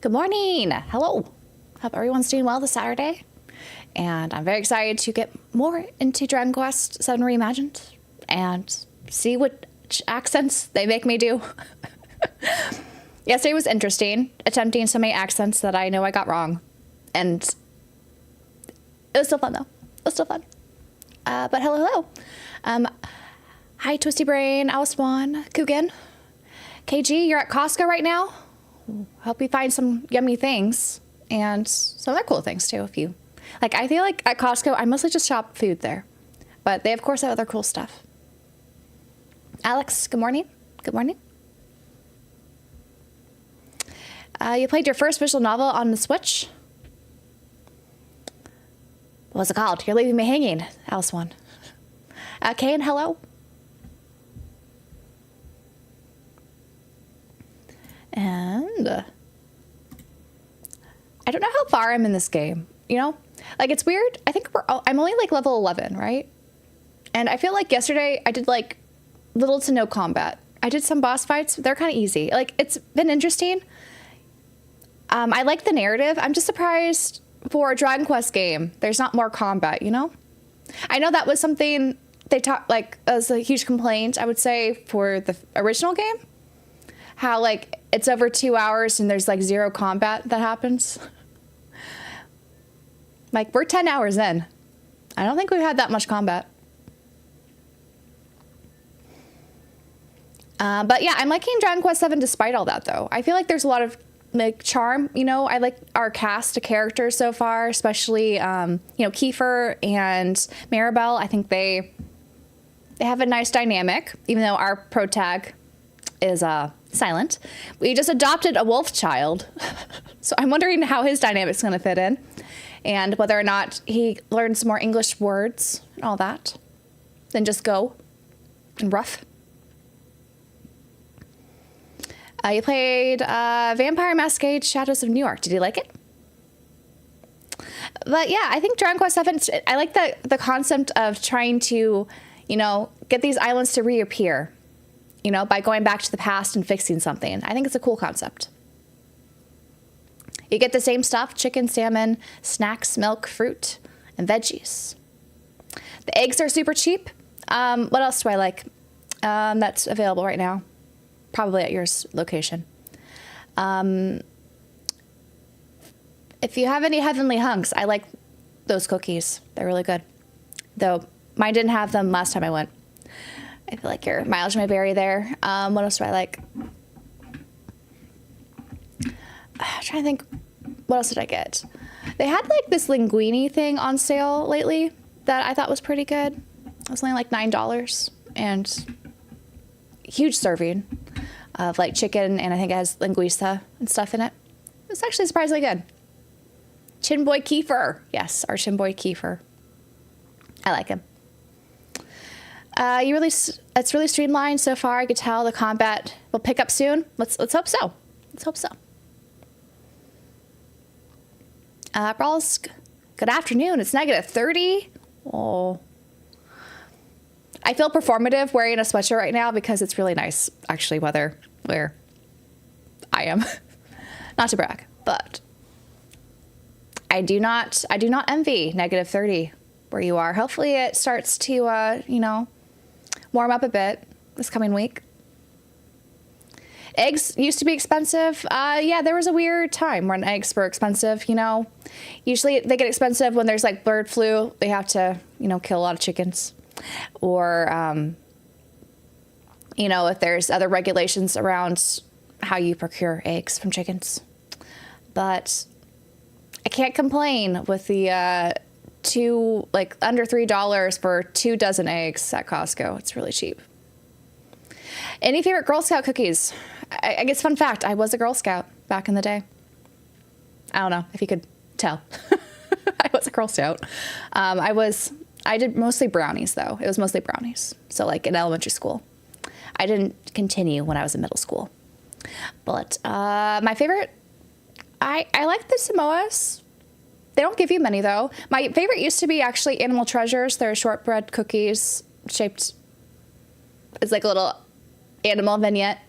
Good morning. Hello. Hope everyone's doing well this Saturday. And I'm very excited to get more into Dragon Quest VII Reimagined and see what accents they make me do. Yesterday was interesting, attempting so many accents that I know I got wrong. And it was still fun, though. It was still fun. But hello. Hi, Twisty Brain, Alice Swan, Coogan. KG, you're at Costco right now? Hope you find some yummy things and some other cool things too. If you like, I feel like at Costco, I mostly just shop food there, but they of course have other cool stuff. Alex, good morning. Good morning. You played your first visual novel on the Switch. What's it called? You're leaving me hanging, Alice One. Kane, hello. And I don't know how far I'm in this game, you know? Like, it's weird. I think I'm only like level 11, right? And I feel like yesterday I did like little to no combat. I did some boss fights. They're kind of easy. Like, it's been interesting. I like the narrative. I'm just surprised for a Dragon Quest game, there's not more combat, you know? I know that was something they talked, like, as a huge complaint, I would say, for the original game. How, like, it's over 2 hours and there's, like, zero combat that happens. Like, we're 10 hours in. I don't think we've had that much combat. But, yeah, I'm liking Dragon Quest VII despite all that, though. I feel like there's a lot of, like, charm, you know? I like our cast of characters so far, especially, you know, Kiefer and Maribel. I think they have a nice dynamic, even though our protag is, silent. We just adopted a wolf child, so I'm wondering how his dynamic's going to fit in, and whether or not he learns more English words and all that than just go and rough. You played Vampire Masquerade Shadows of New York. Did you like it? But yeah, I think Dragon Quest VII, I like the concept of trying to, you know, get these islands to reappear, you know, by going back to the past and fixing something. I think it's a cool concept. You get the same stuff: chicken, salmon, snacks, milk, fruit, and veggies. The eggs are super cheap. What else do I like that's available right now? Probably at your location. If you have any Heavenly Hunks, I like those cookies. They're really good. Though mine didn't have them last time I went. I feel like your mileage may vary there. What else do I like? I'm trying to think. What else did I get? They had like this linguine thing on sale lately that I thought was pretty good. It was only like $9 and huge serving of like chicken, and I think it has linguiça and stuff in it. It's actually surprisingly good. Chin Boy Kiefer. Yes, our Chin Boy Kiefer. I like him. It's really streamlined so far. I could tell the combat will pick up soon. Let's hope so. Let's hope so. Brawls, good afternoon. It's -30. Oh. I feel performative wearing a sweatshirt right now because it's really nice, actually, weather where I am. Not to brag, but I do not envy -30 where you are. Hopefully it starts to, you know, warm up a bit this coming week. Eggs used to be expensive. Yeah, there was a weird time when eggs were expensive, you know. Usually they get expensive when there's like bird flu. They have to, you know, kill a lot of chickens. Or, you know, if there's other regulations around how you procure eggs from chickens. But I can't complain with the under $3 for 2 dozen eggs at Costco. It's really cheap. Any favorite Girl Scout cookies? I guess fun fact, I was a Girl Scout back in the day. I don't know if you could tell. I was a Girl Scout. I did mostly brownies though. It was mostly brownies. So like in elementary school. I didn't continue when I was in middle school. But my favorite, I like the Samoas. They don't give you many though. My favorite used to be actually Animal Treasures. They're shortbread cookies shaped, it's like a little animal vignette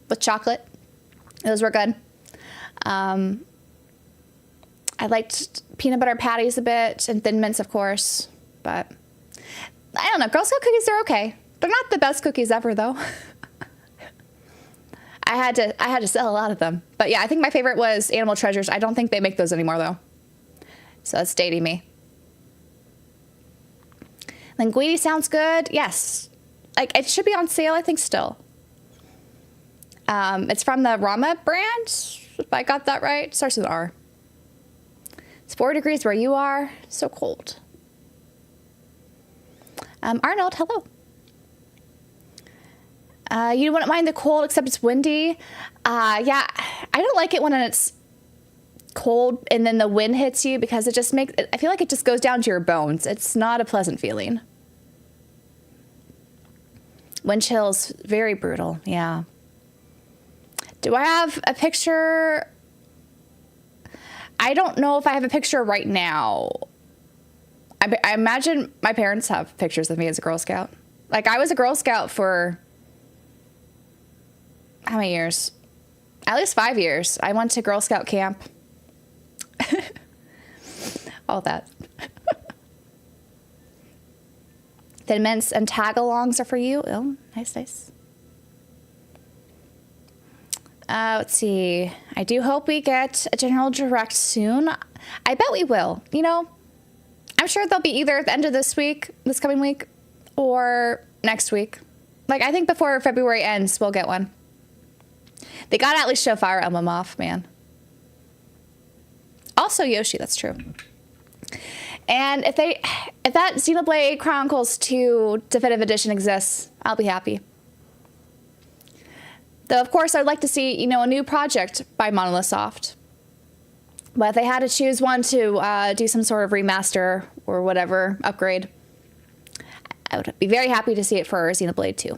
with chocolate. Those were good. I liked peanut butter patties a bit and Thin Mints, of course, but I don't know. Girl Scout cookies, they're okay. They're not the best cookies ever, though. I had to sell a lot of them. But yeah, I think my favorite was Animal Treasures. I don't think they make those anymore, though. So that's dating me. Linguini sounds good. Yes. Like, it should be on sale, I think, still. It's from the Rama brand, if I got that right. It starts with an R. It's 4 degrees where you are. So cold. Arnold, hello. You wouldn't mind the cold, except it's windy. Yeah, I don't like it when it's cold and then the wind hits you, because it just makes, I feel like it just goes down to your bones. It's not a pleasant feeling. Wind chills, very brutal. Yeah. Do I have a picture? I don't know if I have a picture right now. I imagine my parents have pictures of me as a Girl Scout. Like, I was a Girl Scout for how many years? At least 5 years. I went to Girl Scout camp. All that. Thin Mints and tag-alongs are for you. Oh, nice, nice. Let's see. I do hope we get a general direct soon. I bet we will. You know, I'm sure they'll be either at the end of this coming week, or next week. Like, I think before February ends, we'll get one. They gotta at least show Fire Emblem off, man. Also Yoshi, that's true. And if that Xenoblade Chronicles 2 Definitive Edition exists, I'll be happy. Though, of course, I'd like to see, you know, a new project by Monolith Soft. But if they had to choose one to do some sort of remaster or whatever upgrade, I would be very happy to see it for Xenoblade 2.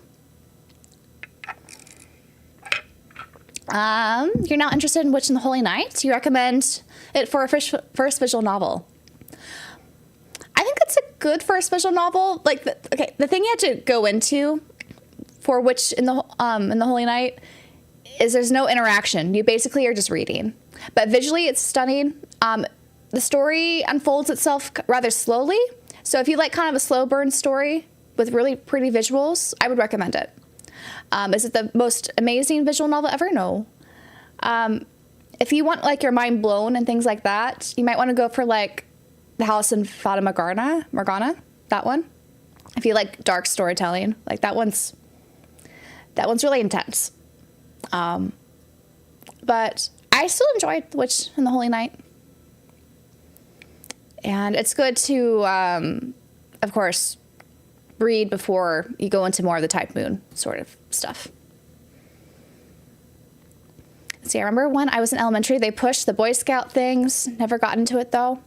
You're not interested in Witch in the Holy Night? You recommend it for a first visual novel? I think it's a good first visual novel. Like, the thing you have to go into for Witch in the Holy Night is there's no interaction. You basically are just reading. But visually, it's stunning. The story unfolds itself rather slowly. So if you like kind of a slow burn story with really pretty visuals, I would recommend it. Is it the most amazing visual novel ever? No. If you want, like, your mind blown and things like that, you might want to go for, like, The House in Fata Morgana, that one. If you like dark storytelling, like, that one's really intense. But I still enjoyed Witch in the Holy Night. And it's good to, of course, read before you go into more of the Type Moon sort of stuff. See, I remember when I was in elementary, they pushed the Boy Scout things. Never got into it, though.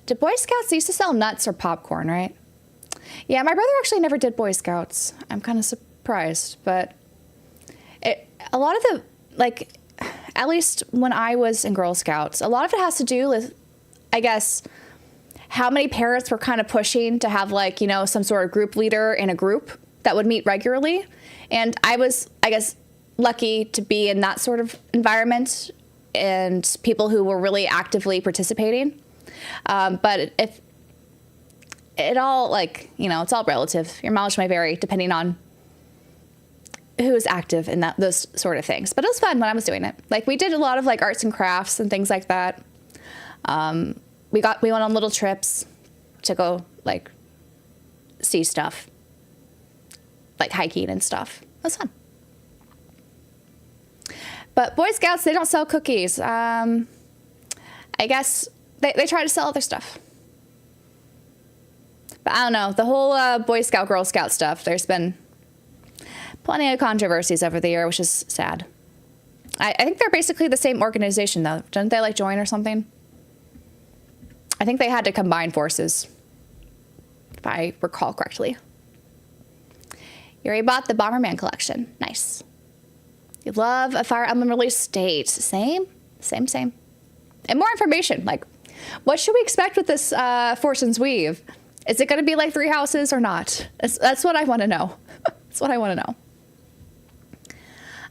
Did Boy Scouts used to sell nuts or popcorn, right? Yeah, my brother actually never did Boy Scouts. I'm kind of surprised, but a lot of the, like, at least when I was in Girl Scouts, a lot of it has to do with, I guess, how many parents were kind of pushing to have, like, you know, some sort of group leader in a group that would meet regularly. And I was, I guess, lucky to be in that sort of environment and people who were really actively participating. But if it all, like, you know, it's all relative. Your mileage might vary depending on who is active in those sort of things. But it was fun when I was doing it. Like, we did a lot of, like, arts and crafts and things like that. We went on little trips to go, like, see stuff, like hiking and stuff. It was fun. But Boy Scouts, they don't sell cookies. I guess they try to sell other stuff. But I don't know. The whole Boy Scout, Girl Scout stuff, there's been plenty of controversies over the year, which is sad. I think they're basically the same organization, though. Didn't they, like, join or something? I think they had to combine forces, if I recall correctly. You already bought the Bomberman collection. Nice. You love a Fire Emblem release date. Same. And more information. Like, what should we expect with this Fortune's Weave? Is it going to be like Three Houses or not? That's what I want to know. That's what I want to know.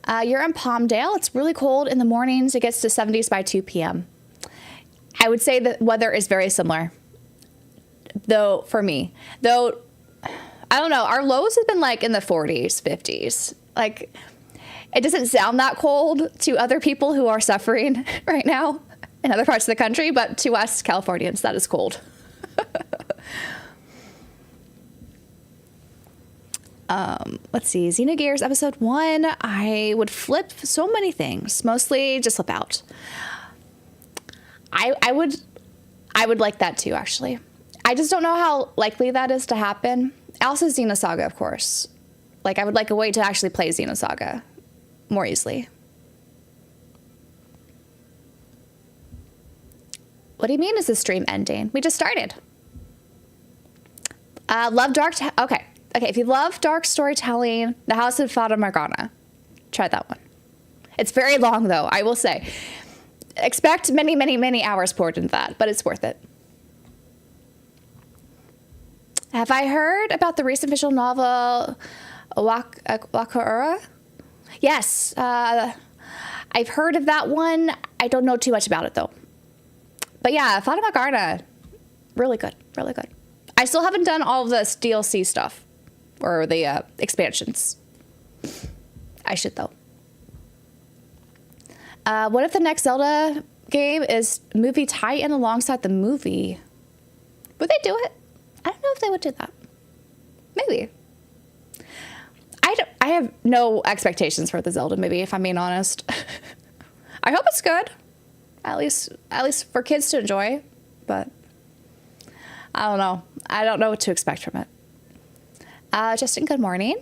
You're in Palmdale. It's really cold in the mornings. It gets to 70s by 2 p.m. I would say the weather is very similar, though, for me. Though, I don't know. Our lows have been like in the 40s, 50s. Like, it doesn't sound that cold to other people who are suffering right now in other parts of the country, but to us Californians, that is cold. Let's see, Xenogears episode 1. I would flip so many things, mostly just flip out. I would like that too, actually. I just don't know how likely that is to happen. Also, Xenosaga, of course. Like, I would like a way to actually play Xenosaga more easily. What do you mean is the stream ending? We just started. Love dark... Okay, if you love dark storytelling, The House of Fata Morgana. Try that one. It's very long, though, I will say. Expect many, many, many hours poured into that, but it's worth it. Have I heard about the recent visual novel Wakaura? Yes, I've heard of that one. I don't know too much about it, though. But yeah, Fata Morgana, really good, really good. I still haven't done all of the DLC stuff, or the expansions. I should, though. What if the next Zelda game is movie tie-in alongside the movie? Would they do it? I don't know if they would do that. Maybe. I have no expectations for the Zelda movie, if I'm being honest. I hope it's good. At least for kids to enjoy. But I don't know. I don't know what to expect from it. Justin, good morning.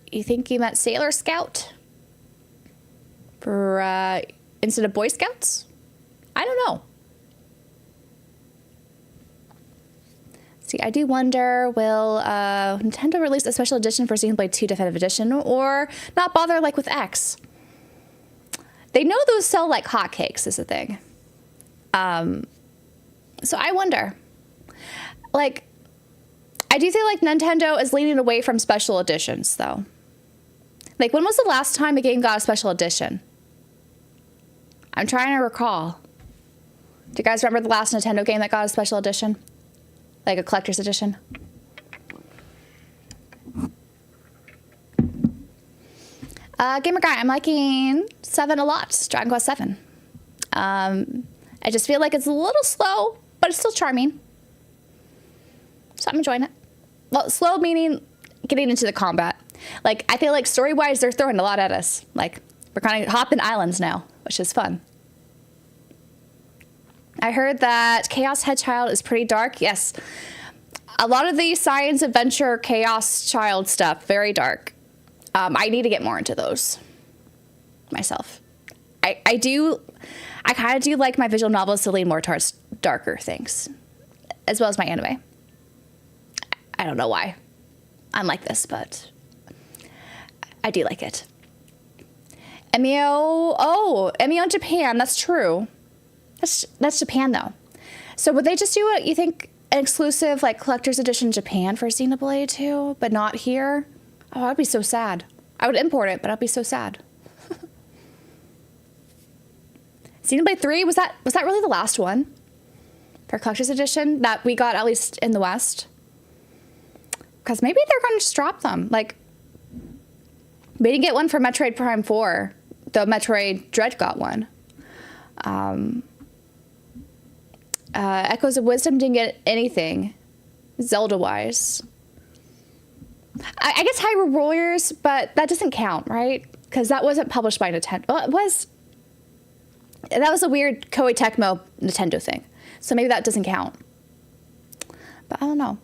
You think you meant Sailor Scout? For, instead of Boy Scouts? I don't know. See, I do wonder, will Nintendo release a special edition for Xenoblade 2 Definitive Edition, or not bother like with X? They know those sell like hotcakes is the thing. So I wonder. Like, I do feel like Nintendo is leaning away from special editions, though. Like, when was the last time a game got a special edition? I'm trying to recall. Do you guys remember the last Nintendo game that got a special edition? Like a collector's edition? Gamer Guy, I'm liking 7 a lot. Dragon Quest 7. I just feel like it's a little slow, but it's still charming. So I'm enjoying it. Well, slow meaning getting into the combat. Like, I feel like story-wise, they're throwing a lot at us. Like, we're kind of hopping islands now, which is fun. I heard that Chaos Head Child is pretty dark. Yes. A lot of the science adventure Chaos Child stuff, very dark. I need to get more into those myself. I kind of do like my visual novels to lean more towards darker things, as well as my anime. I don't know why I'm like this, but I do like it. Emio in Japan, that's true. That's Japan, though. So would they just do it, you think, an exclusive, like, collector's edition Japan for Xenoblade 2, but not here? Oh, I'd be so sad. I would import it, but I'd be so sad. Xenoblade 3, was that really the last one for collector's edition that we got, at least in the West? Because maybe they're going to just drop them. Like, we didn't get one for Metroid Prime 4. The Metroid Dread got one. Echoes of Wisdom didn't get anything Zelda-wise. I guess Hyrule Warriors, but that doesn't count, right? Because that wasn't published by Nintendo. Well, it was. That was a weird Koei Tecmo Nintendo thing. So maybe that doesn't count. But I don't know.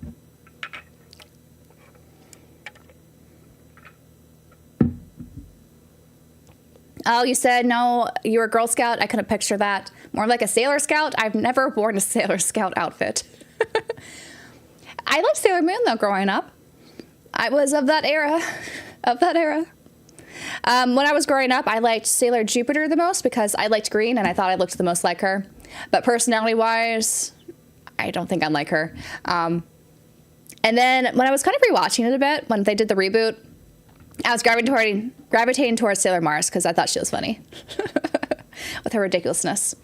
Oh, you said no, you were a Girl Scout? I couldn't picture that. More like a Sailor Scout? I've never worn a Sailor Scout outfit. I liked Sailor Moon, though, growing up. I was of that era. When I was growing up, I liked Sailor Jupiter the most because I liked green and I thought I looked the most like her. But personality-wise, I don't think I'm like her. And then when I was kind of rewatching it a bit, when they did the reboot, I was gravitating towards Sailor Mars because I thought she was funny with her ridiculousness.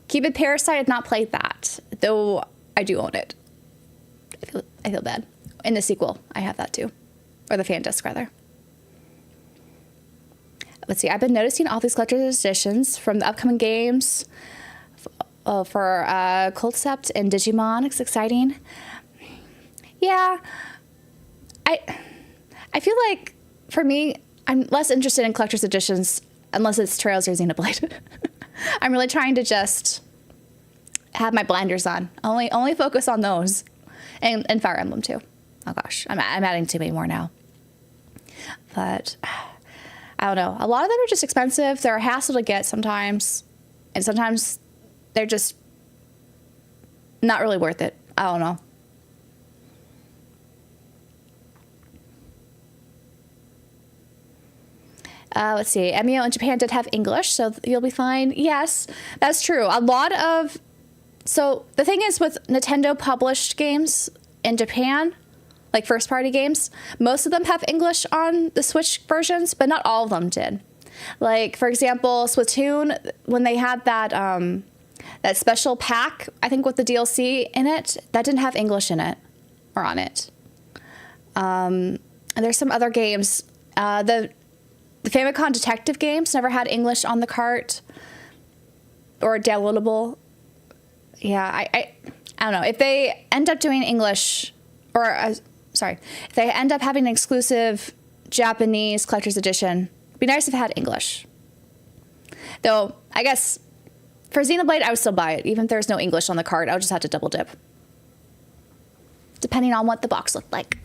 Cupid Parasite, I have not played that, though I do own it. I feel bad. In the sequel, I have that too. Or the fan disc, rather. Let's see, I've been noticing all these collector's editions from the upcoming games for Concept and Digimon. It's exciting. Yeah. I feel like, for me, I'm less interested in collector's editions unless it's Trails or Xenoblade. I'm really trying to just have my blinders on. Only focus on those. And Fire Emblem too. Oh gosh, I'm adding too many more now. But I don't know. A lot of them are just expensive. They're a hassle to get sometimes. And sometimes they're just not really worth it. I don't know. Let's see. Emio in Japan did have English, so you'll be fine. Yes, that's true. So the thing is with Nintendo published games in Japan, like first party games, most of them have English on the Switch versions, but not all of them did. Like, for example, Splatoon, when they had that special pack, I think with the DLC in it, that didn't have English in it or on it. And there's some other games. The Famicom Detective games never had English on the cart or downloadable. Yeah, I don't know. If they end up doing English, or if they end up having an exclusive Japanese collector's edition, it'd be nice if it had English. Though, I guess, for Xenoblade, I would still buy it. Even if there's no English on the cart, I would just have to double dip. Depending on what the box looked like.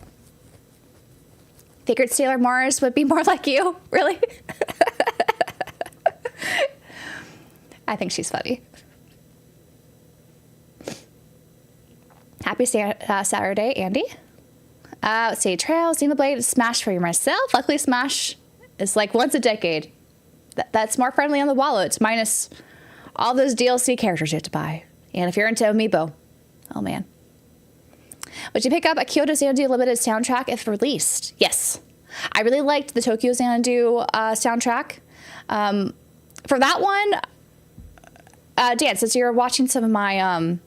Figured Sailor Mars would be more like you. Really? I think she's funny. Happy Saturday, Andy. Let's see. Trails, Xenoblade, Smash for myself. Luckily, Smash is like once a decade. That's more friendly on the wallet, minus all those DLC characters you have to buy. And if you're into Amiibo, oh man. Would you pick up a Kyoto Xanadu limited soundtrack if released? Yes. I really liked the Tokyo Xanadu soundtrack. For that one, Dan, since you're watching some of my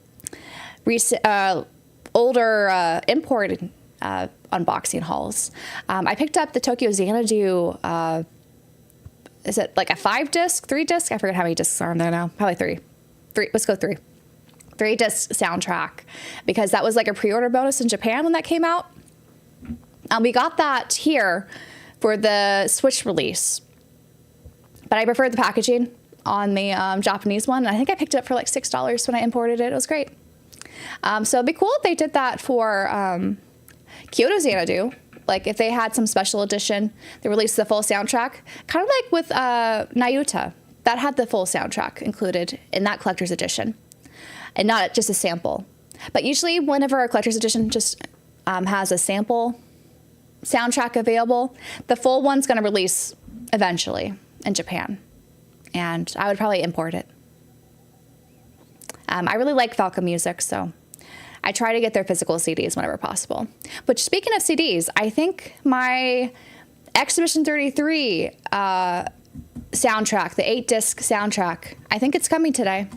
older imported unboxing hauls, I picked up the Tokyo Xanadu, is it like a 5-disc, 3-disc? I forget how many discs are on there now. Probably 3. Let's go 3. 3-disc soundtrack, because that was like a pre-order bonus in Japan when that came out. We got that here for the Switch release, but I preferred the packaging on the Japanese one. And I think I picked it up for like $6 when I imported it. It was great. So it'd be cool if they did that for Kyoto Xanadu. Like if they had some special edition, they released the full soundtrack, kind of like with Nayuta. That had the full soundtrack included in that collector's edition, and not just a sample. But usually whenever a collector's edition just has a sample soundtrack available, the full one's going to release eventually in Japan. And I would probably import it. I really like Falcon Music, so I try to get their physical CDs whenever possible. But speaking of CDs, I think my Exhibition 33 soundtrack, the 8-disc soundtrack, I think it's coming today.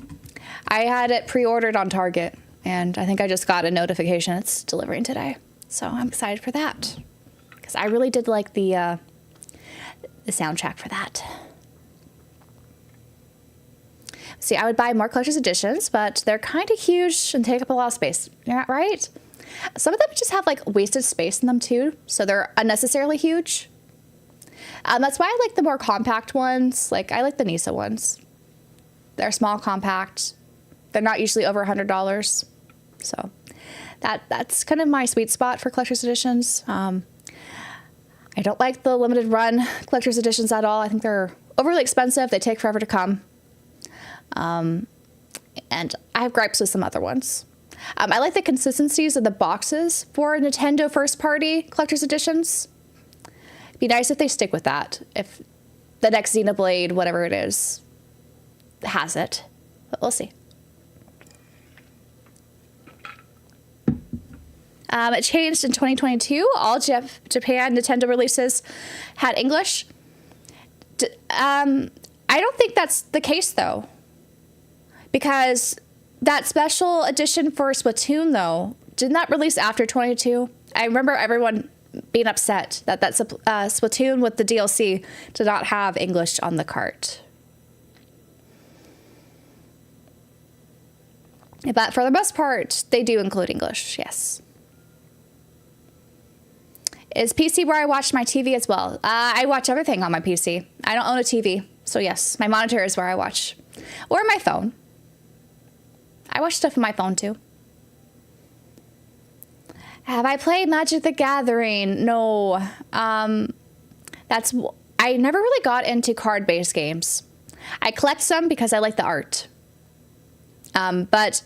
I had it pre-ordered on Target, and I think I just got a notification it's delivering today. So I'm excited for that, because I really did like the soundtrack for that. See, I would buy more collector's editions, but they're kind of huge and take up a lot of space. Yeah, right? Some of them just have like wasted space in them too, so they're unnecessarily huge. That's why I like the more compact ones. Like I like the Nisa ones. They're small, compact. They're not usually over $100. So that's kind of my sweet spot for collector's editions. I don't like the limited run collector's editions at all. I think they're overly expensive. They take forever to come. And I have gripes with some other ones. I like the consistencies of the boxes for Nintendo first party collector's editions. It'd be nice if they stick with that. If the next Xenoblade, whatever it is, has it. But we'll see. It changed in 2022. All Japan Nintendo releases had English. I don't think that's the case, though. Because that special edition for Splatoon, though, did not release after 22. I remember everyone being upset that Splatoon with the DLC did not have English on the cart. But for the most part, they do include English, yes. Is PC where I watch my TV as well? I watch everything on my PC. I don't own a TV, so yes, my monitor is where I watch. Or my phone. I watch stuff on my phone too. Have I played Magic the Gathering? No. I never really got into card-based games. I collect some because I like the art. But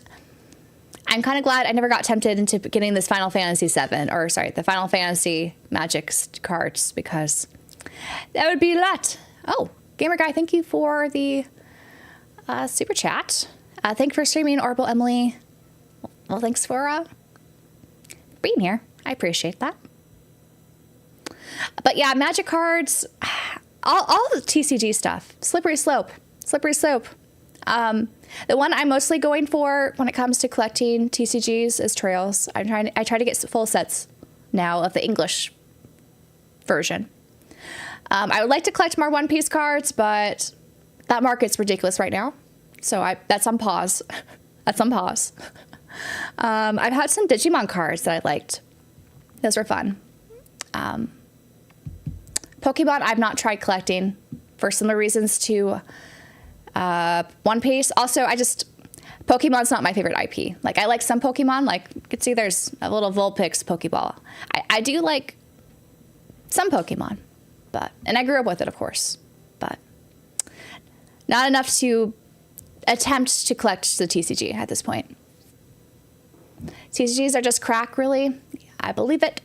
I'm kind of glad I never got tempted into getting this Final Fantasy VII, or sorry, the Final Fantasy Magic cards, because that would be a lot. Oh, Gamer Guy, thank you for the super chat. Thank you for streaming, Orbital Emily. Well, thanks for being here. I appreciate that. But yeah, Magic cards, all the TCG stuff, slippery slope. The one I'm mostly going for when it comes to collecting TCGs is Trails. I try to get full sets now of the English version. I would like to collect more One Piece cards, but that market's ridiculous right now. So that's on pause. That's on pause. I've had some Digimon cards that I liked. Those were fun. Pokemon I've not tried collecting for similar reasons to One Piece. Also, Pokemon's not my favorite IP. Like, I like some Pokemon. Like, you can see there's a little Vulpix Pokeball. I do like some Pokemon, and I grew up with it, of course, but not enough to attempt to collect the TCG at this point. TCGs are just crack, really. I believe it.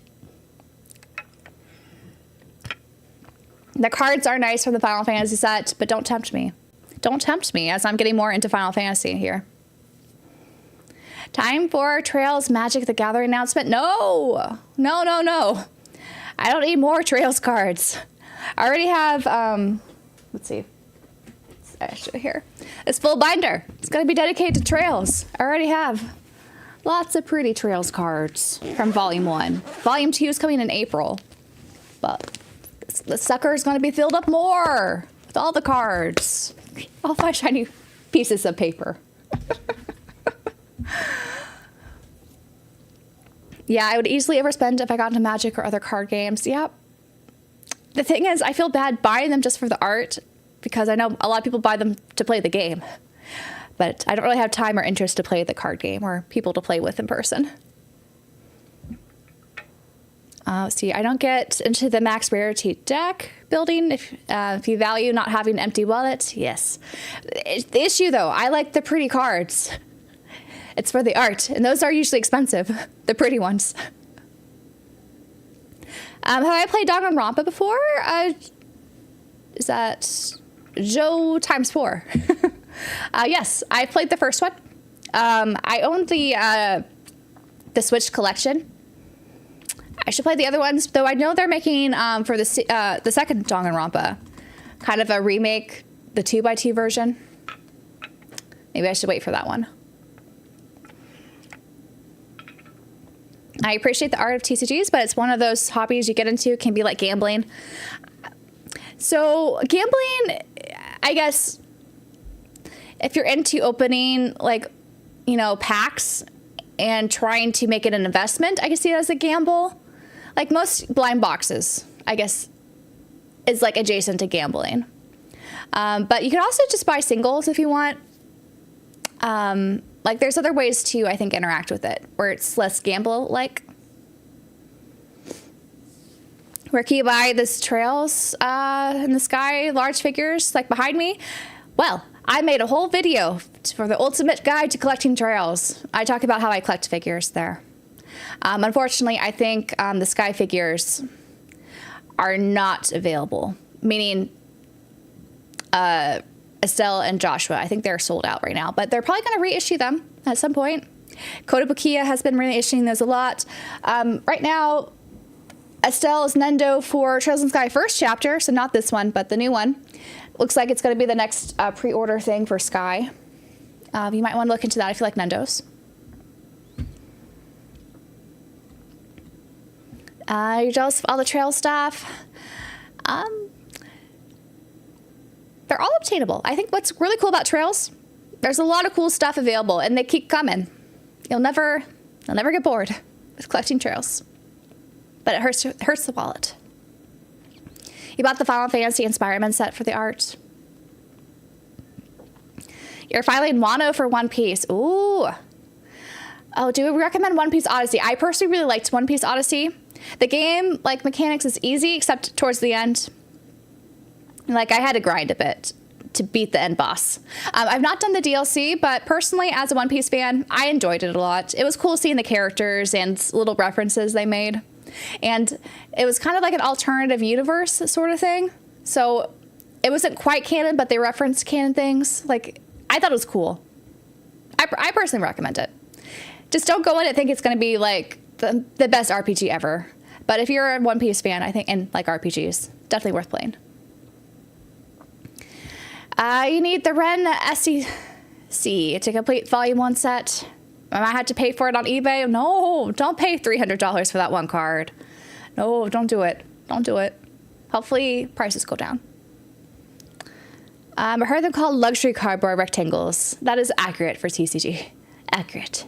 The cards are nice from the Final Fantasy set, but don't tempt me. Don't tempt me as I'm getting more into Final Fantasy here. Time for Trails Magic the Gathering announcement. No. I don't need more Trails cards. I already have, let's see. It's actually here. It's full binder. It's going to be dedicated to Trails. I already have lots of pretty Trails cards from Volume 1. Volume 2 is coming in April. But the sucker is going to be filled up more with all the cards. All my shiny pieces of paper. Yeah, I would easily overspend if I got into Magic or other card games. Yep. The thing is, I feel bad buying them just for the art, because I know a lot of people buy them to play the game. But I don't really have time or interest to play the card game or people to play with in person. See, I don't get into the max rarity deck building. If you value not having an empty wallet, yes. The issue, though, I like the pretty cards. It's for the art, and those are usually expensive, the pretty ones. Have I played Danganronpa before? Is that Joe times 4? Yes, I played the first one. I own the Switch collection. I should play the other ones, though I know they're making, for the second Danganronpa, kind of a remake, the 2x2 version. Maybe I should wait for that one. I appreciate the art of TCGs, but it's one of those hobbies you get into. It can be like gambling. So gambling, I guess, if you're into opening, like, packs and trying to make it an investment, I can see it as a gamble. Like most blind boxes, I guess, is like adjacent to gambling. But you can also just buy singles if you want. Like there's other ways to, I think, interact with it where it's less gamble-like. Where can you buy this Trails in the sky, large figures like behind me? Well, I made a whole video for the ultimate guide to collecting Trails. I talk about how I collect figures there. Unfortunately, I think the sky figures are not available, meaning Estelle and Joshua. I think they're sold out right now, but they're probably going to reissue them at some point. Kotobukiya has been really issuing those a lot. Right now, Estelle is Nendo for Trails in Sky first chapter, so not this one, but the new one. Looks like it's going to be the next pre-order thing for Sky. You might want to look into that if you like Nendos. You're jealous of all the trail stuff? They're all obtainable. I think what's really cool about trails, there's a lot of cool stuff available, and they keep coming. You'll never get bored with collecting trails. But it hurts the wallet. You bought the Final Fantasy Inspireman set for the art. You're filing Wano for One Piece. Ooh. Oh, do we recommend One Piece Odyssey? I personally really liked One Piece Odyssey. The game, like, mechanics is easy, except towards the end. Like, I had to grind a bit to beat the end boss. I've not done the DLC, but personally, as a One Piece fan, I enjoyed it a lot. It was cool seeing the characters and little references they made. And it was kind of like an alternative universe sort of thing. So it wasn't quite canon, but they referenced canon things. Like, I thought it was cool. I personally recommend it. Just don't go in and think it's going to be like the best RPG ever. But if you're a One Piece fan, I think, and like RPGs, definitely worth playing. You need the Ren SEC to complete Volume 1 set. I might have to pay for it on eBay. No, don't pay $300 for that one card. No, don't do it. Don't do it. Hopefully prices go down. I heard them called luxury cardboard rectangles. That is accurate for TCG. Accurate.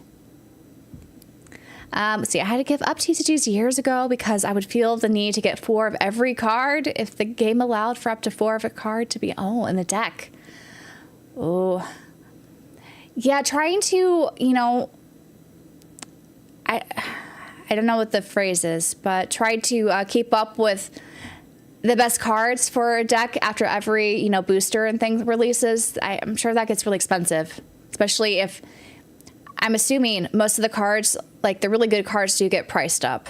Let's see, I had to give up TCGs years ago because I would feel the need to get 4 of every card if the game allowed for up to 4 of a card to be, in the deck. Oh. Yeah, trying to, I don't know what the phrase is, but try to keep up with the best cards for a deck after every, booster and things releases. I'm sure that gets really expensive, especially if I'm assuming most of the cards, like the really good cards, do get priced up.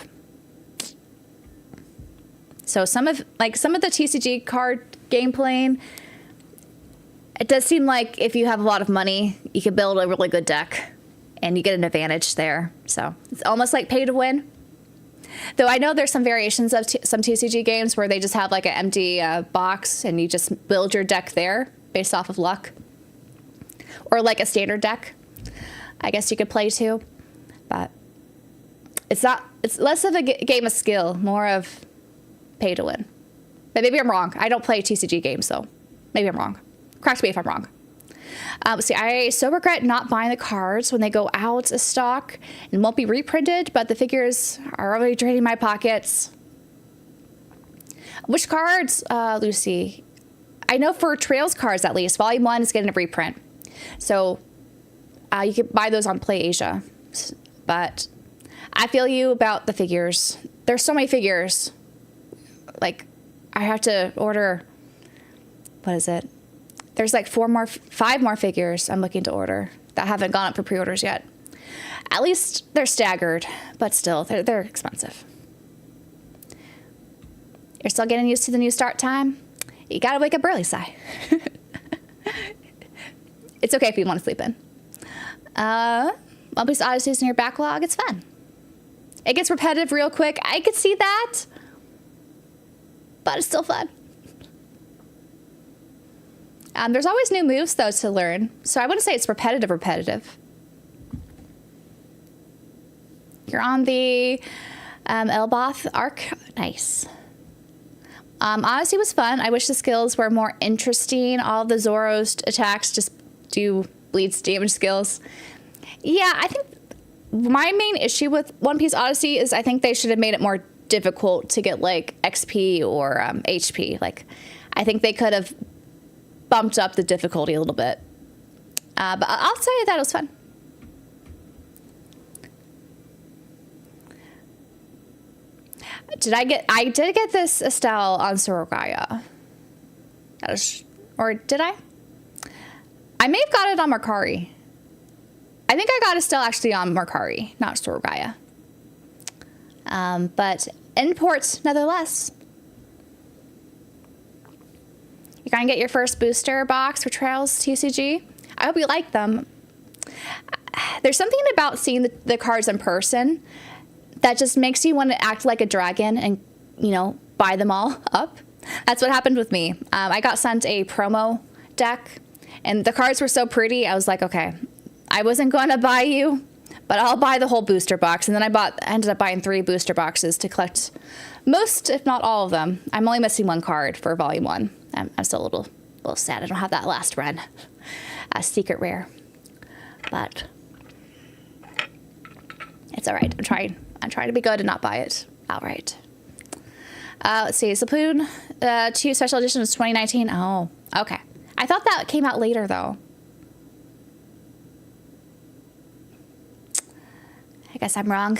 So some of the TCG card game playing, it does seem like if you have a lot of money, you can build a really good deck and you get an advantage there. So it's almost like pay to win. Though I know there's some variations of some TCG games where they just have like an empty box and you just build your deck there based off of luck. Or like a standard deck, I guess you could play too. But it's less of a game of skill, more of pay to win. But maybe I'm wrong. I don't play TCG games, so maybe I'm wrong. Correct me if I'm wrong. See, I so regret not buying the cards when they go out of stock and won't be reprinted, but the figures are already draining my pockets. Which cards, Lucy? I know for Trails cards, at least, Volume 1 is getting a reprint. So you can buy those on PlayAsia. But I feel you about the figures. There's so many figures. Like, I have to order, what is it? There's like 5 more figures I'm looking to order that haven't gone up for pre-orders yet. At least they're staggered, but still, they're expensive. You're still getting used to the new start time? You gotta wake up early, Sai. It's okay if you want to sleep in. One Piece Odyssey is in your backlog. It's fun. It gets repetitive real quick. I could see that, but it's still fun. There's always new moves, though, to learn. So I wouldn't say it's repetitive. You're on the Elboth arc. Nice. Odyssey was fun. I wish the skills were more interesting. All the Zoro's attacks just do bleeds damage skills. Yeah, I think my main issue with One Piece Odyssey is I think they should have made it more difficult to get, like, XP or HP. Like, I think they could have bumped up the difficulty a little bit. But I'll say that it was fun. I did get this Estelle on Sorogaya. Or did I? I may have got it on Mercari. I think I got Estelle actually on Mercari, not Sorogaya. But imports, nonetheless. You're going to get your first booster box for Trails TCG. I hope you like them. there's something about seeing the cards in person that just makes you want to act like a dragon and, you know, buy them all up. That's what happened with me. I got sent a promo deck, and the cards were so pretty. I was like, okay, I wasn't going to buy you, but I'll buy the whole booster box. And then I ended up buying 3 booster boxes to collect most, if not all of them. I'm only missing 1 card for Volume 1. I'm still a little sad I don't have that last run. A secret rare. But it's all right. I'm trying to be good and not buy it outright. Let's see. Splatoon 2 Special Edition was 2019. Oh, okay. I thought that came out later, though. I guess I'm wrong.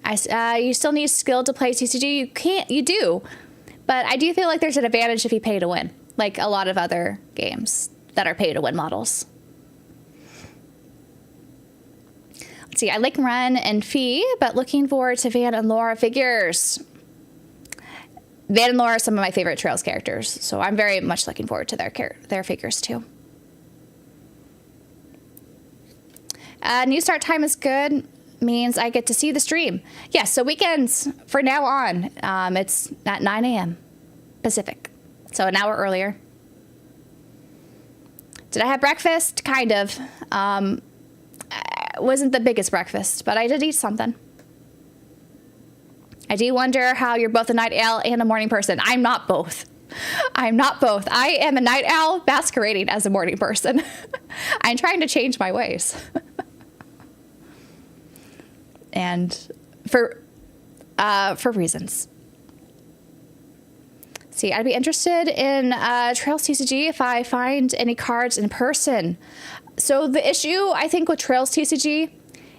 You still need skill to play TCG. You do. But I do feel like there's an advantage if you pay to win, like a lot of other games that are pay to win models. Let's see. I like Ren and Fee, but looking forward to Van and Laura figures. Van and Laura are some of my favorite Trails characters, so I'm very much looking forward to their figures too. New start time is good. Means I get to see the stream. Yes, so weekends from now on, it's at 9 a.m. Pacific, so an hour earlier. Did I have breakfast? Kind of. It wasn't the biggest breakfast, but I did eat something. I do wonder how you're both a night owl and a morning person. I'm not both. I'm not both. I am a night owl masquerading as a morning person. I'm trying to change my ways. And for reasons. See, I'd be interested in Trails TCG if I find any cards in person. So the issue, I think, with Trails TCG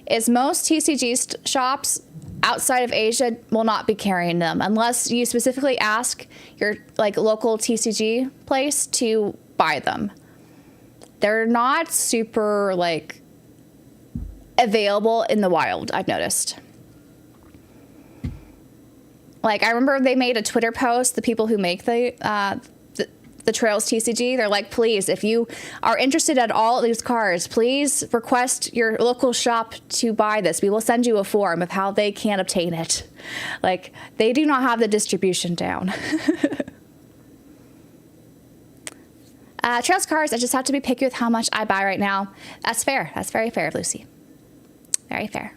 is most TCG shops outside of Asia will not be carrying them unless you specifically ask your local TCG place to buy them. They're not super available in the wild, I've noticed. I remember they made a Twitter post, the people who make the Trails TCG, they're like, please, if you are interested at all in these cards, please request your local shop to buy this. We will send you a form of how they can obtain it. They do not have the distribution down. Trails cards, I just have to be picky with how much I buy right now. That's fair. That's very fair, Lucy. Very fair.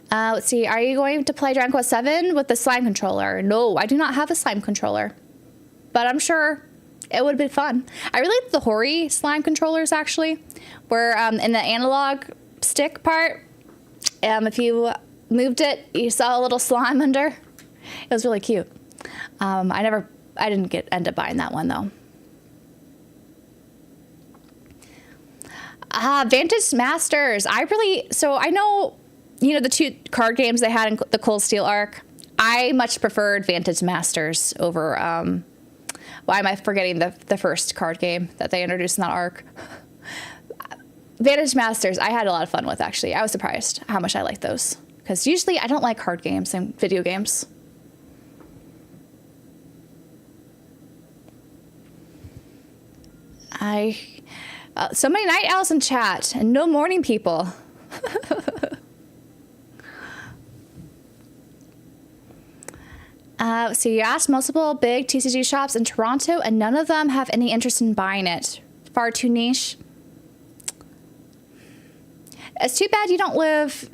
Let's see. Are you going to play Dragon Quest VII with the slime controller? No, I do not have a slime controller. But I'm sure it would be fun. I really like the Hori slime controllers, actually. Where in the analog stick part, if you moved it, you saw a little slime under. It was really cute. I didn't end up buying that one, though. Vantage Masters. I know, the 2 card games they had in the Cold Steel arc. I much preferred Vantage Masters over, why am I forgetting the first card game that they introduced in that arc? Vantage Masters, I had a lot of fun with, actually. I was surprised how much I liked those. Because usually I don't like card games and video games. So many night owls in chat and no morning people. So you asked multiple big TCG shops in Toronto and none of them have any interest in buying it. Far too niche. It's too bad you don't live,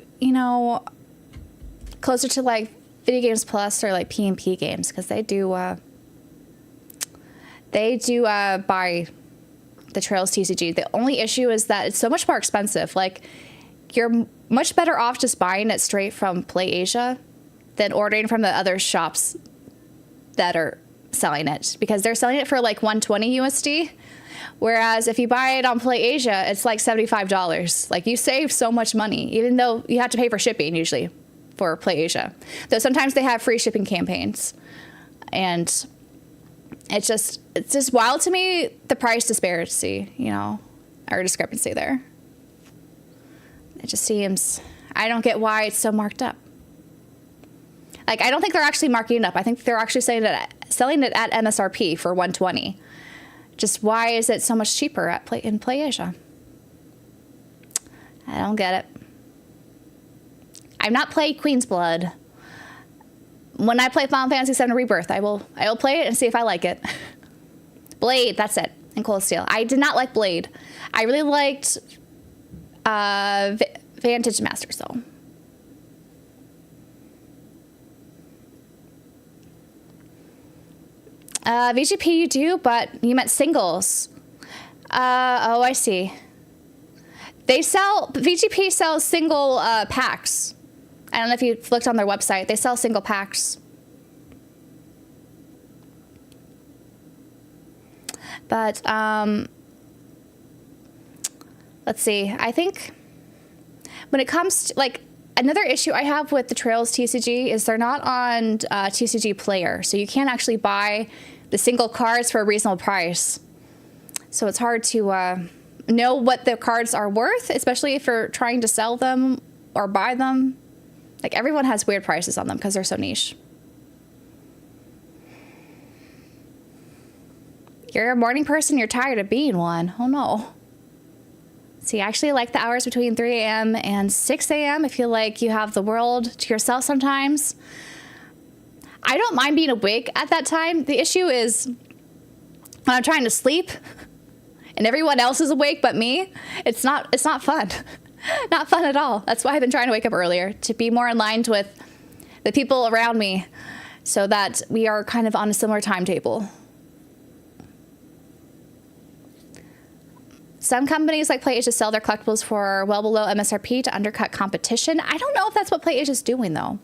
closer to Video Games Plus or P&P games, because they do buy the Trails TCG. The only issue is that it's so much more expensive. You're much better off just buying it straight from Play Asia than ordering from the other shops that are selling it, because they're selling it for 120 USD. Whereas if you buy it on Play Asia, it's $75. You save so much money, even though you have to pay for shipping usually for Play Asia. Though sometimes they have free shipping campaigns. And it's just wild to me, the price disparity, or discrepancy there. It just seems, I don't get why it's so marked up. I don't think they're actually marking it up. I think they're actually selling it at MSRP for $120. Just why is it so much cheaper in PlayAsia? I don't get it. I've not played Queen's Blood. When I play Final Fantasy VII Rebirth, I will play it and see if I like it. Blade, that's it, and Cold Steel. I did not like Blade. I really liked Vantage Masters, though. VGP you do, but you meant singles. Oh, I see. VGP sells single packs. I don't know if you looked on their website. They sell single packs. But, let's see. I think when it comes to, like, another issue I have with the Trails TCG is they're not on TCG Player. So you can't actually buy the single cards for a reasonable price. So it's hard to know what the cards are worth, especially if you're trying to sell them or buy them. Like, everyone has weird prices on them because they're so niche. You're a morning person, you're tired of being one. Oh no. See, I actually like the hours between 3 a.m. and 6 a.m. I feel like you have the world to yourself sometimes. I don't mind being awake at that time. The issue is when I'm trying to sleep and everyone else is awake but me, it's not fun. Not fun at all. That's why I've been trying to wake up earlier, to be more aligned with the people around me so that we are kind of on a similar timetable. Some companies like PlayAsia sell their collectibles for well below MSRP to undercut competition. I don't know if that's what PlayAsia is doing, though.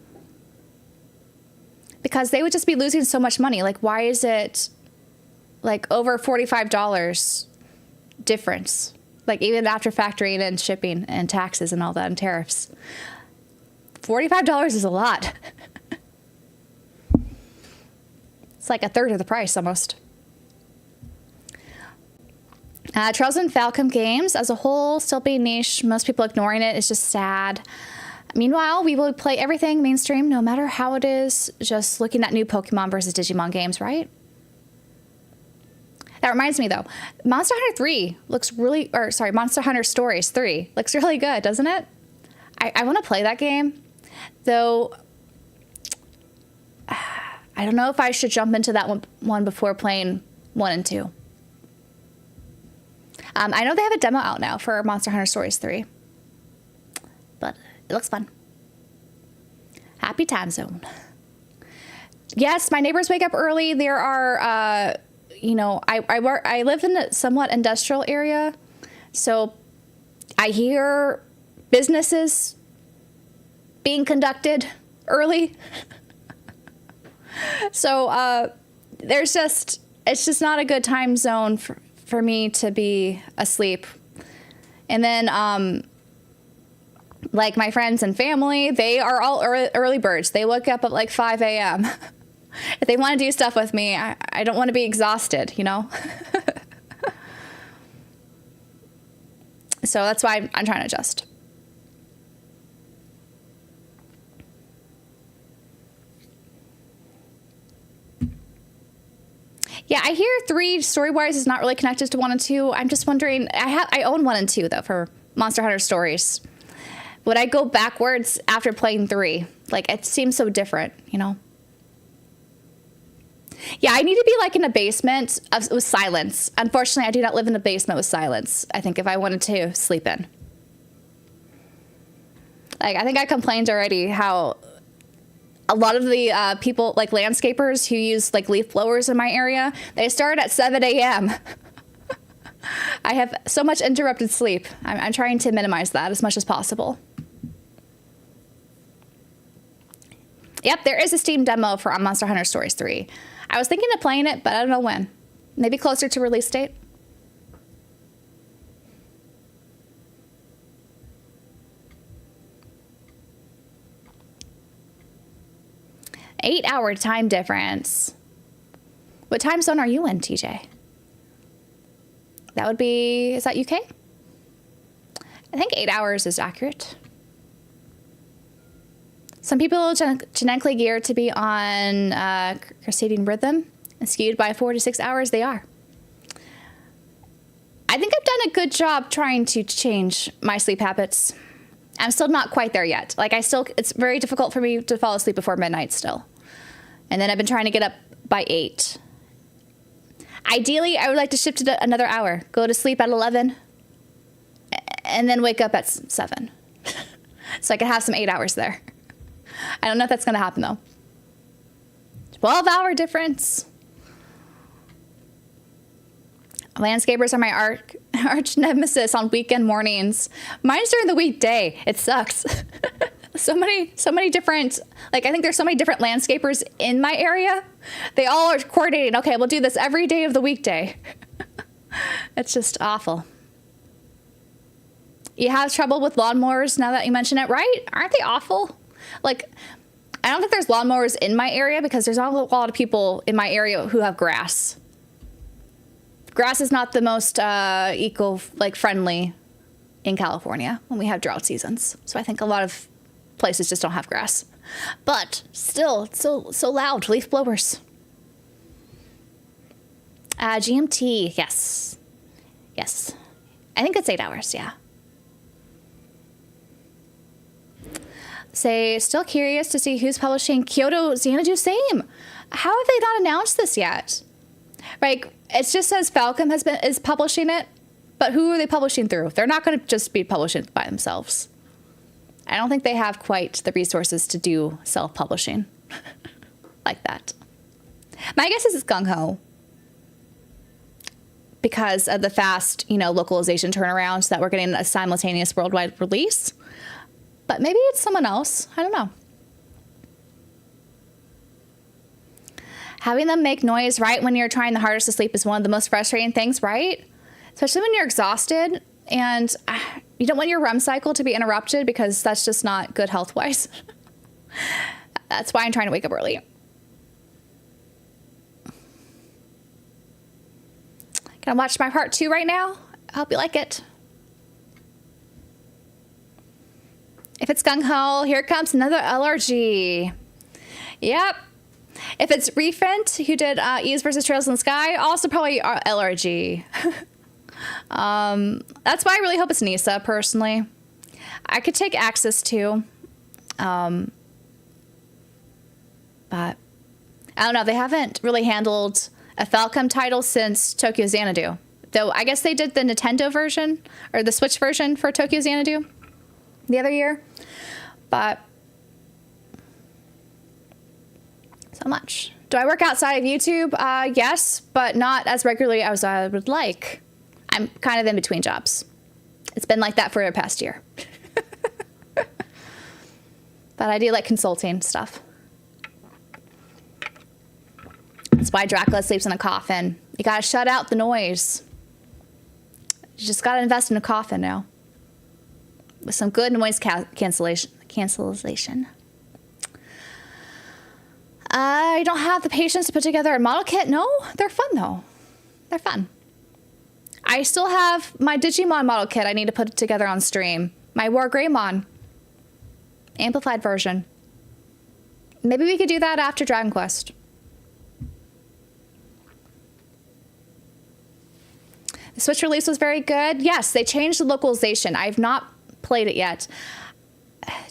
Because they would just be losing so much money. Like, why is it, like, over $45 difference? Like, even after factoring in shipping and taxes and all that and tariffs. $45 is a lot. It's like a third of the price, almost. Trails and Falcom games as a whole still being niche. Most people ignoring it. It's just sad. Meanwhile, we will play everything mainstream, no matter how it is. Just looking at new Pokemon versus Digimon games, right? That reminds me, though. Monster Hunter 3 looks really... Or, sorry, Monster Hunter Stories 3 looks really good, doesn't it? I want to play that game. Though, I don't know if I should jump into that one before playing 1 and 2. I know they have a demo out now for Monster Hunter Stories 3. But it looks fun. Happy time zone. Yes, my neighbors wake up early. There are, I live in a somewhat industrial area. So I hear businesses being conducted early. So it's just not a good time zone for me to be asleep. And then, like my friends and family, they are all early birds. They wake up at like 5 a.m. If they want to do stuff with me, I don't want to be exhausted, you know? So that's why I'm trying to adjust. Yeah, I hear 3 story-wise is not really connected to 1 and 2. I'm just wondering, I own 1 and 2, though, for Monster Hunter Stories. Would I go backwards after playing 3? Like, it seems so different, you know? Yeah, I need to be, like, in a basement with silence. Unfortunately, I do not live in a basement with silence, I think, if I wanted to sleep in. Like, I think I complained already how a lot of the people, like landscapers who use, like, leaf blowers in my area, they start at 7 a.m. I have so much interrupted sleep. I'm trying to minimize that as much as possible. Yep, there is a Steam demo for Monster Hunter Stories 3. I was thinking of playing it, but I don't know when. Maybe closer to release date. Eight-hour time difference. What time zone are you in, TJ? That would be, is that UK? I think 8 hours is accurate. Some people genetically geared to be on circadian rhythm and skewed by 4 to 6 hours. They are. I think I've done a good job trying to change my sleep habits. I'm still not quite there yet. Like it's very difficult for me to fall asleep before midnight still. And then I've been trying to get up by 8. Ideally, I would like to shift it another hour. Go to sleep at 11 and then wake up at 7. So I can have some 8 hours there. I don't know if that's going to happen though. 12-hour difference. Landscapers are my arch nemesis on weekend mornings. Mine's during the weekday. It sucks. so many different, like I think there's so many different landscapers in my area. They all are coordinating. Okay, we'll do this every day of the weekday. It's just awful. You have trouble with lawnmowers now that you mention it, right? Aren't they awful? Like, I don't think there's lawnmowers in my area because there's not a lot of people in my area who have grass. Grass is not the most friendly in California when we have drought seasons. So I think a lot of places just don't have grass. But still, it's so loud. Leaf blowers. GMT, yes. Yes. I think it's 8 hours, yeah. Say, still curious to see who's publishing Kyoto Xanadu. Same. How have they not announced this yet? Like, it just says Falcom is publishing it, but who are they publishing through? They're not going to just be publishing by themselves. I don't think they have quite the resources to do self-publishing like that. My guess is it's gung-ho because of the fast, localization turnaround that we're getting a simultaneous worldwide release. But maybe it's someone else. I don't know. Having them make noise right when you're trying the hardest to sleep is one of the most frustrating things, right? Especially when you're exhausted and you don't want your REM cycle to be interrupted because that's just not good health-wise. That's why I'm trying to wake up early. Gonna watch my part 2 right now. I hope you like it. If it's gung-ho, here comes another LRG. Yep. If it's Refent, who did Ease versus Trails in the Sky, also probably LRG. That's why I really hope it's Nisa, personally. I could take Axis, too. But I don't know. They haven't really handled a Falcom title since Tokyo Xanadu. Though I guess they did the Nintendo version, or the Switch version for Tokyo Xanadu the other year. But so much. Do I work outside of YouTube? Yes, but not as regularly as I would like. I'm kind of in between jobs. It's been like that for the past year. But I do like consulting stuff. That's why Dracula sleeps in a coffin. You gotta shut out the noise. You just gotta invest in a coffin now. With some good noise cancellation. I don't have the patience to put together a model kit. No, they're fun though. They're fun. I still have my Digimon model kit I need to put together on stream. My War Greymon. Amplified version. Maybe we could do that after Dragon Quest. The Switch release was very good. Yes, they changed the localization. I've not played it yet.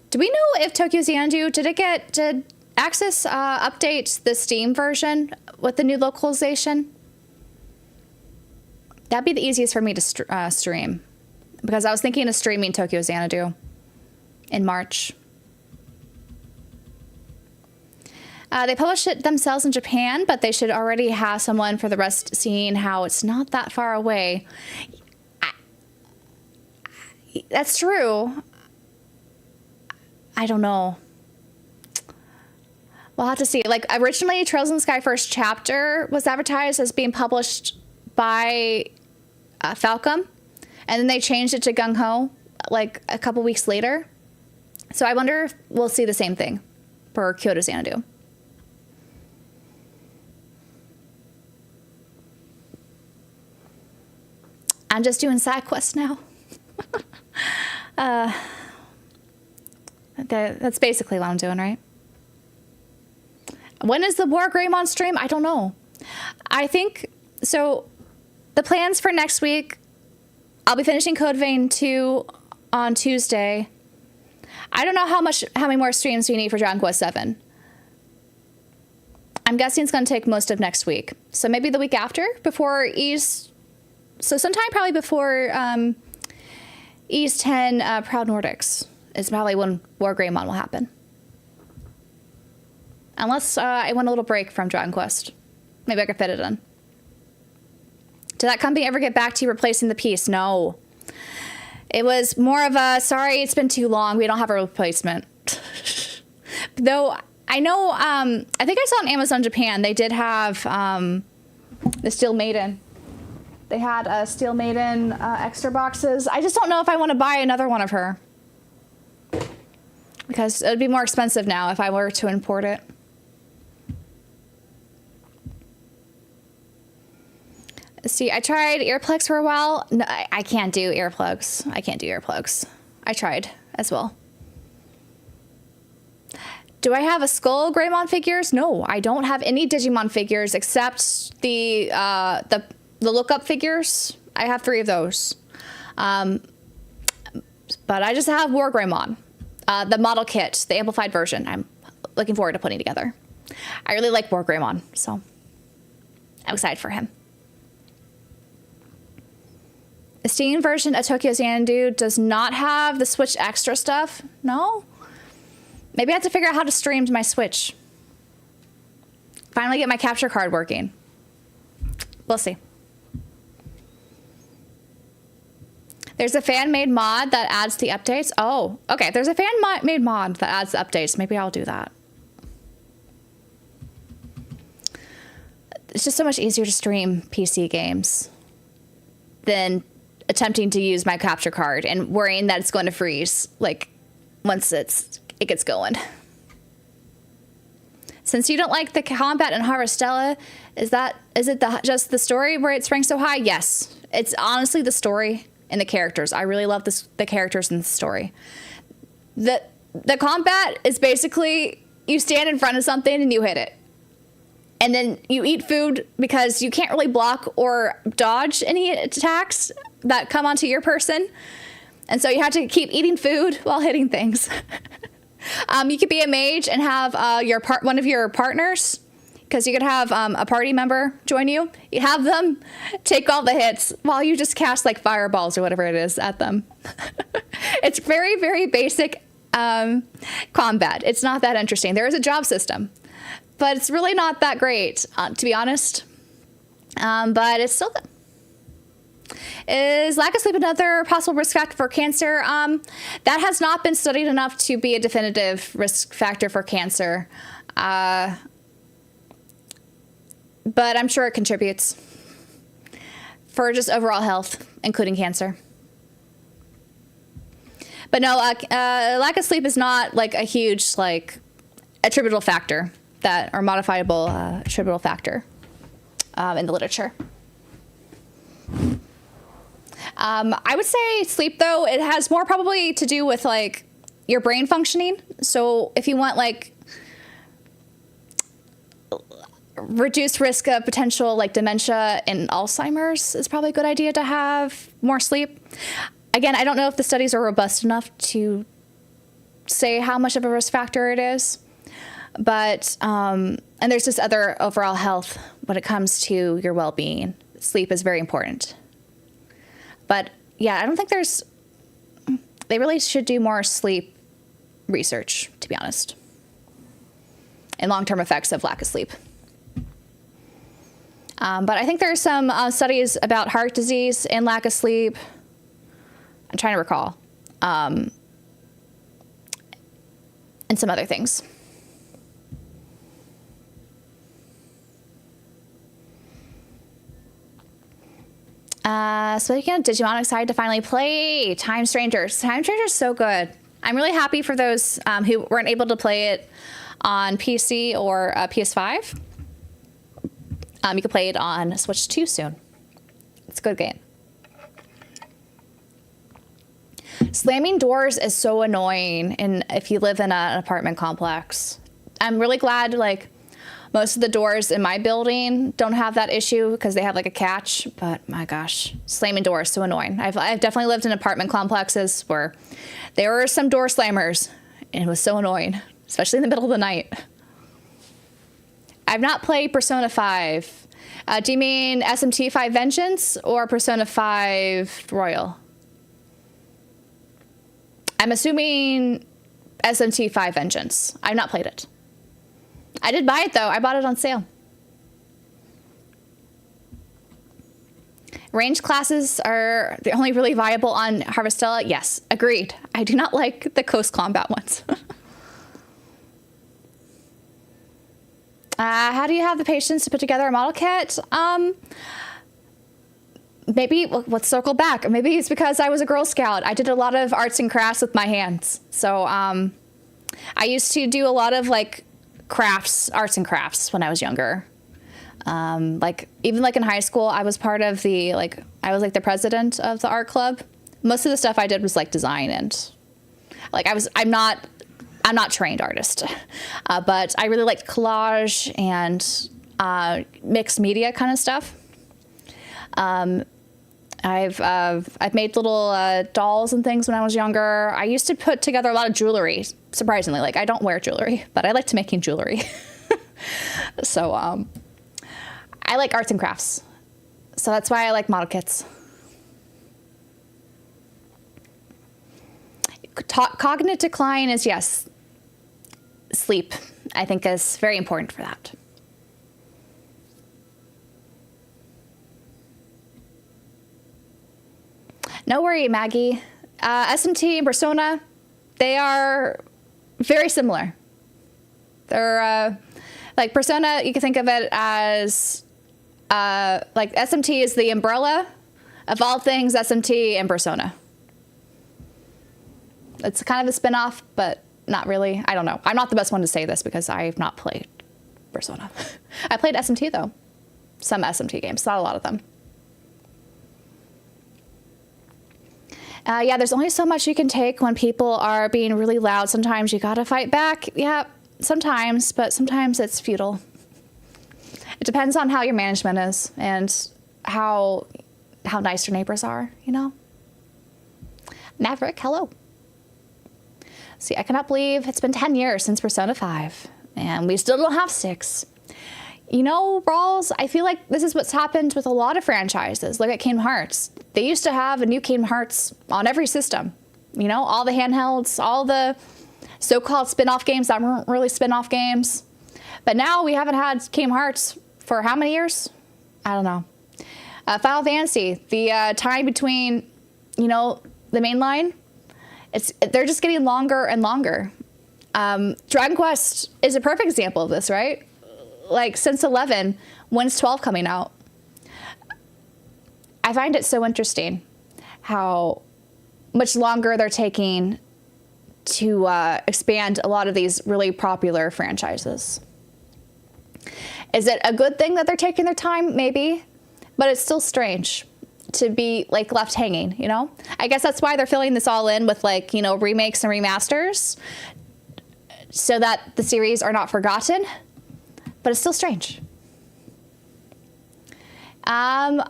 Do we know if Tokyo Xanadu, did Axis update the Steam version with the new localization? That'd be the easiest for me to stream. Because I was thinking of streaming Tokyo Xanadu in March. They published it themselves in Japan, but they should already have someone for the rest seeing how it's not that far away. That's true. I don't know. We'll have to see. Like, originally, Trails in the Sky First Chapter was advertised as being published by Falcom, and then they changed it to Gung Ho, like, a couple weeks later. So I wonder if we'll see the same thing for Kyoto Xanadu. I'm just doing side quests now. That's basically what I'm doing, right? When is the War Greymon stream? I don't know. I think, so the plans for next week I'll be finishing Code Vein 2 on Tuesday. I don't know how many more streams we need for Dragon Quest VII. I'm guessing it's going to take most of next week. So maybe the week after, before Ys. So sometime probably before Ys 10 Proud Nordics is probably when War Greymon will happen. Unless I want a little break from Dragon Quest. Maybe I could fit it in. Did that company ever get back to you replacing the piece? No. It was more of a, sorry, it's been too long. We don't have a replacement. Though, I know, I think I saw on Amazon Japan, they did have the Steel Maiden. They had Steel Maiden extra boxes. I just don't know if I want to buy another one of her. Because it would be more expensive now if I were to import it. See, I tried earplugs for a while. No, I can't do earplugs. I can't do earplugs. I tried as well. Do I have a Skull Greymon figures? No, I don't have any Digimon figures except the lookup figures. I have 3 of those. But I just have War Greymon. The model kit, the amplified version. I'm looking forward to putting together. I really like War Greymon, so I'm excited for him. The Steam version of Tokyo Xanadu does not have the Switch extra stuff. No? Maybe I have to figure out how to stream to my Switch. Finally get my capture card working. We'll see. There's a fan-made mod that adds the updates. Oh, okay. There's a fan-made mod that adds the updates. Maybe I'll do that. It's just so much easier to stream PC games than attempting to use my capture card and worrying that it's going to freeze, like, once it gets going. Since you don't like the combat in Harvestella, is it just the story where it's ranked so high? Yes. It's honestly the story and the characters. I really love the characters in the story. The combat is basically you stand in front of something and you hit it. And then you eat food because you can't really block or dodge any attacks that come onto your person. And so you have to keep eating food while hitting things. You could be a mage and have one of your partners, because you could have a party member join you. You have them take all the hits while you just cast like fireballs or whatever it is at them. It's very, very basic combat. It's not that interesting. There is a job system. But it's really not that great, to be honest. But it's still good. Is lack of sleep another possible risk factor for cancer? That has not been studied enough to be a definitive risk factor for cancer. But I'm sure it contributes for just overall health, including cancer. But no, lack of sleep is not like a huge attributable factor. Or modifiable attributable factor in the literature. I would say sleep, though, it has more probably to do with your brain functioning. So if you want reduced risk of potential dementia and Alzheimer's, is probably a good idea to have more sleep. Again, I don't know if the studies are robust enough to say how much of a risk factor it is. But, and there's just other overall health when it comes to your well-being. Sleep is very important. But yeah, I don't think they really should do more sleep research, to be honest, and long-term effects of lack of sleep. But I think there's some studies about heart disease and lack of sleep. I'm trying to recall. And some other things. Speaking of Digimon, excited to finally play Time Strangers. Time Strangers is so good. I'm really happy for those who weren't able to play it on PC or PS5. You can play it on Switch 2 soon. It's a good game. Slamming doors is so annoying if you live in an apartment complex. I'm really glad, Most of the doors in my building don't have that issue because they have like a catch, but my gosh, slamming doors, so annoying. I've definitely lived in apartment complexes where there were some door slammers and it was so annoying, especially in the middle of the night. I've not played Persona 5. Do you mean SMT 5 Vengeance or Persona 5 Royal? I'm assuming SMT 5 Vengeance. I've not played it. I did buy it though. I bought it on sale. Range classes are the only really viable on Harvestella. Yes, agreed. I do not like the close combat ones. How do you have the patience to put together a model kit? Maybe, let's circle back. Maybe it's because I was a Girl Scout. I did a lot of arts and crafts with my hands. So I used to do a lot of like crafts, arts and crafts when I was younger. Like even like in high school, I was part of the, like, I was like the president of the art club. Most of the stuff I did was like design and like I'm not trained artist, but I really liked collage and mixed media kind of stuff. I've made little dolls and things when I was younger. I used to put together a lot of jewelry, surprisingly. Like, I don't wear jewelry, but I liked making jewelry. So I like arts and crafts. So that's why I like model kits. Cognitive decline is, yes, sleep, I think, is very important for that. No worry, Maggie. SMT and Persona, they are very similar. They're like Persona, you can think of it as like SMT is the umbrella of all things SMT and Persona. It's kind of a spin-off, but not really. I don't know. I'm not the best one to say this because I've not played Persona. I played SMT, though. Some SMT games, not a lot of them. Yeah, there's only so much you can take when people are being really loud. Sometimes you gotta fight back. Yeah, sometimes, but sometimes it's futile. It depends on how your management is and how nice your neighbors are, you know? Maverick, hello. See, I cannot believe it's been 10 years since Persona 5, and we still don't have 6. You know, Brawls, I feel like this is what's happened with a lot of franchises. Look at Kingdom Hearts. They used to have a new Kingdom Hearts on every system. You know, all the handhelds, all the so-called spin-off games that weren't really spin-off games. But now we haven't had Kingdom Hearts for how many years? I don't know. Final Fantasy, the time between, you know, the main line, they're just getting longer and longer. Dragon Quest is a perfect example of this, right? Like, since 11, when's 12 coming out? I find it so interesting how much longer they're taking to expand a lot of these really popular franchises. Is it a good thing that they're taking their time? Maybe, but it's still strange to be like left hanging, you know? I guess that's why they're filling this all in with, like, you know, remakes and remasters so that the series are not forgotten. But it's still strange. That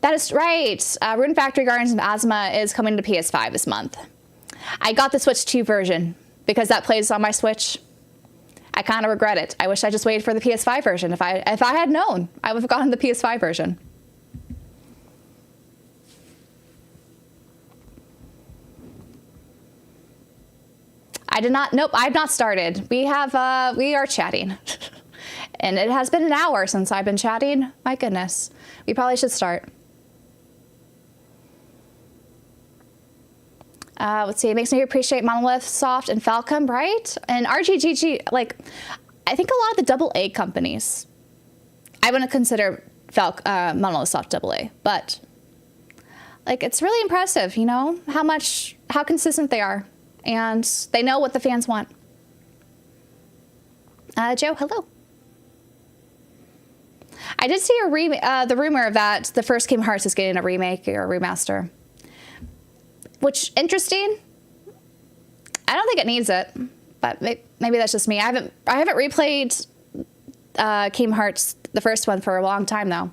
is right. Rune Factory Guardians of Asthma is coming to PS5 this month. I got the Switch 2 version because that plays on my Switch. I kind of regret it. I wish I just waited for the PS5 version. If I had known, I would have gotten the PS5 version. I did not. Nope, I've not started. We are chatting. And it has been an hour since I've been chatting. My goodness. We probably should start. Let's see. It makes me appreciate Monolith Soft and Falcom, right? And RGGG, like, I think a lot of the AA companies, I wouldn't consider Monolith Soft AA, but, like, it's really impressive, you know, how consistent they are. And they know what the fans want. Joe, hello. I did see the rumor that the first Kingdom Hearts is getting a remake or a remaster. Which, interesting. I don't think it needs it, but maybe that's just me. I haven't replayed Kingdom Hearts, the first one, for a long time though.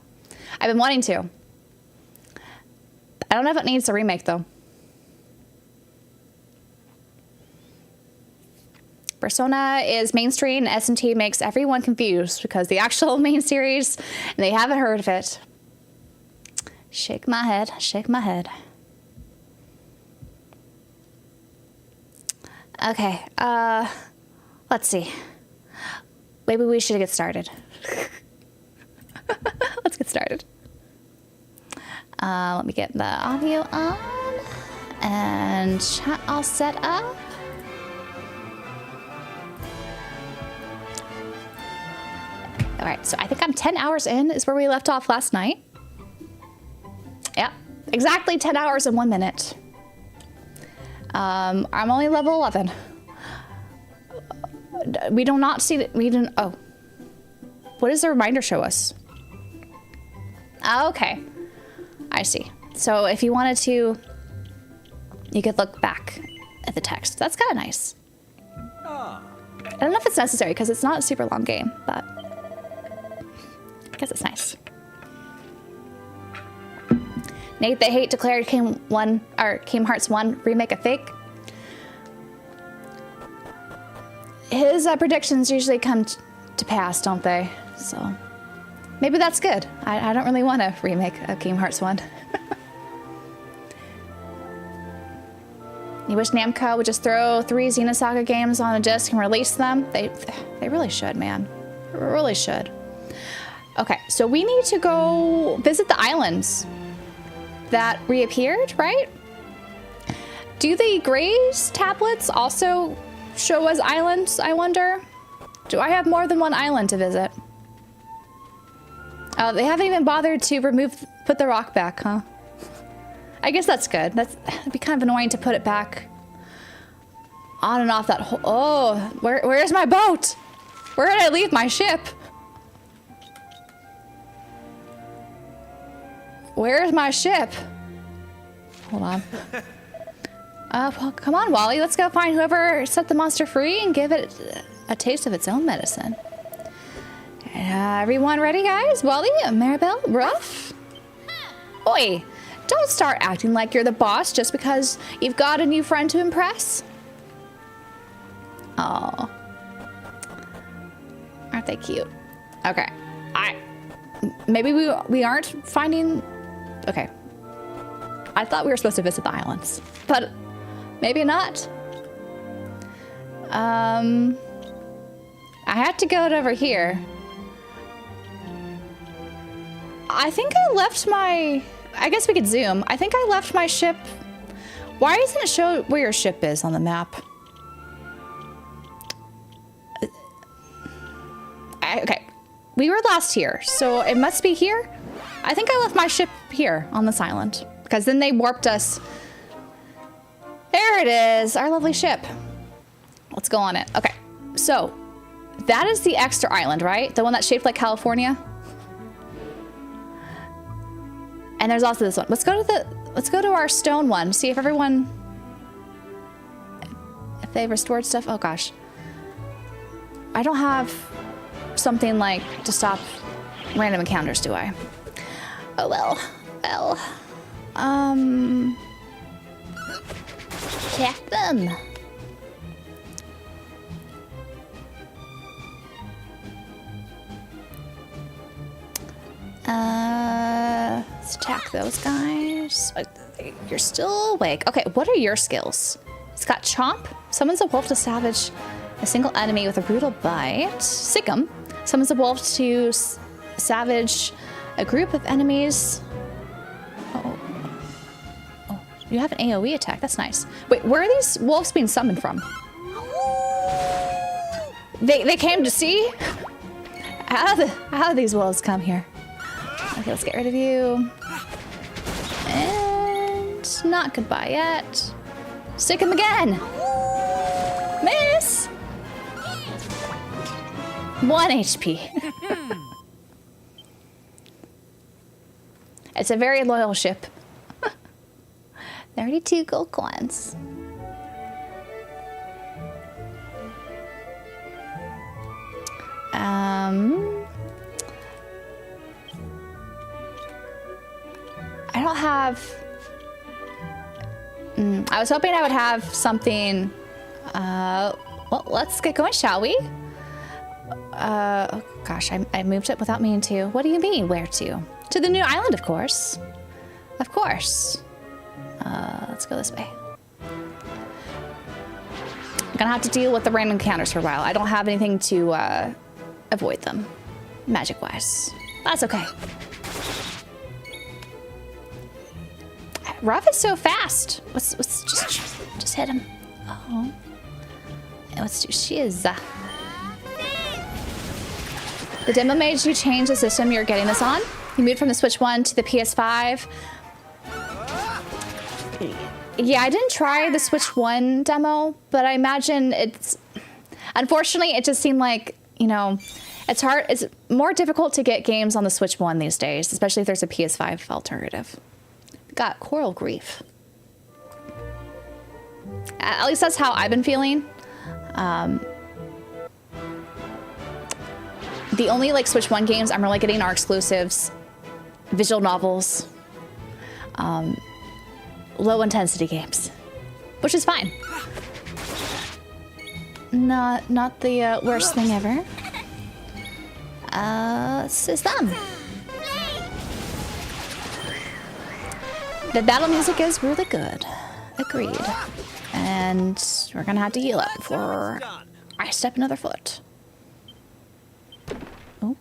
I've been wanting to. I don't know if it needs a remake though. Persona is mainstream, and S&T makes everyone confused because the actual main series, and they haven't heard of it. Shake my head, shake my head. Okay, let's see. Maybe we should get started. Let's get started. Let me get the audio on and chat all set up. All right, so I think I'm 10 hours in is where we left off last night. Yeah, exactly 10 hours and 1 minute. I'm only level 11. We do not see that. We didn't. Oh, what does the reminder show us? Oh, okay, I see. So if you wanted to, you could look back at the text. That's kind of nice. I don't know if it's necessary because it's not a super long game, but I guess it's nice. Nate the Hate declared Kingdom Hearts 1 remake a fake. His predictions usually come to pass, don't they? So maybe that's good. I don't really want to remake a Kingdom Hearts 1. You wish Namco would just throw 3 Xenosaga games on a disc and release them? They really should, man. They really should. Okay, so we need to go visit the islands that reappeared, right? Do the Grays tablets also show us islands, I wonder? Do I have more than one island to visit? Oh, they haven't even bothered to put the rock back, huh? I guess that's good. That'd be kind of annoying to put it back on and off that whole... Oh, where's my boat? Where did I leave my ship? Where's my ship? Hold on. Well, come on, Wally. Let's go find whoever set the monster free and give it a taste of its own medicine. Everyone ready, guys? Wally, Maribel, Ruff? Oi, don't start acting like you're the boss just because you've got a new friend to impress. Oh, aren't they cute? Okay, maybe we aren't finding... Okay. I thought we were supposed to visit the islands, but maybe not. I had to go over here. I think I left my... I guess we could zoom. I think I left my ship... Why doesn't it show where your ship is on the map? Okay. We were last here, so it must be here. I think I left my ship here on this island because then they warped us. There it is, our lovely ship. Let's go on it. Okay, so that is the extra island, right? The one that's shaped like California. And there's also this one. Let's go to our stone one. See if they restored stuff. Oh gosh, I don't have something like to stop random encounters, do I? Oh well. Check them. Let's attack those guys. You're still awake. Okay, what are your skills? It's got Chomp. Summons a wolf to savage a single enemy with a brutal bite. Sikkim. Summons a wolf to savage a group of enemies. Oh, you have an AoE attack. That's nice. Wait, where are these wolves being summoned from? They came to see? How did these wolves come here? Okay, let's get rid of you. And not goodbye yet. Stick him again. Miss. 1 HP. It's a very loyal ship. 32 gold coins. don't have... I was hoping I would have something... well, let's get going, shall we? Oh gosh, I moved it without meaning to. What do you mean, where to? To the new island, of course. Of course. Let's go this way. I'm gonna have to deal with the random encounters for a while. I don't have anything to avoid them, magic-wise. That's okay. Ruff is so fast. Let's just hit him. Oh. Let's do shiz. The demo made you change the system you're getting this on. You moved from the Switch 1 to the PS5. Yeah, I didn't try the Switch 1 demo, but I imagine it's... Unfortunately, it just seemed like, you know, it's hard. It's more difficult to get games on the Switch 1 these days, especially if there's a PS5 alternative. Got coral grief. At least that's how I've been feeling. The only like Switch 1 games I'm really getting are exclusives, visual novels, low intensity games, which is fine. Not the worst thing ever. This is them. The battle music is really good. Agreed. And we're gonna have to heal up before I step another foot.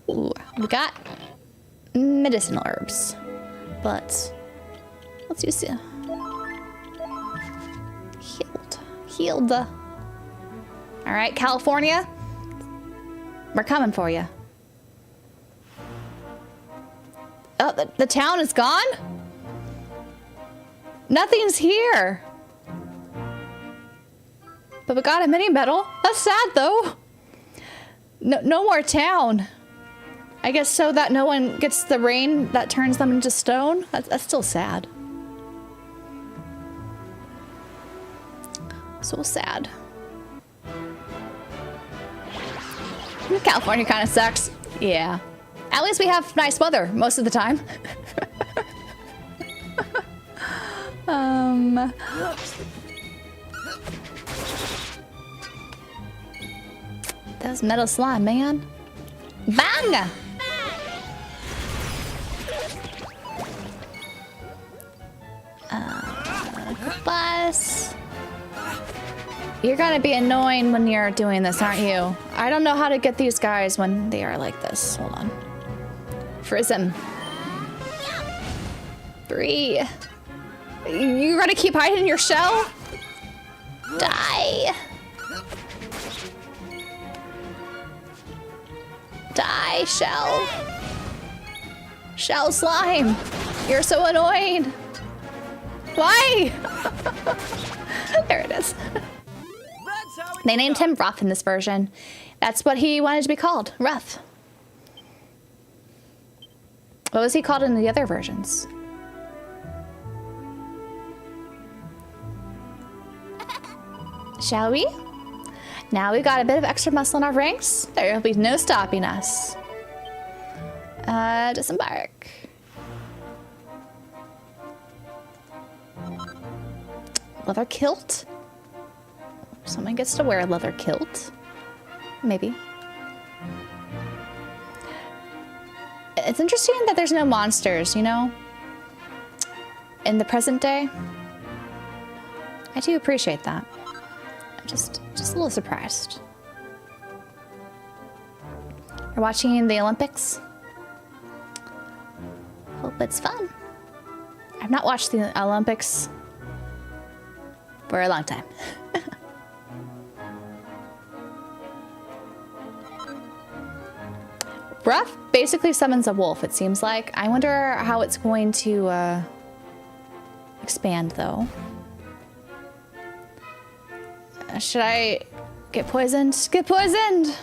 Ooh, we got medicinal herbs, but let's use it. Healed. All right, California, we're coming for you. Oh, the town is gone? Nothing's here. But we got a mini medal. That's sad though. No more town. I guess so that no one gets the rain that turns them into stone. That's still sad. So sad. California kind of sucks. Yeah. At least we have nice weather most of the time. That was metal slime, man. Bang! Bus. You're gonna be annoying when you're doing this, aren't you? I don't know how to get these guys when they are like this. Hold on. Prism. 3. You're gonna keep hiding in your shell? Die. Die, shell. Shell slime. You're so annoying. Why? There it is. They named him Ruff in this version. That's what he wanted to be called, Ruff. What was he called in the other versions? Shall we? Now we've got a bit of extra muscle in our ranks. There will be no stopping us. Disembark. Leather kilt? Someone gets to wear a leather kilt. Maybe. It's interesting that there's no monsters, you know? In the present day. I do appreciate that. I'm just a little surprised. We're watching the Olympics. Hope it's fun. I've not watched the Olympics for a long time. Ruff basically summons a wolf, it seems like. I wonder how it's going to expand, though. Should I get poisoned? Get poisoned!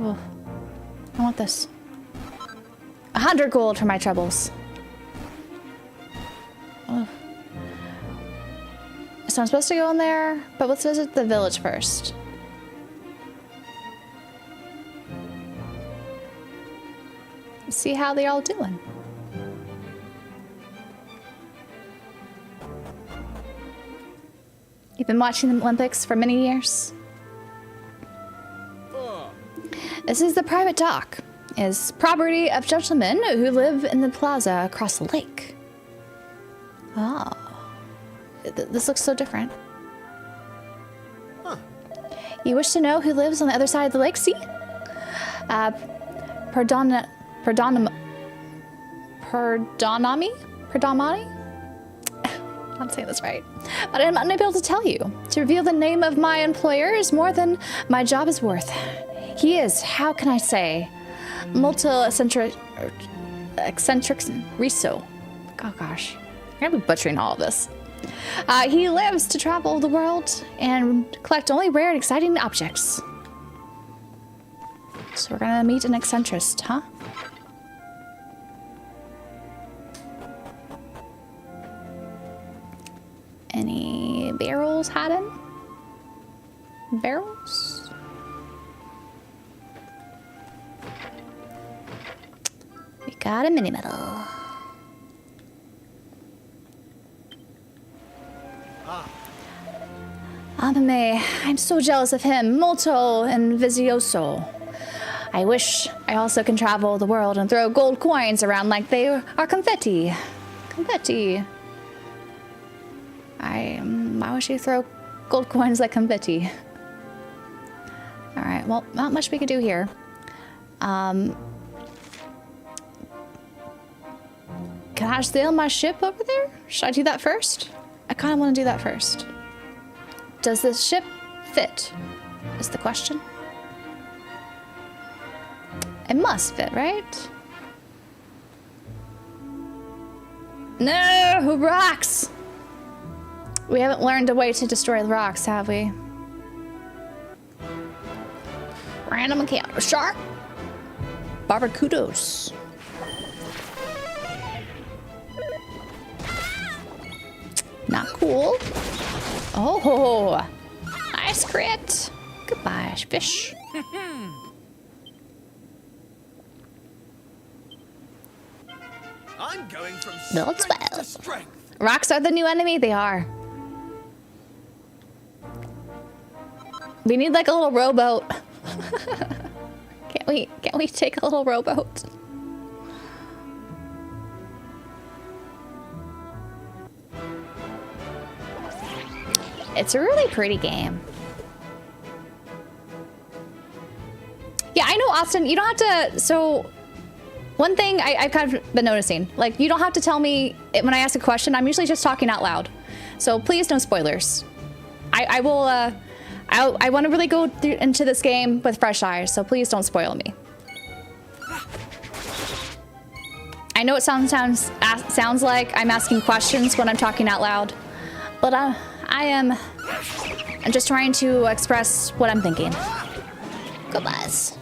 Oh, I want this. 100 gold for my troubles. Oh. So I'm supposed to go in there, but let's visit the village first. See how they're all doing. You've been watching the Olympics for many years. This is the private dock. It's property of gentlemen who live in the plaza across the lake. Oh. This looks so different. Huh. You wish to know who lives on the other side of the lake? See? Perdonami? I'm not saying this right. But I'm unable to tell you. To reveal the name of my employer is more than my job is worth. He is, how can I say, eccentric Riso. Oh gosh. I'm gonna be butchering all of this. He lives to travel the world and collect only rare and exciting objects. So we're gonna meet an eccentrist, huh? Any barrels hiding? Barrels? We got a mini medal. Amame, I'm so jealous of him. Molto envizioso. I wish I also can travel the world and throw gold coins around like they are confetti. Confetti. Why would you throw gold coins like confetti? Alright, well, not much we could do here. Can I sail my ship over there? Should I do that first? I kind of want to do that first. Does this ship fit? Is the question. It must fit, right? No, rocks! We haven't learned a way to destroy the rocks, have we? Random encounter. Shark! Barracudos. Not cool. Oh, nice crit. Goodbye, fish. I'm going from Build strength to well. strength. Rocks are the new enemy. They are. We need like a little rowboat. Can't we take a little rowboat? It's a really pretty game. Yeah, I know, Austin, you don't have to, so one thing I've kind of been noticing, like you don't have to tell me when I ask a question. I'm usually just talking out loud. So please no spoilers. I want to really go into this game with fresh eyes, so please don't spoil me. I know it sounds like I'm asking questions when I'm talking out loud, but I'm just trying to express what I'm thinking. Goodbyes.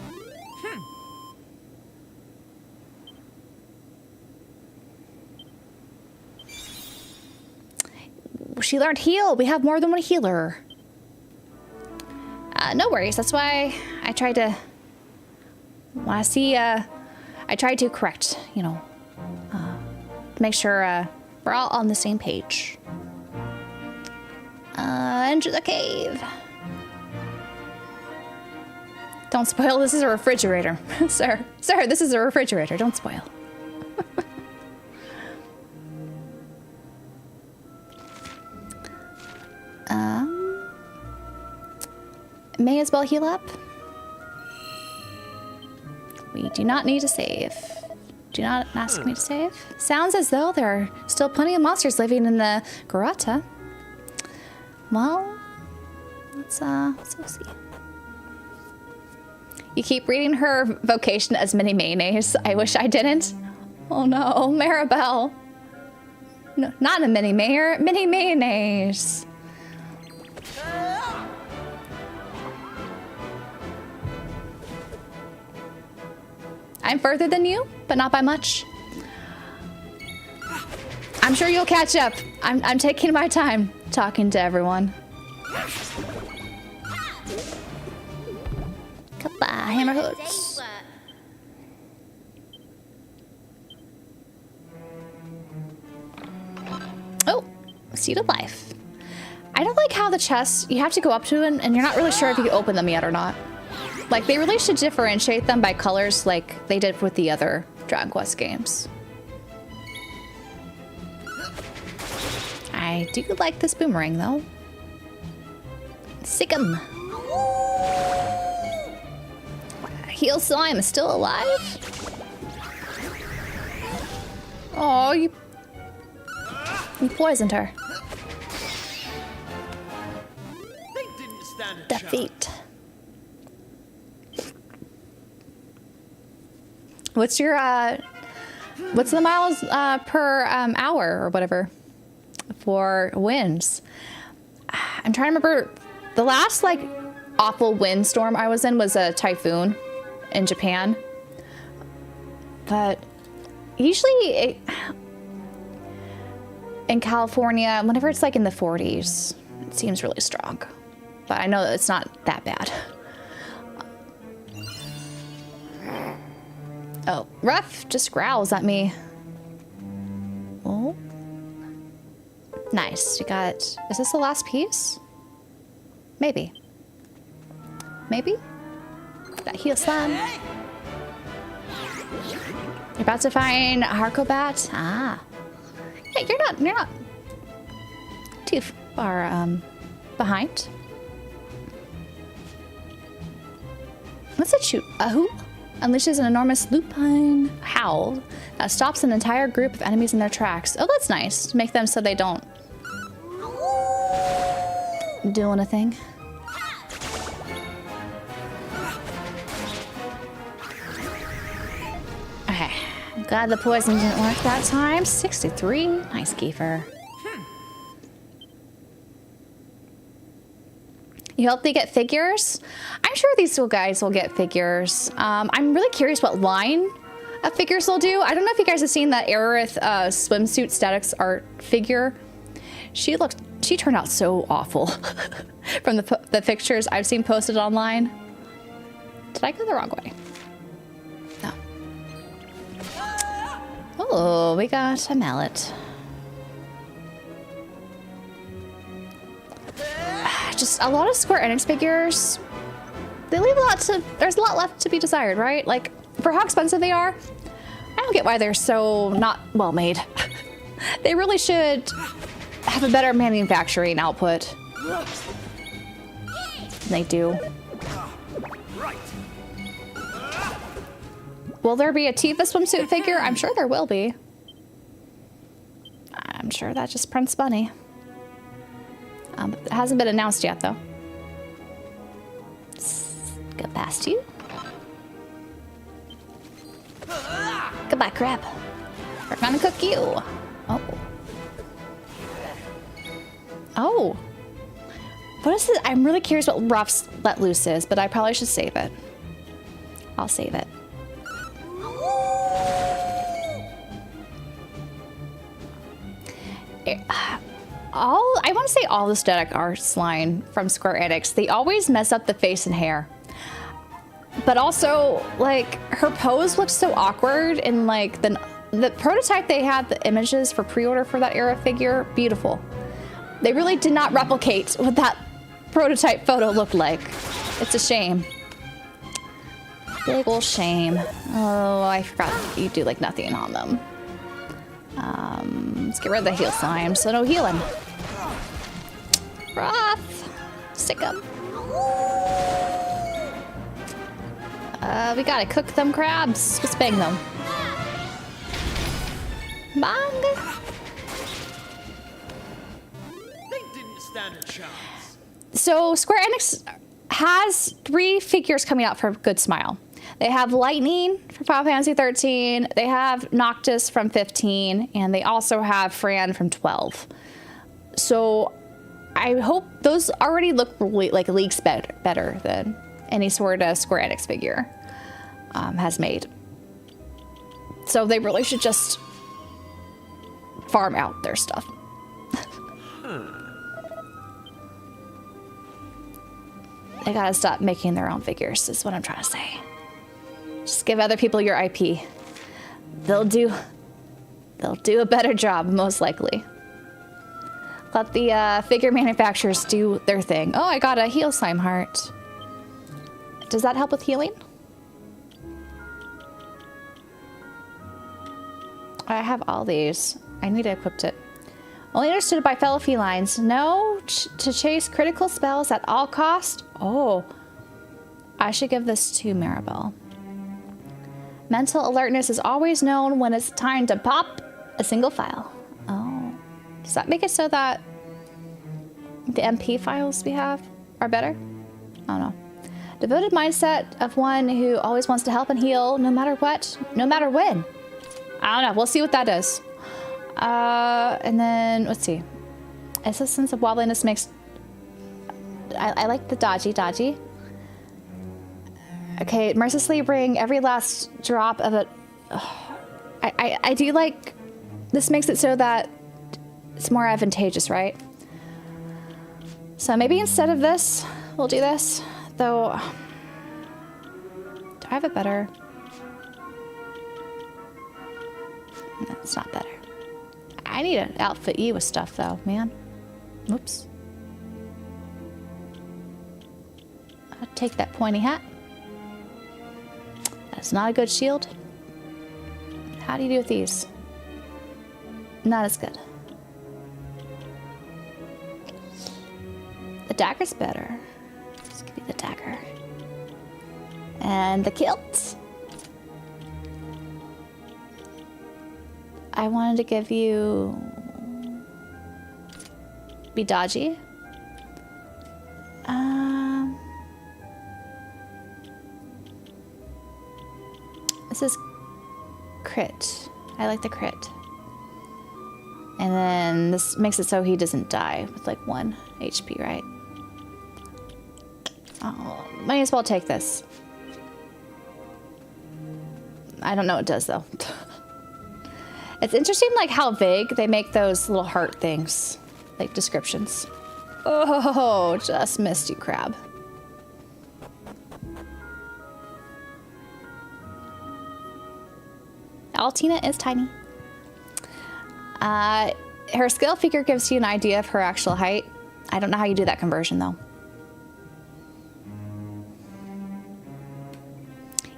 She learned heal. We have more than one healer. No worries. That's why I tried to. When I see, I tried to correct. You know, make sure we're all on the same page. Enter the cave. Don't spoil. This is a refrigerator, sir. Sir, this is a refrigerator. Don't spoil. May as well heal up. We do not need to save. Do not ask me to save. Sounds as though there are still plenty of monsters living in the Garata. Well, let's go see. You keep reading her vocation as mini mayonnaise. I wish I didn't. Oh no, Maribel. No, not a mini mayor, mini mayonnaise. I'm further than you, but not by much. I'm sure you'll catch up. I'm taking my time talking to everyone. Goodbye, Hammerhoods. Oh, Seed of Life. I don't like how the chests, you have to go up to them and you're not really sure if you can open them yet or not. Like, they really should differentiate them by colors like they did with the other Dragon Quest games. I do like this boomerang, though. Sick 'em. Heel Slime is still alive? Oh, you poisoned her. Defeat. What's your what's the miles per hour or whatever for winds? I'm trying to remember. The last like awful windstorm I was in was a typhoon in Japan, but usually in California, whenever it's like in the 40s, it seems really strong. But I know that it's not that bad. Oh, Ruff just growls at me. Oh. Nice. You got... Is this the last piece? Maybe. Maybe? Got Heel Slime. You're about to find Harkobat? Ah. Yeah, you're not too far, behind. What's it shoot? Who? Unleashes an enormous lupine howl that stops an entire group of enemies in their tracks. Oh, that's nice. To make them so they don't do anything. Okay. Glad the poison didn't work that time. 63. Nice, Kiefer. You hope they get figures? I'm sure these two guys will get figures. I'm really curious what line of figures they'll do. I don't know if you guys have seen that Aerith swimsuit statics art figure. She turned out so awful from the pictures I've seen posted online. Did I go the wrong way? No. Oh, we got a mallet. Just a lot of Square Enix figures. They leave a lot to... There's a lot left to be desired, right? Like, for how expensive they are, I don't get why they're so not well made. They really should have a better manufacturing output. They do. Will there be a Tifa swimsuit figure? I'm sure there will be. I'm sure that just prints money. It hasn't been announced yet, though. Go past you. Goodbye, crab. We're gonna cook you. Oh. Oh. What is it? I'm really curious what Ruff's Let Loose is, but I probably should save it. I'll save it. I want to say all the static arts line from Square Enix, they always mess up the face and hair. But also, like, her pose looks so awkward, and like the prototype they had, the images for pre-order for that era figure, beautiful. They really did not replicate what that prototype photo looked like. It's a shame. Big ol' shame. Oh, I forgot you do like nothing on them. Let's get rid of the heal slime, so no healing. Rough. Sick 'em. We gotta cook them crabs. Just bang them. Bang. They didn't stand a chance. So Square Enix has 3 figures coming out for Good Smile. They have Lightning from Final Fantasy 13, they have Noctis from 15, and they also have Fran from 12. So I hope those already look like leagues better than any sort of Square Enix figure has made. So they really should just farm out their stuff. They gotta stop making their own figures, is what I'm trying to say. Just give other people your IP. They'll do a better job, most likely. Let the figure manufacturers do their thing. Oh, I got a heal slime heart. Does that help with healing? I have all these. I need to equip it. Only understood by fellow felines. No to chase critical spells at all cost. Oh, I should give this to Maribel. Mental alertness is always known when it's time to pop a single file. Oh, does that make it so that the MP files we have are better? I don't know. Devoted mindset of one who always wants to help and heal no matter what, no matter when. I don't know. We'll see what that is. And then, let's see. Assistance of wobbliness makes... I like the dodgy. Okay, mercilessly bring every last drop of it. I do like... This makes it so that it's more advantageous, right? So maybe instead of this, we'll do this. Though... Do I have a better... No, it's not better. I need to outfit you with stuff, though, man. Whoops. I'll take that pointy hat. That's not a good shield. How do you do with these? Not as good. The dagger's better. Let's give you the dagger. And the kilt. I wanted to give you... Be dodgy. This is crit. I like the crit. And then this makes it so he doesn't die with like 1 HP, right? Oh, might as well take this. I don't know what it does though. It's interesting like how vague they make those little heart things, like descriptions. Oh, just missed you, crab. Altina is tiny. Her scale figure gives you an idea of her actual height. I don't know how you do that conversion though.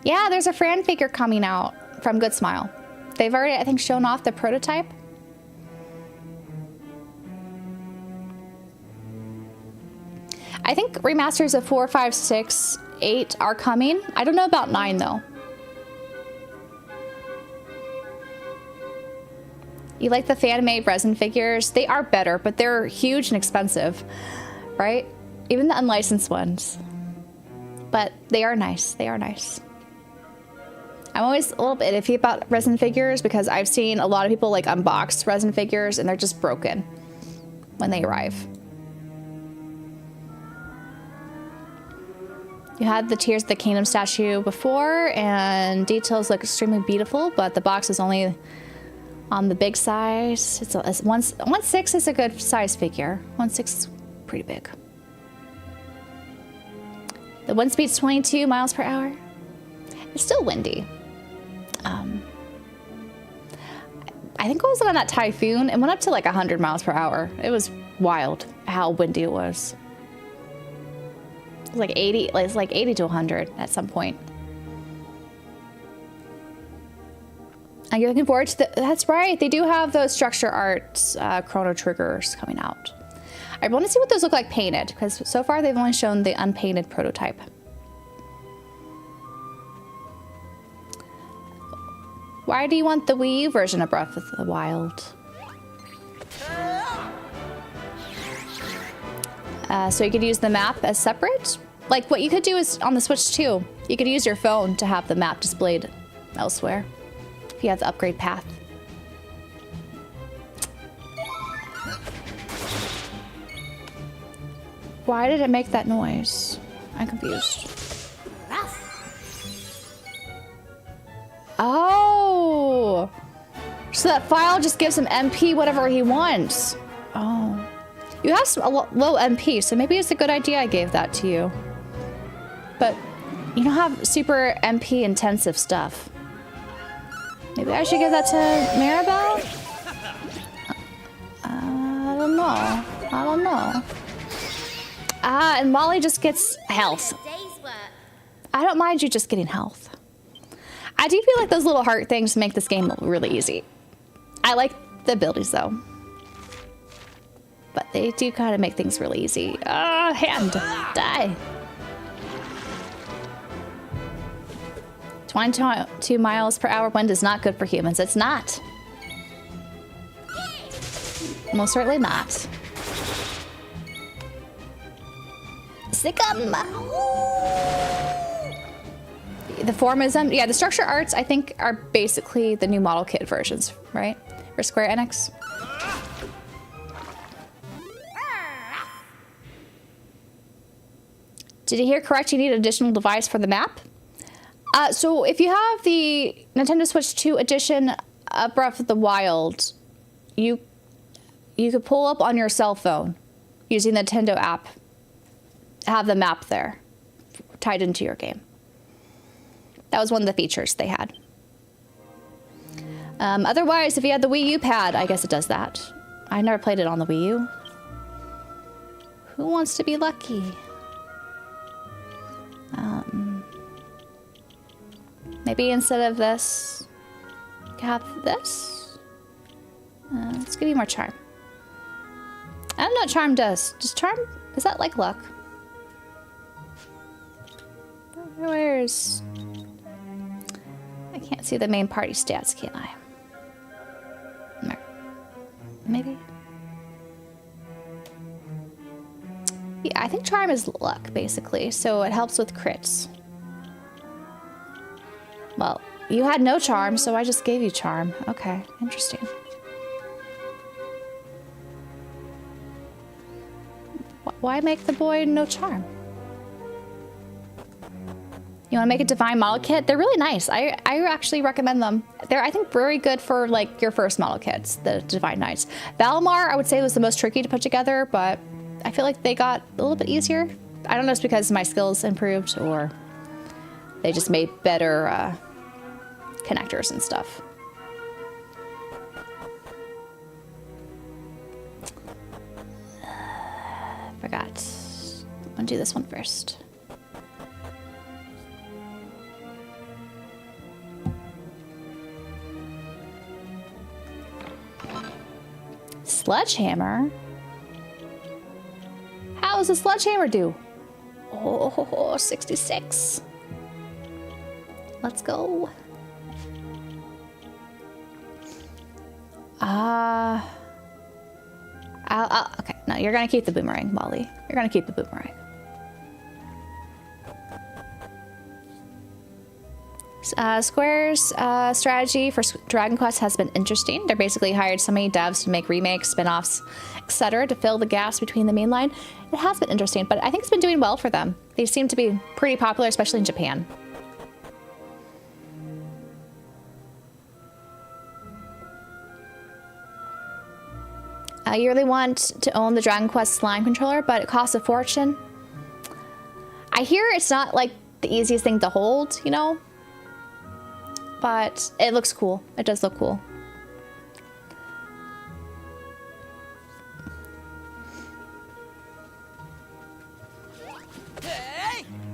Yeah, there's a Fran figure coming out from Good Smile. They've already, I think, shown off the prototype. I think remasters of 4, 5, 6, 8 are coming. I don't know about 9 though. You like the fan-made resin figures? They are better, but they're huge and expensive, right? Even the unlicensed ones. But they are nice. They are nice. I'm always a little bit iffy about resin figures because I've seen a lot of people like unbox resin figures and they're just broken when they arrive. You had the Tears of the Kingdom statue before and details look extremely beautiful, but the box is only on the big size. It's 1/6 is a good size figure. 1/6 is pretty big. The wind speed's 22 miles per hour. It's still windy. I think I was on that typhoon. It went up to like 100 miles per hour. It was wild how windy it was. It was like 80. It's like 80 to 100 at some point. And you're looking forward to the... That's right. They do have those structure arts chrono triggers coming out. I want to see what those look like painted because so far they've only shown the unpainted prototype. Why do you want the Wii U version of Breath of the Wild? So you could use the map as separate? Like what you could do is on the Switch too. You could use your phone to have the map displayed elsewhere if you have the upgrade path. Why did it make that noise? I'm confused. Oh, so that file just gives him MP whatever he wants. Oh, you have some low MP, so maybe it's a good idea I gave that to you. But you don't have super MP intensive stuff. Maybe I should give that to Maribel? I don't know. I don't know. And Molly just gets health. I don't mind you just getting health. I do feel like those little heart things make this game really easy. I like the abilities though. But they do kind of make things really easy. Hand. Die. 22 miles per hour wind is not good for humans. It's not. Most certainly not. Sick 'em. The formism, yeah, the structure arts I think are basically the new model kit versions, right? For Square Enix. Did you hear correct? You need an additional device for the map. So if you have the Nintendo Switch 2 edition of Breath of the Wild, you could pull up on your cell phone using the Nintendo app, have the map there tied into your game. That was one of the features they had. Otherwise, if you had the Wii U pad, I guess it does that. I never played it on the Wii U. Who wants to be lucky? Maybe instead of this, have this. Let's give you more charm. I don't know what charm does. Does charm, is that like luck? Where's... I can't see the main party stats, can I? Maybe? Yeah, I think charm is luck, basically, so it helps with crits. Well, you had no charm, so I just gave you charm. Okay, interesting. Why make the boy no charm? You want to make a divine model kit? They're really nice. I actually recommend them. They're, I think, very good for like your first model kits, the divine knights. Valimar, I would say, was the most tricky to put together, but I feel like they got a little bit easier. I don't know if it's because my skills improved or they just made better connectors and stuff. Forgot. I'm gonna do this one first. Sledgehammer? How does a sledgehammer do? Oh, 66. Let's go. Okay, no, you're gonna keep the boomerang, Molly. You're gonna keep the boomerang. Square's strategy for Dragon Quest has been interesting. They're basically hired so many devs to make remakes, spin-offs, etc. to fill the gaps between the main line. It has been interesting, but I think it's been doing well for them. They seem to be pretty popular, especially in Japan. You really want to own the Dragon Quest Slime controller, but it costs a fortune. I hear it's not like the easiest thing to hold, you know? But it looks cool. It does look cool.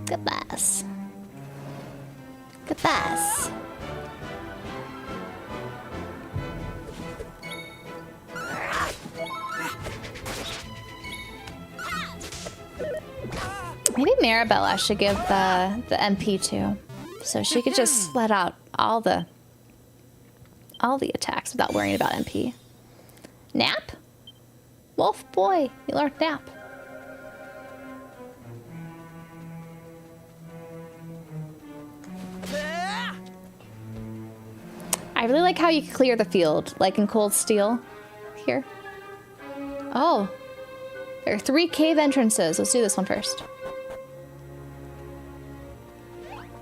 Good pass. Good pass. Maybe Maribella should give the MP to, so she could just let out all the attacks without worrying about MP. Nap? Wolf boy, you learned nap. I really like how you can clear the field, like in Cold Steel here. Oh, there are 3 cave entrances. Let's do this one first.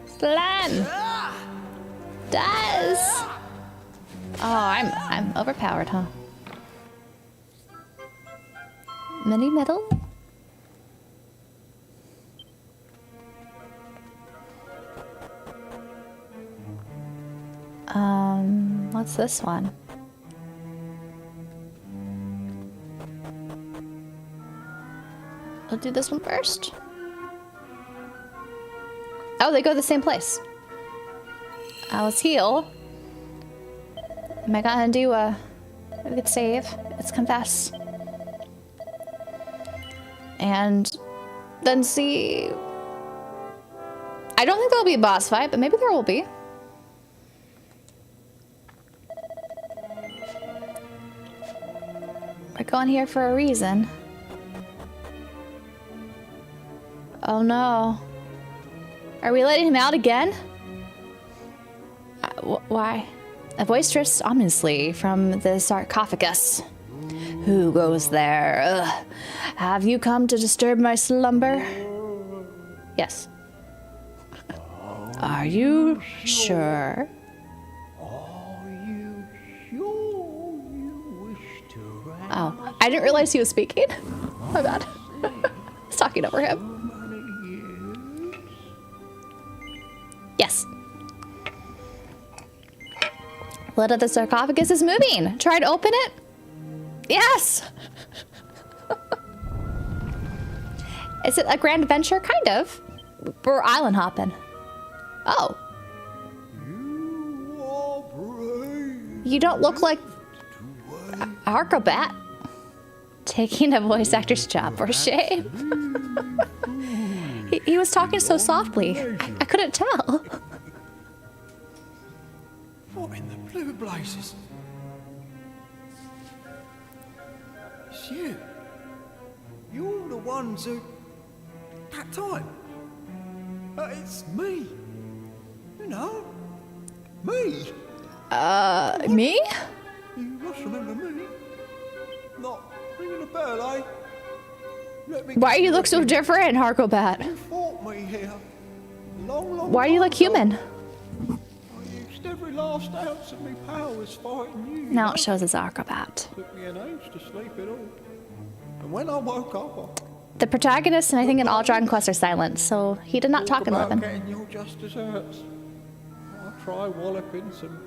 Slam! Does! Oh, I'm overpowered, huh? Mini medal? What's this one? We'll do this one first. Oh, they go the same place. Let's heal. Am I gonna do a good save? Let's confess. And then see. I don't think there'll be a boss fight, but maybe there will be. We're going here for a reason. Oh no. Are we letting him out again? Why? A voice drifts ominously from the sarcophagus. Who goes there? Ugh. Have you come to disturb my slumber? Yes. Are you sure? Are you sure you wish to rest? Oh, I didn't realize he was speaking. My bad. I was talking over him. Yes. Lid of the sarcophagus is moving. Try to open it. Yes. Is it a grand adventure? Kind of. We're island hopping. Oh. You are brave. You don't look like a acrobat. Taking a voice actor's job for shame. he was talking so softly. I couldn't tell. What in the blue blazes? It's you. You're the ones who... That time. It's me. You know. Me. Me? You must remember me. Not ringing a bell, eh? Let me Why do you look so different, Harkobat? You fought me here. Long Why do you look human? I used every last ounce of me powers fighting you. Now it shows as Acrobat. Took me an age to sleep it all. And when I woke up, The protagonist and I think in all Dragon Quests are silent, so he did not talk in about 11. getting your just desserts. I try walloping some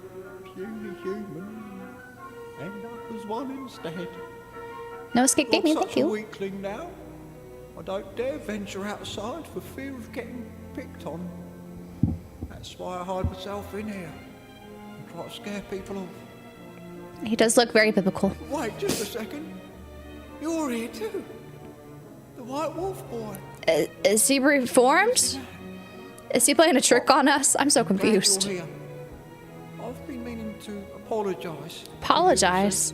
puny human. End up as one instead. No escape Got gaming, such thank a you. weakling now. I don't dare venture outside for fear of getting picked on. That's why I hide myself in here and try to scare people off. He does look very biblical. Wait, just a second. You're here too. The White Wolf boy. Is he reformed? Is he playing a trick on us? I'm so Glad confused. you're here. I've been meaning to apologise. Apologize.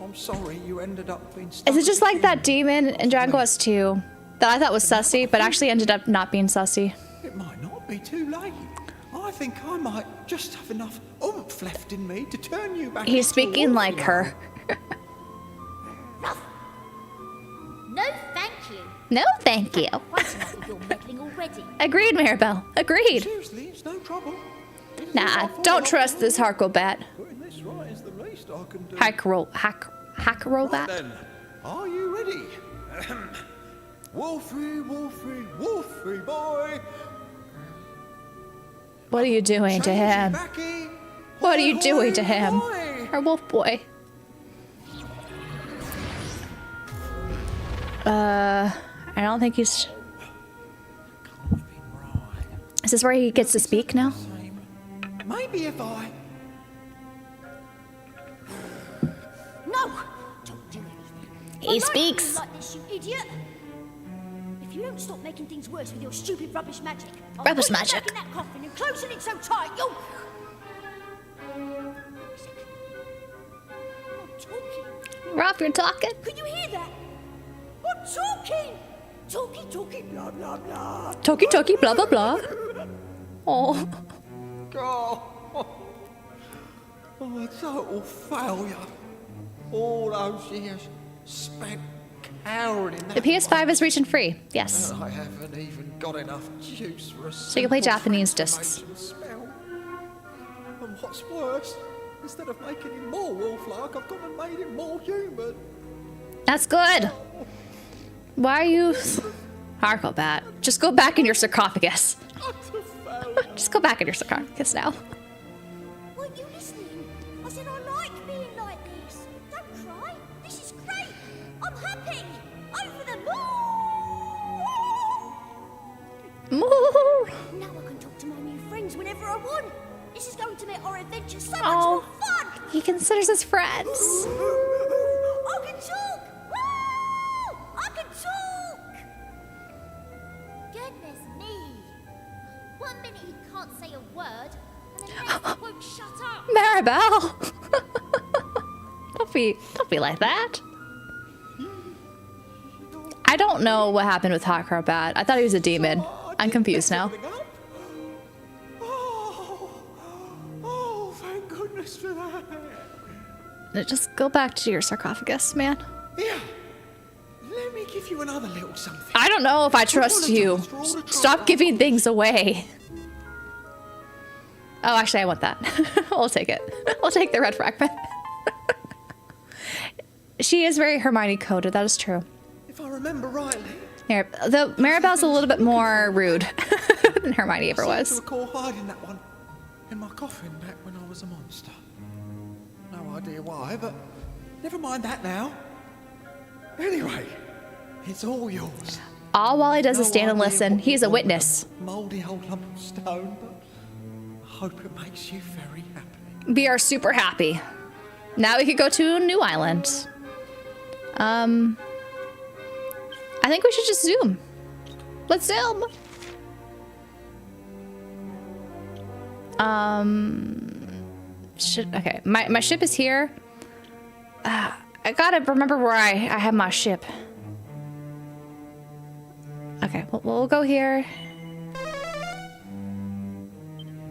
I'm sorry you ended up being stuck Is it as just a like that human. demon in Dragon Quest 2 that I thought was sussy, but actually ended up not being sussy? It might not be too late. I think I might just have enough oomph left in me to turn you back. He's into a speaking wolf, like you know. her. No, thank you. No, thank you. Quite enough of your meddling already. Agreed, Maribel. Agreed. Seriously, it's no trouble. This is Nah, my fault. don't trust this Harkobat. Putting this right is the least I can do. Hackrobat? Then, are you ready? Wolfie, Wolfie, Wolfie boy. What are you doing to him? Backy. What are you Hoy, doing to hoy, him? hoy. Our wolf boy. I don't think he's... Can't have been right. Is this where he gets to speak now? Same. Maybe if I... No! Don't do anything. He I like speaks. you like this, you idiot. If you don't stop making things worse with your stupid rubbish magic, I'll Rubbish put you magic. back in that coffin and closing it so tight you'll... I'm talking. Rob, you're talking? Can you hear that? I'm talking! Talking, blah, blah, blah. Talkie, blah, blah, blah. Oh. Oh, a total failure. All those years spent cowering in that. The PS5 is reaching free. Yes. I haven't even got enough juice for a So you can play simple Japanese discs. transformation spell. And what's worse, instead of making him more wolf-like, I've gone and made him more human. That's good. Why are you... Harkobat, just go back in your sarcophagus. Utter failure. Just go back in your sarcophagus now. Weren't you listening? I said I like being like this. Don't cry. This is great. I'm happy. Over the moon. Moo. Now I can talk to my new friends whenever I want. This is going to make our adventure so Oh. much more fun. He considers us friends. I can talk. Woo! I can talk. Goodness me. 1 minute he can't say a word, and the next he won't shut up. Maribel. Don't be like that. I don't know what happened with Hot Crow Bat. I thought he was a demon. I'm confused now. Oh, thank goodness for that. Just go back to your sarcophagus, man. Here, let me give you another little something. I don't know if I trust you. Stop giving things away. Oh, actually, I want that. I'll take it. I'll take the red fragment. She is very Hermione coded. That is true. If I remember rightly. Here, though Maribel's a little bit more rude than Hermione ever I was. seem to recall hiding that one in my coffin back when I was a monster. No idea why, but never mind that now. Anyway, it's all yours. All while he does is No stand and idea listen. what He's you a want witness. with a mouldy old lump of stone, but I hope it makes you very happy. We are super happy. Now we could go to a new island. I think we should just zoom. Let's zoom. Okay, my ship is here. I gotta remember where I have my ship. Okay, we'll go here.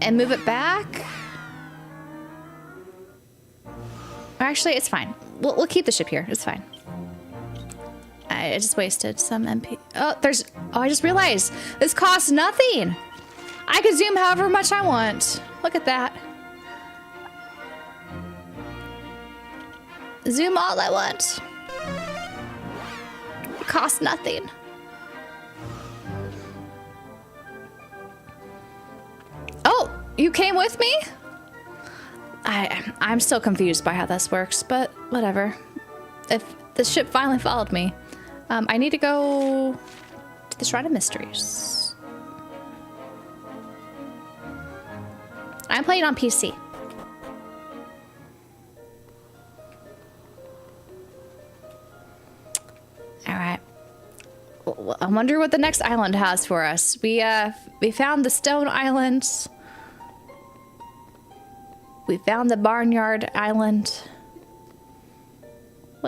And move it back. Actually, it's fine. We'll keep the ship here. It's fine. I just wasted some MP. Oh, I just realized this costs nothing. I can zoom however much I want. Look at that. Zoom all I want. It costs nothing. Oh, you came with me? I'm still confused by how this works, but whatever. If the ship finally followed me, I need to go to the Shrine of Mysteries. I'm playing on PC. All right. I wonder what the next island has for us. We found the Stone Islands. We found the Barnyard Island.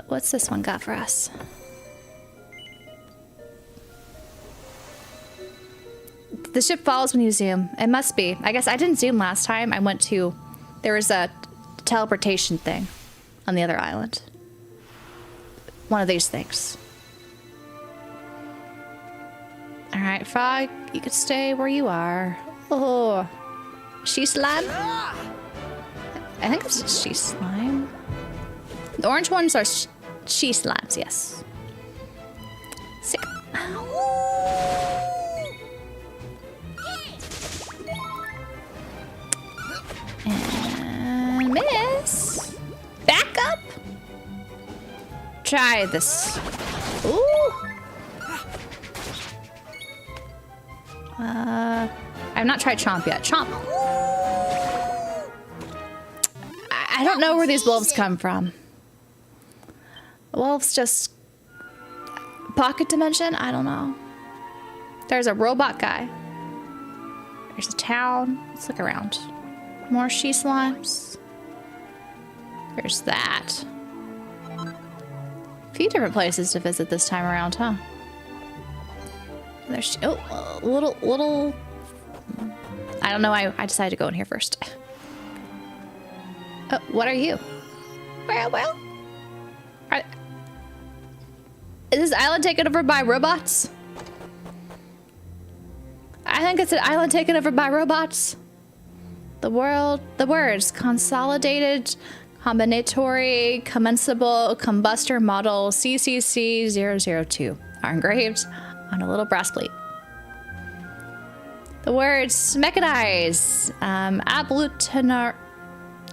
What's this one got for us? The ship follows when you zoom. It must be. I guess I didn't zoom last time. I went to... There was a teleportation thing on the other island. One of these things. All right, Frog, you could stay where you are. Oh, she slime? I think it's she slime. The orange ones are she slimes, yes. Sick. And miss. Back up. Try this. Ooh. I've not tried Chomp yet. Chomp. I don't know where these wolves come from. Wolves just... Pocket dimension? I don't know. There's a robot guy. There's a town. Let's look around. More she slimes. There's that. A few different places to visit this time around, huh? There's... Oh, little... I don't know. I decided to go in here first. Oh, what are you? Well. Is this island taken over by robots? I think it's an island taken over by robots. The words consolidated, combinatory, commensable, combustor model CCC002 are engraved on a little brass plate. The words mechanize,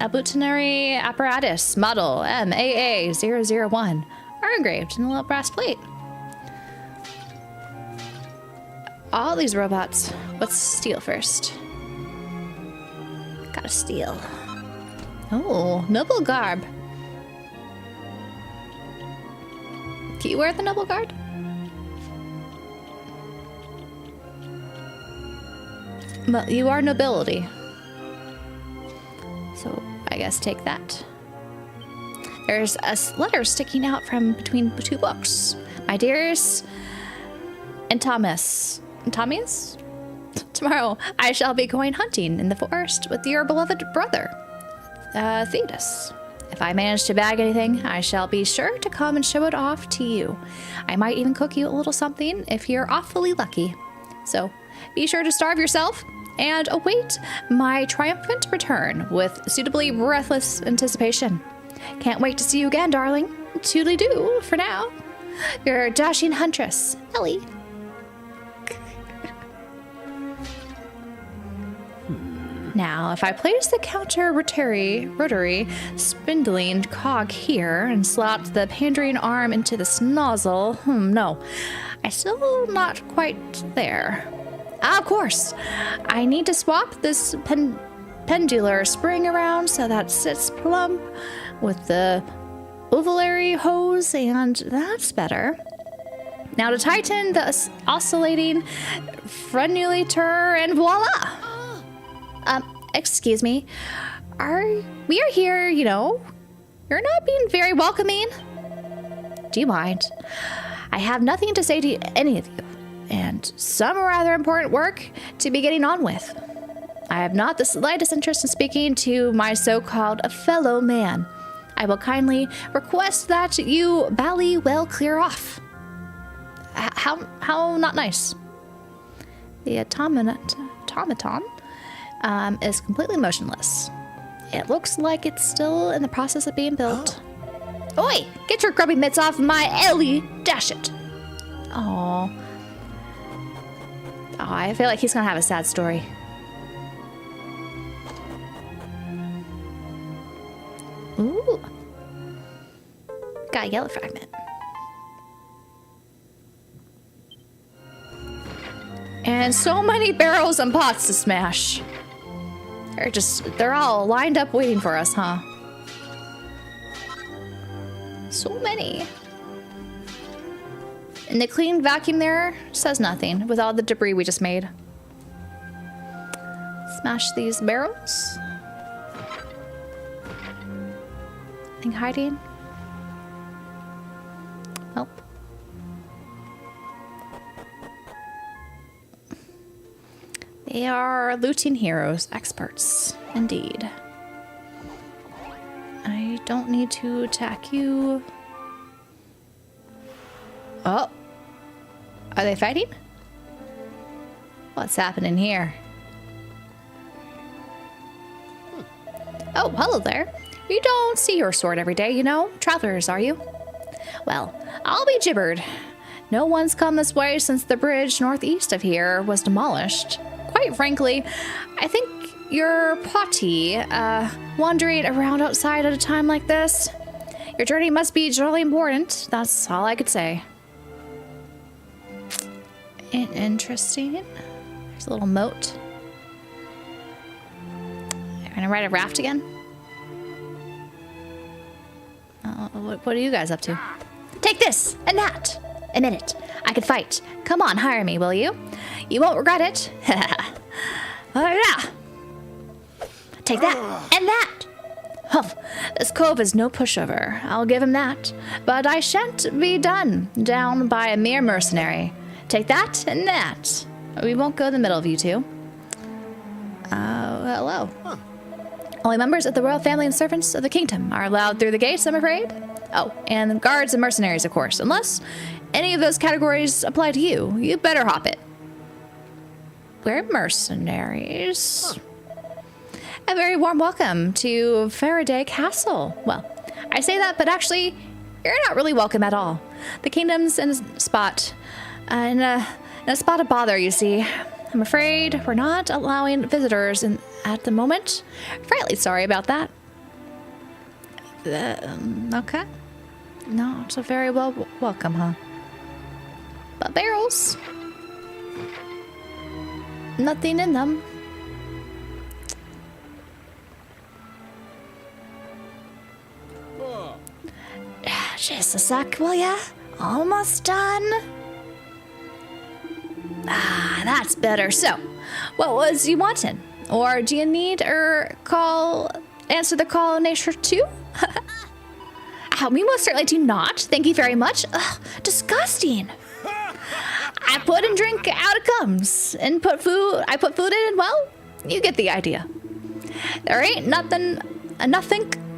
ablutionary apparatus model MAA001 are engraved in a little brass plate. all these robots. Let's steal first. Gotta steal. Oh, noble garb. Can you wear the noble guard? But you are nobility. So I guess take that. There's a letter sticking out from between two books. My dearest and Thomas. Tomorrow I shall be going hunting in the forest with your beloved brother, Thetis. If I manage to bag anything, I shall be sure to come and show it off to you. I might even cook you a little something if you're awfully lucky. So be sure to starve yourself and await my triumphant return with suitably breathless anticipation. Can't wait to see you again, darling. Toodly-doo for now. Your dashing huntress, Ellie. Now, if I place the counter rotary spindling cog here and slot the pandering arm into this nozzle, no, I'm still not quite there. Ah, of course, I need to swap this pendular spring around so that sits plump with the ovulary hose, and that's better. Now to tighten the oscillating frenulator, and voila! Excuse me. We are here, you know. You're not being very welcoming. Do you mind? I have nothing to say to any of you, and some rather important work to be getting on with. I have not the slightest interest in speaking to my so-called fellow man. I will kindly request that you bally well clear off. How not nice? The automaton is completely motionless. It looks like it's still in the process of being built. Oi! Get your grubby mitts off my Ellie! Dash it! Oh, I feel like he's gonna have a sad story. Ooh. Got a yellow fragment. And so many barrels and pots to smash. They're all lined up waiting for us, huh? So many. And the clean vacuum there says nothing with all the debris we just made. Smash these barrels. Anything hiding? Nope. They are looting heroes, experts, indeed. I don't need to attack you. Oh. Are they fighting? What's happening here? Oh, hello there. You don't see your sword every day, you know. Travelers, are you? Well, I'll be gibbered. No one's come this way since the bridge northeast of here was demolished. Quite frankly, I think you're potty, wandering around outside at a time like this. Your journey must be jolly important. That's all I could say. Interesting. There's a little moat. You're gonna ride a raft again? What are you guys up to? Take this and that. A minute. I can fight. Come on, hire me, will you? You won't regret it. Take that and that. Humph. This cove is no pushover. I'll give him that. But I shan't be done down by a mere mercenary. Take that and that. We won't go in the middle of you two. Hello. Huh. Only members of the royal family and servants of the kingdom are allowed through the gates, I'm afraid. Oh, and guards and mercenaries, of course. Unless any of those categories apply to you, you better hop it. We're mercenaries. Huh. A very warm welcome to Faraday Castle. Well, I say that, but actually, you're not really welcome at all. The kingdom's in a spot, in a spot of bother, you see. I'm afraid we're not allowing visitors in at the moment. Frightfully sorry about that. Okay. Not so very welcome, huh? But barrels. Nothing in them. Just a sec, will ya? Almost done. Ah, that's better. So, what was you wanting? Or do you need answer the call in nature too? We most certainly do not. Thank you very much. Ugh, disgusting. I put and drink out it comes. And I put food in, and well, you get the idea. There ain't nothing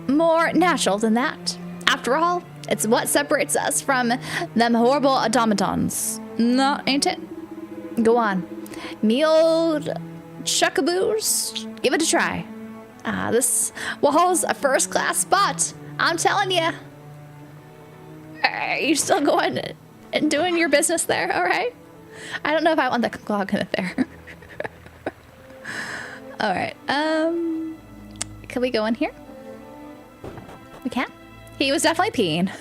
more natural than that. After all, it's what separates us from them horrible automatons. No, ain't it? Go on. Me old chuckaboos, give it a try. This wall's a first-class spot. I'm telling you. Are you still going and doing your business there, all right? I don't know if I want the clog in it there. All right. Can we go in here? We can? He was definitely peeing.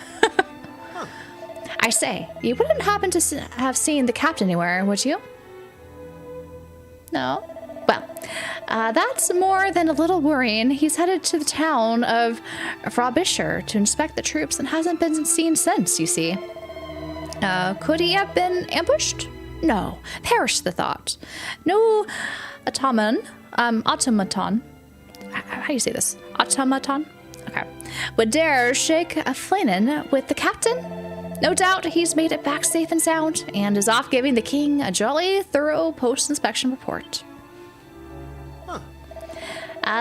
I say, you wouldn't happen to have seen the captain anywhere, would you? No? Well, that's more than a little worrying. He's headed to the town of Frobisher to inspect the troops and hasn't been seen since, you see. Could he have been ambushed? No. Perish the thought. No automaton. How do you say this? Automaton? Okay. Would dare shake a flinin with the captain? No doubt he's made it back safe and sound and is off giving the king a jolly, thorough post-inspection report.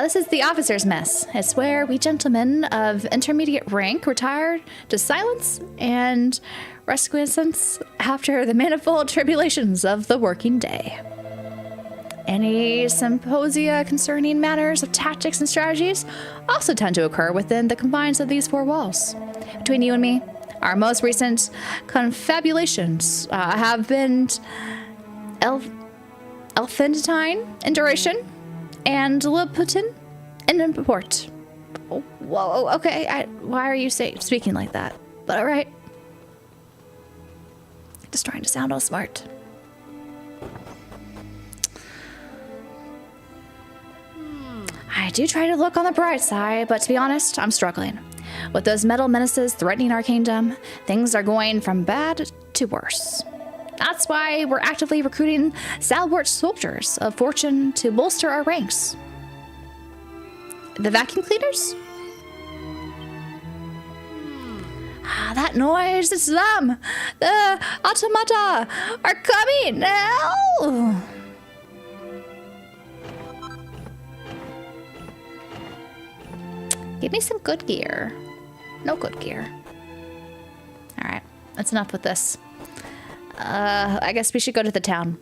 This is the officer's mess. It's where we gentlemen of intermediate rank retire to silence and requiescence after the manifold tribulations of the working day. Any symposia concerning matters of tactics and strategies also tend to occur within the confines of these four walls. Between you and me, our most recent confabulations have been elephantine in duration and Liputin in import. Oh, whoa, okay. Why are you speaking like that? But all right. Just trying to sound all smart. I do try to look on the bright side, but to be honest, I'm struggling. With those metal menaces threatening our kingdom, things are going from bad to worse. That's why we're actively recruiting stalwart soldiers of fortune to bolster our ranks. The vacuum cleaners? That noise, it's them! The automata are coming! No! Give me some good gear. No good gear. Alright, that's enough with this. I guess we should go to the town.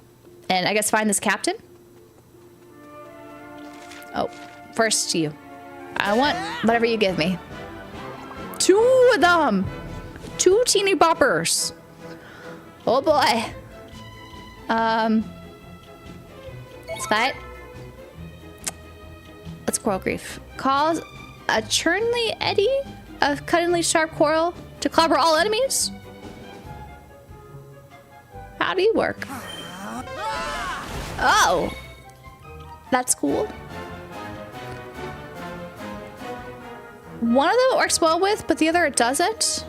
And I guess find this captain? Oh, first you. I want whatever you give me. 2 of them! 2 teeny boppers. Oh boy. Let's fight. Let's quarrel grief. Cause a churnly eddy of cuttingly sharp quarrel to clobber all enemies? How do you work? Oh! That's cool. One of them it works well with, but the other it doesn't?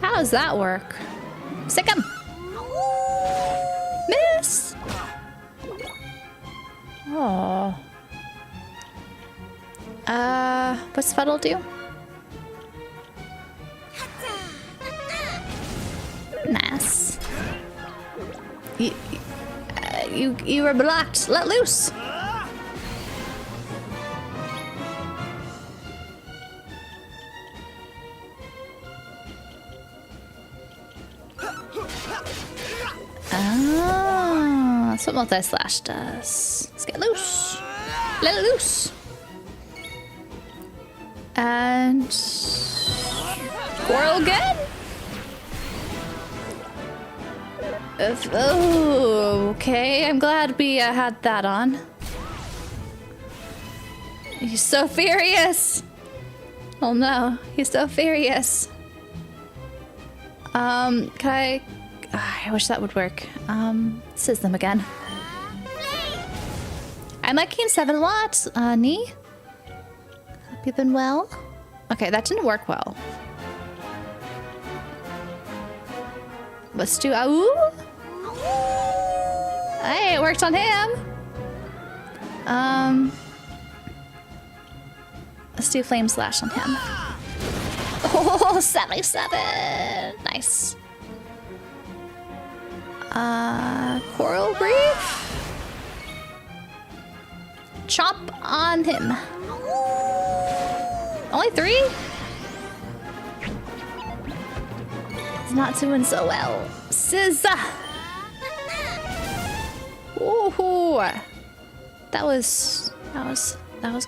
How does that work? Sick 'em! Miss! Oh. What's Fuddle do? Nice. You were blocked. Let loose. Ah, that's what multi-slash does. Let's get loose. Let it loose. And quarrel again. Oh, okay. I'm glad we had that on. He's so furious. Oh no, he's so furious. Can I wish that would work. This is them again. I'm liking 7 a lot. Nee? Hope you've been well. Okay, that didn't work well. Let's do ooh. Hey, it worked on him. Let's do flame slash on him. Oh, 77. Nice. Coral reef. Chop on him. Only 3? He's not doing so well. Scissor. Ooh. That was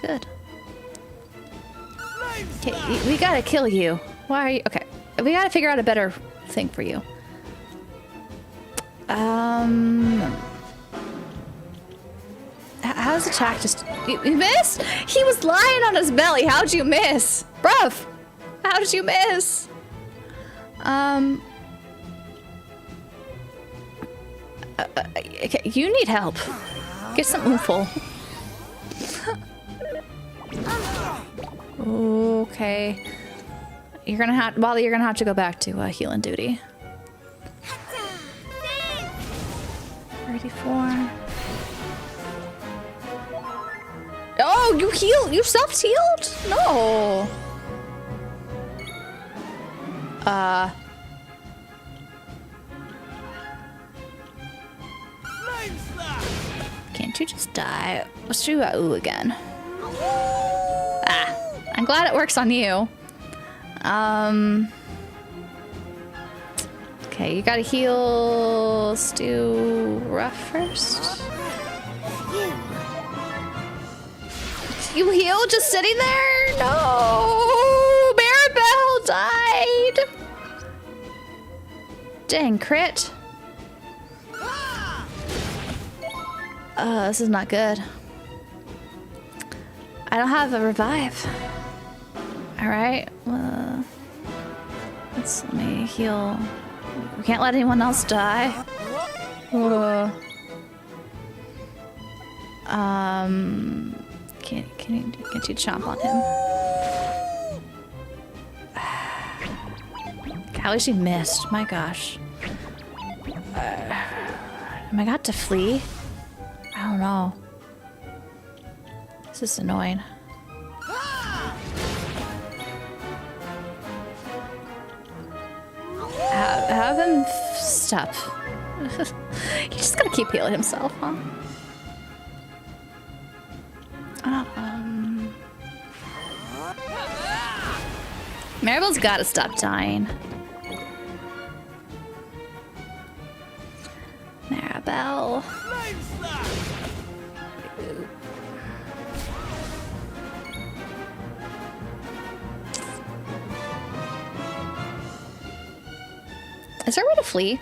good. Okay, we gotta kill you. Why are you? Okay, we gotta figure out a better thing for you. How's attack just... You missed? He was lying on his belly. How'd you miss? Bruv! How did you miss? Okay, you need help. Get some oomph. Okay. You're gonna have... Wally, you're gonna have to go back to healing duty. 34. Oh, you healed? You self-healed? No. Can't you just die? Let's do ooh again. Ah, I'm glad it works on you. Okay, you gotta heal. Let's do rough first. You healed just sitting there? No! Maribel died! Dang, crit. This is not good. I don't have a revive. Alright, let me heal. We can't let anyone else die. Can you chomp on him? How is she missed? My gosh. Am I got to flee? I don't know. This is annoying. Have him stop. He's just gonna keep healing himself, huh? Maribel's gotta stop dying. Maribel. Is there a way to flee?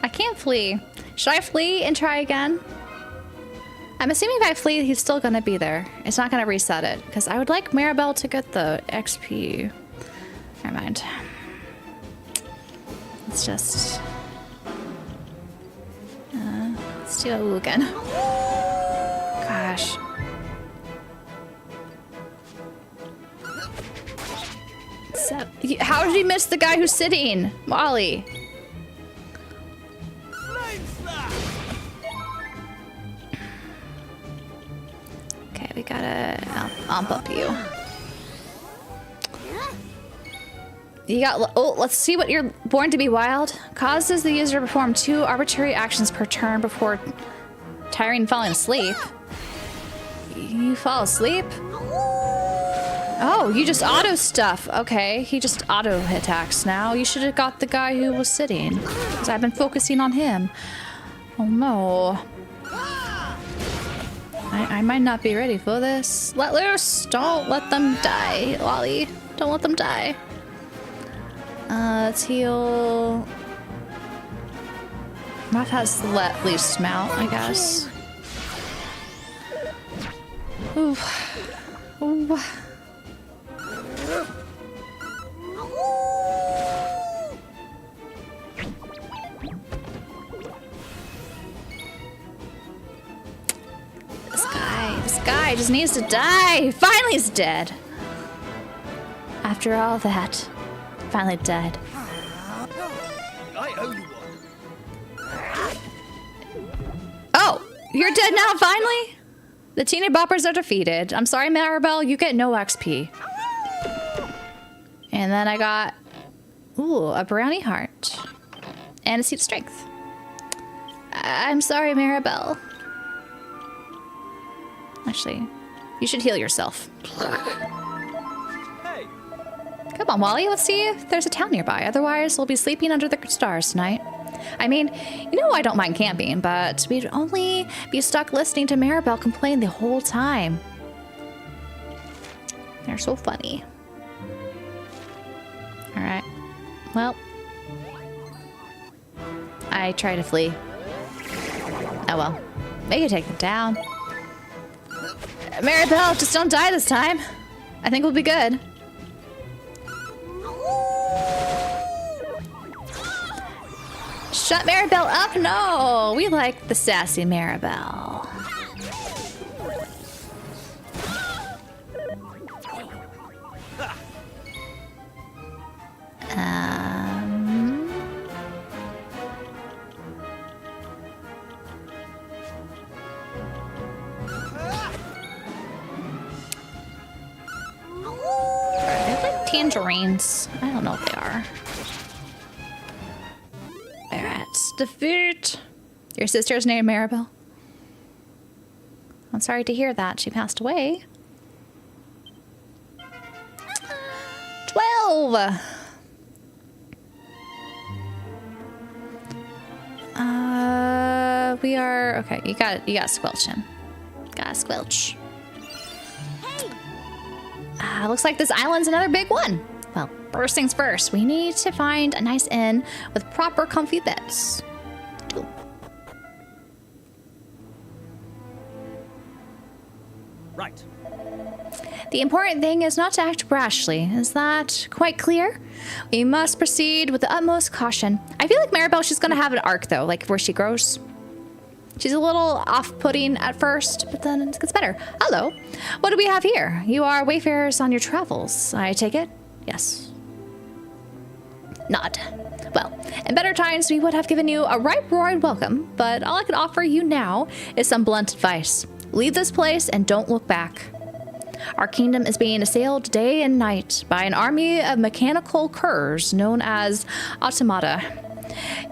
I can't flee. Should I flee and try again? I'm assuming if I flee, he's still gonna be there. It's not gonna reset it, because I would like Maribel to get the XP. Never mind. It's just... let's do a again. Gosh. So, how did you miss the guy who's sitting? Molly. Okay, we gotta amp up you. You got, oh, let's see what you're born to be wild. Causes the user to perform 2 arbitrary actions per turn before tiring and falling asleep. You fall asleep? Oh, you just auto stuff. Okay, he just auto attacks now. You should have got the guy who was sitting, because I've been focusing on him. Oh no. I might not be ready for this. Let loose! Don't let them die, Lolly. Don't let them die. Let's heal. Ruff has let loose mount, I guess. Ooh. Ooh. guy just needs to die. Finally he's dead. After all that, finally dead. I owe you one. Oh, you're dead now, finally? The teeny boppers are defeated. I'm sorry, Maribel, you get no XP. And then I got, ooh, a brownie heart. And a seed of strength. I'm sorry, Maribel. Actually, you should heal yourself. Hey, Come on, Wally, let's see if there's a town nearby. Otherwise, we'll be sleeping under the stars tonight. I mean, you know I don't mind camping, but we'd only be stuck listening to Maribel complain the whole time. They're so funny. Alright. Well. I try to flee. Oh well. They can take them down. Maribel, just don't die this time. I think we'll be good. Shut Maribel up? No, we like the sassy Maribel. Are they like tangerines? I don't know what they are. Rats defeat. Your sister's named Maribel? I'm sorry to hear that. She passed away. 12. We are okay. You got squelching. Got squelch. Looks like this island's another big one. Well, first things first, we need to find a nice inn with proper comfy beds. Cool. right. The important thing is not to act brashly. Is that quite clear? We must proceed with the utmost caution. I feel like Maribel, she's gonna have an arc though, like where she grows. She's a little off-putting at first, but then it gets better. Hello. What do we have here? You are wayfarers on your travels, I take it? Yes. Nod. Well, in better times, we would have given you a right roaring welcome, but all I can offer you now is some blunt advice. Leave this place and don't look back. Our kingdom is being assailed day and night by an army of mechanical curs known as Automata.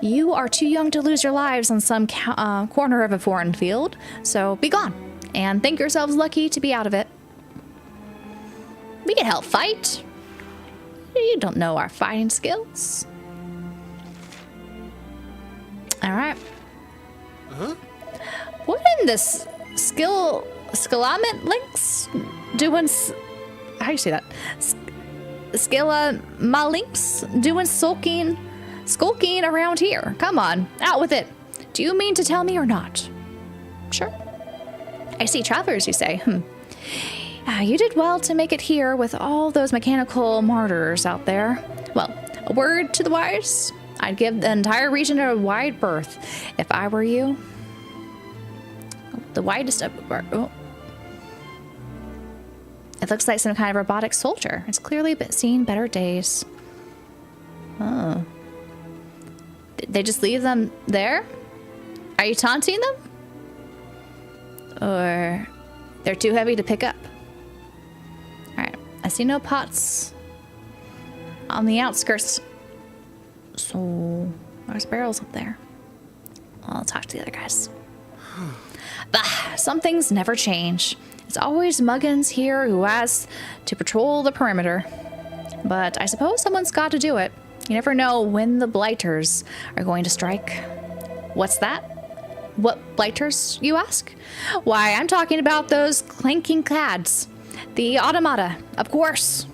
You are too young to lose your lives on some corner of a foreign field, so be gone and think yourselves lucky to be out of it. We can help fight. You don't know our fighting skills. All right. What in this skillament links doing? How do you say that? Skilla malinks doing skulking around here. Come on, out with it. Do you mean to tell me or not? Sure. I see travelers, you say. You did well to make it here with all those mechanical martyrs out there. Well, a word to the wise. I'd give the entire region a wide berth if I were you. The widest of oh. It looks like some kind of robotic soldier. It's clearly seen better days. Oh. Did they just leave them there? Are you taunting them? Or they're too heavy to pick up? Alright, I see no pots on the outskirts. So, there's barrels up there. I'll talk to the other guys. Bah, some things never change. It's always Muggins here who has to patrol the perimeter. But I suppose someone's got to do it. You never know when the blighters are going to strike. What's that? What blighters, you ask? Why, I'm talking about those clanking cads. The automata, of course.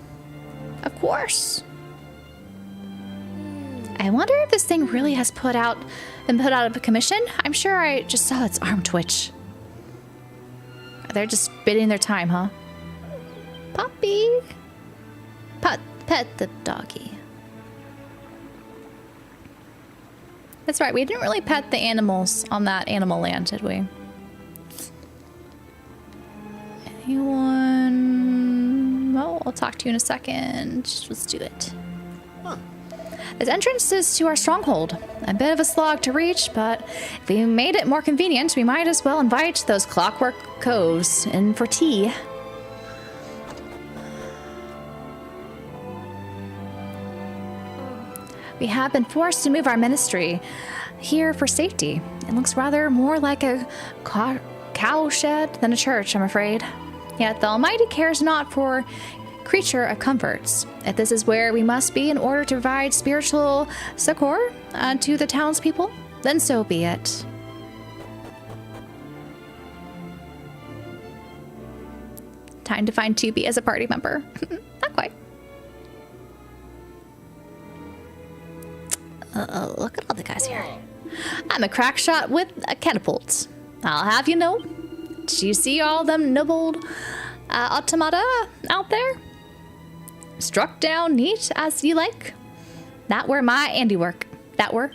Of course. I wonder if this thing really has been put out of commission. I'm sure I just saw its arm twitch. They're just bidding their time, huh? Poppy. Pet the doggy. That's right, we didn't really pet the animals on that animal land, did we? Anyone? Well, I'll talk to you in a second. Let's do it. This entrance is to our stronghold. A bit of a slog to reach, but if we made it more convenient, we might as well invite those clockwork coves in for tea. We have been forced to move our ministry here for safety. It looks rather more like a cow shed than a church, I'm afraid. Yet the Almighty cares not for creature of comforts. If this is where we must be in order to provide spiritual succor to the townspeople, then so be it. Time to find 2B as a party member. Not quite. Look at all the guys here. I'm a crack shot with a catapult. I'll have you know. Did you see all them noble automata out there? Struck down neat as you like. That were my handiwork. That were.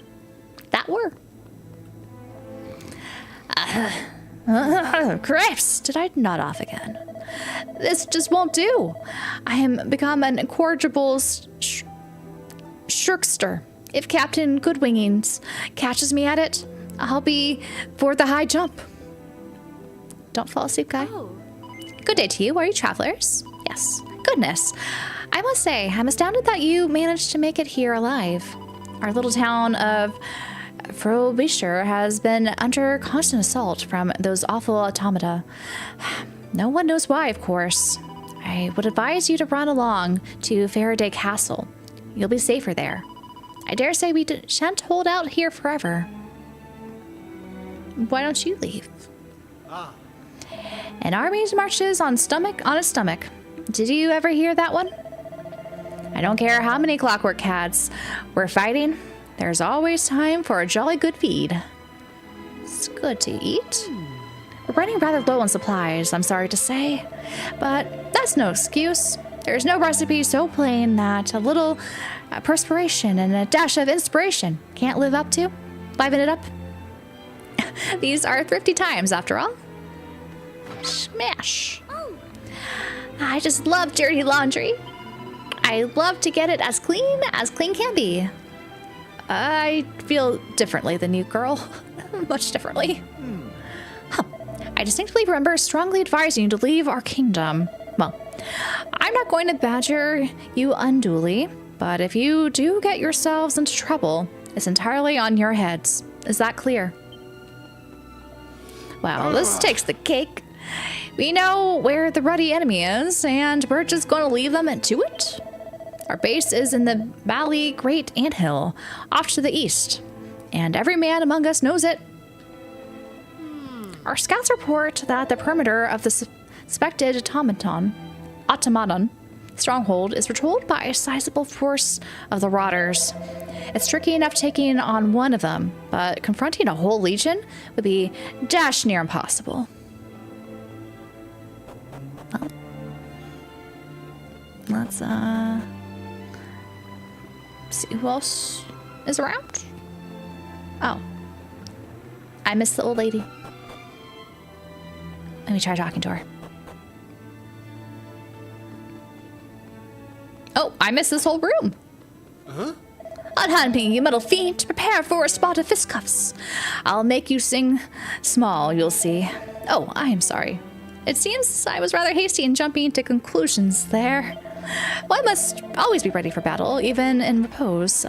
Cripes! Did I nod off again? This just won't do. I am become an incorrigible shirkster. If Captain Goodwingings catches me at it, I'll be for the high jump. Don't fall asleep, guy. Oh. Good day to you. Are you travelers? Yes. Goodness. I must say, I'm astounded that you managed to make it here alive. Our little town of Frobisher has been under constant assault from those awful automata. No one knows why, of course. I would advise you to run along to Faraday Castle. You'll be safer there. I dare say we shan't hold out here forever. Why don't you leave? An army marches on its stomach. Did you ever hear that one? I don't care how many clockwork cats we're fighting. There's always time for a jolly good feed. It's good to eat. We're running rather low on supplies, I'm sorry to say. But that's no excuse. There's no recipe so plain that a little perspiration and a dash of inspiration can't liven it up. These are thrifty times, after all. Smash. Oh. I just love dirty laundry. I love to get it as clean can be. I feel differently than you, girl. Much differently. Huh. I distinctly remember strongly advising you to leave our kingdom. Well, I'm not going to badger you unduly, but if you do get yourselves into trouble, it's entirely on your heads. Is that clear? Well, this takes the cake. We know where the ruddy enemy is, and we're just going to leave them to it. Our base is in the Valley Great Anthill, off to the east, and every man among us knows it. Our scouts report that the perimeter of the suspected Automaton stronghold is patrolled by a sizable force of the Rotters. It's tricky enough taking on one of them, but confronting a whole legion would be dash near impossible. Well, let's see who else is around. Oh, I miss the old lady. Let me try talking to her. Oh, I missed this whole room. Unhand me, you metal fiend. Prepare for a spot of fistcuffs. I'll make you sing small, you'll see. Oh, I am sorry. It seems I was rather hasty in jumping to conclusions there. One must always be ready for battle, even in repose.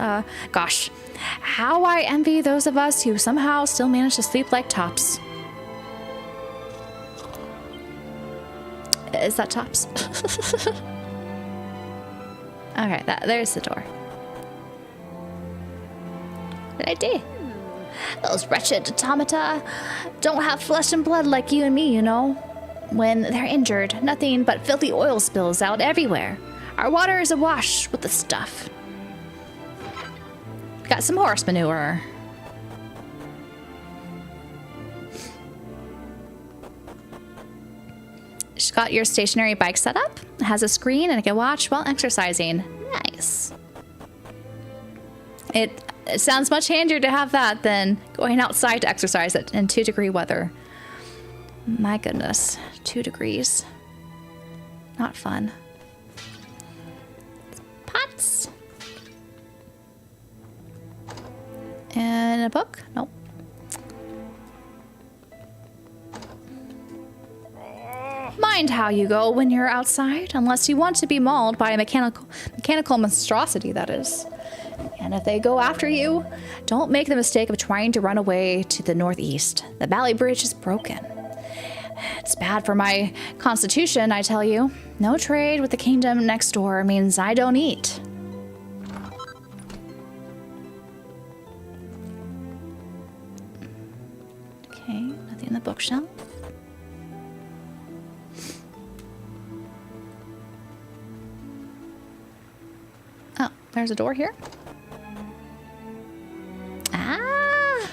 Gosh, how I envy those of us who somehow still manage to sleep like tops. Is that tops? Okay, there's the door. What did I do? Those wretched automata don't have flesh and blood like you and me, you know. When they're injured, nothing but filthy oil spills out everywhere. Our water is awash with the stuff. Got some horse manure. She's got your stationary bike set up. It has a screen and it can watch while exercising. Nice. It sounds much handier to have that than going outside to exercise it in 2-degree weather. My goodness, 2 degrees. not fun. Pots. And a book? Nope. Mind how you go when you're outside, unless you want to be mauled by a mechanical monstrosity, that is. And if they go after you, don't make the mistake of trying to run away to the northeast. The Valley Bridge is broken. It's bad for my constitution, I tell you. No trade with the kingdom next door means I don't eat. Okay, nothing in the bookshelf. Oh, there's a door here. Ah!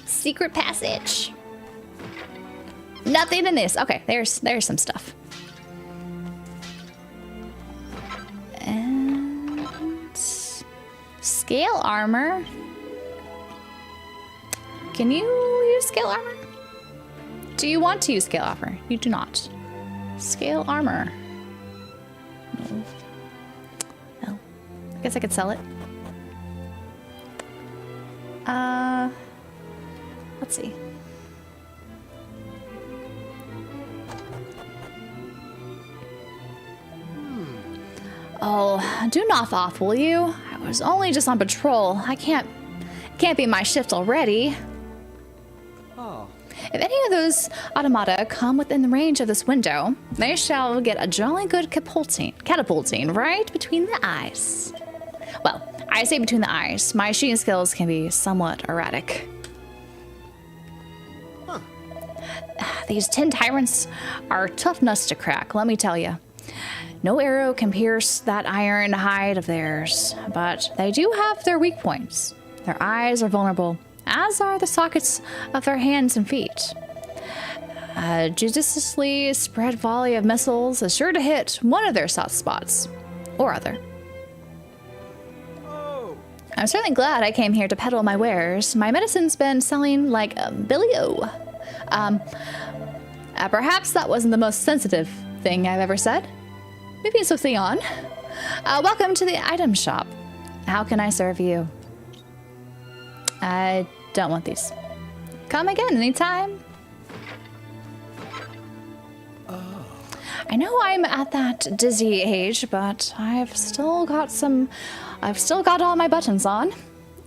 Secret passage. Nothing in this. Okay, there's some stuff. And scale armor. Can you use scale armor? Do you want to use scale armor? You do not. Scale armor. No. No. I guess I could sell it. Let's see. Oh, do knock off, will you? I was only just on patrol. It can't be my shift already. Ah. If any of those automata come within the range of this window, they shall get a jolly good catapulting right between the eyes. Well, I say between the eyes. My shooting skills can be somewhat erratic. Huh. These 10 tyrants are tough nuts to crack, let me tell you. No arrow can pierce that iron hide of theirs, but they do have their weak points. Their eyes are vulnerable, as are the sockets of their hands and feet. A judiciously spread volley of missiles is sure to hit one of their soft spots, or other. Oh. I'm certainly glad I came here to peddle my wares. My medicine's been selling like Billy-O. Perhaps that wasn't the most sensitive thing I've ever said. Moving swiftly on. Welcome to the item shop. How can I serve you? I don't want these. Come again anytime. I know I'm at that dizzy age, but I've still got all my buttons on.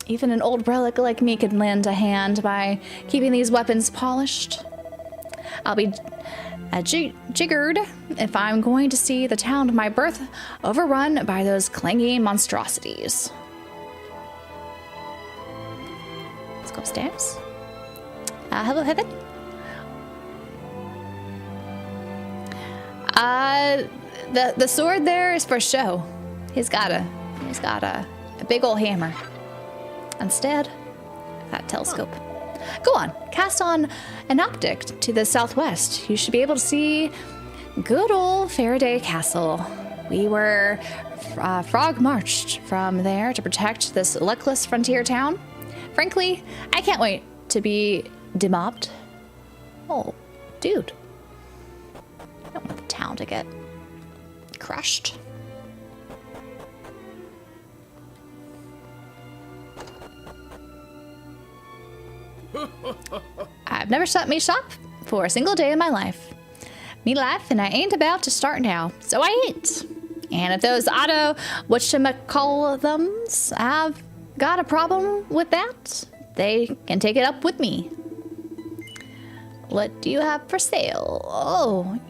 Even an old relic like me could lend a hand by keeping these weapons polished. I'll be jiggered if I'm going to see the town of my birth overrun by those clanging monstrosities. Let's go upstairs. Hello, Heaven. The sword there is for show. He's got a big old hammer. Instead, that telescope. Go on, cast on an optic to the southwest. You should be able to see good old Faraday Castle. We were frog marched from there to protect this luckless frontier town. Frankly, I can't wait to be demobbed. Oh, dude. I don't want the town to get crushed. I've never shut me shop for a single day in my life. Me life, and I ain't about to start now, so I ain't. And if those whatchamacallthems have got a problem with that, they can take it up with me. What do you have for sale? Oh.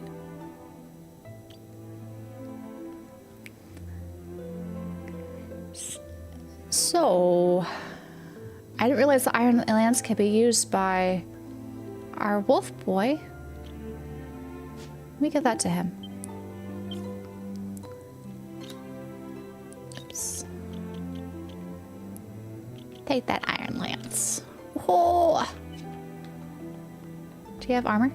So, I didn't realize the iron lance could be used by our wolf boy. Let me give that to him. Oops. Take that iron lance. Oh. Do you have armor?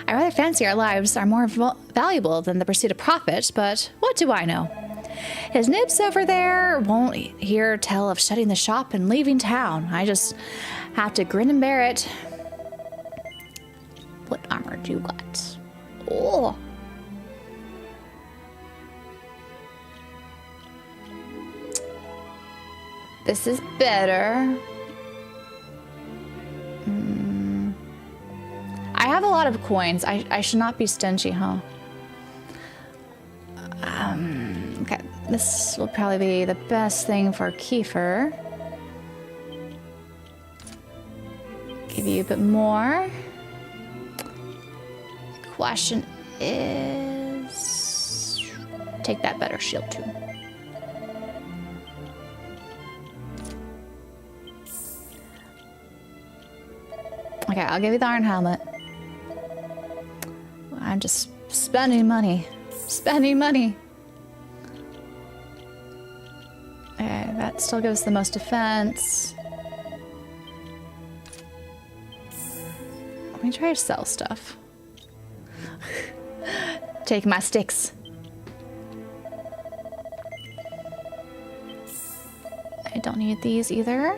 I rather fancy our lives are more valuable than the pursuit of profit, but what do I know? His nibs over there won't hear tell of shutting the shop and leaving town. I just have to grin and bear it. What armor do you got? Oh. This is better. I have a lot of coins. I should not be stingy, huh? Okay, this will probably be the best thing for Kiefer. Give you a bit more. Question is, take that better shield too. Okay, I'll give you the iron helmet. I'm just spending money. Spending money. Okay, that still gives the most defense. Let me try to sell stuff. Take my sticks. I don't need these either.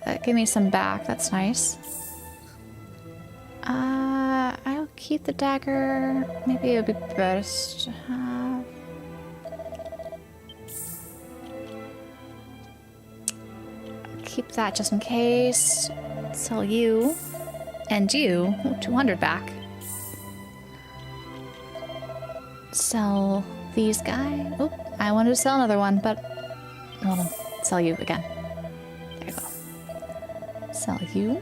That gave me some back. That's nice. I'll keep the dagger. Maybe it would be best to have. Keep that just in case. Sell you. And you. 200 back. Sell these guys. Oh, I wanted to sell another one, but hold on. Sell you again. There you go. Sell you.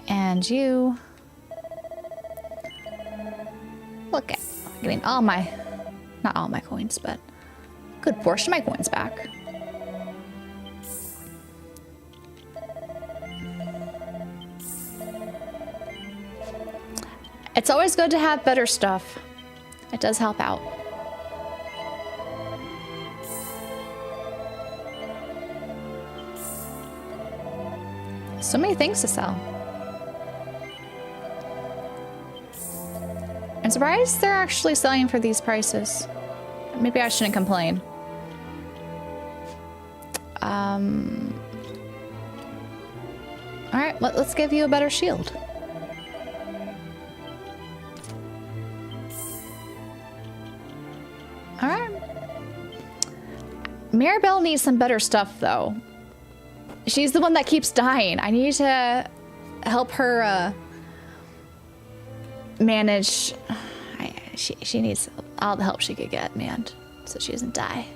And you. Look at getting all my, not all my coins, but a good portion of my coins back. It's always good to have better stuff. It does help out. So many things to sell. I'm surprised they're actually selling for these prices. Maybe I shouldn't complain. Alright, let's give you a better shield. Alright. Mirabelle needs some better stuff, though. She's the one that keeps dying. I need to help her manage. She needs all the help she could get, man, so she doesn't die.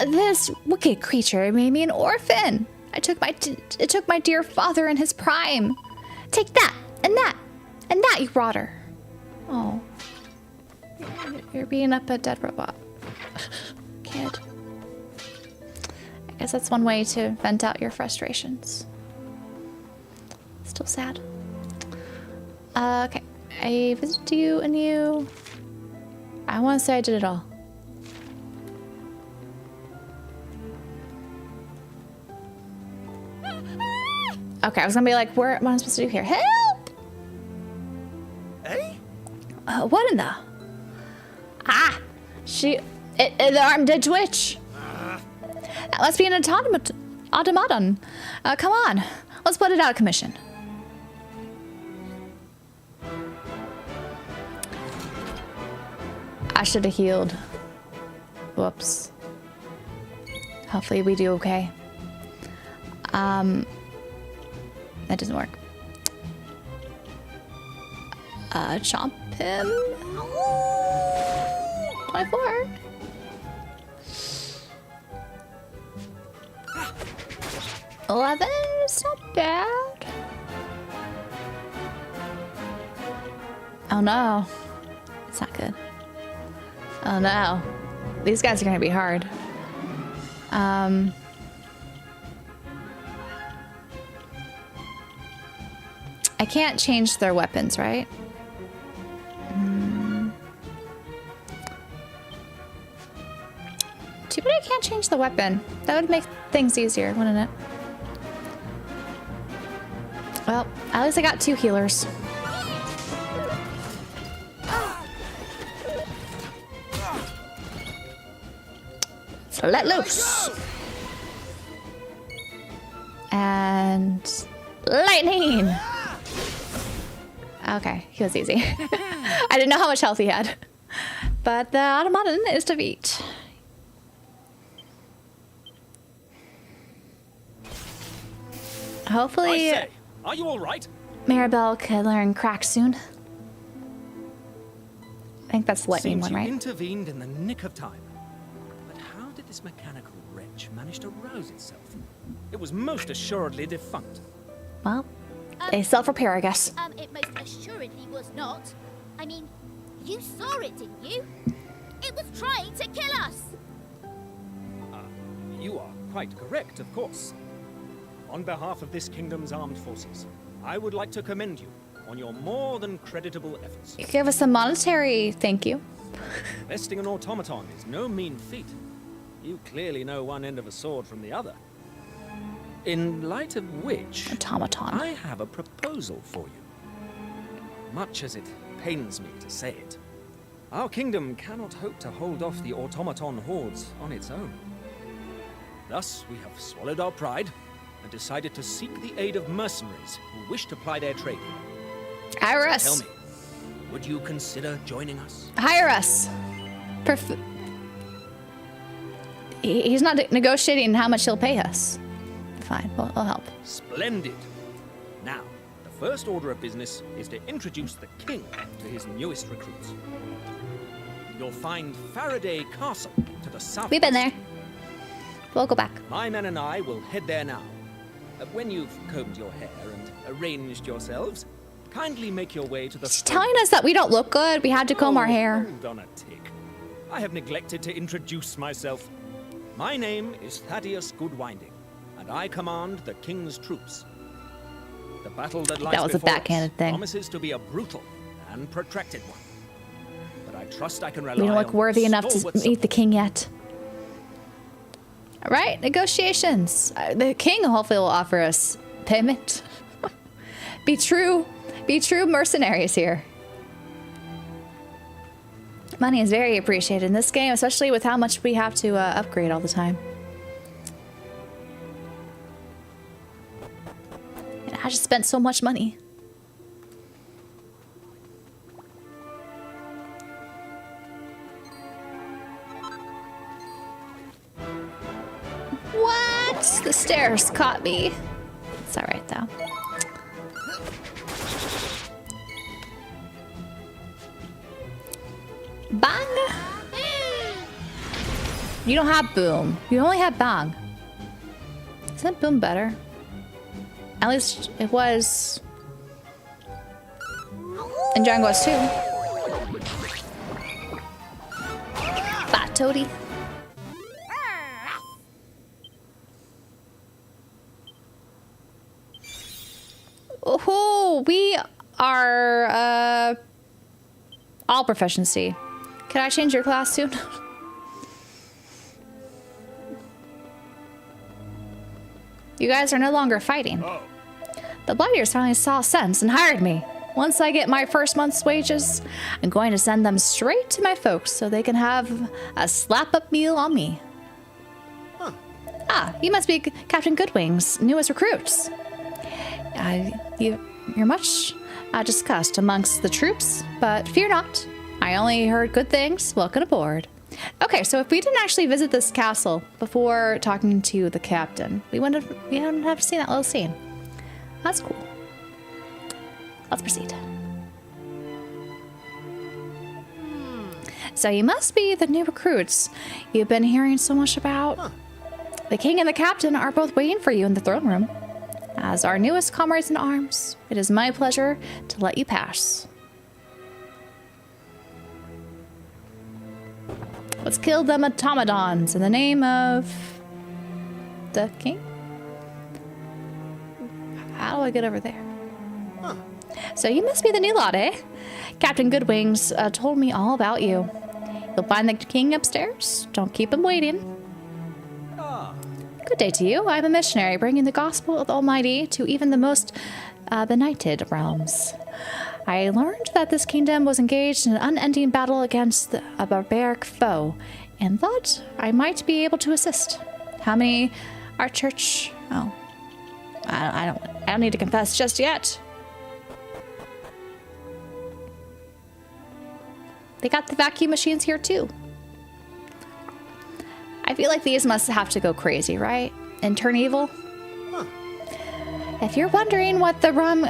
This wicked creature made me an orphan. It took my dear father in his prime. Take that and that and that, you rotter. Oh, you're beating up a dead robot, kid. I guess that's one way to vent out your frustrations. Still sad. Okay, I visit you and you. I want to say I did it all. Okay, I was gonna be like, what am I supposed to do here? Help! Hey? What in the? Ah! The arm did twitch. That must be an automaton. Come on, let's put it out of commission. I should have healed. Whoops. Hopefully we do okay. That doesn't work. Chomp him. 24. $11. It's not bad. Oh no. It's not good. Oh no. These guys are gonna be hard. I can't change their weapons, right? Too bad I can't change the weapon. That would make things easier, wouldn't it? Well, at least I got 2 healers. So let loose. And lightning. Okay, he was easy. I didn't know how much health he had. But the Automaton is defeat. Hopefully, I say, are you all right? Maribel could learn crack soon. I think that's the lightning Seems one, you right? intervened in the nick of time. But how did this mechanical wretch manage to rouse itself? It was most assuredly defunct. Well, they self-repair, I guess. It most assuredly was not. I mean, you saw it, didn't you? It was trying to kill us! You are quite correct, of course. On behalf of this kingdom's armed forces, I would like to commend you on your more than creditable efforts. You give us a monetary thank you. Besting an automaton is no mean feat. You clearly know one end of a sword from the other. In light of which, Automaton. I have a proposal for you. Much as it pains me to say it, our kingdom cannot hope to hold off the automaton hordes on its own. Thus, we have swallowed our pride and decided to seek the aid of mercenaries who wish to ply their trade. Hire So us. tell me, would you consider joining us? Hire us. He's not negotiating how much he'll pay us. Fine, we'll help. Splendid. Now, the first order of business is to introduce the king to his newest recruits. You'll find Faraday Castle to the south. We've been there. We'll go back. My men and I will head there now. When you've combed your hair and arranged yourselves, kindly make your way to the... She's telling us that we don't look good. We had to comb our hair. Hold on a tick. I have neglected to introduce myself. My name is Thaddeus Goodwinding, and I command the king's troops. The battle that lies That was a before us backhanded thing. promises to be a brutal and protracted one. But I trust I can rely We don't look on worthy enough to stalwart meet the king yet. All right, negotiations. The king hopefully will offer us payment. Be true mercenaries here. Money is very appreciated in this game, especially with how much we have to upgrade all the time. And I just spent so much money. What? The stairs caught me. It's all right though. Bang! You don't have boom. You only have bang. Isn't boom better? At least it was in Dragon Quest 2. Fat toady. Oh, we are all proficiency. Can I change your class soon? You guys are no longer fighting. Oh. The Blighters finally saw sense and hired me. Once I get my first month's wages, I'm going to send them straight to my folks so they can have a slap-up meal on me. Huh. Ah, you must be Captain Goodwing's newest recruits. You're much discussed amongst the troops, but fear not. I only heard good things. Welcome aboard. Okay, so if we didn't actually visit this castle before talking to the captain, we wouldn't have seen that little scene. That's cool. Let's proceed. So you must be the new recruits you've been hearing so much about. Huh. The king and the captain are both waiting for you in the throne room. As our newest comrades in arms, it is my pleasure to let you pass. Let's kill them automatons in the name of the king. How do I get over there? Huh. So you must be the new lot, eh? Captain Goodwings told me all about you. You'll find the king upstairs. Don't keep him waiting. Ah. Good day to you. I'm a missionary bringing the gospel of the Almighty to even the most benighted realms. I learned that this kingdom was engaged in an unending battle against a barbaric foe and thought I might be able to assist. How many our church... Oh. I don't need to confess just yet. they got the vacuum machines here too. I feel like these must have to go crazy, right? And turn evil. Huh. If you're wondering what the rum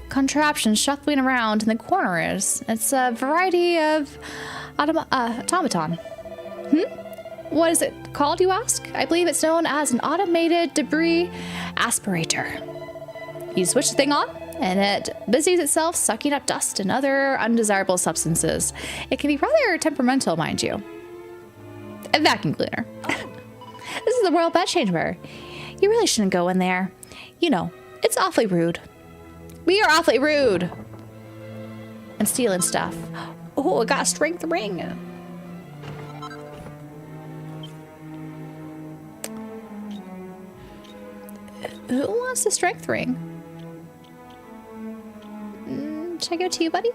contraption shuffling around in the corner is, it's a variety of automaton. What is it called, you ask? I believe it's known as an automated debris aspirator. You switch the thing on, and it busies itself sucking up dust and other undesirable substances. It can be rather temperamental, mind you. A vacuum cleaner. This is the royal bedchamber. You really shouldn't go in there. You know, it's awfully rude. We are awfully rude. And stealing stuff. Oh, I got a strength ring. Who wants the strength ring? Should I go to you, buddy?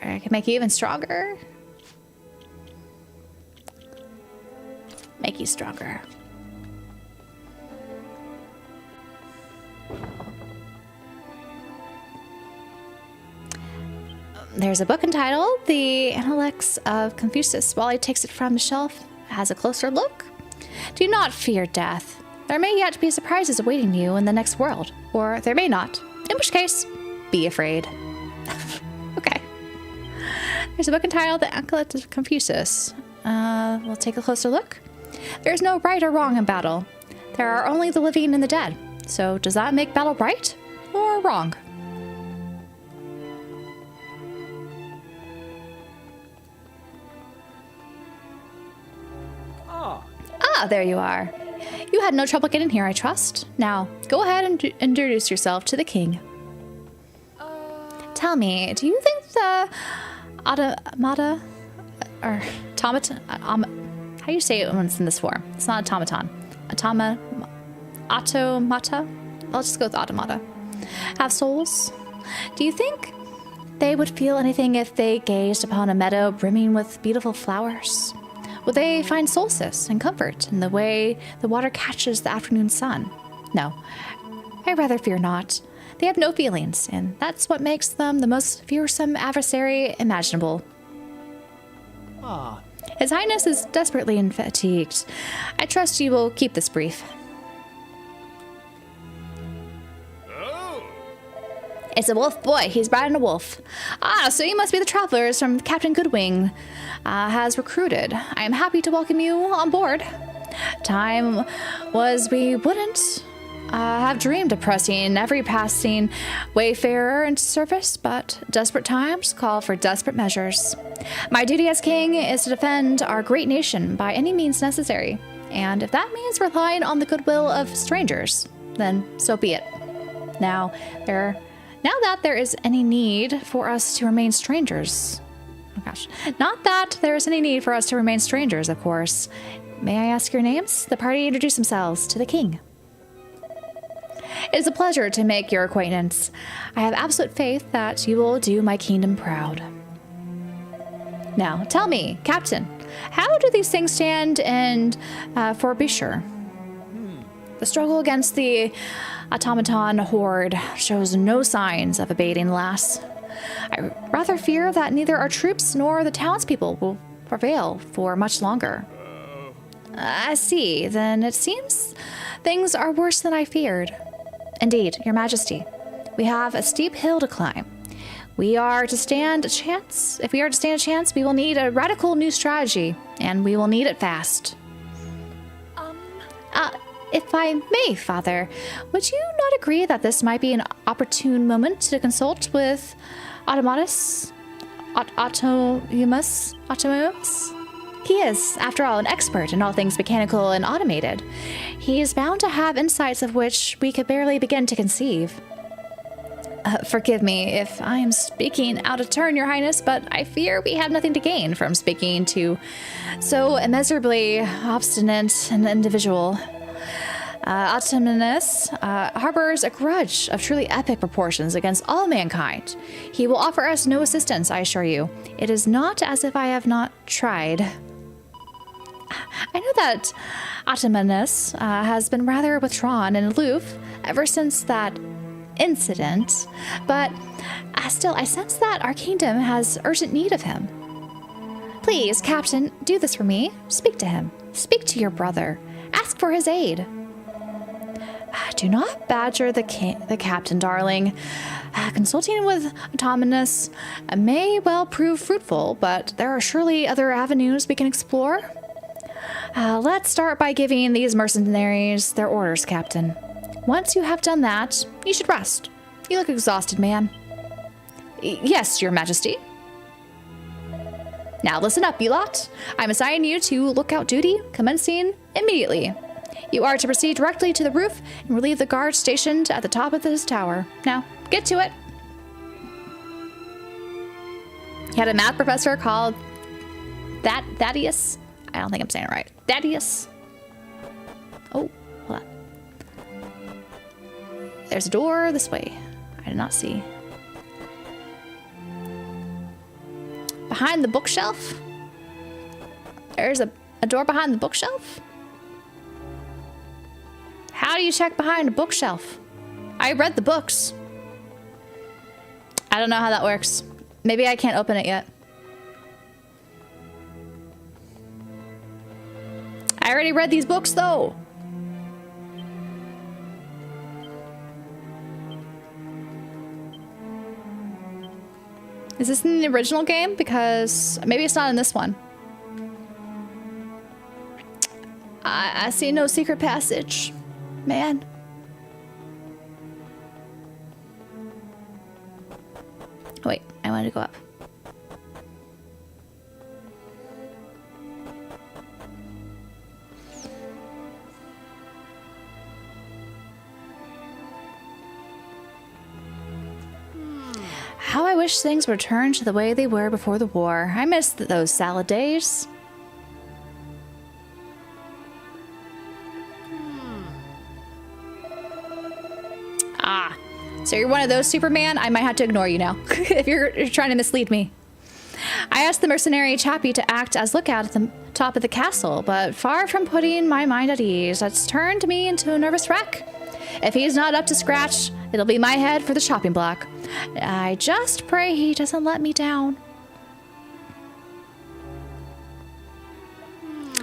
I can make you even stronger. Make you stronger. There's a book entitled The Analects of Confucius. Wally takes it from the shelf, has a closer look. Do not fear death. There may yet be surprises awaiting you in the next world, or there may not, in which case, be afraid. Okay. There's a book entitled The Analects of Confucius. We'll take a closer look. There is no right or wrong in battle. There are only the living and the dead. So does that make battle right or wrong? Ah, there you are. You had no trouble getting here, I trust. Now, go ahead and introduce yourself to the king. Tell me, do you think the automata, or automaton, how do you say it when it's in this form? It's not automaton. Automata? Let's just go with automata. Have souls? Do you think they would feel anything if they gazed upon a meadow brimming with beautiful flowers? Will they find solace and comfort in the way the water catches the afternoon sun? No, I rather fear not. They have no feelings, and that's what makes them the most fearsome adversary imaginable. His Highness is desperately fatigued. I trust you will keep this brief. It's a wolf boy. He's riding a wolf. Ah, so you must be the travelers from Captain Goodwing has recruited. I am happy to welcome you on board. Time was we wouldn't have dreamed of pressing every passing wayfarer into service, but desperate times call for desperate measures. My duty as king is to defend our great nation by any means necessary, and if that means relying on the goodwill of strangers, then so be it. Now that there is any need for us to remain strangers. Oh gosh. Not that there is any need for us to remain strangers, of course. May I ask your names? The party introduce themselves to the king. It is a pleasure to make your acquaintance. I have absolute faith that you will do my kingdom proud. Now, tell me, Captain, how do these things stand in Frobisher? The struggle against the Automaton horde shows no signs of abating, lass. I rather fear that neither our troops nor the townspeople will prevail for much longer. I see. Then it seems things are worse than I feared. Indeed, Your Majesty, we have a steep hill to climb. We are to stand a chance. If we are to stand a chance, we will need a radical new strategy, and we will need it fast. If I may, Father, would you not agree that this might be an opportune moment to consult with Automatus? Automatus? He is, after all, an expert in all things mechanical and automated. He is bound to have insights of which we could barely begin to conceive. Forgive me if I am speaking out of turn, Your Highness, but I fear we have nothing to gain from speaking to so immeasurably obstinate an individual. Automatus harbors a grudge of truly epic proportions against all mankind. He will offer us no assistance, I assure you. It is not as if I have not tried. I know that Automaton has been rather withdrawn and aloof ever since that incident, but still, I sense that our kingdom has urgent need of him. Please, Captain, do this for me. Speak to him. Speak to your brother. Ask for his aid. Do not badger the captain, darling. Consulting with Automaton may well prove fruitful, but there are surely other avenues we can explore. Let's start by giving these mercenaries their orders, Captain. Once you have done that, you should rest. You look exhausted, man. Yes, Your Majesty. Now listen up, you lot. I'm assigning you to lookout duty, commencing immediately. You are to proceed directly to the roof and relieve the guards stationed at the top of this tower. Now, get to it. He had a math professor called Thaddeus. I don't think I'm saying it right. Thaddeus. Oh, hold on. There's a door this way. I did not see. Behind the bookshelf? There's a door behind the bookshelf? How do you check behind a bookshelf? I read the books. I don't know how that works. Maybe I can't open it yet. I already read these books, though. Is this in the original game? Because maybe it's not in this one. I see no secret passage, man. Wait, I wanted to go up. How I wish things returned to the way they were before the war. I miss those salad days. Ah, so you're one of those, Superman? I might have to ignore you now if you're trying to mislead me. I asked the mercenary chappie to act as lookout at the top of the castle, but far from putting my mind at ease, that's turned me into a nervous wreck. If he's not up to scratch, it'll be my head for the chopping block. I just pray he doesn't let me down.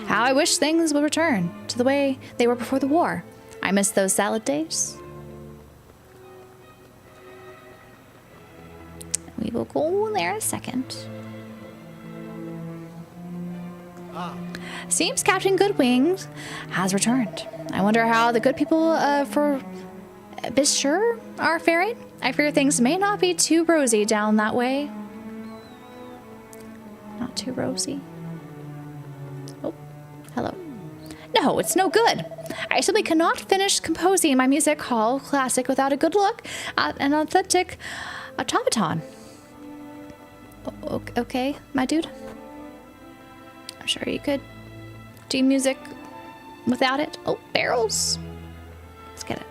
How I wish things would return to the way they were before the war. I miss those salad days. We will go there in a second. Seems Captain Goodwings has returned. I wonder how the good people for Bishur are faring. I fear things may not be too rosy down that way. Not too rosy. Oh, hello. No, it's no good. I simply cannot finish composing my music hall classic without a good look at an authentic automaton. Okay, my dude. I'm sure you could do music without it. Oh, barrels. Let's get it.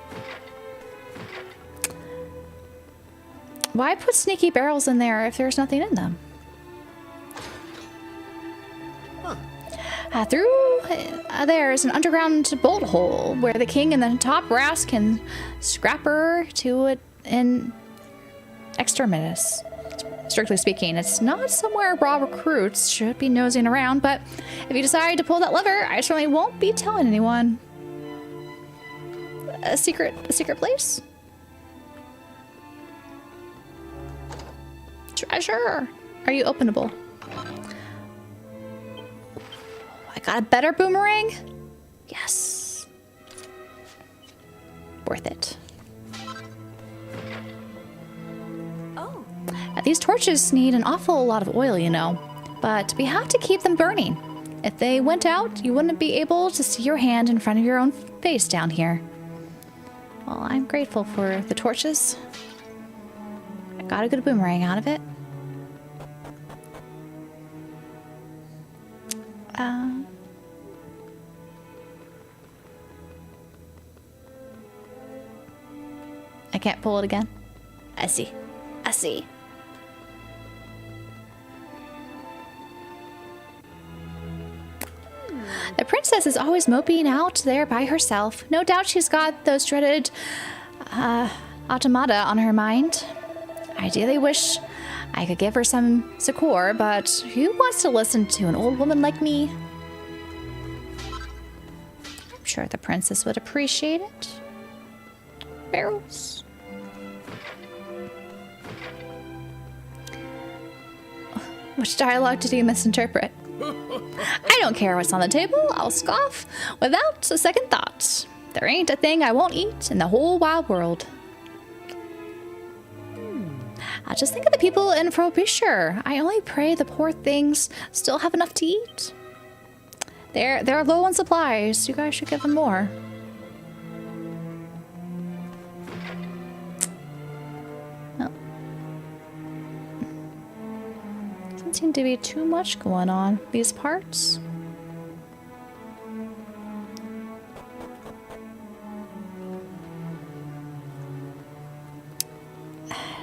Why put sneaky barrels in there if there's nothing in them? There's an underground bolt hole where the king and the top brass can scrapper to it in exterminus. Strictly speaking, it's not somewhere raw recruits should be nosing around, but if you decide to pull that lever, I certainly won't be telling anyone. A secret place? Treasure. Are you openable? I got a better boomerang? Yes. Worth it. Oh. These torches need an awful lot of oil, you know, but we have to keep them burning. If they went out, you wouldn't be able to see your hand in front of your own face down here. Well, I'm grateful for the torches. I got a good boomerang out of it. I can't pull it again. I see. The princess is always moping out there by herself. No doubt she's got those dreaded automata on her mind. I dearly wish I could give her some succor, but who wants to listen to an old woman like me? I'm sure the princess would appreciate it. Barrels. Which dialogue did he misinterpret? I don't care what's on the table. I'll scoff without a second thought. There ain't a thing I won't eat in the whole wide world. I just think of the people in Frobisher. I only pray the poor things still have enough to eat. They're low on supplies. You guys should give them more. Oh. Doesn't seem to be too much going on these parts.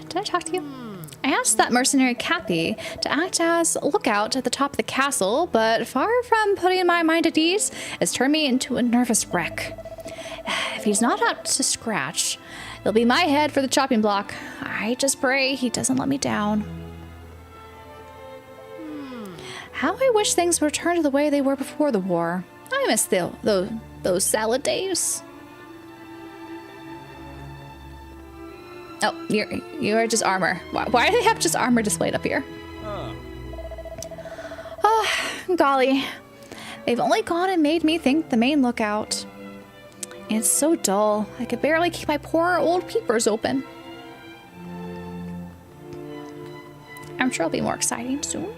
Did I talk to you? I asked that mercenary Cappy to act as lookout at the top of the castle, but far from putting my mind at ease, it's turned me into a nervous wreck. If he's not up to scratch, it'll be my head for the chopping block. I just pray he doesn't let me down. How I wish things were returned to the way they were before the war. I miss those salad days. Oh, you're just armor. Why do they have just armor displayed up here? Oh, golly. They've only gone and made me think the main lookout. It's so dull. I could barely keep my poor old peepers open. I'm sure it'll be more exciting soon.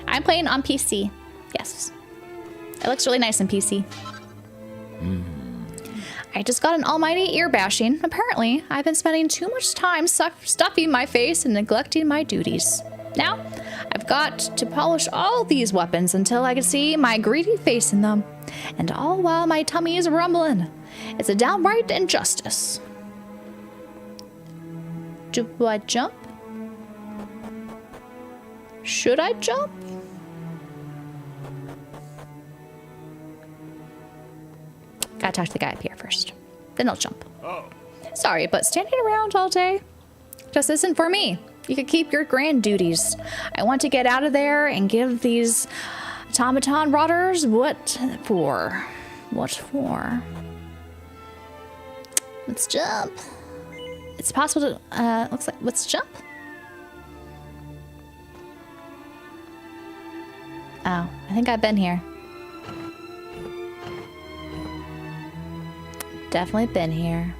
I'm playing on PC. Yes. It looks really nice on PC. I just got an almighty ear bashing. Apparently, I've been spending too much time stuffing my face and neglecting my duties. Now, I've got to polish all these weapons until I can see my greedy face in them. And all while my tummy is rumbling. It's a downright injustice. Do I jump? Should I jump? Gotta talk to the guy up here first. Then I'll jump. Oh. Sorry, but standing around all day just isn't for me. You could keep your grand duties. I want to get out of there and give these automaton rotters what for. What for? Let's jump. It's possible to, looks like, let's jump. Oh, I think I've been here. Definitely been here.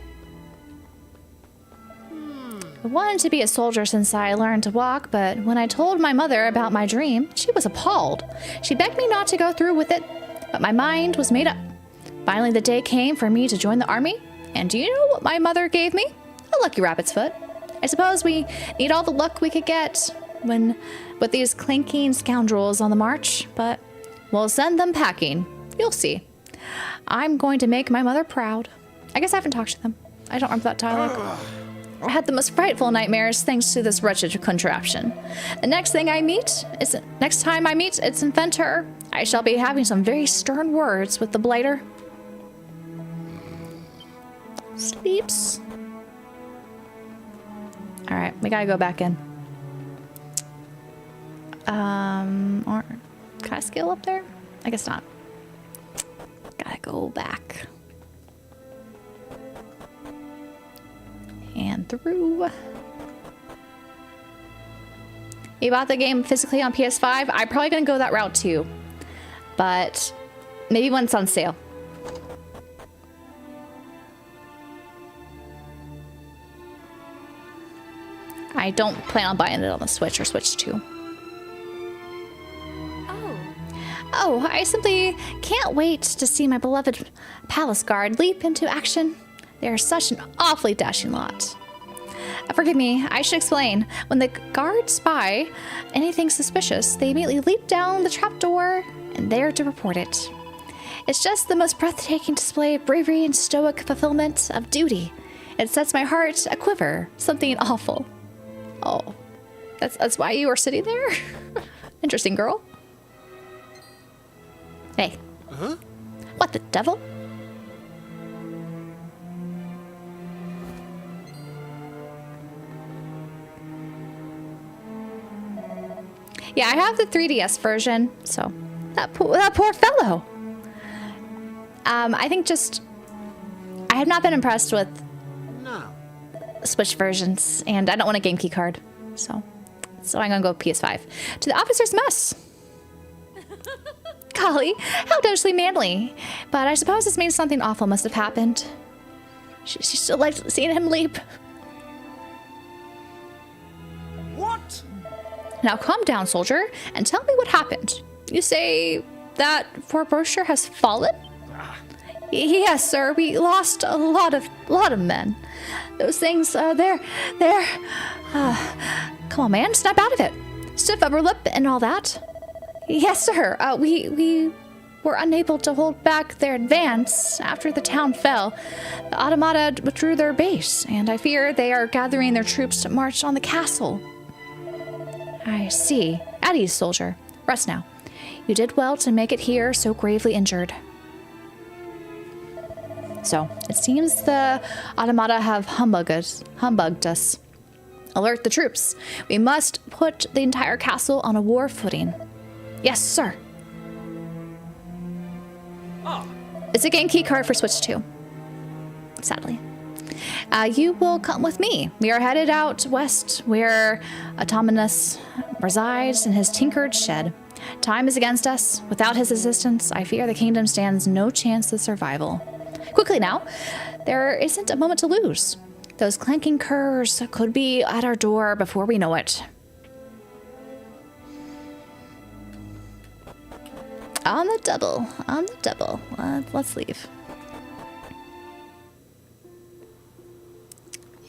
I wanted to be a soldier since I learned to walk, but when I told my mother about my dream, she was appalled. She begged me not to go through with it, but my mind was made up. Finally, the day came for me to join the army, and do you know what my mother gave me? A lucky rabbit's foot. I suppose we need all the luck we could get with these clinking scoundrels on the march, but we'll send them packing. You'll see. I'm going to make my mother proud. I guess I haven't talked to them. I don't remember that dialogue. I had the most frightful nightmares thanks to this wretched contraption. The next time I meet its inventor, I shall be having some very stern words with the blighter. Sleeps. All right, we gotta go back in. Or can I scale up there? I guess not. Gotta go back. And through. You bought the game physically on PS5? I'm probably gonna go that route too. But maybe when it's on sale. I don't plan on buying it on the Switch or Switch 2. Oh, I simply can't wait to see my beloved palace guard leap into action. They are such an awfully dashing lot. Forgive me, I should explain. When the guards spy anything suspicious, they immediately leap down the trapdoor and there to report it. It's just the most breathtaking display of bravery and stoic fulfillment of duty. It sets my heart a quiver, something awful. Oh, that's why you were sitting there? Interesting, girl. Hey. Huh? What the devil? Yeah, I have the 3DS version, so that poor fellow. I think just I have not been impressed with No. Switch versions, and I don't want a game key card, so I'm gonna go PS5 to the officer's mess. Golly, how doubly manly! But I suppose this means something awful must have happened. She still likes seeing him leap. What? Now calm down, soldier, and tell me what happened. You say that Fort Brochure has fallen? Yes, sir. We lost a lot of men. Those things, they're. Come on, man, snap out of it. Stiff upper lip and all that. Yes, sir. We were unable to hold back their advance after the town fell. The Automata withdrew their base, and I fear they are gathering their troops to march on the castle. I see. At ease, soldier. Rest now. You did well to make it here so gravely injured. So, it seems the Automata have humbugged us. Alert the troops. We must put the entire castle on a war footing. Yes, sir. It's a game key card for Switch 2. Sadly. You will come with me. We are headed out west where Automaton resides in his tinkered shed. Time is against us. Without his assistance, I fear the kingdom stands no chance of survival. Quickly now. There isn't a moment to lose. Those clanking curs could be at our door before we know it. On the double. Let's leave.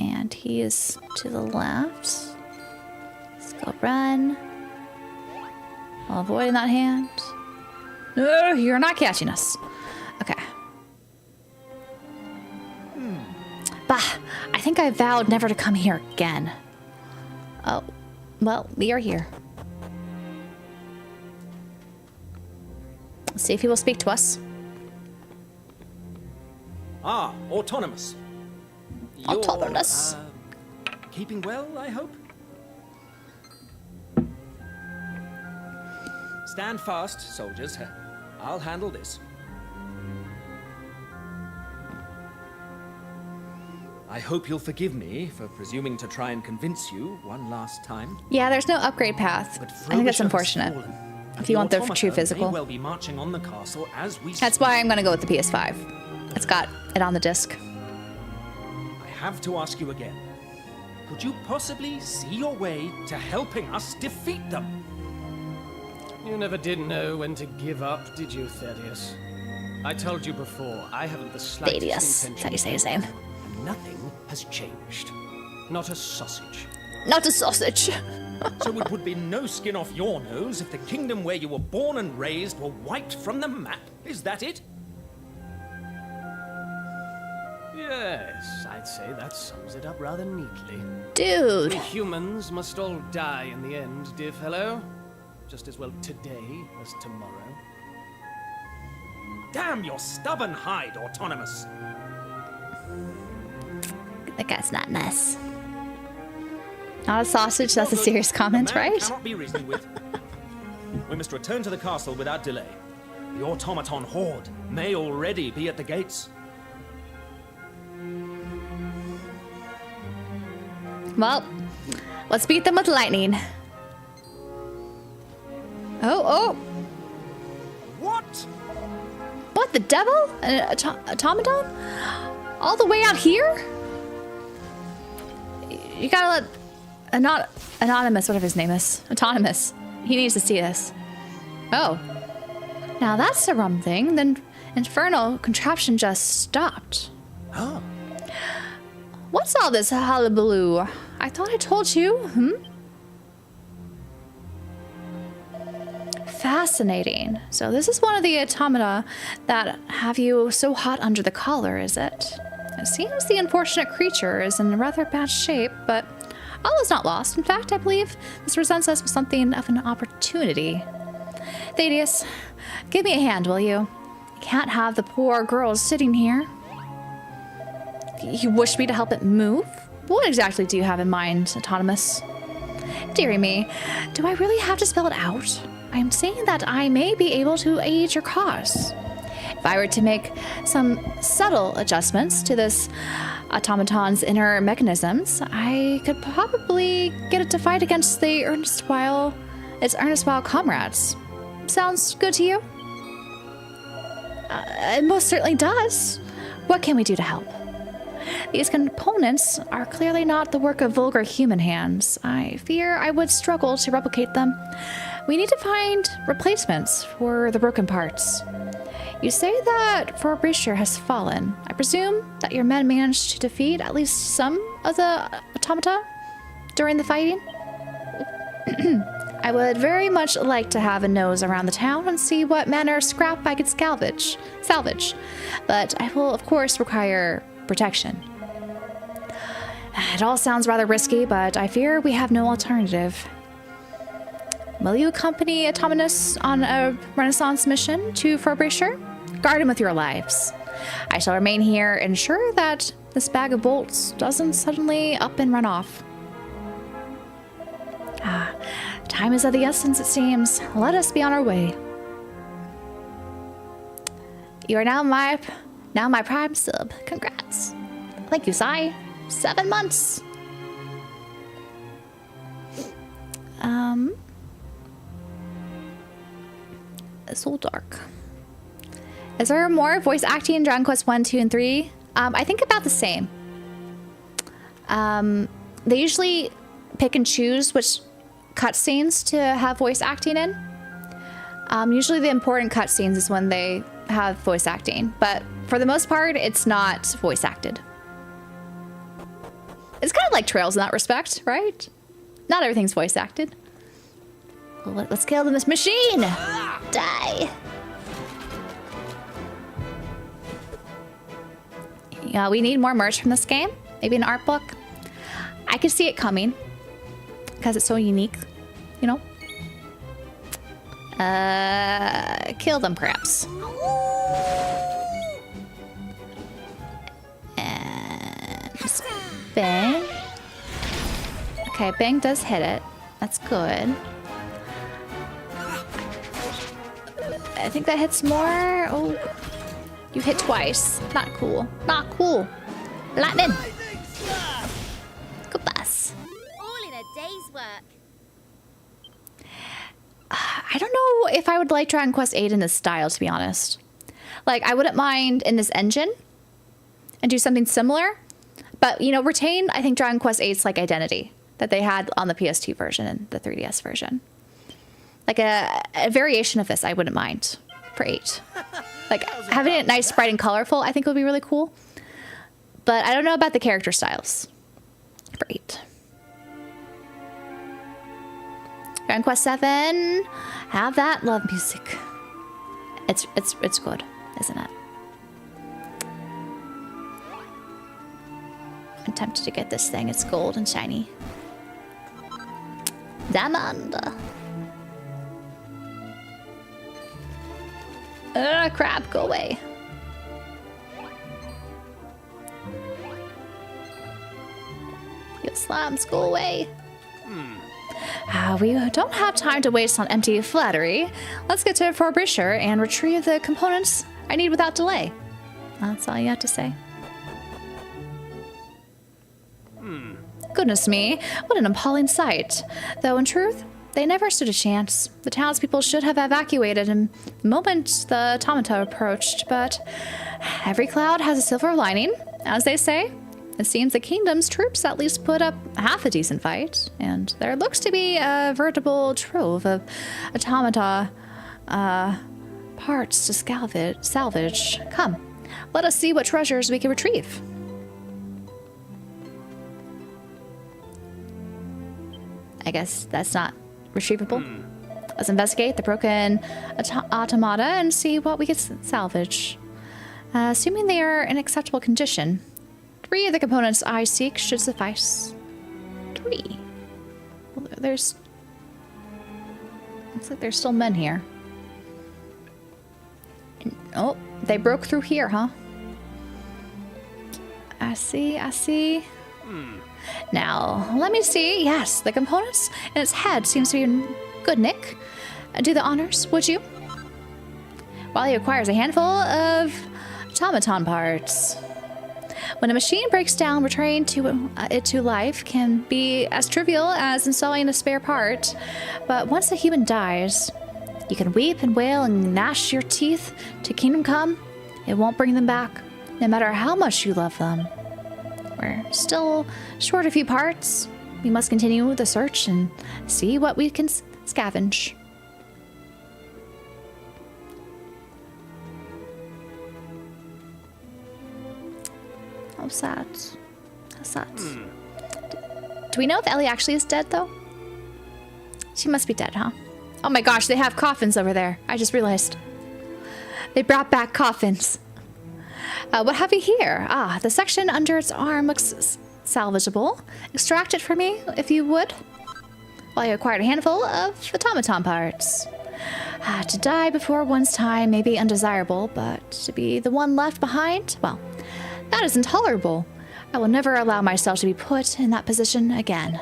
And he is to the left. Let's go run. While avoiding that hand. No, you're not catching us. Okay. Bah, I think I vowed never to come here again. Oh, well, we are here. Let's see if he will speak to us. Ah, autonomous. Autonomous. Keeping well, I hope? Stand fast, soldiers. I'll handle this. I hope you'll forgive me for presuming to try and convince you one last time. Yeah, there's no upgrade path. But I think that's unfortunate. If you want the true physical. May well be marching on the castle as we That's why I'm going to go with the PS5. It's got it on the disc. I have to ask you again. Could you possibly see your way to helping us defeat them? You never did know when to give up, did you, Thaddeus? I told you before, I haven't the slightest Thaddeus. That's how you say his name. And nothing has changed. Not a sausage. Not a sausage. So it would be no skin off your nose if the kingdom where you were born and raised were wiped from the map. Is that it? Yes, I'd say that sums it up rather neatly. Dude. We humans must all die in the end, dear fellow. Just as well today as tomorrow. Damn your stubborn hide, Autonomous. That guy's not nice. Not a sausage, that's a serious comment, The man right? Cannot be reasoned with. We must return to the castle without delay. The Automaton horde may already be at the gates. Well, let's beat them with lightning. Oh. What? What the devil? An automaton? All the way out here? You gotta let Anonymous, whatever his name is. Autonomous. He needs to see this. Oh. Now that's the rum thing. Then infernal contraption just stopped. Huh? What's all this hullabaloo? I thought I told you. Fascinating. So this is one of the automata that have you so hot under the collar, is it? It seems the unfortunate creature is in rather bad shape, but all is not lost. In fact, I believe this presents us with something of an opportunity. Thaddeus, Give me a hand, will you? I can't have the poor girls sitting here. You wish me to help it move? What exactly do you have in mind, Autonomous? Dearie me, do I really have to spell it out? I am saying that I may be able to aid your cause. If I were to make some subtle adjustments to this automaton's inner mechanisms, I could probably get it to fight against its erstwhile comrades. Sounds good to you? It most certainly does. What can we do to help? These components are clearly not the work of vulgar human hands. I fear I would struggle to replicate them. We need to find replacements for the broken parts. You say that Frobisher has fallen. I presume that your men managed to defeat at least some of the automata during the fighting? I would very much like to have a nose around the town and see what manner of scrap I could salvage. But I will, of course, require protection. It all sounds rather risky, but I fear we have no alternative. Will you accompany Autonomous on a Renaissance mission to Frobisher? Guard him with your lives. I shall remain here and ensure that this bag of bolts doesn't suddenly up and run off. Time is of the essence, it seems. Let us be on our way. You are now my prime sub. Congrats. Thank you, Sai. 7 months. It's so dark. Is there more voice acting in Dragon Quest 1, 2, and 3? I think about the same. They usually pick and choose which cutscenes to have voice acting in. Usually the important cutscenes is when they have voice acting, but for the most part, it's not voice acted. It's kind of like Trails in that respect, right? Not everything's voice acted. Well, let's kill this machine! Die! Yeah, we need more merch from this game. Maybe an art book. I could see it coming because it's so unique, you know? Kill them, perhaps. And bang. Okay, bang does hit it. That's good. I think that hits more. Oh, you hit twice. Not cool. Not cool. Lightning. Good bus. All in a day's work. I don't know if I would like Dragon Quest VIII in this style, to be honest. Like, I wouldn't mind in this engine and do something similar. But, you know, retain, I think, Dragon Quest VIII's, like, identity that they had on the PS2 version and the 3DS version. Like, a variation of this, I wouldn't mind for 8. Like, having it nice, bright, and colorful, I think would be really cool. But I don't know about the character styles for 8. Dragon Quest 7, have that love music. It's good, isn't it? I'm tempted to get this thing. It's gold and shiny. Diamond. Crap, go away. You slimes, go away. We don't have time to waste on empty flattery. Let's get to Frobisher and retrieve the components I need without delay. That's all you have to say. Goodness me, what an appalling sight. Though in truth, they never stood a chance. The townspeople should have evacuated the moment the automata approached, but every cloud has a silver lining, as they say. It seems the kingdom's troops at least put up half a decent fight, and there looks to be a veritable trove of automata parts to salvage. Come, let us see what treasures we can retrieve. I guess that's not retrievable. Let's investigate the broken automata and see what we can salvage. Assuming they are in acceptable condition. 3 of the components I seek should suffice. 3. Well, looks like there's still men here. Oh, they broke through here, huh? I see. Now, let me see. Yes, the components in its head seems to be in good nick. Do the honors, would you? While he acquires a handful of automaton parts. When a machine breaks down, returning it to life can be as trivial as installing a spare part. But once a human dies, you can weep and wail and gnash your teeth to kingdom come. It won't bring them back, no matter how much you love them. We're still short a few parts. We must continue the search and see what we can scavenge. How sad. How sad. Do we know if Ellie actually is dead, though? She must be dead, huh? Oh my gosh, they have coffins over there. I just realized. They brought back coffins. What have we here? Ah, the section under its arm looks salvageable. Extract it for me, if you would. While you acquired a handful of automaton parts. To die before one's time may be undesirable, but to be the one left behind, well, that is intolerable. I will never allow myself to be put in that position again.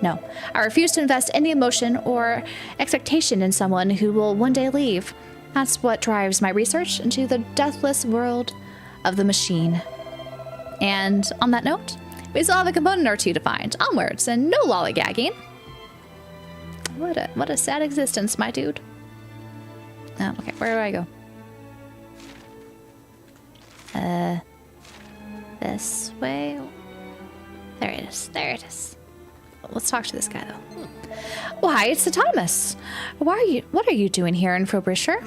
No, I refuse to invest any emotion or expectation in someone who will one day leave. That's what drives my research into the deathless world of the machine. And on that note, we still have a component or two to find. Onwards, and no lollygagging. What a sad existence, my dude. Oh, okay, where do I go? This way? There it is. There it is. Let's talk to this guy, though. Why, it's Autonomous. What are you doing here in Frobisher?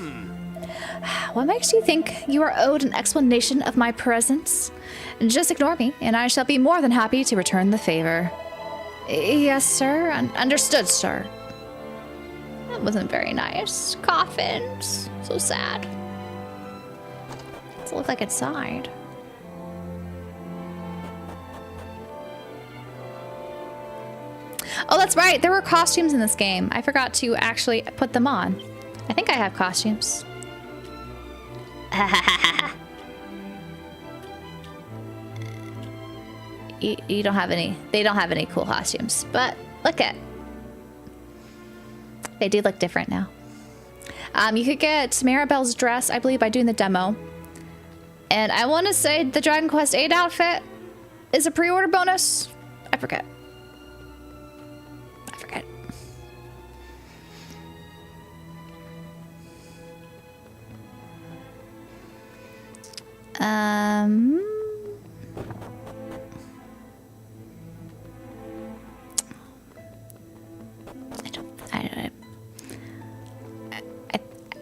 What makes you think you are owed an explanation of my presence? Just ignore me, and I shall be more than happy to return the favor. Yes, sir. Understood, sir. That wasn't very nice. Coffins. So sad. It looked like it sighed. Oh, that's right. There were costumes in this game. I forgot to actually put them on. I think I have costumes. You don't have any. They don't have any cool costumes. But look at. They do look different now. You could get Maribel's dress, I believe, by doing the demo. And I want to say the Dragon Quest VIII outfit is a pre-order bonus. I forget.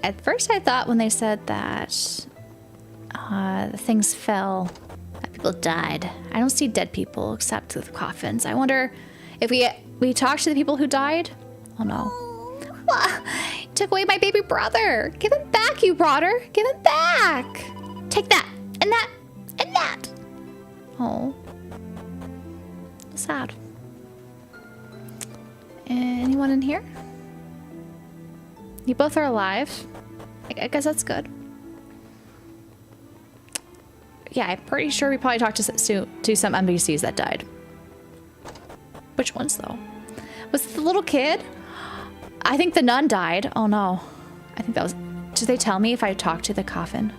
At first I thought when they said that things fell, that people died. I don't see dead people except the coffins. I wonder if we talked to the people who died. Oh no. What? Took away my baby brother. Give him back, you broader. Give him back. Take that, and that, and that. Oh. Sad. Anyone in here? You both are alive. I guess that's good. Yeah, I'm pretty sure we probably talked to some NPCs that died. Which ones, though? Was it the little kid? I think the nun died. Oh, no. I think that was... Did they tell me if I talked to the coffin?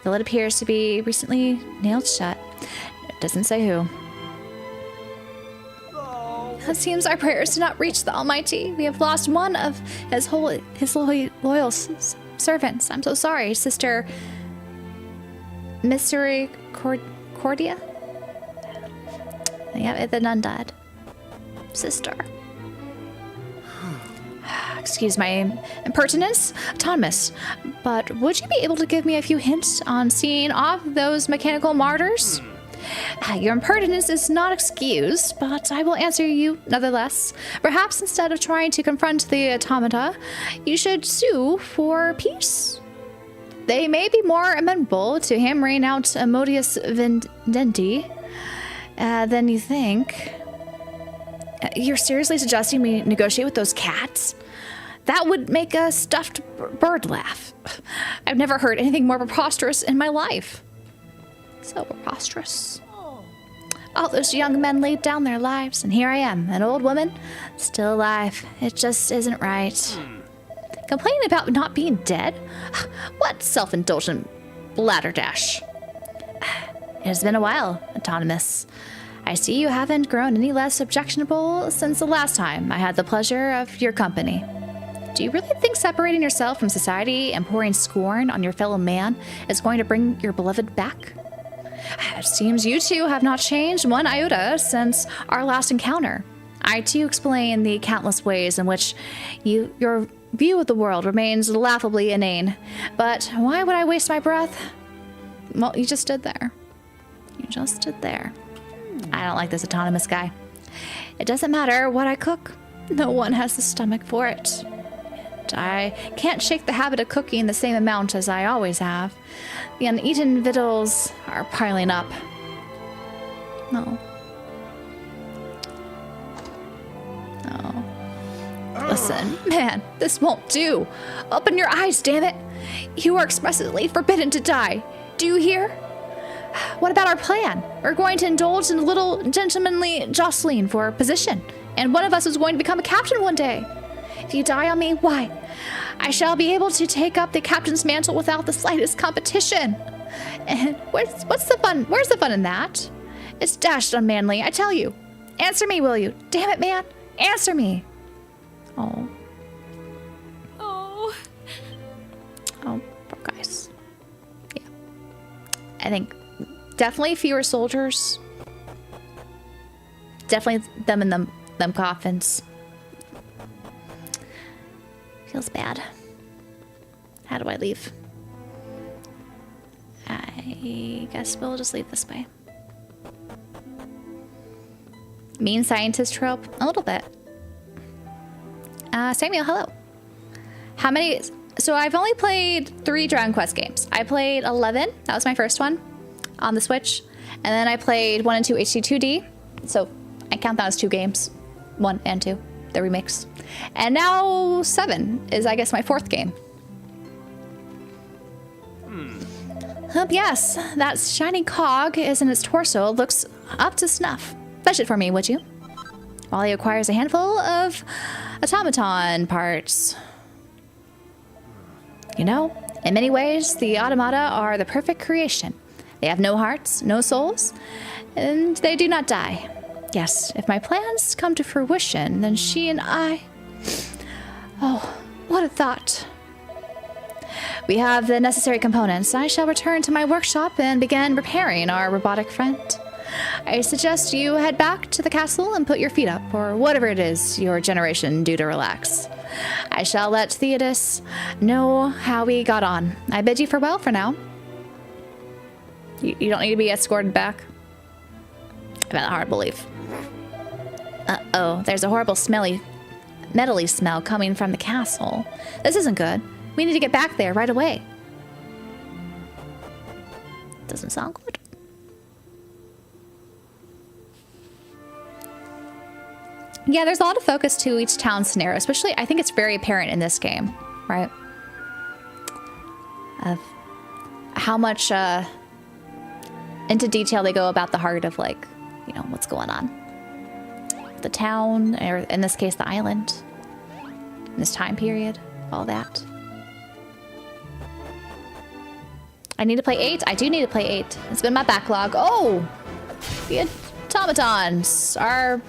The lid appears to be recently nailed shut. It doesn't say who. It seems our prayers do not reach the Almighty. We have lost one of his loyal servants. I'm so sorry, Sister Misericordia. Yeah, the nun died. Sister. Excuse my impertinence, Thomas, but would you be able to give me a few hints on seeing off those mechanical martyrs? Your impertinence is not excused, but I will answer you nonetheless. Perhaps instead of trying to confront the automata, you should sue for peace. They may be more amenable to hammering out a modus vivendi than you think. You're seriously suggesting we negotiate with those cats? that would make a stuffed bird laugh. I've never heard anything more preposterous in my life. So preposterous. All those young men laid down their lives, and here I am, an old woman, still alive. It just isn't right. Complaining about not being dead? What self-indulgent blatherdash. It has been a while, Autonomous. I see you haven't grown any less objectionable since the last time I had the pleasure of your company. Do you really think separating yourself from society and pouring scorn on your fellow man is going to bring your beloved back? It seems you two have not changed one iota since our last encounter. I too explain the countless ways in which your view of the world remains laughably inane. But why would I waste my breath? Well, you just stood there. You just stood there. I don't like this Autonomous guy. It doesn't matter what I cook. No one has the stomach for it. And I can't shake the habit of cooking the same amount as I always have. The uneaten victuals are piling up. No. No. Listen, man, this won't do. Open your eyes, damn it. You are expressly forbidden to die. Do you hear? What about our plan? We're going to indulge in a little gentlemanly jostling for position, and one of us is going to become a captain one day. If you die on me, why? I shall be able to take up the captain's mantle without the slightest competition. And what's the fun? Where's the fun in that? It's dashed unmanly, I tell you. Answer me, will you? Damn it, man. Answer me. Oh. Oh. Oh, poor guys. Yeah. I think definitely fewer soldiers. Definitely them in them coffins. Feels bad. How do I leave? I guess we'll just leave this way. Mean scientist trope? A little bit. Samuel, hello. How many... So I've only played 3 Dragon Quest games. I played 11. That was my first one on the Switch. And then I played 1 and 2 HD2D. So I count that as 2 games. 1 and 2. The remix. And now 7 is, I guess, my 4th game. Yes, that shiny cog is in its torso. Looks up to snuff. Fetch it for me, would you? While he acquires a handful of automaton parts. You know, in many ways, the automata are the perfect creation. They have no hearts, no souls, and they do not die. Yes, if my plans come to fruition, then she and I... Oh, what a thought. We have the necessary components. I shall return to my workshop and begin preparing our robotic friend. I suggest you head back to the castle and put your feet up, or whatever it is your generation do to relax. I shall let Theodis know how we got on. I bid you farewell for now. You don't need to be escorted back. I find that hard to believe. Uh-oh, there's a horrible smelly, metally smell coming from the castle. This isn't good. We need to get back there right away. Doesn't sound good. Yeah, there's a lot of focus to each town scenario, especially I think it's very apparent in this game, right? Of how much into detail they go about the heart of, like, you know, what's going on. The town, or in this case, the island, in this time period, all that. I need to play 8. I do need to play 8. It's been my backlog. Oh! The automatons are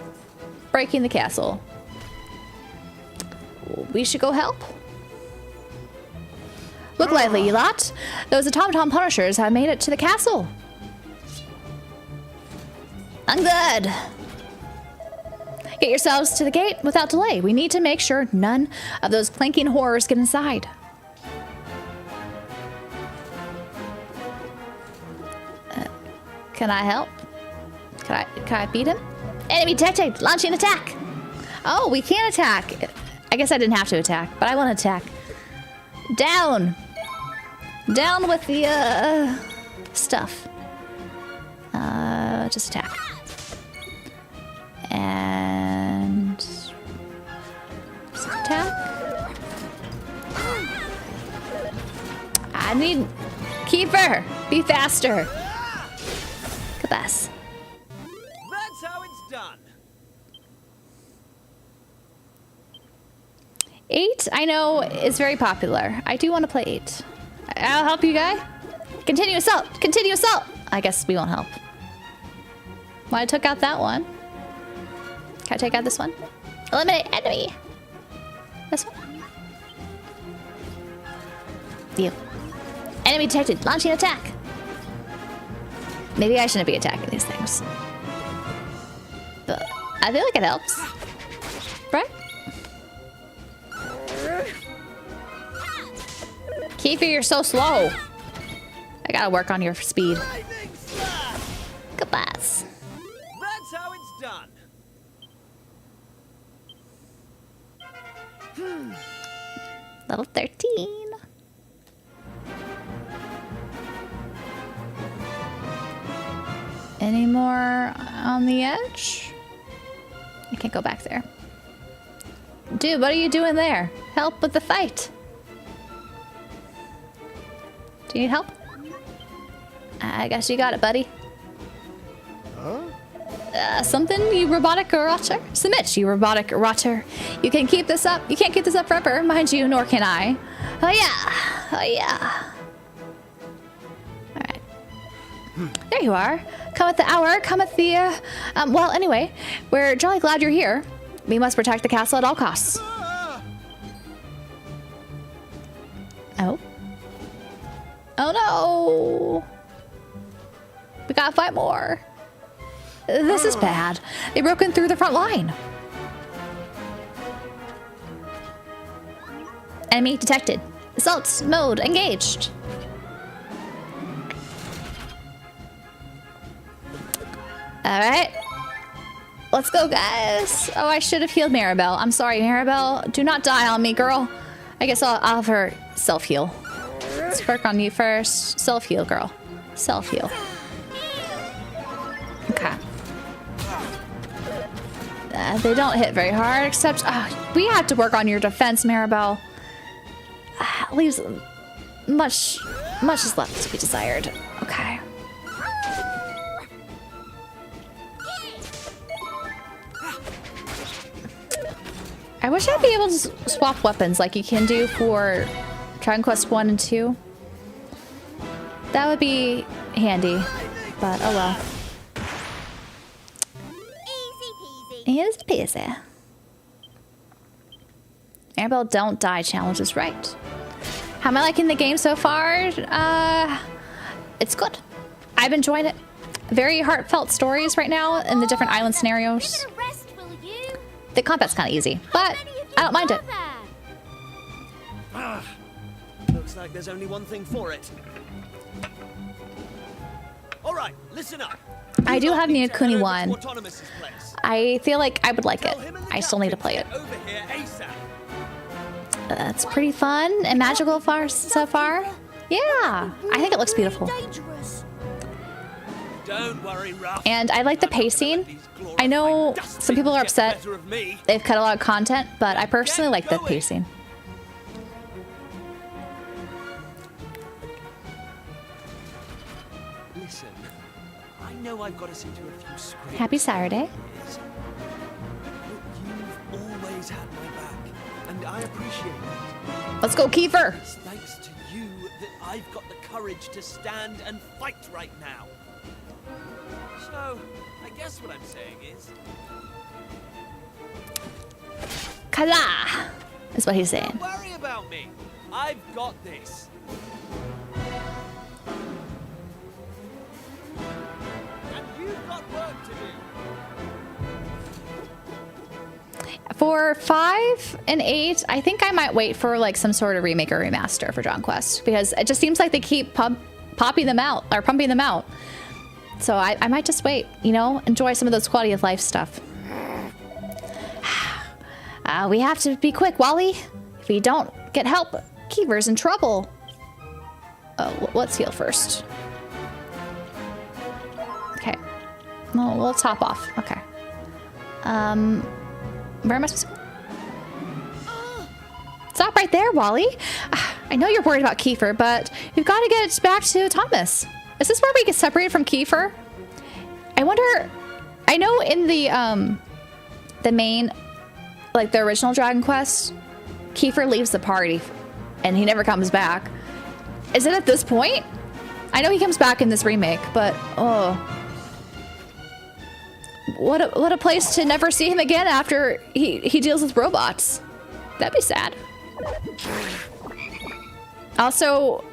breaking the castle. We should go help. Look lively, you lot. Those automaton punishers have made it to the castle. I'm good. Get yourselves to the gate without delay. We need to make sure none of those clanking horrors get inside. Can I help? Can I beat him? Enemy detected! Launching attack! Oh, we can attack. I guess I didn't have to attack, but I want to attack. Down! Down with the, stuff. Just attack. And... just attack. Kiefer, be faster. Kabas. That's how it's done. 8, I know, is very popular. I do want to play 8. I'll help you, guy. Continue assault. Continue assault. I guess we won't help. Well, I took out that one. Can I take out this one? Eliminate enemy. This one. You. Enemy detected. Launching attack. Maybe I shouldn't be attacking these things. But I feel like it helps. Right? Kiefer, you're so slow. I gotta work on your speed. Goodbye. That's how it's done. Level 13. Any more on the edge? I can't go back there. Dude, what are you doing there? Help with the fight. Do you need help? I guess you got it, buddy. Something, you robotic rotter? Submit, you robotic rotter. You can keep this up. You can't keep this up forever, mind you, nor can I. Oh yeah. Oh yeah. Alright. There you are. Cometh the hour, cometh the, well, anyway, we're jolly glad you're here. We must protect the castle at all costs. Oh. Oh no! We gotta fight more. This is bad. They broke in through the front line. Enemy detected. Assault mode engaged. Alright. Let's go, guys. Oh, I should have healed Maribel. I'm sorry, Maribel. Do not die on me, girl. I guess I'll have her self-heal. Let's work on you first. Self-heal, girl. Self-heal. Okay. They don't hit very hard, except we have to work on your defense, Maribel. Leaves much is left to be desired. Okay. I wish I'd be able to swap weapons like you can do for Dragon Quest 1 and 2. That would be handy, but oh well. Easy peasy. Annabelle don't die challenge is right. How am I liking the game so far? It's good. I've enjoyed it. Very heartfelt stories right now in the different island scenarios. The combat's kind of easy, but I don't mind it. Looks like there's only one thing for it. All right, listen up. I do have Ni no Kuni 1. I feel like I would like it. I still need to play it. It's pretty fun and magical so far. Yeah, I think it looks beautiful. Don't worry, Ruff. And I like the pacing. I know some people are upset they've cut a lot of content, but I personally like the pacing. Listen, I know I've got us into a few scrapes. Happy Saturday. But you've always had my back, and I appreciate it. Let's go, Kiefer. It's thanks to you that I've got the courage to stand and fight right now. So, I guess what I'm saying is... Kala is what he's saying. Don't worry about me. I've got this. And you've got work to do. For 5 and 8, I think I might wait for like some sort of remake or remaster for Dragon Quest, because it just seems like they keep pumping them out. So I might just wait, you know, enjoy some of those quality of life stuff. We have to be quick, Wally. If we don't get help, Kiefer's in trouble. Let's heal first. Okay. Well, we'll top off. Okay. Where am I supposed to go? Stop right there, Wally. I know you're worried about Kiefer, but we've got to get back to Thomas. Is this where we get separated from Kiefer? I wonder... I know in the main, like the original Dragon Quest, Kiefer leaves the party and he never comes back. Is it at this point? I know he comes back in this remake, but oh, what a place to never see him again after he deals with robots. That'd be sad. Also,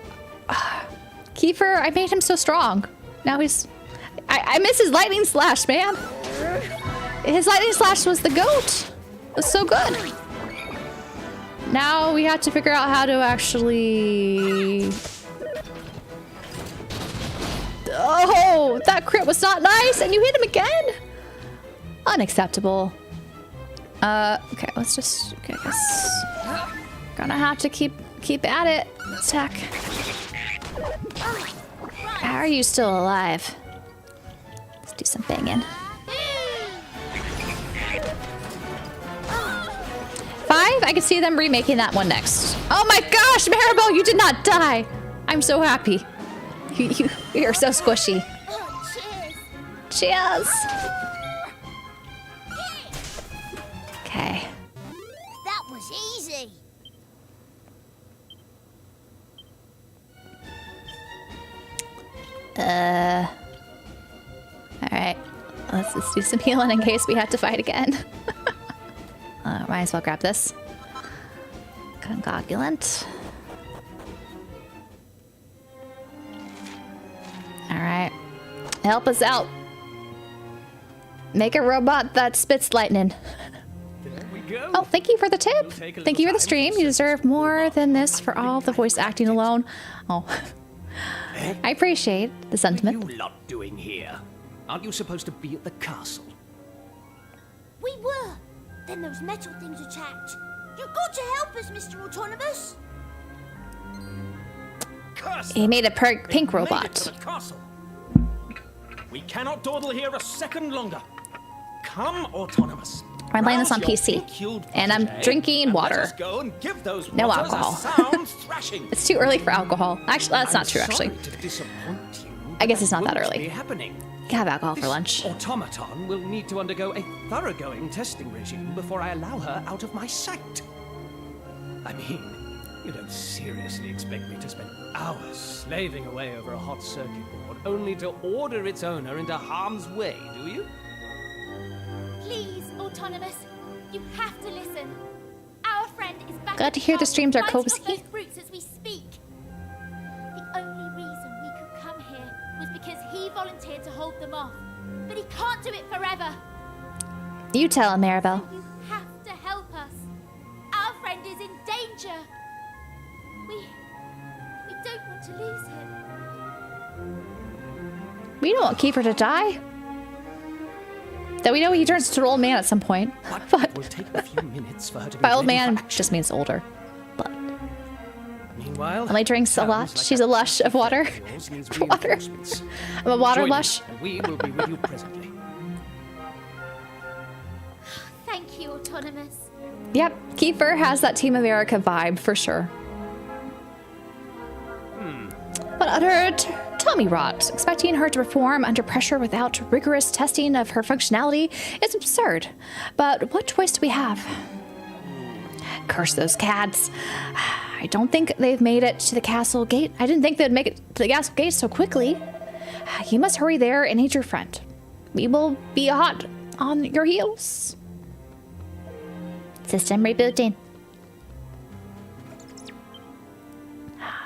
Kiefer, I made him so strong. Now he's... I miss his lightning slash, man. His lightning slash was the goat. It was so good. Now we have to figure out how to actually... Oh, that crit was not nice, and you hit him again? Unacceptable. Okay, let's just... Okay, I guess... Gonna have to keep at it. Attack. How are you still alive? Let's do some banging. 5? I can see them remaking that one next. Oh my gosh, Maribel, you did not die. I'm so happy. You're so squishy. Cheers. Okay. That was easy. Alright. Let's just do some healing in case we have to fight again. Might as well grab this. Concogulant. Alright. Help us out. Make a robot that spits lightning. There we go. Oh, thank you for the tip. Thank you for the stream. You deserve more than this for all the voice acting alone. Oh. I appreciate the What are sentiment. you lot doing here? Aren't you supposed to be at the castle? We were. Then those metal things attacked. You've got to help us, Mr. Autonomous. Curse He them. made a pink They made it robot. to the castle. We cannot dawdle here a second longer. Come, Autonomous. I'm playing this Rouse on your PC, pink-hued and I'm protege, drinking and water. Let us go and give those No waters alcohol. A sound thrashing. It's too early for alcohol. Actually, that's not true, I'm actually. sorry to disappoint you, I guess it's but not that won't early. Be happening. You can have alcohol for This lunch. automaton will need to undergo a thoroughgoing testing regime before I allow her out of my sight. I mean, you don't seriously expect me to spend hours slaving away over a hot circuit board only to order its owner into harm's way, do you? Please, Autonomous. You have to listen. Our friend is back. Glad at to hear the castle streams are fighting off cozy. those brutes as we speak. The only reason we could come here was because he volunteered to hold them off. But he can't do it forever. You tell him, Maribel. You have to help us. Our friend is in danger. We don't want to lose him. We don't want Kiefer to die. Though we know he turns to an old man at some point. But It will take a few minutes for her to be by old ready for man action. just means older. But Meanwhile, Emily drinks a lot. sounds like She's a that lush of water. of yours needs Water. reinforcements. I'm a water Join me, lush. and we will be with you presently. Thank you, Autonomous. Yep, Kiefer has that Team America vibe for sure. But utter Tommy rot. Expecting her to perform under pressure without rigorous testing of her functionality is absurd. But what choice do we have? Curse those cats. I don't think they've made it to the castle gate. I didn't think they'd make it to the castle gate so quickly. You must hurry there and aid your friend. We will be hot on your heels. System rebooting.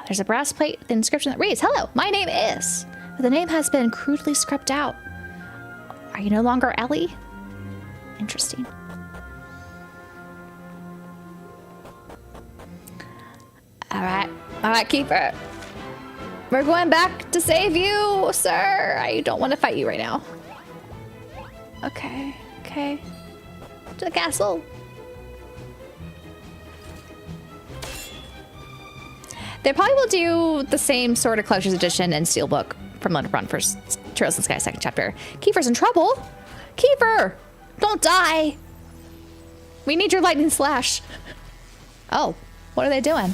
There's a brass plate with an inscription that reads, "Hello, my name is." But the name has been crudely scrubbed out. Are you no longer Ellie? Interesting. All right, Kiefer. We're going back to save you, sir. I don't want to fight you right now. Okay. To the castle. They probably will do the same sort of collector's edition and steelbook from London Run for Trails in the Sky second chapter. Kiefer's in trouble. Kiefer, don't die. We need your lightning slash. Oh, what are they doing?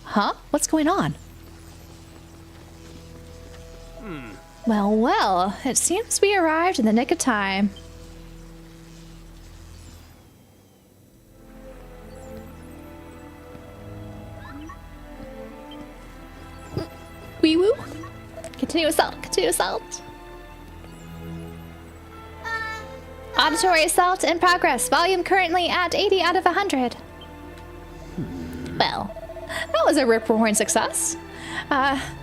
Huh? What's going on? Well, well, it seems we arrived in the nick of time. Wee woo. Continue assault. Continue assault. Auditory assault in progress. Volume currently at 80 out of 100. Well, that was a rip-roaring success.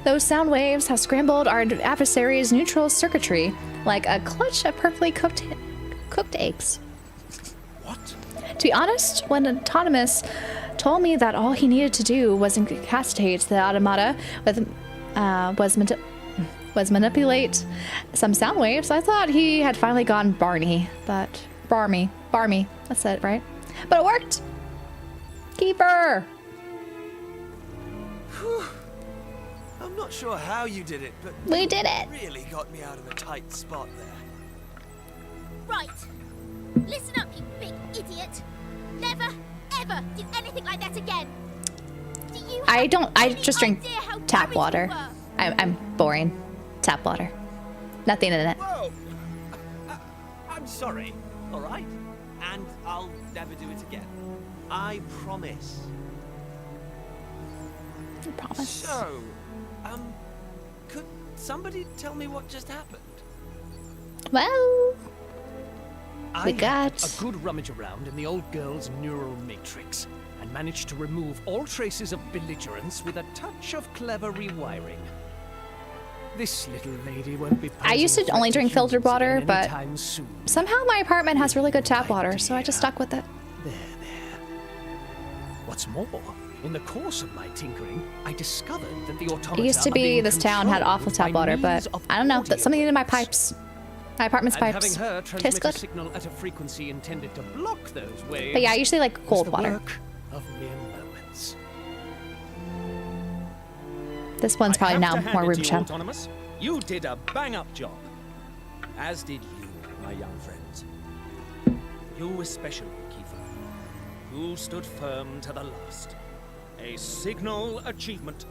Those sound waves have scrambled our adversary's neutral circuitry like a clutch of perfectly cooked eggs. What? To be honest, when Autonomous told me that all he needed to do was incapacitate the automata was manipulate some sound waves, I thought he had finally gone Barney. But Barmy, that's it, right? But it worked. Keeper. I'm not sure how you did it, but We did it. really got me out of a tight spot there. Right. Listen up, you big idiot. Never, ever do anything like that again. Do you I have don't. I any just drink idea how tap worried water. you were? I'm boring. Tap water. Nothing in it. Whoa! I'm sorry, all right? And I'll never do it again. I promise. I promise. So, could somebody tell me what just happened? Well, I We had got- a good rummage around in the old girl's neural matrix and managed to remove all traces of belligerence with a touch of clever rewiring. This little lady won't be. I used to posing a only threat drink to filtered humans water, again but anytime soon. somehow my apartment has really good tap water, so I just stuck with it. There. What's more, in the course of my tinkering, I discovered that the automata It used to are be being this town had controlled awful tap by water, but means of I don't know. audio That's something in my waves. pipes. My apartment's And pipes having her taste transmit a good. signal at a frequency intended to block those waves. But yeah, I usually like was cold the water. work of mere moments. This one's I probably have now to hand more it room to you, temp. Autonomous. You did a bang-up job. As did you, my young friends. You especially, Kiefer. You stood firm to the last. A signal achievement.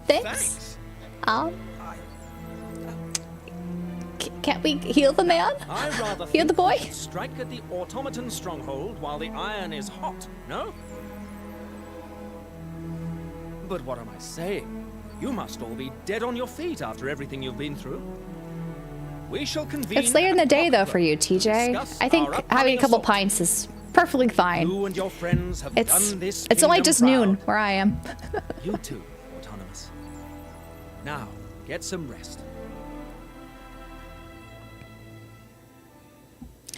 Thanks. Can't we heal the man? I rather Heal think the boy? we should strike at the Automaton stronghold while the iron is hot, no? But what am I saying? You must all be dead on your feet after everything you've been through. We shall convene. It's later in the day though for you, TJ. Discuss I think our having upcoming a couple assault. pints is perfectly fine. You and your friends have It's done this. it's only kingdom just noon proud. where I am. You too, Autonomous. Now, get some rest.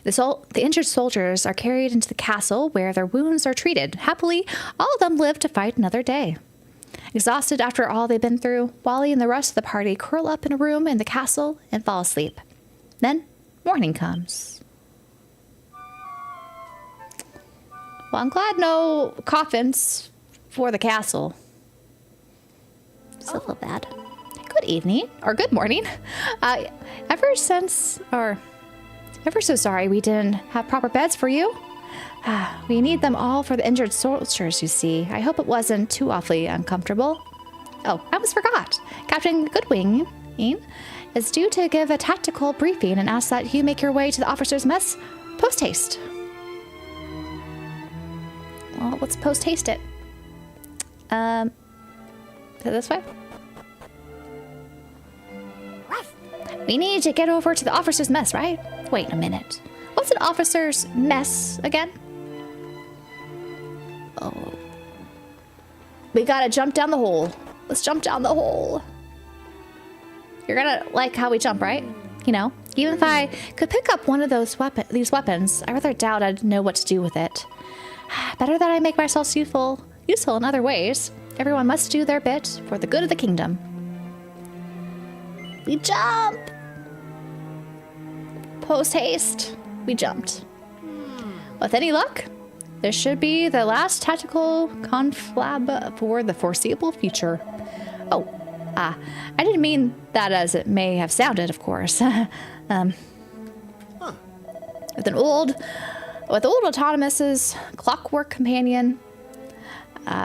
The injured soldiers are carried into the castle where their wounds are treated. Happily, all of them live to fight another day. Exhausted after all they've been through, Wally and the rest of the party curl up in a room in the castle and fall asleep. Then, morning comes. Well, I'm glad no coffins for the castle. It's a little bad. Good evening, or good morning. Ever so sorry we didn't have proper beds for you. We need them all for the injured soldiers, you see. I hope it wasn't too awfully uncomfortable. Oh, I almost forgot. Captain Goodwing is due to give a tactical briefing and ask that you make your way to the officers' mess post-haste. Well, let's post-haste it. Is it this way? We need to get over to the officer's mess, right? Wait a minute. What's an officer's mess again? Oh. We gotta jump down the hole. Let's jump down the hole. You're gonna like how we jump, right? You know, even if I could pick up one of these weapons, I rather doubt I'd know what to do with it. Better that I make myself useful in other ways. Everyone must do their bit for the good of the kingdom. We jump! Post haste, we jumped. With any luck, this should be the last tactical conflab for the foreseeable future. Oh, I didn't mean that as it may have sounded, of course. With an old With old Autonomous's clockwork companion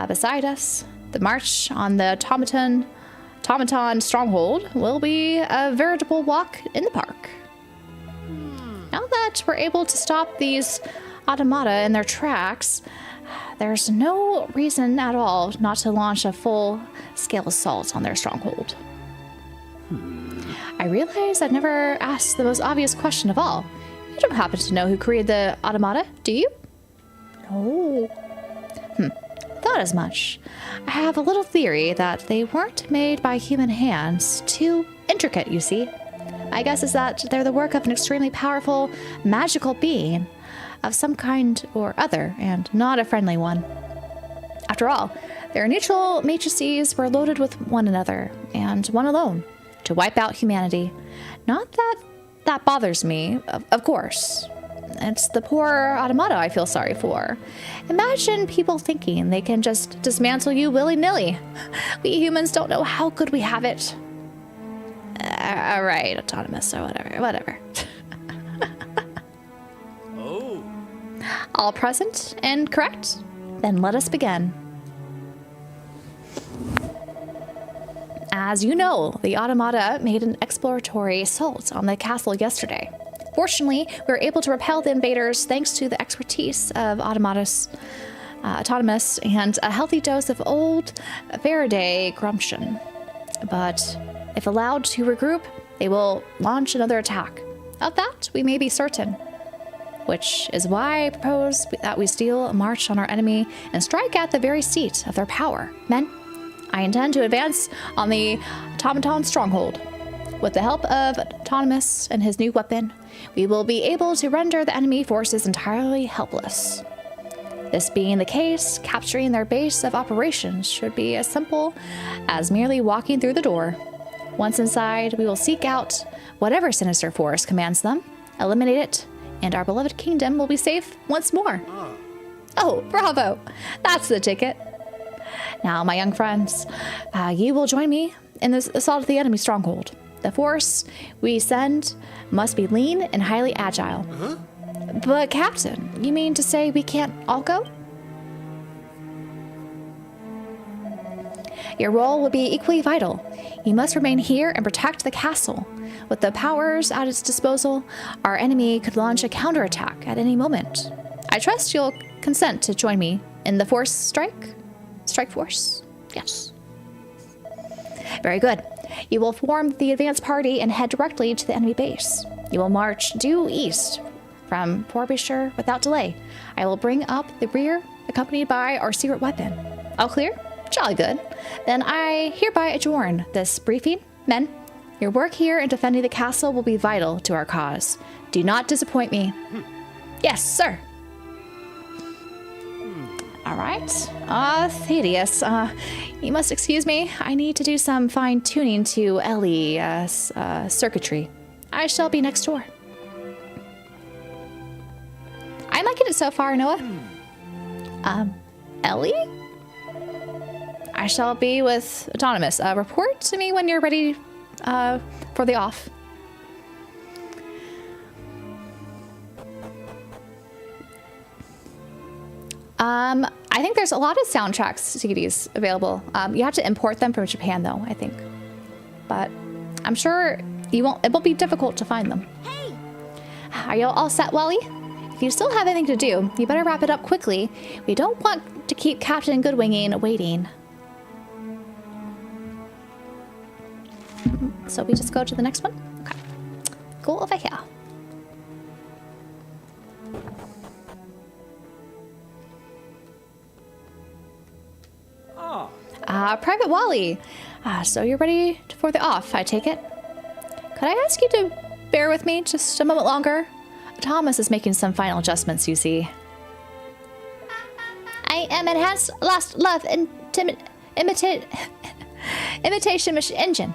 beside us, the march on the Automaton stronghold will be a veritable walk in the park. Now that we're able to stop these automata in their tracks, there's no reason at all not to launch a full-scale assault on their stronghold. I realize I've never asked the most obvious question of all. You don't happen to know who created the automata, do you? No. Thought as much. I have a little theory that they weren't made by human hands. Too intricate, you see. My guess is that they're the work of an extremely powerful, magical being of some kind or other, and not a friendly one. After all, their neutral matrices were loaded with one another, and one alone, to wipe out humanity. Not that that bothers me, of course. It's the poor automata I feel sorry for. Imagine people thinking they can just dismantle you willy-nilly. We humans don't know how good we have it. All right, autonomous or whatever. Oh. All present and correct? Then let us begin. As you know, the automata made an exploratory assault on the castle yesterday. Fortunately, we were able to repel the invaders thanks to the expertise of Autonomous and a healthy dose of old Faraday gumption. But if allowed to regroup, they will launch another attack. Of that, we may be certain. Which is why I propose that we steal a march on our enemy and strike at the very seat of their power. Men, I intend to advance on the Automaton stronghold. With the help of Autonomous and his new weapon, we will be able to render the enemy forces entirely helpless. This being the case, capturing their base of operations should be as simple as merely walking through the door. Once inside, we will seek out whatever sinister force commands them, eliminate it, and our beloved kingdom will be safe once more. Oh, bravo! That's the ticket. Now, my young friends, you will join me in this assault of the enemy stronghold. The force we send must be lean and highly agile. But, Captain, you mean to say we can't all go? Your role will be equally vital. You must remain here and protect the castle. With the powers at its disposal, our enemy could launch a counterattack at any moment. I trust you'll consent to join me in the force strike? Strike force? Yes. Very good. You will form the advance party and head directly to the enemy base. You will march due east from Frobisher without delay. I will bring up the rear, accompanied by our secret weapon. All clear? Jolly good. Then I hereby adjourn this briefing. Men, your work here in defending the castle will be vital to our cause. Do not disappoint me. Yes, sir. All right. Thaddeus, you must excuse me. I need to do some fine-tuning to Ellie, circuitry. I shall be next door. I'm liking it so far, Noah. Ellie? I shall be with Autonomous. Report to me when you're ready for the off. I think there's a lot of soundtracks CDs available. You have to import them from Japan, though, I think. But I'm sure it won't be difficult to find them. Hey! Are you all set, Wally? If you still have anything to do, you better wrap it up quickly. We don't want to keep Captain Goodwinging waiting. So we just go to the next one? Okay. Go over here. Private Wally. So you're ready for the off, I take it? Could I ask you to bear with me just a moment longer? Thomas is making some final adjustments, you see. I am enhanced lost love imitation machine engine.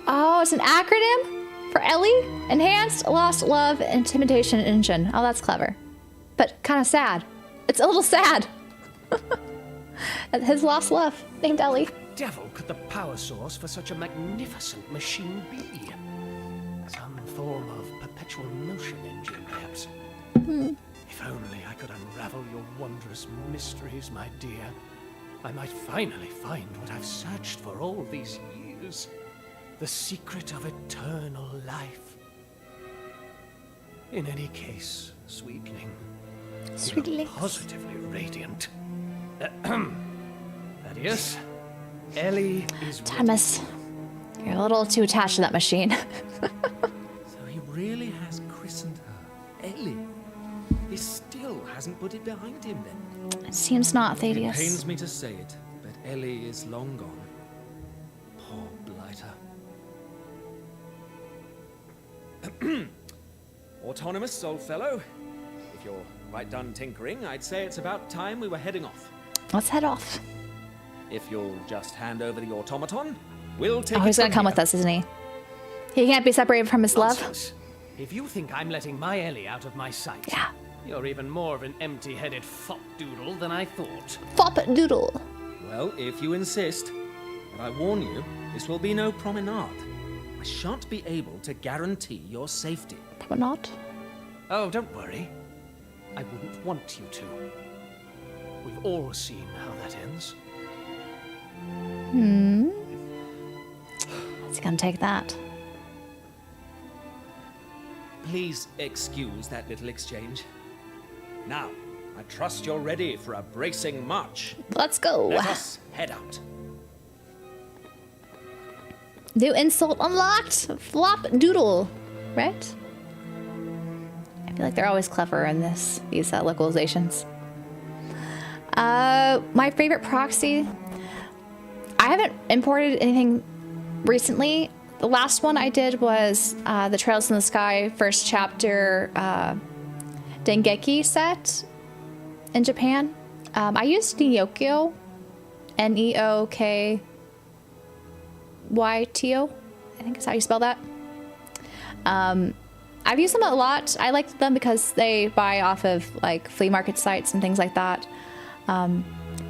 Oh, it's an acronym for Ellie? Enhanced Lost Love Intimidation Engine. Oh, that's clever. But kind of sad. It's a little sad. His lost love, named Ellie. Devil could the power source for such a magnificent machine be? Some form of perpetual motion engine, perhaps. If only I could unravel your wondrous mysteries, my dear. I might finally find what I've searched for all these years. The secret of eternal life. In any case, sweetling. Sweetling. You're positively radiant. Thaddeus, Ellie is ready. Thomas, you're a little too attached to that machine. So he really has christened her Ellie. He still hasn't put it behind him then. It seems not, It Thaddeus. pains me to say it, but Ellie is long gone. Poor blighter. Autonomous, old fellow. If you're quite done tinkering, I'd say it's about time we were heading off. Let's head off. If you'll just hand over the automaton, we'll take Oh, it he's gonna from come here. with us, isn't he? He can't be separated from his love. Nonsense. If you think I'm letting my Ellie out of my sight, Yeah. you're even more of an empty-headed fop-doodle than I thought. Fop doodle. Well, if you insist. But I warn you, this will be no promenade. I shan't be able to guarantee your safety. Probably not. Oh, don't worry. I wouldn't want you to. We've all seen how that ends. He's gonna take that. Please excuse that little exchange. Now, I trust you're ready for a bracing march. Let's go. Let us head out. New insult unlocked. Flop doodle. Right? I feel like they're always clever in these localizations. My favorite proxy. I haven't imported anything recently. The last one I did was the Trails in the Sky first chapter Dengeki set in Japan. I used Neokyo, Neokyto, I think is how you spell that. I've used them a lot. I like them because they buy off of like flea market sites and things like that.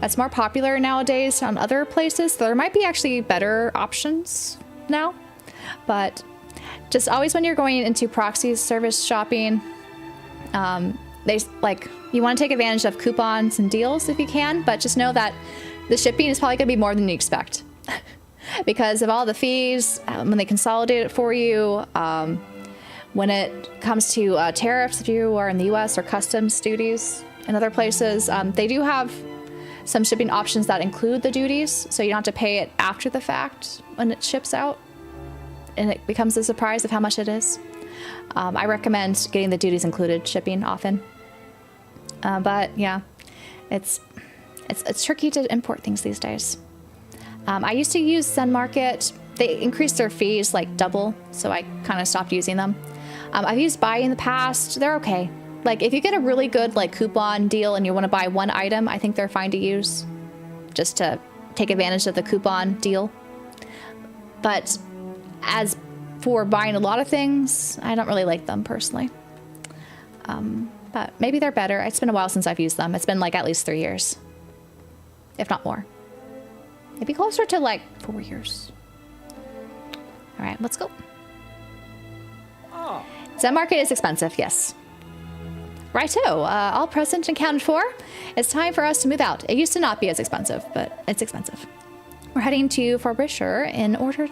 That's more popular nowadays on other places. There might be actually better options now, but just always when you're going into proxy service shopping, they like you want to take advantage of coupons and deals if you can, but just know that the shipping is probably going to be more than you expect because of all the fees when they consolidate it for you. When it comes to tariffs, if you are in the U.S. or customs duties in other places, they do have some shipping options that include the duties, so you don't have to pay it after the fact when it ships out, and it becomes a surprise of how much it is. I recommend getting the duties included shipping often. But yeah, it's tricky to import things these days. I used to use Zen Market. They increased their fees like double, so I kind of stopped using them. I've used Buy in the past. They're okay. Like if you get a really good like coupon deal and you want to buy one item, I think they're fine to use just to take advantage of the coupon deal. But as for buying a lot of things, I don't really like them personally. But maybe they're better. It's been a while since I've used them. It's been like at least 3 years, if not more. Maybe closer to like 4 years. All right, let's go. Zen Market is expensive, yes. Righto, all present and counted for. It's time for us to move out. It used to not be as expensive, but it's expensive. We're heading to Frobisher in order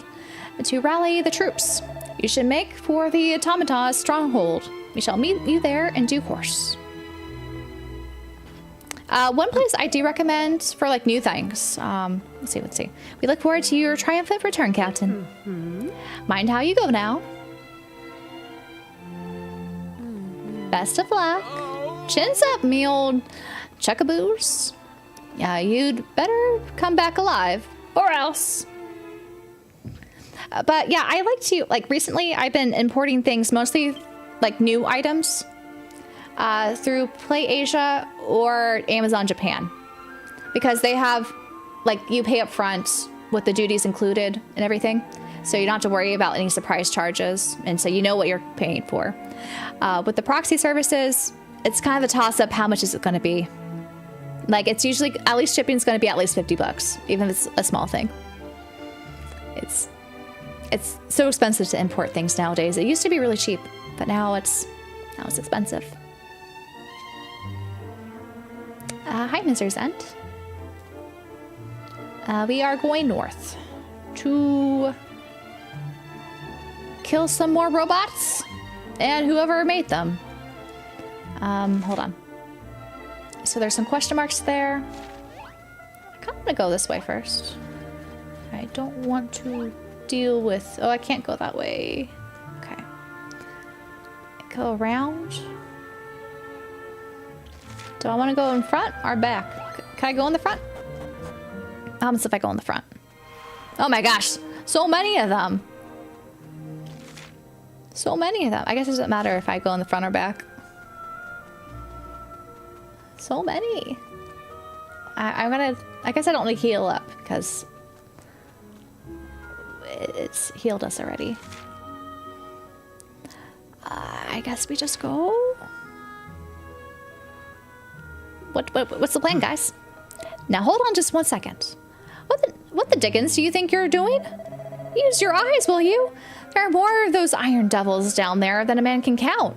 to rally the troops. You should make for the Automaton stronghold. We shall meet you there in due course. One place I do recommend for like new things. Let's see. We look forward to your triumphant return, Captain. Mind how you go now. Best of luck. Chins up, me old chuckaboos. Yeah, you'd better come back alive, or else. But yeah, I like to, like recently I've been importing things, mostly like new items, through Play Asia or Amazon Japan. Because they have, like, you pay up front with the duties included and everything. So you don't have to worry about any surprise charges. And so you know what you're paying for. With the proxy services, it's kind of a toss-up. How much is it going to be? Like, it's usually, at least shipping is going to be at least $50, even if it's a small thing. It's so expensive to import things nowadays. It used to be really cheap. but now it's expensive. Hi, Miser's End. We are going north to kill some more robots and whoever made them. Hold on. So there's some question marks there. I kind of want to go this way first. I don't want to deal with... Oh, I can't go that way. Okay. Go around. Do I want to go in front or back? Can I go in the front? What happens if I go in the front? Oh my gosh. So many of them. So many of them. I guess it doesn't matter if I go in the front or back. So many. I guess I don't like heal up because it's healed us already. I guess we just go. What's the plan, guys? Now hold on just 1 second. What the dickens do you think you're doing? Use your eyes, will you? There are more of those iron devils down there than a man can count.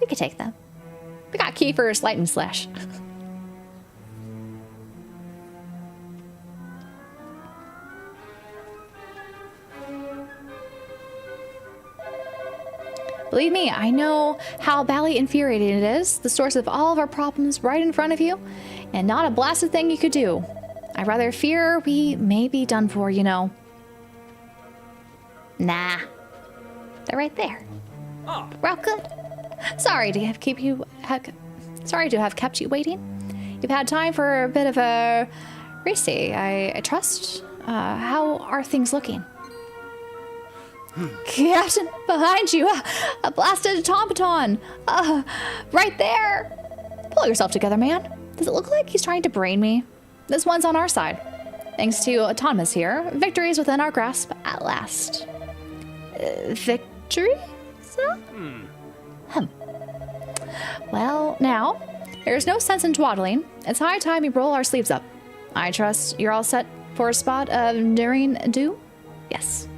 We could take them. We got Kiefer's Light and Slash. Believe me, I know how bally infuriating it is. The source of all of our problems right in front of you, and not a blasted thing you could do. I rather fear we may be done for, you know. Nah. They're right there. Ah, We're all good. Sorry to have kept you waiting. You've had time for a bit of a racy, I trust. How are things looking? Captain, behind you, a blasted automaton. Right there. Pull yourself together, man. Does it look like he's trying to brain me? This one's on our side. Thanks to Autonomous here, victory is within our grasp at last. Victory? So? Well, now, there's no sense in dawdling. It's high time we roll our sleeves up. I trust you're all set for a spot of daring do? Yes.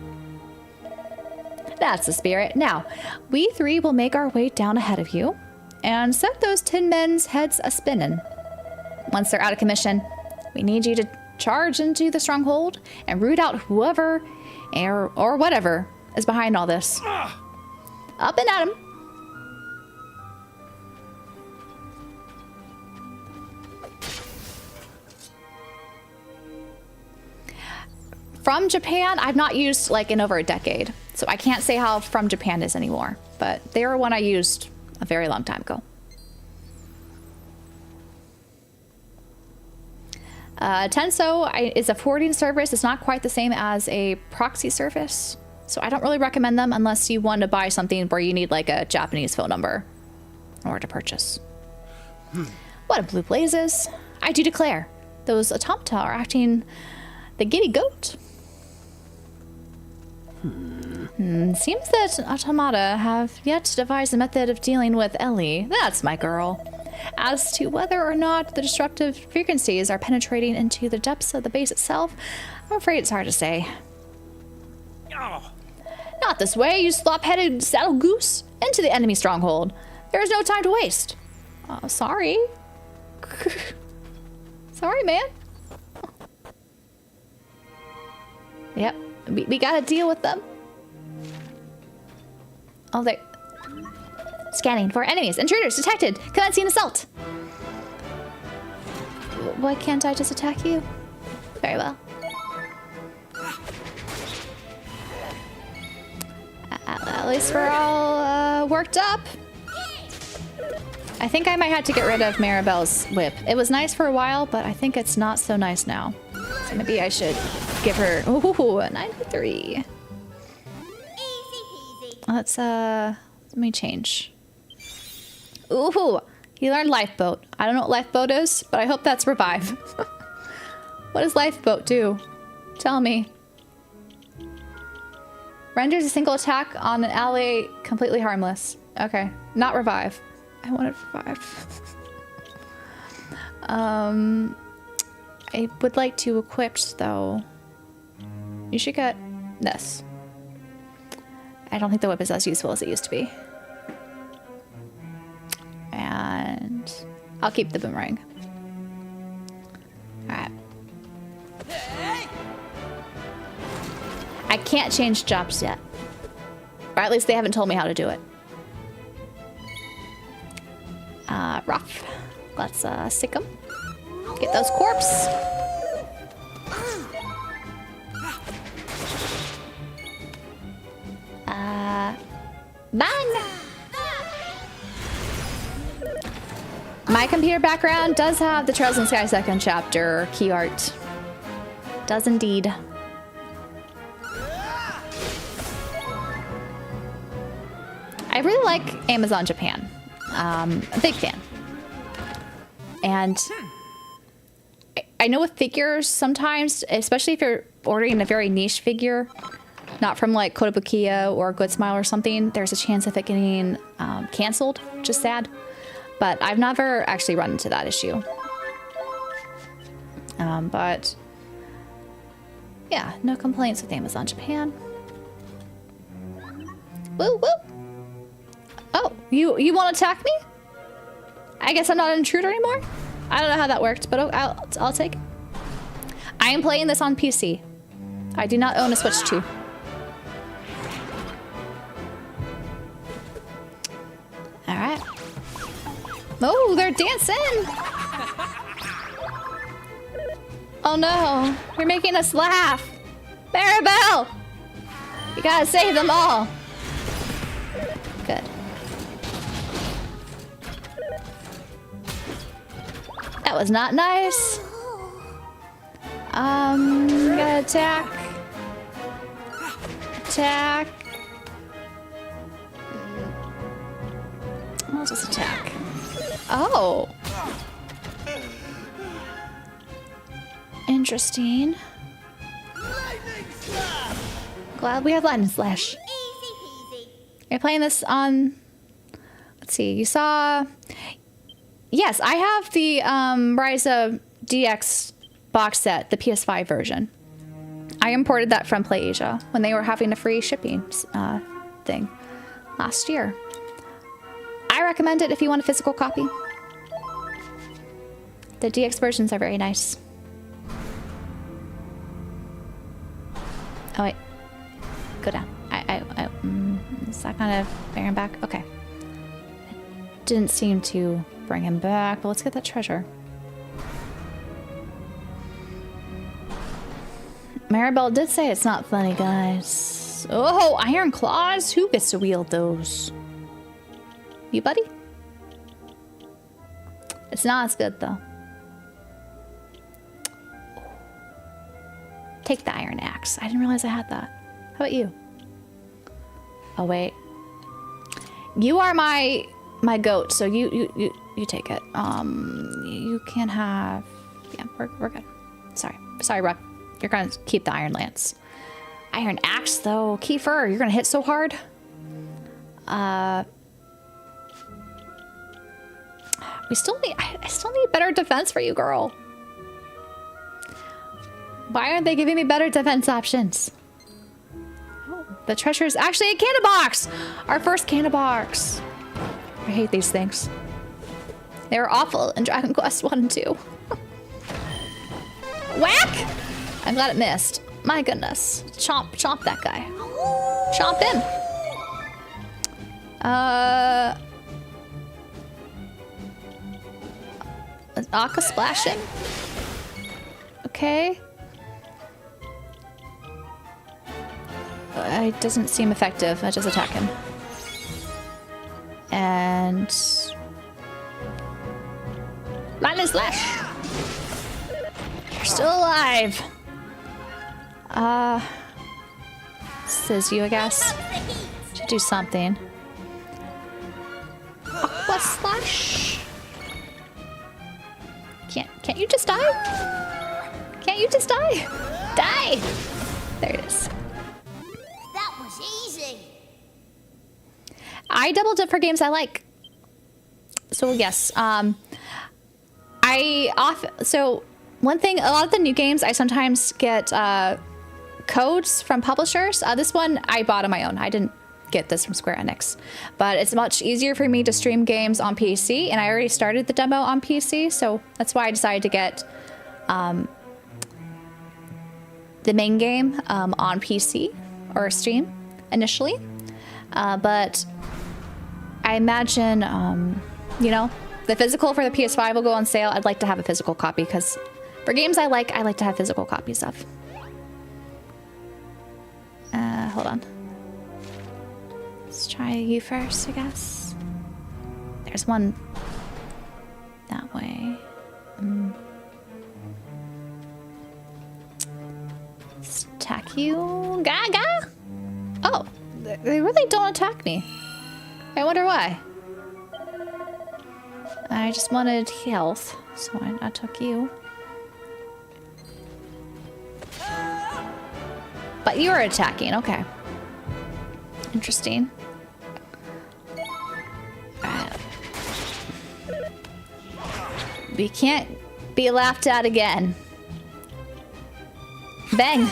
That's the spirit. Now, we three will make our way down ahead of you and set those tin men's heads a-spinning. Once they're out of commission, we need you to charge into the stronghold and root out whoever or whatever is behind all this. Up and at 'em. From Japan, I've not used like in over a decade, so I can't say how From Japan is anymore, but they were one I used a very long time ago. Tenso is a forwarding service. It's not quite the same as a proxy service, so I don't really recommend them unless you want to buy something where you need like a Japanese phone number in order to purchase. What a blue blazes. I do declare, those automata are acting the giddy goat. Seems that automata have yet to devise a method of dealing with Ellie. That's my girl. As to whether or not the disruptive frequencies are penetrating into the depths of the base itself, I'm afraid it's hard to say. Not this way, you slop-headed saddle goose. Into the enemy stronghold. There is no time to waste. Sorry. Sorry, man. Yep, we gotta deal with them. Oh, they... Scanning for enemies. Intruders detected. Commencing assault. Why can't I just attack you? Very well. At least we're all worked up. I think I might have to get rid of Maribel's whip. It was nice for a while, but I think it's not so nice now. So maybe I should give her... Ooh, a 93. Easy peasy. Let's, let me change. Ooh, he learned Lifeboat. I don't know what Lifeboat is, but I hope that's Revive. What does Lifeboat do? Tell me. Renders a single attack on an ally completely harmless. Okay, not Revive. I wanted Revive. I would like to equip, though. You should get this. I don't think the whip is as useful as it used to be. And I'll keep the boomerang. Alright. I can't change jobs yet. Or at least they haven't told me how to do it. Rough. Let's sick them. Get those corpse. Bang! My computer background does have the Trails in the Sky second chapter key art. Does indeed. I really like Amazon Japan. A big fan. And I know with figures sometimes, especially if you're ordering a very niche figure, not from like Kotobukiya or Good Smile or something, there's a chance of it getting canceled, which is sad. But I've never actually run into that issue. But yeah, no complaints with Amazon Japan. Woo woo! Oh, you want to attack me? I guess I'm not an intruder anymore? I don't know how that worked, but I'll take it. I am playing this on PC. I do not own a Switch 2. Alright. Oh, they're dancing! Oh no, you're making us laugh! Maribel! You gotta save them all! Good. That was not nice. Gotta attack. Attack. I'll just attack. Oh. Interesting. Glad we have Lightning Slash. You're playing this on... Let's see, you saw... Yes, I have the Ryza DX box set, the PS5 version. I imported that from PlayAsia when they were having a free shipping thing last year. I recommend it if you want a physical copy. The DX versions are very nice. Oh wait, go down. Is that kind of bearing back? Okay. It didn't seem to bring him back, but let's get that treasure. Maribel did say it's not funny, guys. Oh, iron claws? Who gets to wield those? You, buddy? It's not as good, though. Take the iron axe. I didn't realize I had that. How about you? Oh, wait. You are my goat, so you take it. You can have... Yeah, we're good. Sorry, Ruck. You're gonna keep the iron lance. Iron axe, though. Kiefer, you're gonna hit so hard. I still need better defense for you, girl. Why aren't they giving me better defense options? Oh, the treasure is actually a cannon box! Our first cannon box. I hate these things. They were awful in Dragon Quest 1 and 2. Whack! I'm glad it missed. My goodness. Chomp that guy. Chomp him. Is Akka splashing? Okay. It doesn't seem effective. I just attack him. And... Lightning Slash! You're still alive! This is you, I guess. Should do something. Aqua Slash! Can't you just die? Can't you just die? Die! There it is. That was easy. I double dip for games I like. So yes, so one thing, a lot of the new games I sometimes get codes from publishers. This one I bought on my own. I didn't get this from Square Enix. But it's much easier for me to stream games on PC, and I already started the demo on PC, so that's why I decided to get the main game on PC or Steam initially. But I imagine, you know, the physical for the PS5 will go on sale. I'd like to have a physical copy because for games I like to have physical copies of. Hold on. Let's try you first, I guess. There's one that way. Let's attack you. Gaga! Oh, they really don't attack me. I wonder why. I just wanted health, so I took you. But you were attacking, okay. Interesting. Alright. We can't be laughed at again. Bang!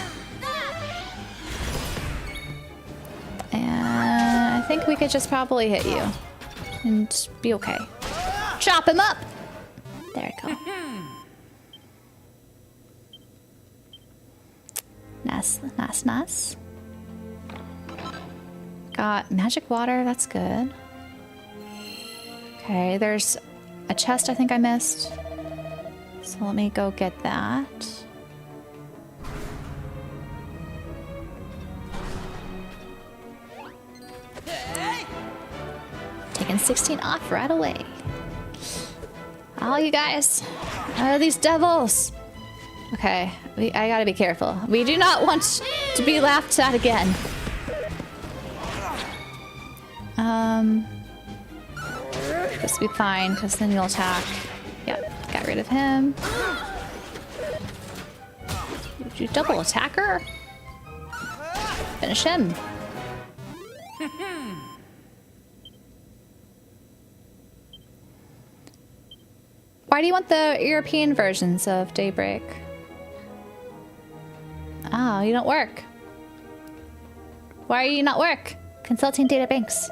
And I think we could just probably hit you. And be okay. Chop him up! There we go. Nice, nice, nice. Got magic water, that's good. Okay, there's a chest I think I missed. So let me go get that. Taking 16 off right away. Oh, you guys. Oh, these devils. Okay, I gotta be careful. We do not want to be laughed at again. This will be fine, because then you'll attack. Yep, got rid of him. Did you double attacker? Finish him. Why do you want the European versions of Daybreak? Oh, you don't work. Why are you not work? Consulting data banks.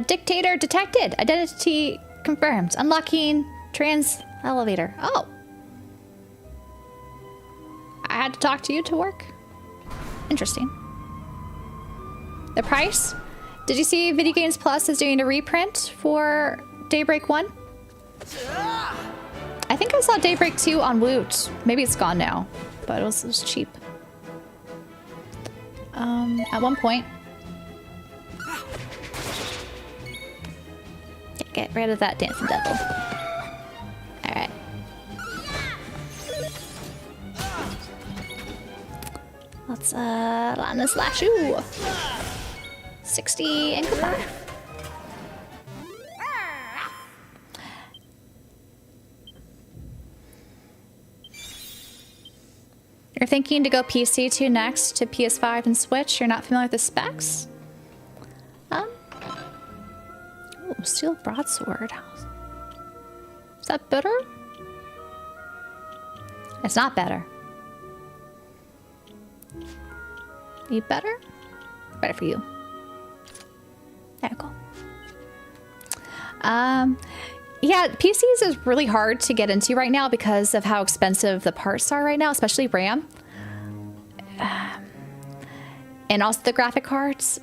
Dictator detected. Identity confirmed. Unlocking trans elevator. Oh. I had to talk to you to work? Interesting. The price? Did you see Video Games Plus is doing a reprint for Daybreak 1? I think I saw Daybreak 2 on Woot. Maybe it's gone now, but it was cheap. At one point. Yeah, get rid of that dancing devil. Alright. Let's land this slash you. 60 and goodbye. You're thinking to go PC2 next to PS5 and Switch? You're not familiar with the specs? Ooh, steel broadsword. Is that better? It's not better. You better? Better for you. There we go. Yeah, PCs is really hard to get into right now because of how expensive the parts are right now, especially RAM. And also the graphic cards.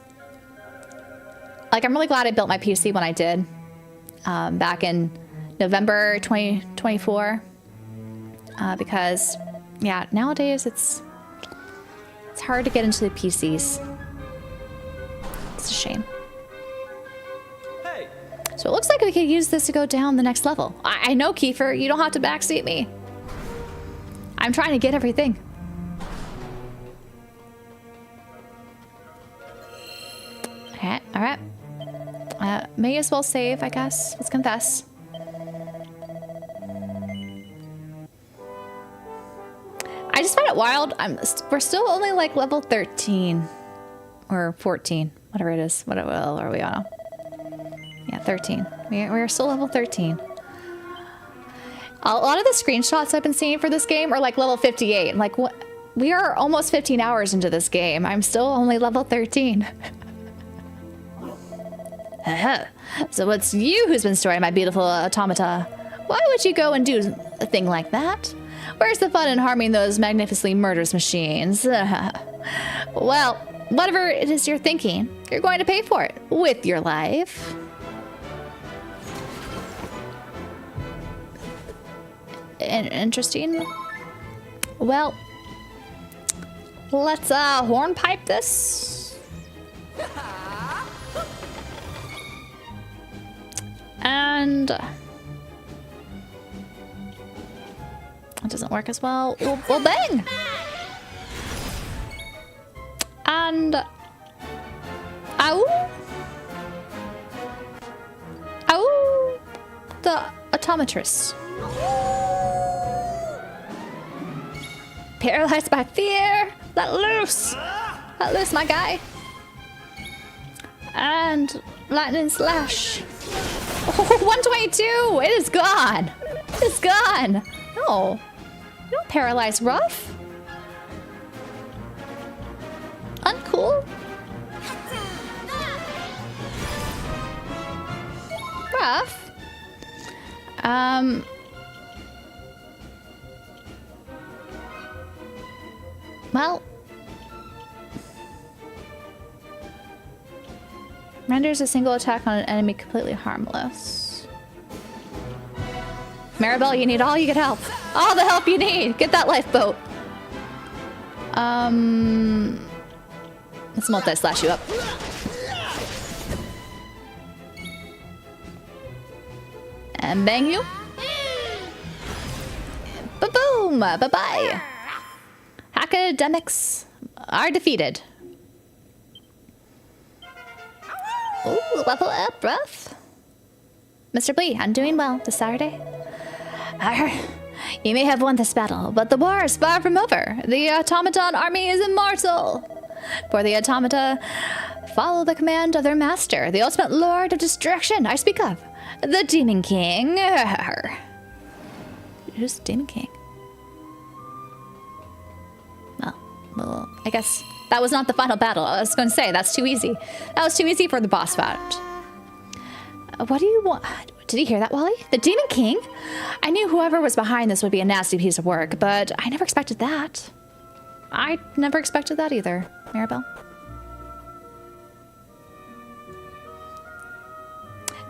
Like, I'm really glad I built my PC when I did. Back in November 2024. Because, yeah, nowadays it's hard to get into the PCs. It's a shame. So it looks like we could use this to go down the next level. I know, Kiefer, you don't have to backseat me. I'm trying to get everything. Okay, all right. May as well save, I guess. Let's confess. I just find it wild. We're still only like level 13 or 14, whatever it is. What are we on? Yeah, 13. We're still level 13. A lot of the screenshots I've been seeing for this game are like level 58. I'm like, what? We are almost 15 hours into this game. I'm still only level 13. So it's you who's been storing my beautiful automata. Why would you go and do a thing like that? Where's the fun in harming those magnificently murderous machines? Well, whatever it is you're thinking, you're going to pay for it with your life. Interesting. Well, let's hornpipe this. And it doesn't work as well. We'll bang. And ow, ow, the automatress. Paralyzed by fear. Let loose. Let loose, my guy. And lightning slash. Oh, 122. It is gone. It is gone. No. You don't paralyze rough. Uncool. Rough. Well, renders a single attack on an enemy completely harmless. Maribel, you need all you get help. All the help you need. Get that lifeboat. Let's multi-slash you up. And bang you. Ba-boom! Bye-bye. Academics are defeated. Ooh, level up, rough. Mr. Blee, I'm doing well this Saturday. You may have won this battle, but the war is far from over. The Automaton army is immortal. For the Automata follow the command of their master, the ultimate lord of destruction I speak of, the Demon King. Who's the Demon King? Well, I guess that was not the final battle. I was going to say, that's too easy. That was too easy for the boss fight. What do you want? Did you hear that, Wally? The Demon King? I knew whoever was behind this would be a nasty piece of work, but I never expected that. I never expected that either, Maribel.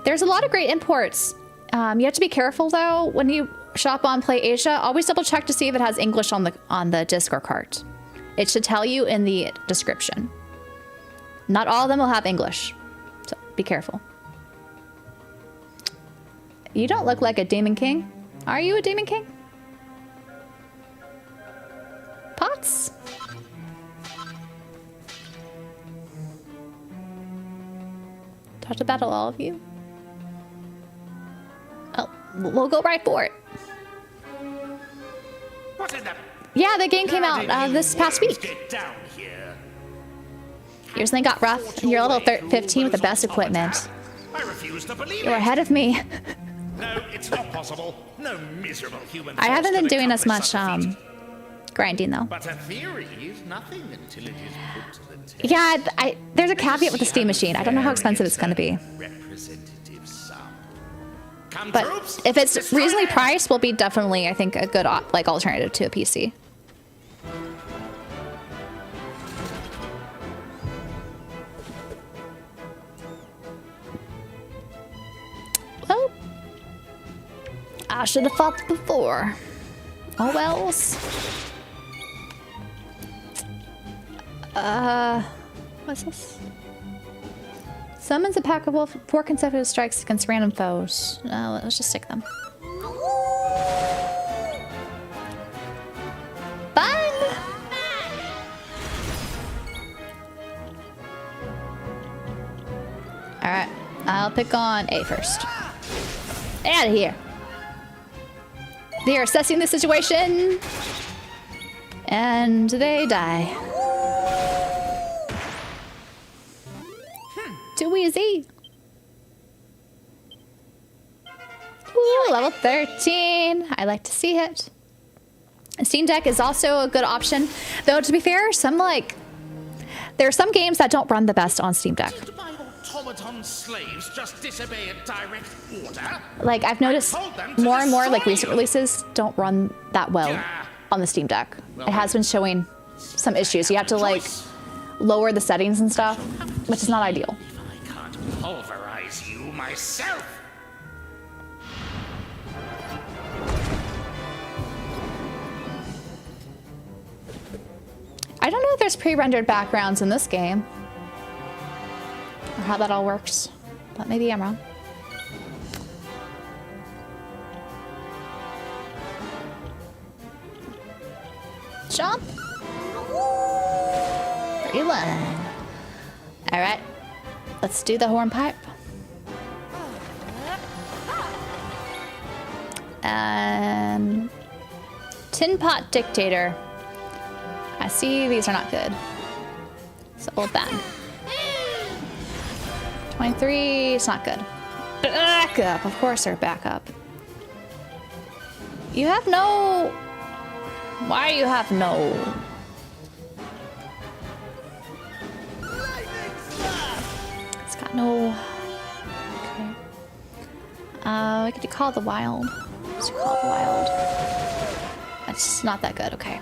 There's a lot of great imports. You have to be careful, though, when you shop on Play Asia. Always double check to see if it has English on the disc or cart. It should tell you in the description. Not all of them will have English, so be careful. You don't look like a Demon King. Are you a Demon King? Pots? Talk to battle all of you. Oh, we'll go right for it. What is that? Yeah, the game came out this past week. Get down here. Yours then got rough, and you're level 15 with the best equipment. I refuse to believe You're it. ahead of me. No, it's not possible. No miserable human. I haven't force been could doing as accomplish much such a feat. grinding though. But a theory is nothing until it is put to the test. Yeah, there's a caveat with the Steam machine. I don't know how expensive it's going to be. Representative sum. Come, But troops, if it's destroy reasonably them. priced, will be definitely, I think, a good alternative to a PC. Well, I should have fought before. Oh wells. What's this? Summons a pack of 4 consecutive strikes against random foes. No, let's just stick them. Bang! Alright, I'll pick on A first. Out of here. They are assessing the situation. And they die. Too easy. Ooh, level 13. I like to see it. Steam Deck is also a good option. Though, to be fair, there are some games that don't run the best on Steam Deck. automaton slaves just disobey a direct order? Like, I've noticed more and more, like, recent releases don't run that well on the Steam Deck. It has been showing some issues. You have to, like, lower the settings and stuff, which is not ideal. If I can't pulverize you myself. I don't know if there's pre-rendered backgrounds in this game, or how that all works, but maybe I'm wrong. Jump! 31. Alright, let's do the hornpipe. And Tin Pot Dictator. I see these are not good. So old bag. 23, it's not good. Back up, of course they're back up. You have no... Why do you have no... It's got no... Okay. We could do Call of the Wild. Let's do Call of the Wild. That's not that good, okay.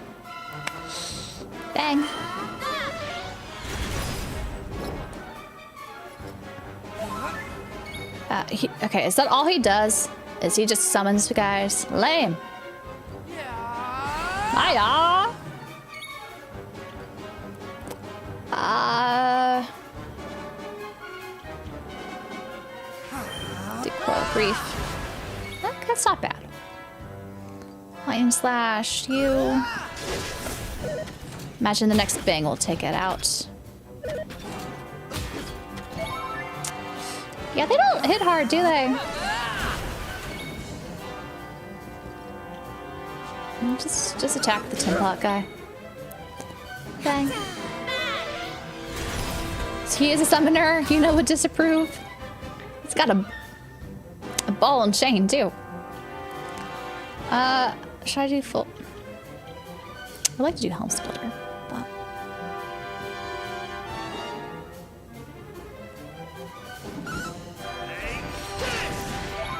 Bang. Okay, is that all he does? Is he just summons guys? Lame. Hiya. Coral Reef. That's not bad. Lightning Slash, you. Imagine the next bang will take it out. Yeah, they don't hit hard, do they? Just attack the tin pot guy. Bang. So he is a summoner. You know, would disapprove. It's got a ball and chain too. Should I do full? I'd like to do Helm Splitter, but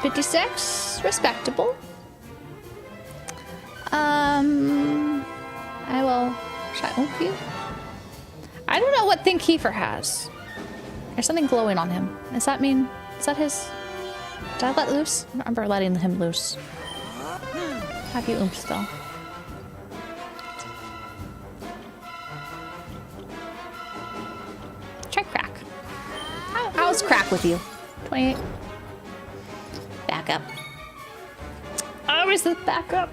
56, respectable. I will. Should I oomph you? I don't know what thing Kiefer has. There's something glowing on him. Does that mean? Is that his? Did I let loose? I don't remember letting him loose. Have you oomph though? Try crack. How's crack with you? 28. Back up. Oh, where's the back up?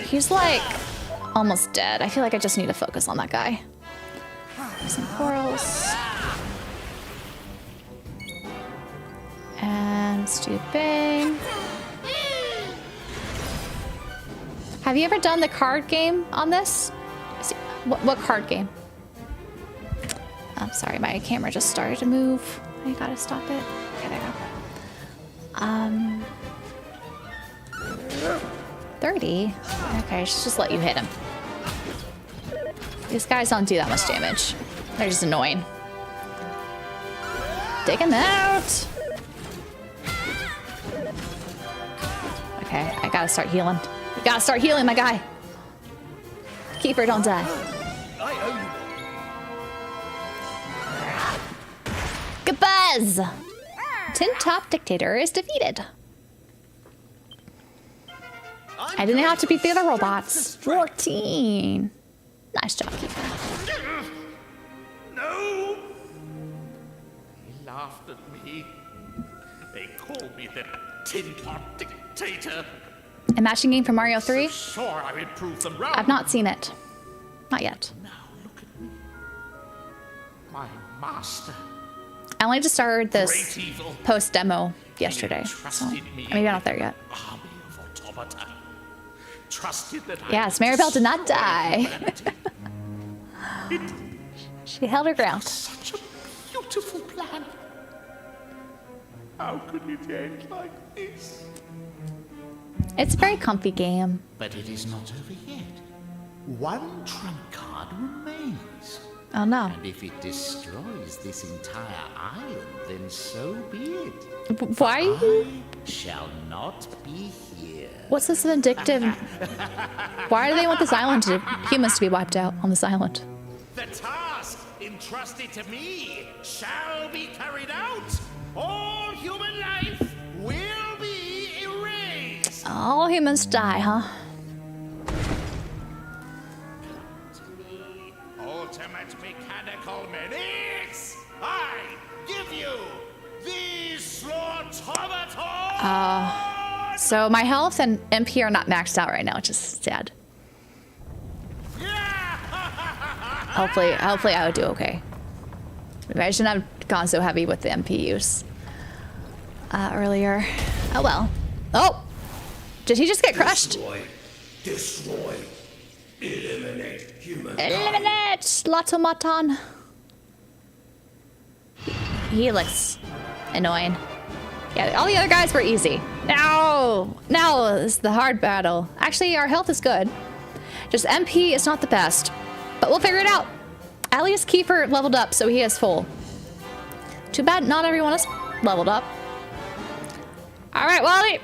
He's like almost dead. I feel like I just need to focus on that guy. Some corals. And let's do bang. Have you ever done the card game on this? What card game? I'm sorry, my camera just started to move. I gotta stop it. Okay, there we go. 30? Okay, just let you hit him. These guys don't do that much damage. They're just annoying. Dig him out! Okay, I gotta start healing. You gotta start healing, my guy. Keeper, don't die. Goodbuzz! Tin Top Dictator is defeated. I didn't have to beat the other robots. 14. Nice job, Keeper. No! They laughed at me. They called me the Tin Pot Dictator. A matching game for Mario 3? So sure, I would prove them wrong. I've not seen it. Not yet. Now look at me. My master. I only just started this post demo yesterday, so maybe I'm not there yet. Army of automata. Trusted that Yes, Maribel did not die. She held her ground. Such a beautiful plan. How could it end like this? It's a very comfy game. But it is not over yet. One trump card remains. Oh no. And if it destroys this entire island, then so be it. Why? I shall not be here. What's this vindictive? Why do they want this island to humans to be wiped out on this island? The task entrusted to me shall be carried out. All human life will be erased. All humans die, huh? Ultimate mechanical minutes. I give you the Automaton. So my health and MP are not maxed out right now, which is sad. Hopefully I would do okay. Maybe I shouldn't have gone so heavy with the MP use earlier. Oh well. Oh! Did he just get crushed? Destroy. Eliminate human. Eliminate Automaton. He looks annoying. Yeah, all the other guys were easy. Now is the hard battle. Actually, our health is good. Just MP is not the best. But we'll figure it out. At least Kiefer leveled up, so he is full. Too bad not everyone is leveled up. Alright, Wally.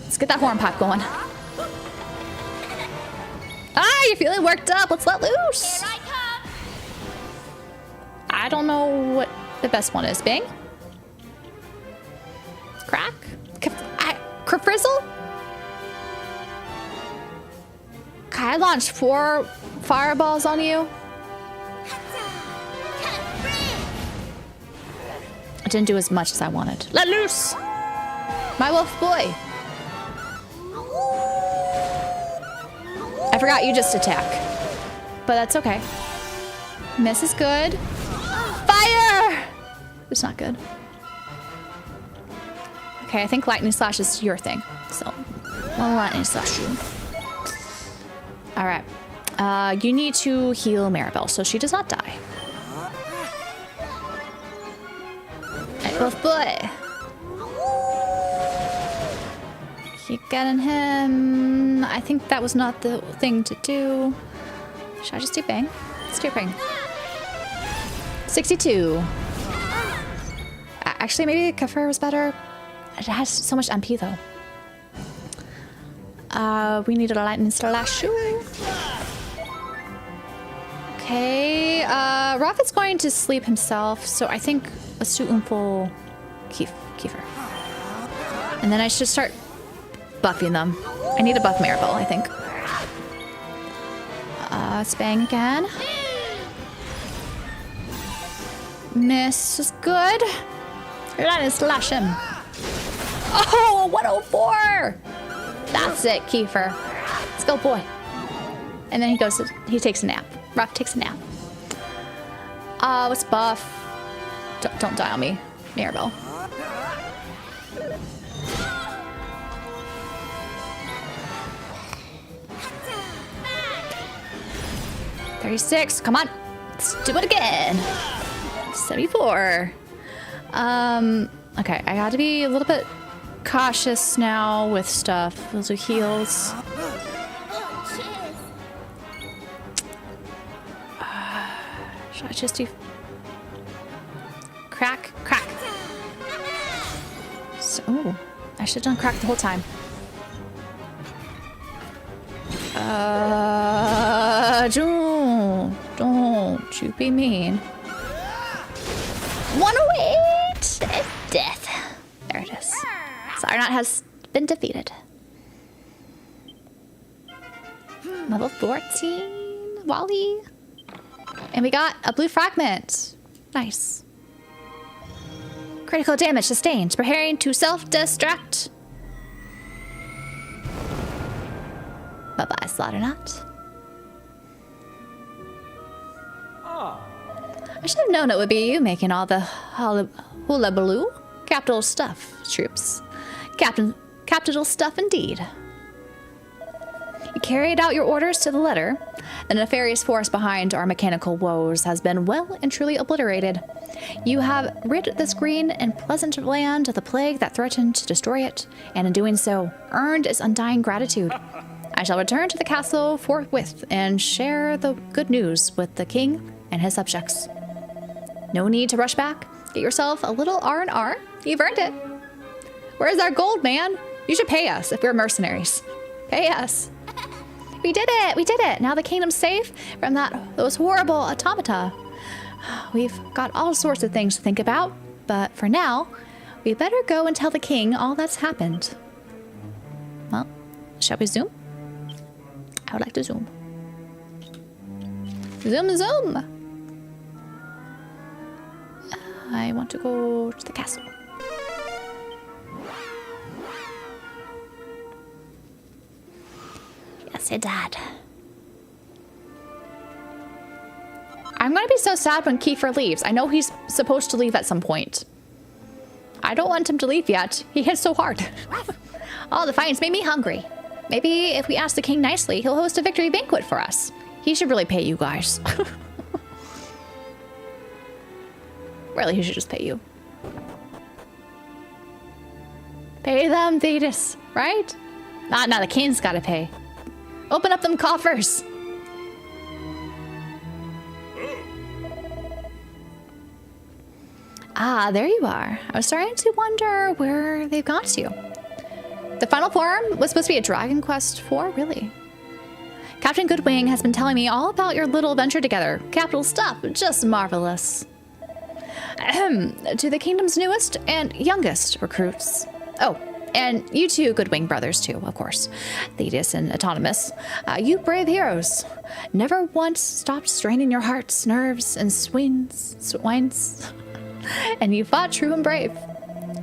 Let's get that horn pipe going. Ah, you're feeling worked up. Let's let loose. Here I come. I don't know what the best one is. Bing? Crack? Frizzle? Can I launch 4 fireballs on you? I didn't do as much as I wanted. Let loose! My wolf boy. I forgot you just attack. But that's okay. Miss is good. Fire! It's not good. Okay, I think lightning slash is your thing. So, I'll lightning slash you. Alright. You need to heal Maribel so she does not die. Hey, wolf boy. Keep getting him. I think that was not the thing to do. Should I just do bang? Let's do bang. 62. Actually, maybe Kafir was better. It has so much MP though. We need a lightning slash. Okay, Rafit's going to sleep himself, so I think let's do full Kiefer. And then I should start buffing them. I need to buff Maribel, I think. Let's bang again. Miss is good. Lightning slash him. Oh, 104! That's it, Kiefer. Let's go, boy. And then he takes a nap. Ruff takes a nap. What's buff? Don't die on me, Maribel. $36, come on. Let's do it again. 74. Okay, I got to be a little bit cautious now with stuff. Those are heals. Should I just do crack? So, ooh, I should have done crack the whole time. Don't you be mean. 108 and death. There it is. Zarnot has been defeated. Level 14, Wally. And we got a blue fragment. Nice. Critical damage sustained. Preparing to self-destruct. Bye-bye, Slaughternut. I should have known it would be you making all the hullabaloo. Capital stuff, troops. Capital stuff indeed. You carried out your orders to the letter, the nefarious force behind our mechanical woes has been well and truly obliterated. You have rid this green and pleasant land of the plague that threatened to destroy it, and in doing so, earned its undying gratitude. I shall return to the castle forthwith and share the good news with the king and his subjects. No need to rush back. Get yourself a little R&R. You've earned it. Where's our gold, man? You should pay us if we're mercenaries. Pay us. We did it. We did it. Now the kingdom's safe from those horrible automata. We've got all sorts of things to think about, but for now, we better go and tell the king all that's happened. Well, shall we zoom? I would like to zoom. Zoom, zoom. I want to go to the castle. Yes, it did. I'm gonna be so sad when Kiefer leaves. I know he's supposed to leave at some point. I don't want him to leave yet. He hit so hard. Oh, the fights made me hungry. Maybe if we ask the king nicely, he'll host a victory banquet for us. He should really pay you guys. Really, he should just pay you. Pay them, Thetis, right? Nah, the king's gotta pay. Open up them coffers. Ah, there you are. I was starting to wonder where they've got to. The final form was supposed to be a Dragon Quest IV, really? Captain Goodwing has been telling me all about your little venture together. Capital stuff, just marvelous. Ahem, to the kingdom's newest and youngest recruits. Oh, and you two Goodwing brothers too, of course. Thetis and Autonomous. You brave heroes. Never once stopped straining your hearts, nerves, and swines. And you fought true and brave.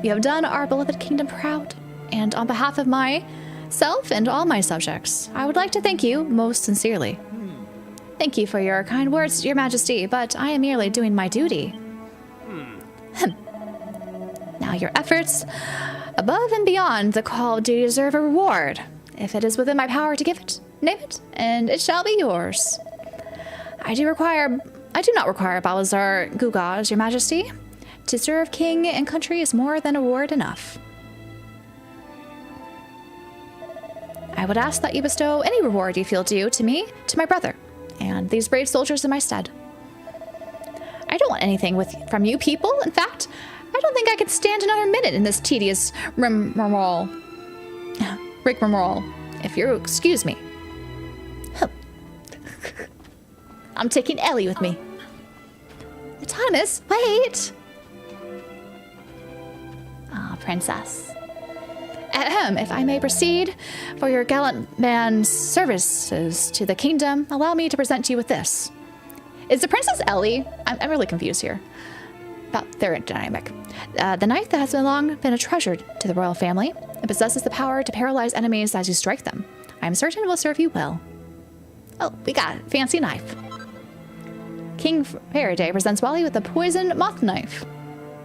You have done our beloved kingdom proud. And on behalf of myself and all my subjects, I would like to thank you most sincerely. Thank you for your kind words, Your Majesty, but I am merely doing my duty. Now your efforts above and beyond the call of duty deserve a reward. If it is within my power to give it, name it, and it shall be yours. I do not require Balazar Gugas, Your Majesty. To serve king and country is more than a reward enough. I would ask that you bestow any reward you feel due to me, to my brother, and these brave soldiers in my stead. I don't want anything from you people. In fact, I don't think I could stand another minute in this tedious rigmarole, if you'll excuse me. I'm taking Ellie with me. Autonomous, wait! Ah, princess. Ahem, if I may proceed, for your gallant man's services to the kingdom, allow me to present you with this. Is the Princess Ellie? I'm really confused here about their dynamic. The knife that has long been a treasure to the royal family. It possesses the power to paralyze enemies as you strike them. I'm certain it will serve you well. Oh, we got a fancy knife. King Faraday presents Wally with a poison moth knife.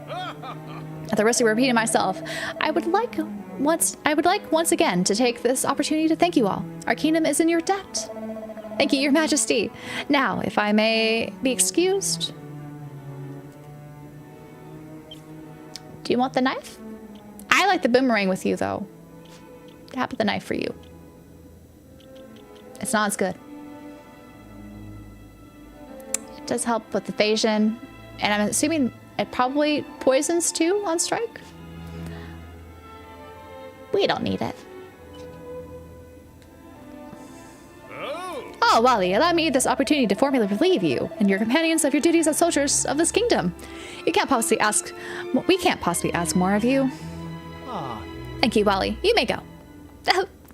At the risk of repeating myself, I would like once again to take this opportunity to thank you all. Our kingdom is in your debt. Thank you, Your Majesty. Now, if I may be excused. Do you want the knife? I like the boomerang with you, though. How about the knife for you? It's not as good. It does help with evasion, and I'm assuming it probably poisons too on strike. We don't need it. Oh, Wally, allow me this opportunity to formally relieve you and your companions of your duties as soldiers of this kingdom. We can't possibly ask more of you. Thank you, Wally. You may go.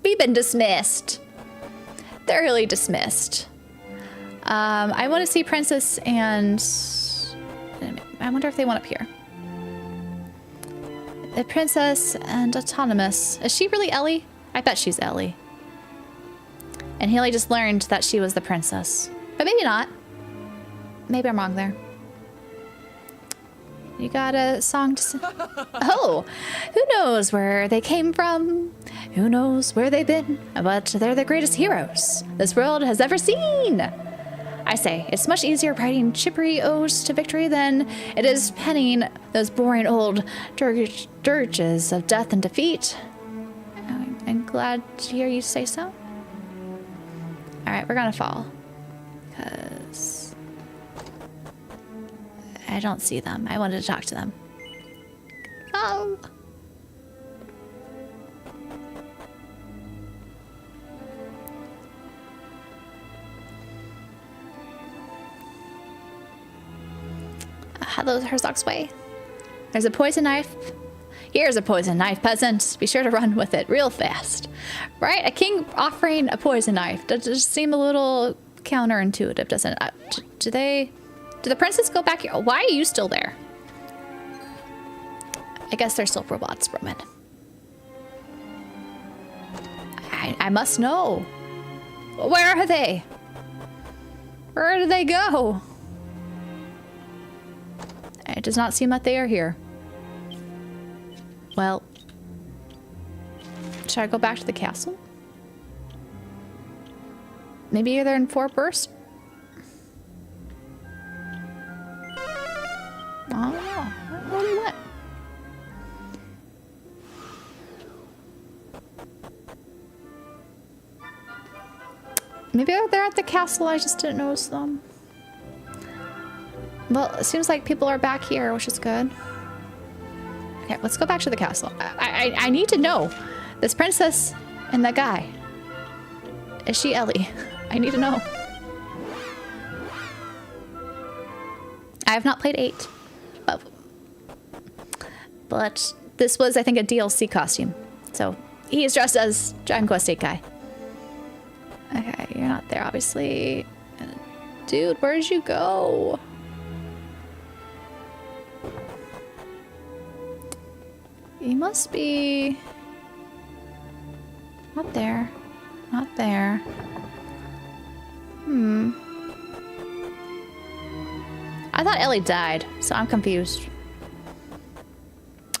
We've been dismissed. Thoroughly dismissed. I want to see Princess and... I wonder if they went up here. The Princess and Autonomous. Is she really Ellie? I bet she's Ellie. And Haley just learned that she was the princess. But maybe not. Maybe I'm wrong there. You got a song to sing? Oh, who knows where they came from? Who knows where they've been? But they're the greatest heroes this world has ever seen. I say, it's much easier writing chippery odes to victory than it is penning those boring old dirges of death and defeat. I'm glad to hear you say so. All right, we're gonna fall. Because I don't see them. I wanted to talk to them. Oh. Hello, Herzog's Way. There's a poison knife. Here's a poison knife, peasant. Be sure to run with it real fast. Right? A king offering a poison knife. Does just seem a little counterintuitive, doesn't it? Do the princes go back here? Why are you still there? I guess they're still robots, Roman. I must know. Where are they? Where did they go? It does not seem that they are here. Well, should I go back to the castle? Maybe they're in Fort Burst? I don't know. Where they went? Maybe they're at the castle, I just didn't notice them. Well, it seems like people are back here, which is good. Okay, let's go back to the castle. I need to know. This princess and that guy. Is she Ellie? I need to know. I have not played 8. But this was, I think, a DLC costume. So he is dressed as Dragon Quest 8 guy. Okay, you're not there, obviously. Dude, where did you go? You must be... Not there. Not there. I thought Ellie died, so I'm confused.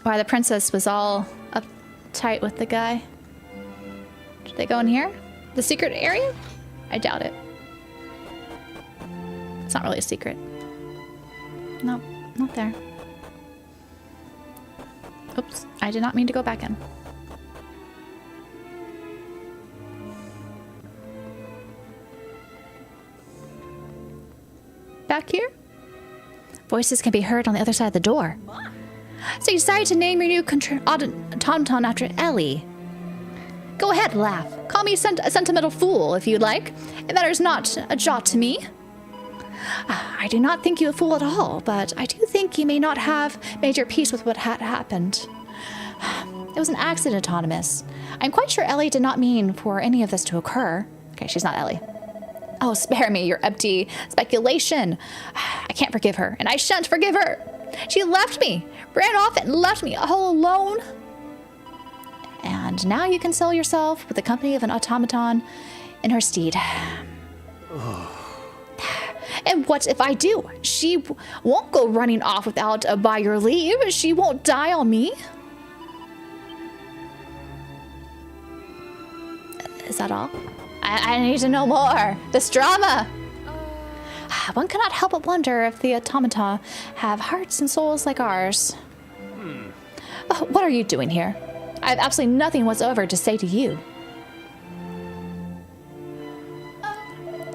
Why the princess was all uptight with the guy. Did they go in here? The secret area? I doubt it. It's not really a secret. Nope, not there. Oops, I did not mean to go back in. Back here? Voices can be heard on the other side of the door. So you decided to name your new automaton after Ellie. Go ahead, laugh. Call me a sentimental fool if you'd like. It matters not a jot to me. I do not think you a fool at all, but I do think you may not have made your peace with what had happened. It was an accident, Autonomous. I'm quite sure Ellie did not mean for any of this to occur. Okay, she's not Ellie. Oh, spare me your empty speculation. I can't forgive her, and I shan't forgive her. She left me, ran off and left me all alone. And now you can sell yourself with the company of an automaton in her stead. And what if I do? She won't go running off without by your leave. She won't die on me. Is that all? I need to know more. This drama. One cannot help but wonder if the automata have hearts and souls like ours. What are you doing here? I have absolutely nothing whatsoever to say to you.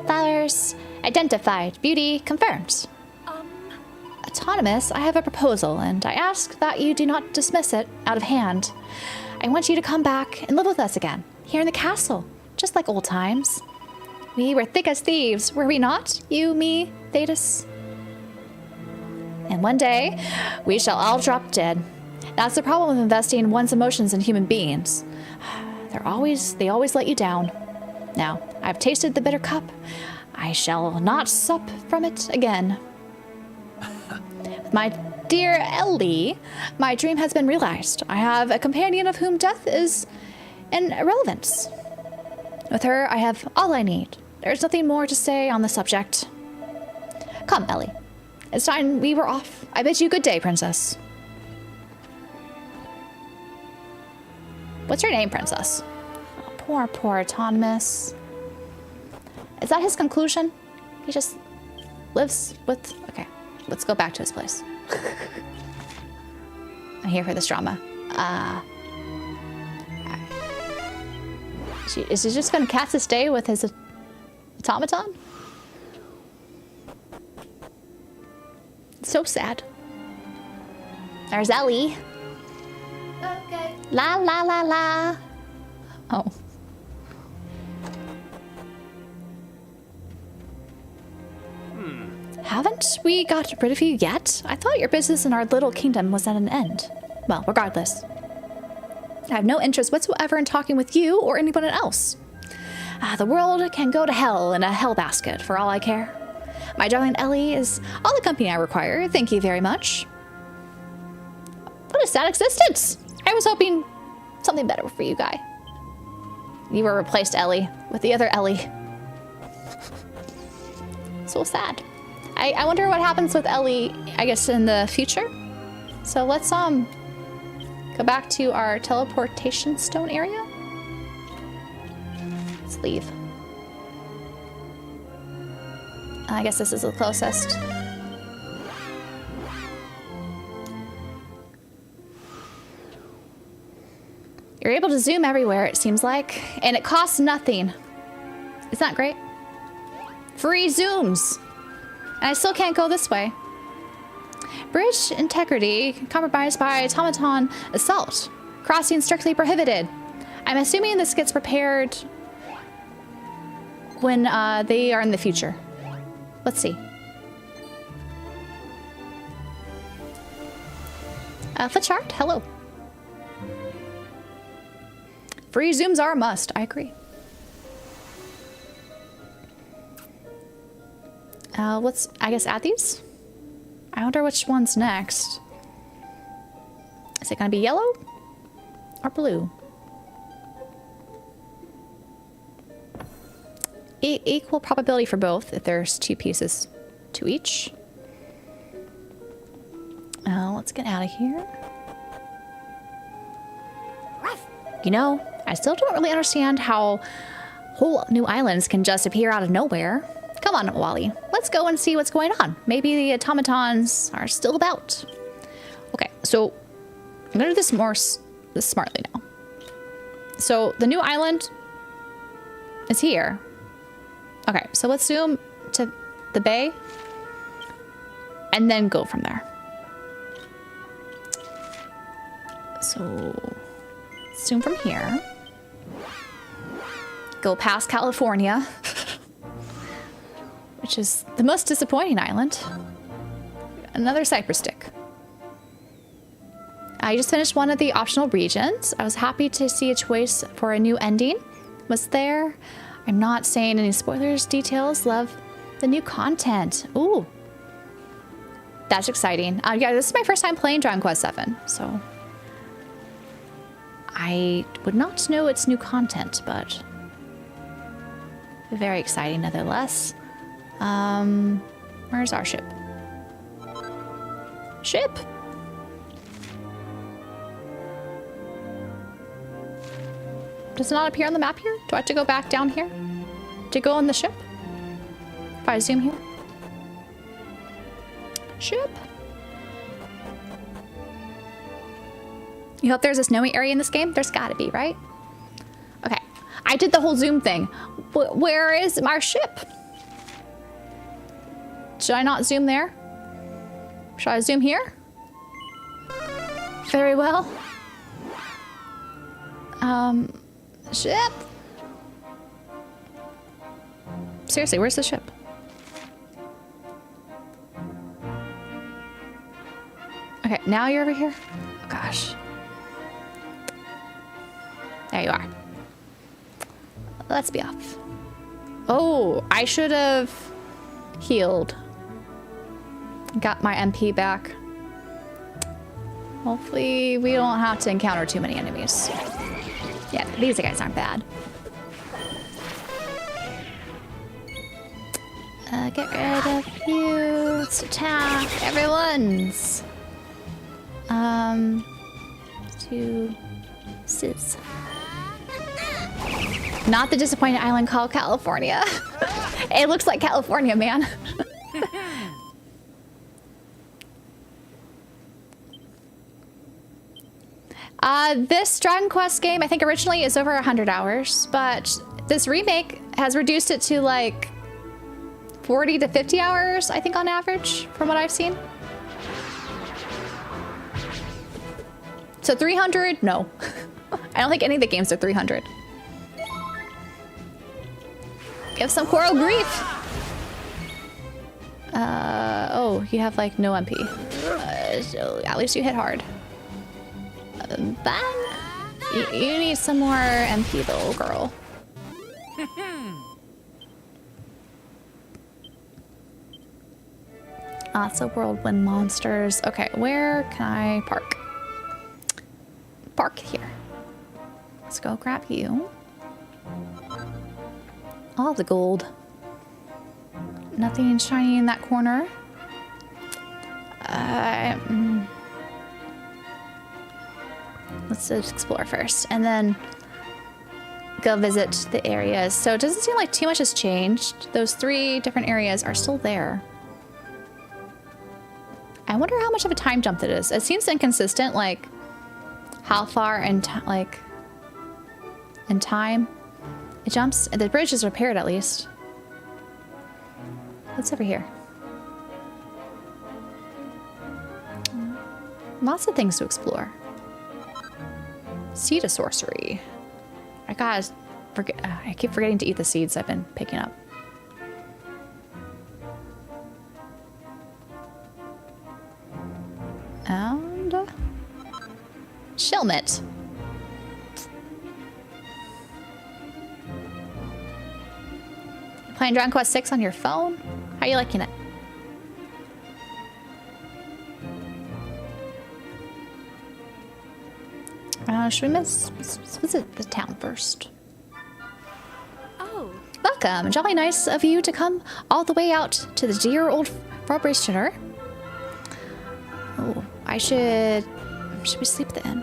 Flowers identified. Beauty confirmed. Autonomous, I have a proposal, and I ask that you do not dismiss it out of hand. I want you to come back and live with us again, here in the castle, just like old times. We were thick as thieves, were we not? You, me, Thetis. And one day, we shall all drop dead. That's the problem with investing one's emotions in human beings. They always let you down. Now, I've tasted the bitter cup. I shall not sup from it again. My dear Ellie, my dream has been realized. I have a companion of whom death is an irrelevance. With her, I have all I need. There's nothing more to say on the subject. Come, Ellie. It's time we were off. I bid you good day, princess. What's your name, princess? Oh, poor Autonomous. Is that his conclusion? He just lives with... Okay, let's go back to his place. I'm here for this drama. Is he just gonna cast his day with his automaton? It's so sad. There's Ellie. Okay. La la la la. Oh. Haven't we got rid of you yet? I thought your business in our little kingdom was at an end. Well, regardless. I have no interest whatsoever in talking with you or anyone else. The world can go to hell in a hell basket for all I care. My darling Ellie is all the company I require. Thank you very much. What a sad existence. I was hoping something better for you, guy. You were replaced, Ellie, with the other Ellie. So sad. I wonder what happens with Ellie, I guess, in the future. So let's go back to our teleportation stone area. Let's leave. I guess this is the closest. You're able to zoom everywhere, it seems like, and it costs nothing. Isn't that great? Free zooms! And I still can't go this way. Bridge integrity compromised by automaton assault. Crossing strictly prohibited. I'm assuming this gets prepared when they are in the future. Let's see. Flitchart, hello. Free zooms are a must, I agree. Let's, I guess, add these? I wonder which one's next. Is it gonna be yellow or blue? Equal probability for both if there's 2 pieces to each. Let's get out of here. You know, I still don't really understand how whole new islands can just appear out of nowhere. Come on, Wally. Let's go and see what's going on. Maybe the automatons are still about. Okay, so I'm gonna do this more smartly now. So the new island is here. Okay, so let's zoom to the bay and then go from there. So zoom from here. Go past California. Which is the most disappointing island. Another Cypress stick. I just finished one of the optional regions. I was happy to see a choice for a new ending was there. I'm not saying any spoilers, details. Love the new content. Ooh. That's exciting. Yeah, this is my first time playing Dragon Quest VII, so I would not know it's new content, but very exciting nonetheless. Where's our ship? Ship! Does it not appear on the map here? Do I have to go back down here to go on the ship? If I zoom here. Ship! You hope there's a snowy area in this game? There's gotta be, right? Okay. I did the whole zoom thing. Where is our ship? Should I not zoom there? Should I zoom here? Very well. Ship? Seriously, where's the ship? Okay, now you're over here? Oh, gosh. There you are. Let's be off. Oh, I should have healed. Got my MP back. Hopefully we don't have to encounter too many enemies. Yeah, these guys aren't bad. Get rid of you. Let's attack everyone's. To Sis. Not the disappointed island called California. It looks like California, man. This Dragon Quest game, I think originally is over 100 hours, but this remake has reduced it to like 40 to 50 hours, I think, on average, from what I've seen. So 300? No. I don't think any of the games are 300. Give some Coral Grief! Oh, you have like no MP. So at least you hit hard. Bang! You need some more MP though, girl. Lots of whirlwind monsters. Okay, where can I park? Park here. Let's go grab you. All the gold. Nothing shiny in that corner. Let's explore first, and then go visit the areas. So it doesn't seem like too much has changed. Those 3 different areas are still there. I wonder how much of a time jump it is. It seems inconsistent, like how far in time it jumps. The bridge is repaired at least. What's over here? Lots of things to explore. Seed of sorcery. I keep forgetting to eat the seeds I've been picking up. And Shellmit. Playing Dragon Quest 6 on your phone? How are you liking it? Should we visit the town first? Oh. Welcome. Jolly nice of you to come all the way out to the dear old Probationer. Oh, should we sleep at the inn?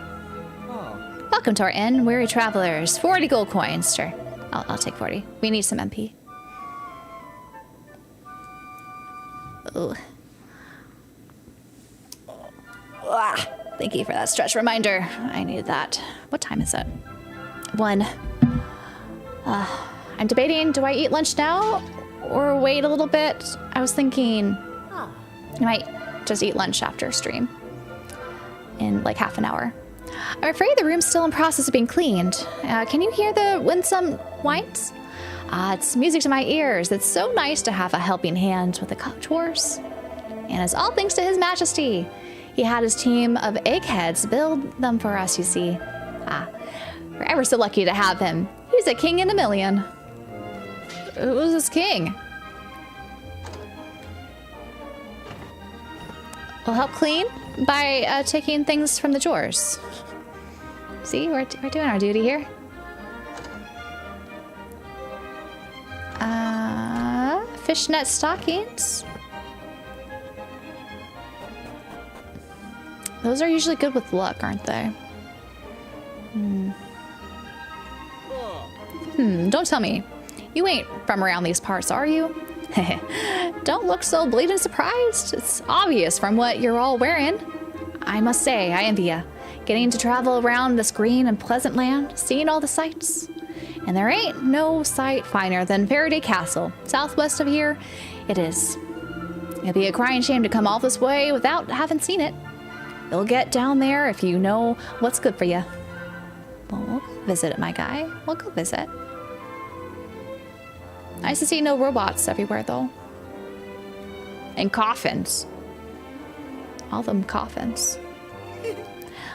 Ah, Welcome to our inn, weary travelers. 40 gold coins, sure. I'll take 40. We need some MP. Oh. Ah, thank you for that stretch reminder. I needed that. What time is it? 1. I'm debating, do I eat lunch now or wait a little bit? I was thinking I might just eat lunch after stream in like half an hour. I'm afraid the room's still in process of being cleaned. Can you hear the winsome whines? It's music to my ears. It's so nice to have a helping hand with the chores. And it's all thanks to His Majesty. He had his team of eggheads build them for us, you see. We're ever so lucky to have him. He's a king in a million. Who's this king? We'll help clean by taking things from the drawers. See, we're doing our duty here. Fishnet stockings. Those are usually good with luck, aren't they? Don't tell me. You ain't from around these parts, are you? Don't look so bleeding surprised. It's obvious from what you're all wearing. I must say, I envy ya. Getting to travel around this green and pleasant land, seeing all the sights. And there ain't no sight finer than Faraday Castle. Southwest of here, it is. It'd be a crying shame to come all this way without having seen it. You'll get down there if you know what's good for you. Well, we'll visit it, my guy. We'll go visit. Nice to see no robots everywhere, though. And coffins. All them coffins.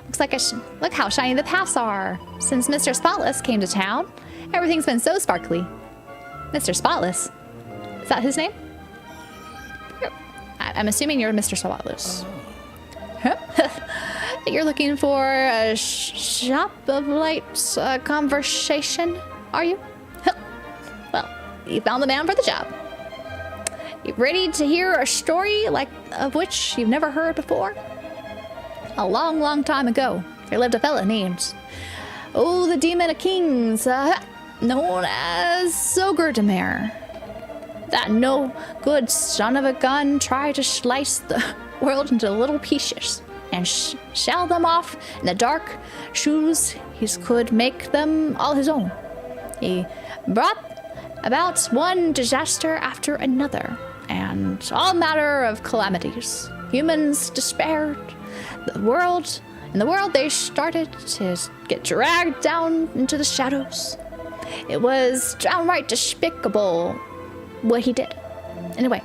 Looks like look how shiny the paths are. Since Mr. Spotless came to town, everything's been so sparkly. Mr. Spotless? Is that his name? I'm assuming you're Mr. Spotless. You're looking for a shop of light conversation, are you? Well, you found the man for the job. You ready to hear a story like of which you've never heard before? A long, long time ago, there lived a fella named, the Demon of Kings, known as Sogurdamere. That no good son of a gun tried to slice the world into little pieces and shell them off in the dark shoes he could make them all his own. He brought about one disaster after another, and all manner of calamities. Humans despaired. In the world they started to get dragged down into the shadows. It was downright despicable what he did. Anyway,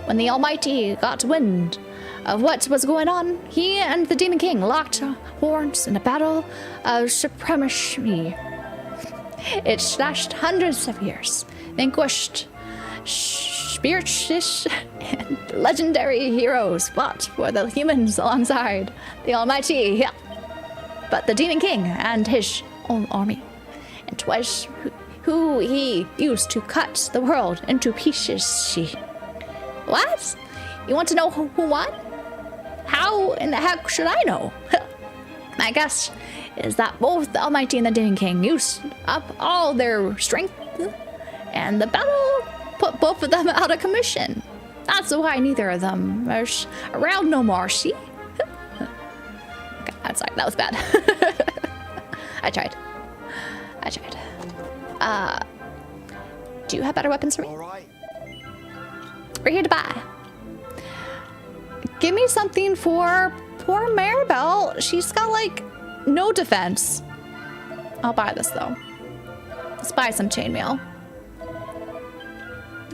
when the Almighty got wind of what was going on, he and the Demon King locked horns in a battle of supremacy. It lasted hundreds of years, vanquished spirituous and legendary heroes fought for the humans alongside the Almighty. Yeah. But the Demon King and his own army, and 'twas who he used to cut the world into pieces. What? You want to know who won? How in the heck should I know? My guess is that both the Almighty and the Demon King used up all their strength, and the battle put both of them out of commission. That's why neither of them are around no more, see? Okay, I'm sorry, that was bad. I tried. Do you have better weapons for me? All right. We're here to buy. Give me something for poor Maribel. She's got, like, no defense. I'll buy this, though. Let's buy some chainmail.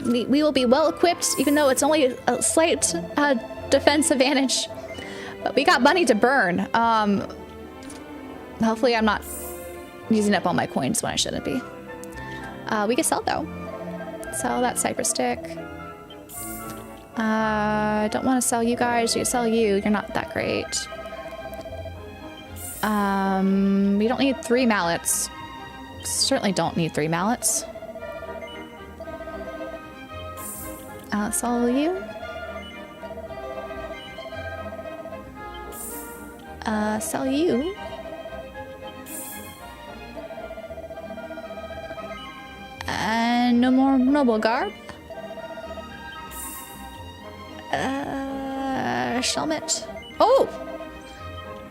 We will be well equipped, even though it's only a slight defense advantage. But we got money to burn. Hopefully I'm not using up all my coins when I shouldn't be. We can sell, though. Sell that cypress stick. I don't want to sell you guys. You sell you. You're not that great. We don't need 3 mallets. Certainly don't need 3 mallets. Sell you. Sell you. And no more noble garb. Shelmet. Oh!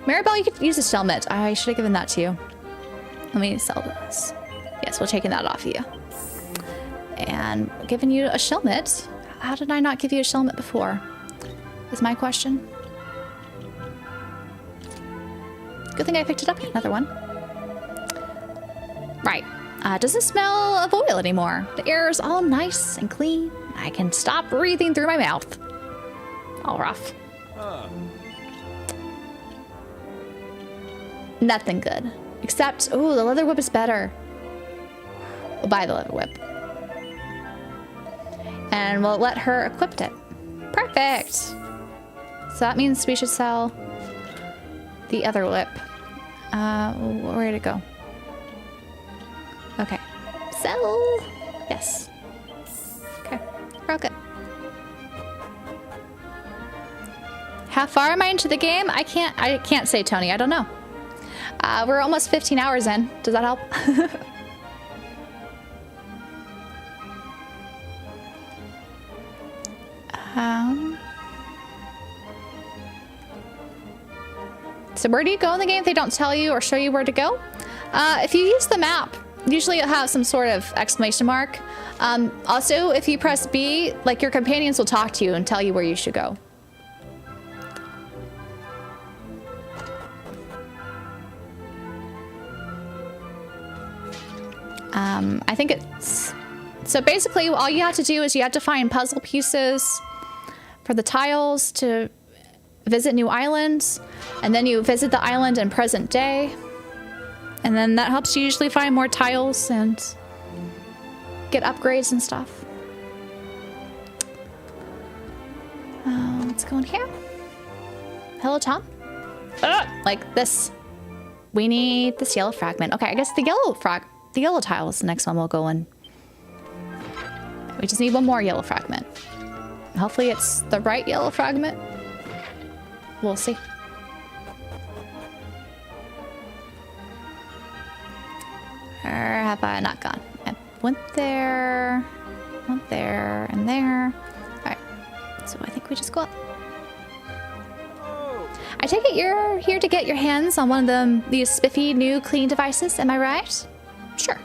Maribel, you could use a shelmet. I should have given that to you. Let me sell this. Yes, we're taking that off you. And giving you a shelmet. How did I not give you a shelmet before? Is my question. Good thing I picked it up. Another one. Right. Doesn't smell of oil anymore. The air is all nice and clean. I can stop breathing through my mouth. All rough. Nothing good. Except, oh, the leather whip is better. We'll buy the leather whip. And we'll let her equip it. Perfect. So that means we should sell the other whip. Where'd it go? Okay. Sell. Yes. Okay. We're all good. How far am I into the game? I can't say, Tony. I don't know. We're almost 15 hours in. Does that help? So where do you go in the game if they don't tell you or show you where to go? If you use the map, usually it'll have some sort of exclamation mark. Also, if you press B, like your companions will talk to you and tell you where you should go. I think it's... So basically, all you have to do is you have to find puzzle pieces for the tiles to visit new islands, and then you visit the island in present day, and then that helps you usually find more tiles and get upgrades and stuff. Let's go in here. Hello, Tom. Like this. We need this yellow fragment. Okay, I guess the yellow tile is the next one we'll go in. We just need one more yellow fragment. Hopefully it's the right yellow fragment. We'll see. Or have I not gone? I went there, and there. Alright, so I think we just go up. I take it you're here to get your hands on one of these spiffy new clean devices, am I right? Sure.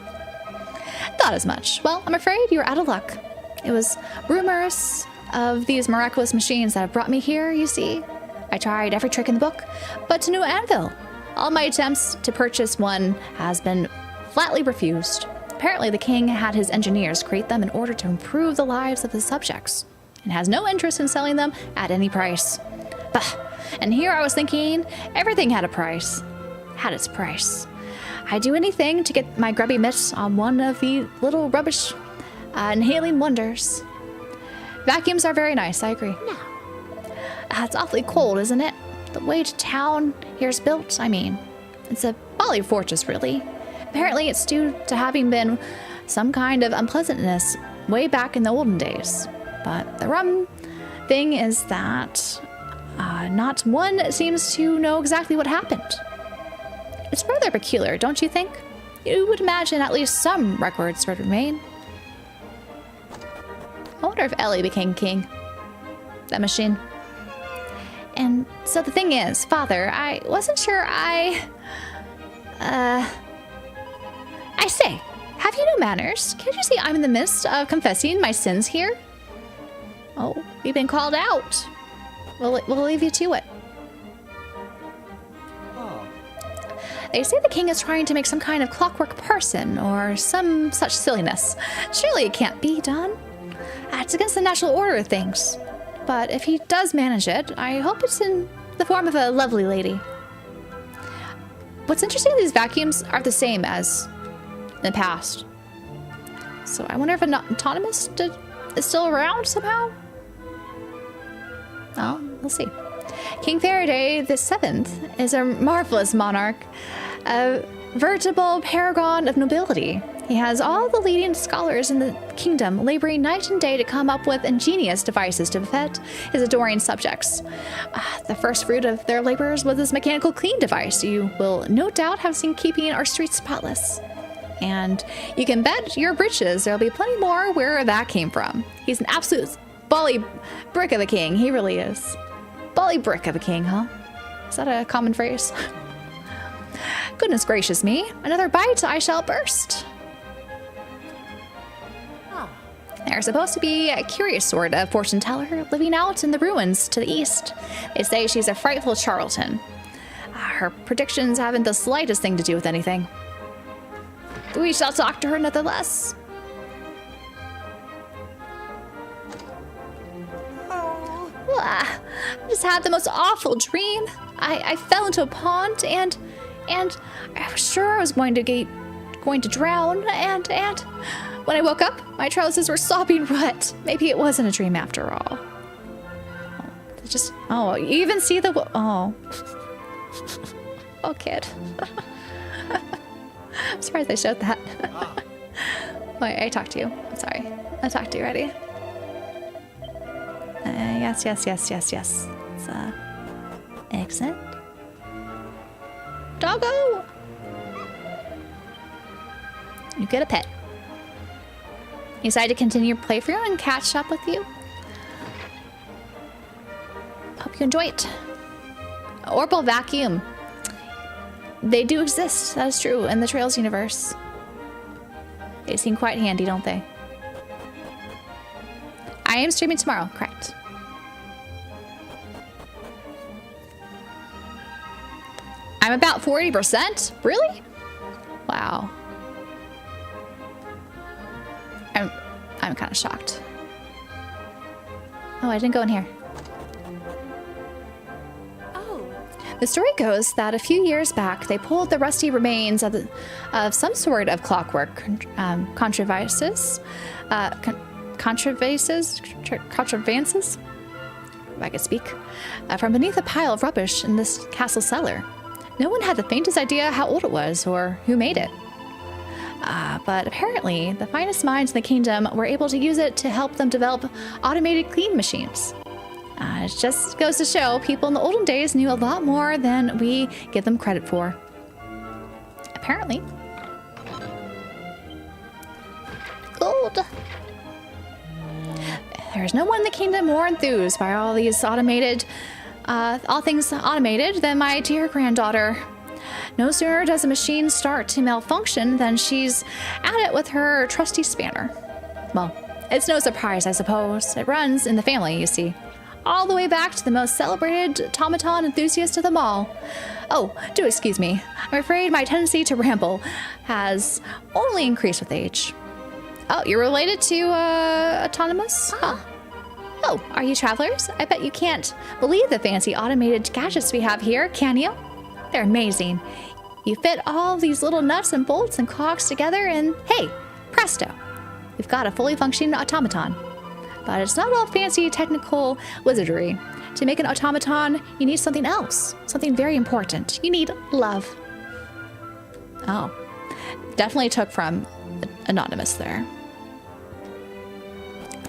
Thought as much. Well, I'm afraid you're out of luck. It was rumors of these miraculous machines that have brought me here, you see. I tried every trick in the book, but to no avail. All my attempts to purchase one has been flatly refused. Apparently the king had his engineers create them in order to improve the lives of his subjects, and has no interest in selling them at any price. Bah! And here I was thinking everything had a price. Had its price. I'd do anything to get my grubby mitts on one of the little rubbish inhaling wonders. Vacuums are very nice, I agree. No. It's awfully cold, isn't it? The way to town here's built, I mean. It's a bally fortress, really. Apparently it's due to having been some kind of unpleasantness way back in the olden days. But the rum thing is that not one seems to know exactly what happened. It's rather peculiar, don't you think? You would imagine at least some records would remain. I wonder if Ellie became king. That machine. And so the thing is, Father, I wasn't sure I say, have you no manners? Can't you see I'm in the midst of confessing my sins here? Oh, you've been called out. We'll leave you to it. Oh. They say the king is trying to make some kind of clockwork person or some such silliness. Surely it can't be done. It's against the natural order of things. But if he does manage it, I hope it's in the form of a lovely lady. What's interesting, these vacuums are the same as in the past. So I wonder if an autonomous is still around somehow? Oh, we'll see. King Faraday VII is a marvelous monarch, a veritable paragon of nobility. He has all the leading scholars in the kingdom laboring night and day to come up with ingenious devices to befit his adoring subjects. The first fruit of their labors was this mechanical clean device you will no doubt have seen keeping our streets spotless. And you can bet your britches there'll be plenty more where that came from. He's an absolute bally brick of a king. He really is. Bally brick of a king, huh? Is that a common phrase? Goodness gracious me. Another bite, I shall burst. There's supposed to be a curious sort of fortune teller living out in the ruins to the east. They say she's a frightful charlatan. Her predictions haven't the slightest thing to do with anything. We shall talk to her nonetheless. I just had the most awful dream. I fell into a pond and I was sure I was going to drown and when I woke up, my trousers were sopping wet. Maybe it wasn't a dream after all. You even see the, oh kid. I'm surprised they showed that. Wait, I talked to you. I'm sorry. I talked to you already. Yes. It's, exit. Doggo! You get a pet. You decide to continue your playthrough and catch up with you. Hope you enjoy it. Orbital vacuum. They do exist, that is true, in the Trails universe. They seem quite handy, don't they? I am streaming tomorrow, correct. I'm about 40%? Really? Wow. I'm kind of shocked. Oh, I didn't go in here. Oh. The story goes that a few years back, they pulled the rusty remains of some sort of clockwork contrivances, if I could speak, from beneath a pile of rubbish in this castle cellar. No one had the faintest idea how old it was or who made it. But apparently, the finest minds in the kingdom were able to use it to help them develop automated clean machines. It just goes to show people in the olden days knew a lot more than we give them credit for. Apparently. Gold. There's no one in the kingdom more enthused by all these automated, all things automated than my dear granddaughter. No sooner does a machine start to malfunction than she's at it with her trusty spanner. Well, it's no surprise, I suppose. It runs in the family, you see. All the way back to the most celebrated automaton enthusiast of them all. Oh, do excuse me. I'm afraid my tendency to ramble has only increased with age. Oh, you're related to, Autonomous? Huh. Oh, are you travelers? I bet you can't believe the fancy automated gadgets we have here, can you? They're amazing. You fit all these little nuts and bolts and cogs together and, hey, presto. We've got a fully functioning automaton. But it's not all fancy technical wizardry. To make an automaton, you need something else. Something very important. You need love. Oh. Definitely took from Anonymous there.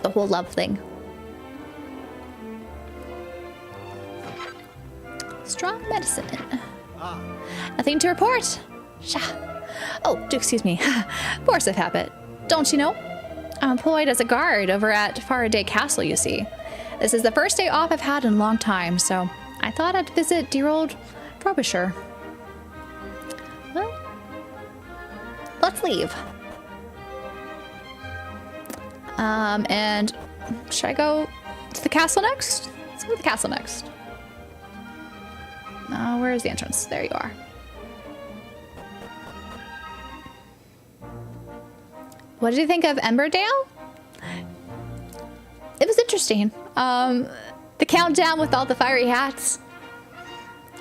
The whole love thing. Strong medicine. Nothing to report. Oh, do excuse me. Force of habit. Don't you know? I'm employed as a guard over at Faraday Castle, you see. This is the first day off I've had in a long time, so I thought I'd visit dear old Frobisher. Well, let's leave. And should I go to the castle next? Let's go to the castle next. Where is the entrance? There you are. What did you think of Emberdale? It was interesting. The countdown with all the fiery hats.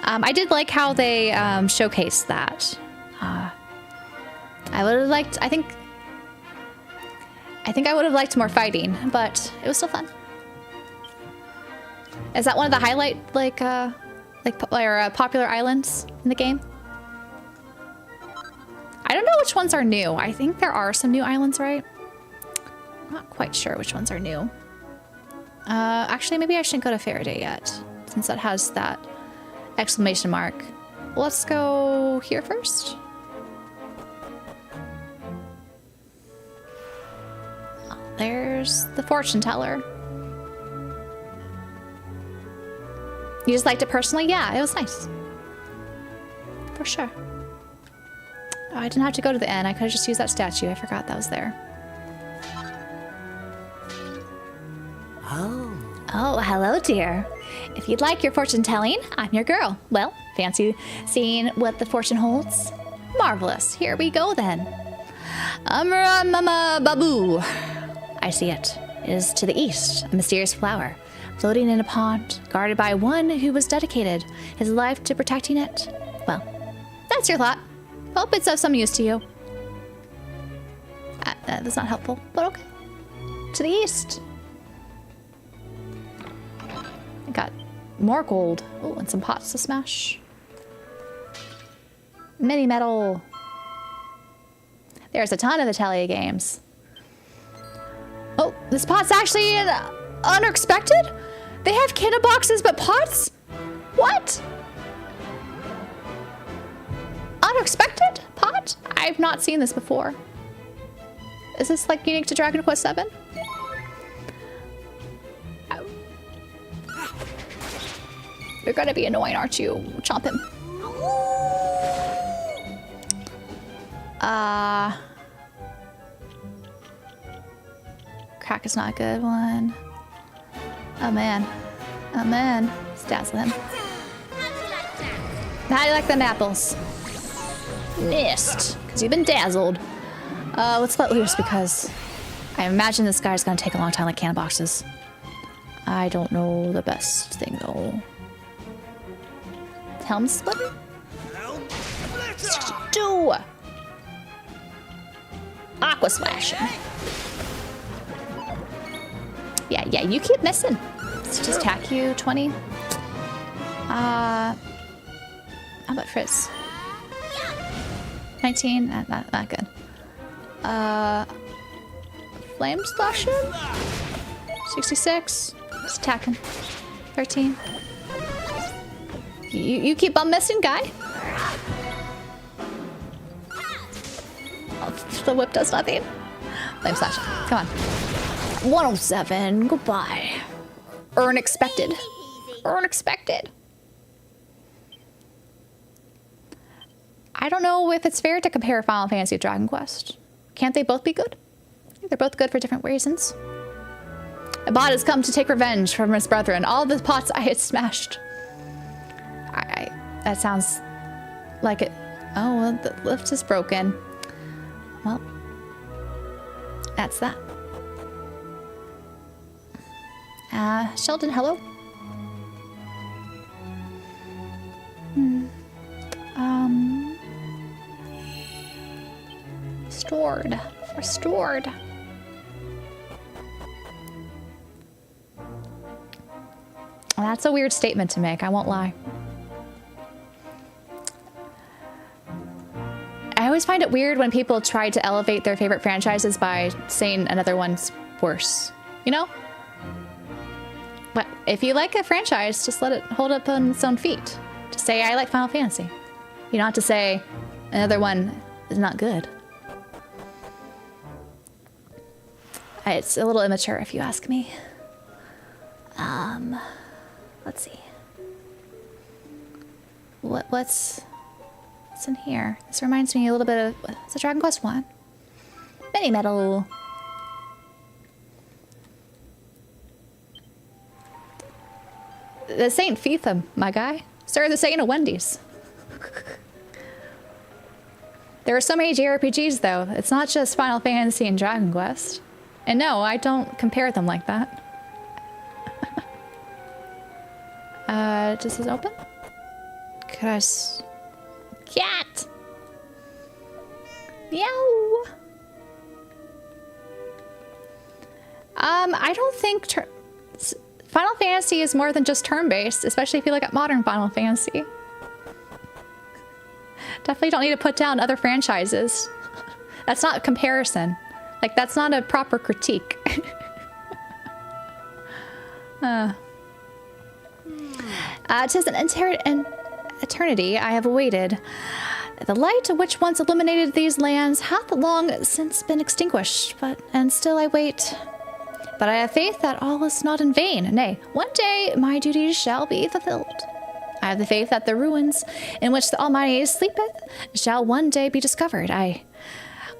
I did like how they showcased that. I would have liked. I think I would have liked more fighting, but it was still fun. Is that one of the highlight popular islands in the game? I don't know which ones are new. I think there are some new islands, right? I'm not quite sure which ones are new. Actually, maybe I shouldn't go to Faraday yet, since that has that exclamation mark. Let's go here first. Oh, there's the fortune teller. You just liked it personally? Yeah, it was nice. For sure. Oh, I didn't have to go to the inn. I could have just used that statue. I forgot that was there. Oh, hello, dear. If you'd like your fortune telling, I'm your girl. Well, fancy seeing what the fortune holds? Marvelous. Here we go, then. Amra Mama Babu. I see it. It is to the east, a mysterious flower, floating in a pond, guarded by one who was dedicated his life to protecting it. Well, that's your thought. Hope it's of some use to you. That's not helpful, but okay. To the east. I got more gold. Oh, and some pots to smash. Mini metal. There's a ton of the Talia games. Oh, this pot's actually unexpected? They have cannon boxes, but pots? What? Unexpected pot? I've not seen this before. Is this like unique to Dragon Quest VII? You're gonna be annoying, aren't you? Chomp him. Crack is not a good one. Oh man. Oh man. Let's dazzle him. How do you like them apples? Missed. Because you've been dazzled. Let's let loose because I imagine this guy's gonna take a long time like cannon boxes. I don't know the best thing though. Helm splitter? Do! Aqua slashing. Yeah, you keep missing. Let's just attack you, 20. How about Frizz? 19? Not good. Flame Slash him? 66. Just attacking. 13. You keep on missing, guy. Oh, the whip does nothing. Flame Slash. Come on. 107. Goodbye. Unexpected. Unexpected. I don't know if it's fair to compare Final Fantasy to Dragon Quest. Can't they both be good? I think they're both good for different reasons. A bot has come to take revenge from his brethren. All the pots I had smashed. That sounds like it. Oh, well, the lift is broken. Well, that's that. Sheldon, hello? Restored. Restored. Well, that's a weird statement to make, I won't lie. I always find it weird when people try to elevate their favorite franchises by saying another one's worse. You know? But if you like a franchise, just let it hold up on its own feet. Just say, I like Final Fantasy. You don't have to say another one is not good. It's a little immature if you ask me. Let's see. What's in here? This reminds me a little bit of, it's a Dragon Quest 1. Mini Medal. This ain't FIFA, my guy. Sir, this ain't a Wendy's. There are so many JRPGs though. It's not just Final Fantasy and Dragon Quest. And no, I don't compare them like that. Does this open? Could I Cat! Meow! I don't think Final Fantasy is more than just turn-based, especially if you look at modern Final Fantasy. Definitely don't need to put down other franchises. That's not a comparison. Like, that's not a proper critique. Tis an eternity I have awaited. The light which once illuminated these lands hath long since been extinguished, and still I wait. But I have faith that all is not in vain. Nay, one day my duties shall be fulfilled. I have the faith that the ruins in which the Almighty sleepeth shall one day be discovered.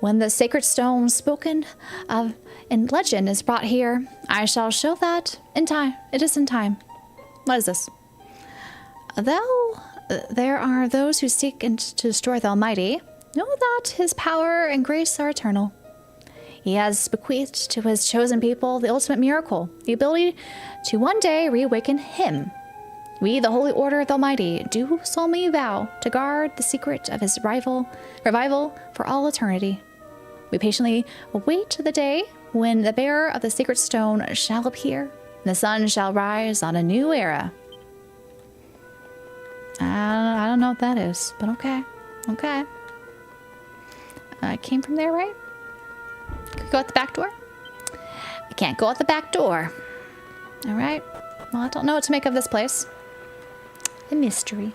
When the sacred stone spoken of in legend is brought here, I shall show that in time. It is in time. What is this? Though there are those who seek to destroy the Almighty, know that his power and grace are eternal. He has bequeathed to his chosen people the ultimate miracle, the ability to one day reawaken him. We, the Holy Order of the Almighty, do solemnly vow to guard the secret of his revival for all eternity. We patiently await the day when the bearer of the sacred stone shall appear, and the sun shall rise on a new era. I don't know what that is, but okay. Okay. I came from there, right? Could go out the back door? I can't go out the back door. All right. Well, I don't know what to make of this place. A mystery.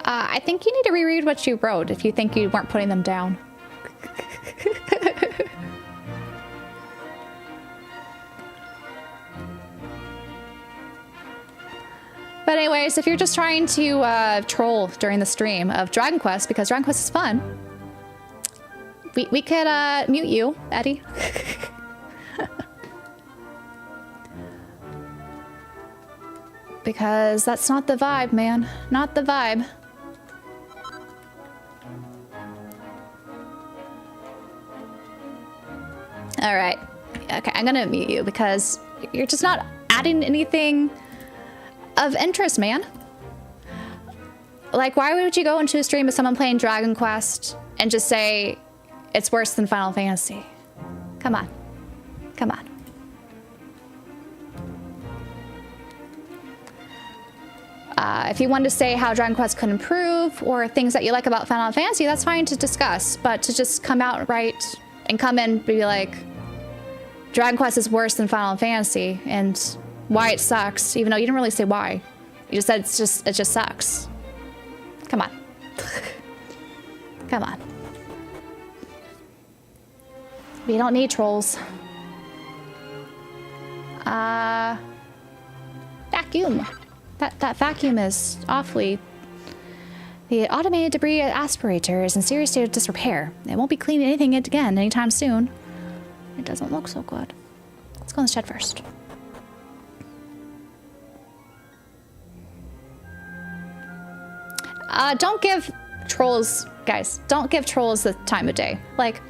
I think you need to reread what you wrote if you think you weren't putting them down. But anyways, if you're just trying to troll during the stream of Dragon Quest, because Dragon Quest is fun, we could mute you, Eddie. Because that's not the vibe, man. Not the vibe. All right. Okay, I'm gonna mute you because you're just not adding anything of interest, man. Like, why would you go into a stream of someone playing Dragon Quest and just say it's worse than Final Fantasy? Come on. Come on. If you want to say how Dragon Quest could improve or things that you like about Final Fantasy, that's fine to discuss. But to just come out right and come in and be like, Dragon Quest is worse than Final Fantasy and why it sucks, even though you didn't really say why. You just said it just sucks. Come on. Come on. We don't need trolls. Vacuum. That vacuum is awfully... The automated debris aspirator is in serious state of disrepair. It won't be cleaning anything again anytime soon. It doesn't look so good. Let's go in the shed first. Don't give trolls, guys, don't give trolls the time of day. Like,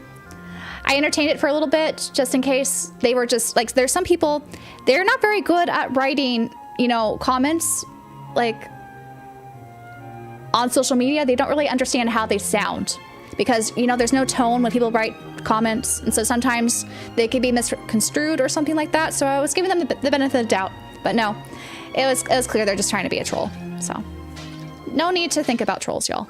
I entertained it for a little bit just in case they were just, like, there's some people, they're not very good at writing, you know, comments, like, on social media. They don't really understand how they sound because, you know, there's no tone when people write comments. And so sometimes they could be misconstrued or something like that. So I was giving them the benefit of the doubt, but no, it was clear they're just trying to be a troll. So no need to think about trolls, y'all.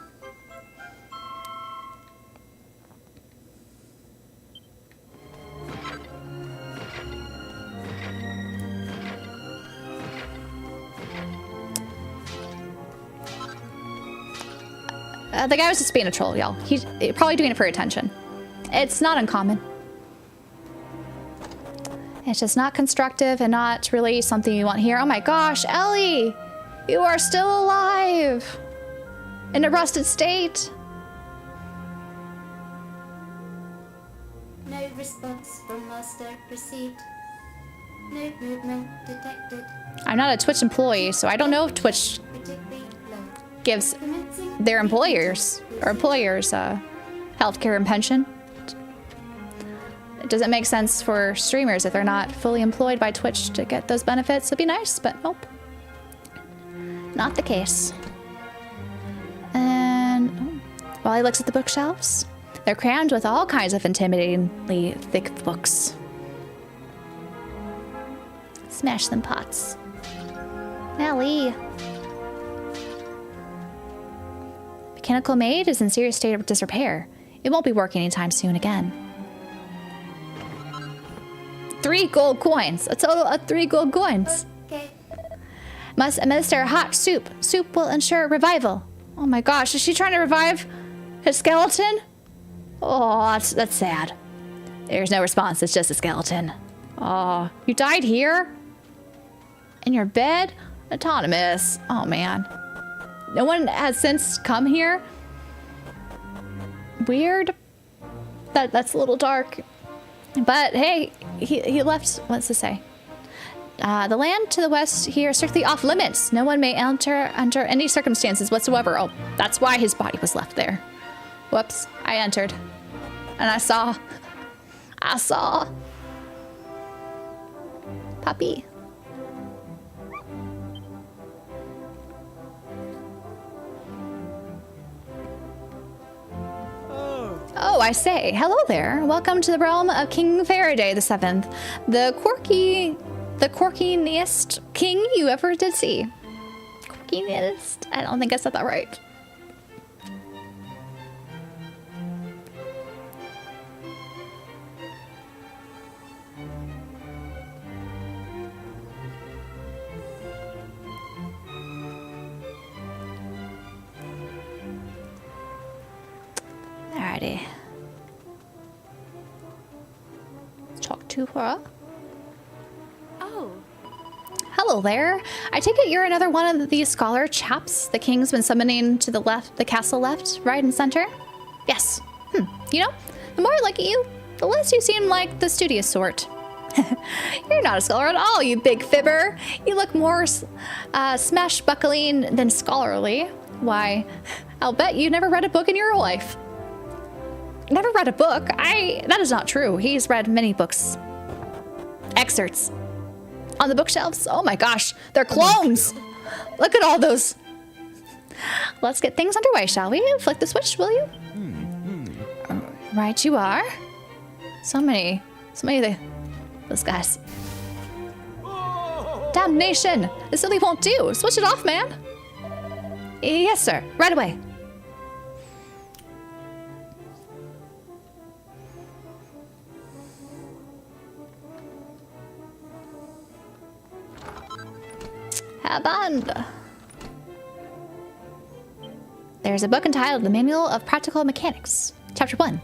The guy was just being a troll, y'all. He's probably doing it for attention. It's not uncommon. It's just not constructive and not really something you want here. Oh my gosh, Ellie! You are still alive! In a rusted state. No response from master received. No movement detected. I'm not a Twitch employee, so I don't know if Twitch gives their employers healthcare and pension. It doesn't make sense for streamers if they're not fully employed by Twitch to get those benefits. It'd be nice, but nope. Not the case. And while he looks at the bookshelves, they're crammed with all kinds of intimidatingly thick books. Smash them pots. Ellie. Mechanical maid is in serious state of disrepair. It won't be working anytime soon again. 3 gold coins. A total of 3 gold coins. Okay. Must administer hot soup. Soup will ensure revival. Oh my gosh, is she trying to revive his skeleton? Oh, that's sad. There's no response, it's just a skeleton. Oh, you died here? In your bed? Autonomous. Oh man. No one has since come here. Weird. That's a little dark. But hey, he left. What's to say? The land to the west here is strictly off limits. No one may enter under any circumstances whatsoever. Oh, that's why his body was left there. Whoops. I entered. And I saw. Puppy. Oh, I say, hello there. Welcome to the realm of King Faraday the 7th, the quirkiest king you ever did see. Quirkiest? I don't think I said that right. Alrighty. Let's talk to her. Oh. Hello there. I take it you're another one of these scholar chaps the king's been summoning to the left, the castle left, right and center? Yes. You know, the more I look at you, the less you seem like the studious sort. You're not a scholar at all, you big fibber. You look more smash-buckling than scholarly. Why, I'll bet you never read a book in your life. Never read a book? That is not true. He's read many books. Excerpts. On the bookshelves? Oh my gosh, they're clones! Look at all those. Let's get things underway, shall we? Flick the switch, will you? Right you are. So many of those guys. Damnation! This really won't do. Switch it off, man. Yes, sir. Right away. Haband. There's a book entitled The Manual of Practical Mechanics, Chapter 1.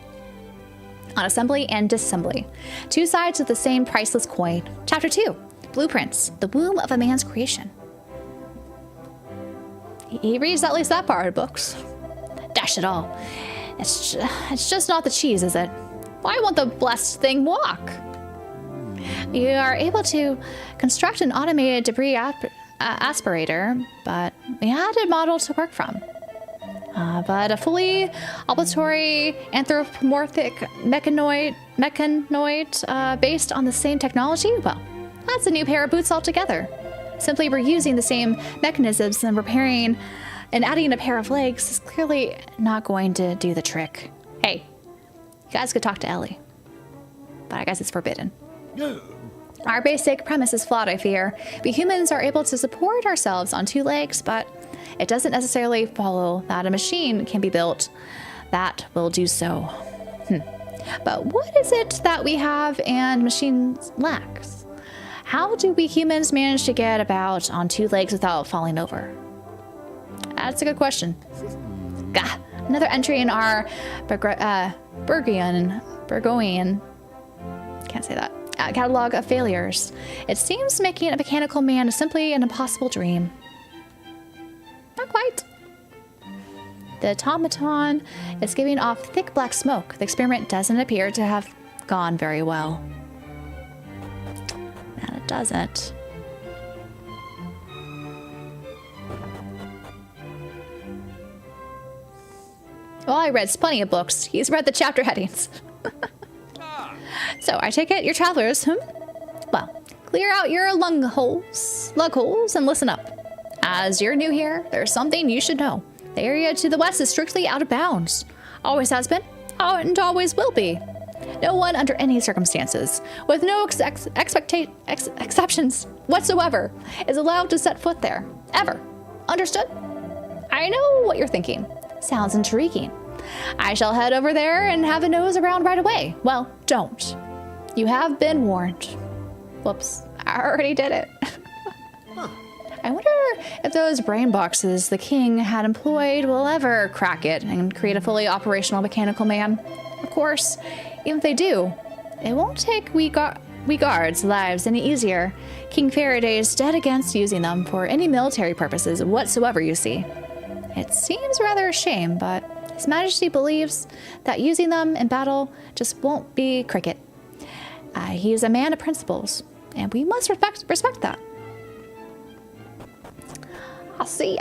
On assembly and disassembly. Two sides of the same priceless coin. Chapter 2. Blueprints, the womb of a man's creation. He reads at least that part of books. Dash it all. It's just not the cheese, is it? Why won't the blessed thing walk? You are able to construct an automated debris aspirator, but we had a model to work from. But a fully oblatory anthropomorphic mechanoid based on the same technology? Well, that's a new pair of boots altogether. Simply reusing the same mechanisms and repairing and adding a pair of legs is clearly not going to do the trick. Hey, you guys could talk to Ellie, but I guess it's forbidden. No. Our basic premise is flawed, I fear. We humans are able to support ourselves on two legs, but it doesn't necessarily follow that a machine can be built that will do so. But what is it that we have and machines lacks? How do we humans manage to get about on two legs without falling over? That's a good question. Gah, another entry in our Burgoyne, can't say that, catalog of failures. It seems making a mechanical man is simply an impossible dream. Not quite. The automaton is giving off thick black smoke. The experiment doesn't appear to have gone very well. And it doesn't. Well, I read plenty of books. He's read the chapter headings. So I take it you're travelers, Well, clear out your lug holes, and listen up. As you're new here, there's something you should know. The area to the west is strictly out of bounds. Always has been, and always will be. No one under any circumstances, with no exceptions whatsoever, is allowed to set foot there. Ever. Understood? I know what you're thinking. Sounds intriguing. I shall head over there and have a nose around right away. Well, don't. You have been warned. Whoops, I already did it. I wonder if those brain boxes the king had employed will ever crack it and create a fully operational mechanical man. Of course, even if they do, it won't take we guards' lives any easier. King Faraday's dead against using them for any military purposes whatsoever, you see. It seems rather a shame, but His Majesty believes that using them in battle just won't be cricket. He is a man of principles, and we must respect that. I'll see.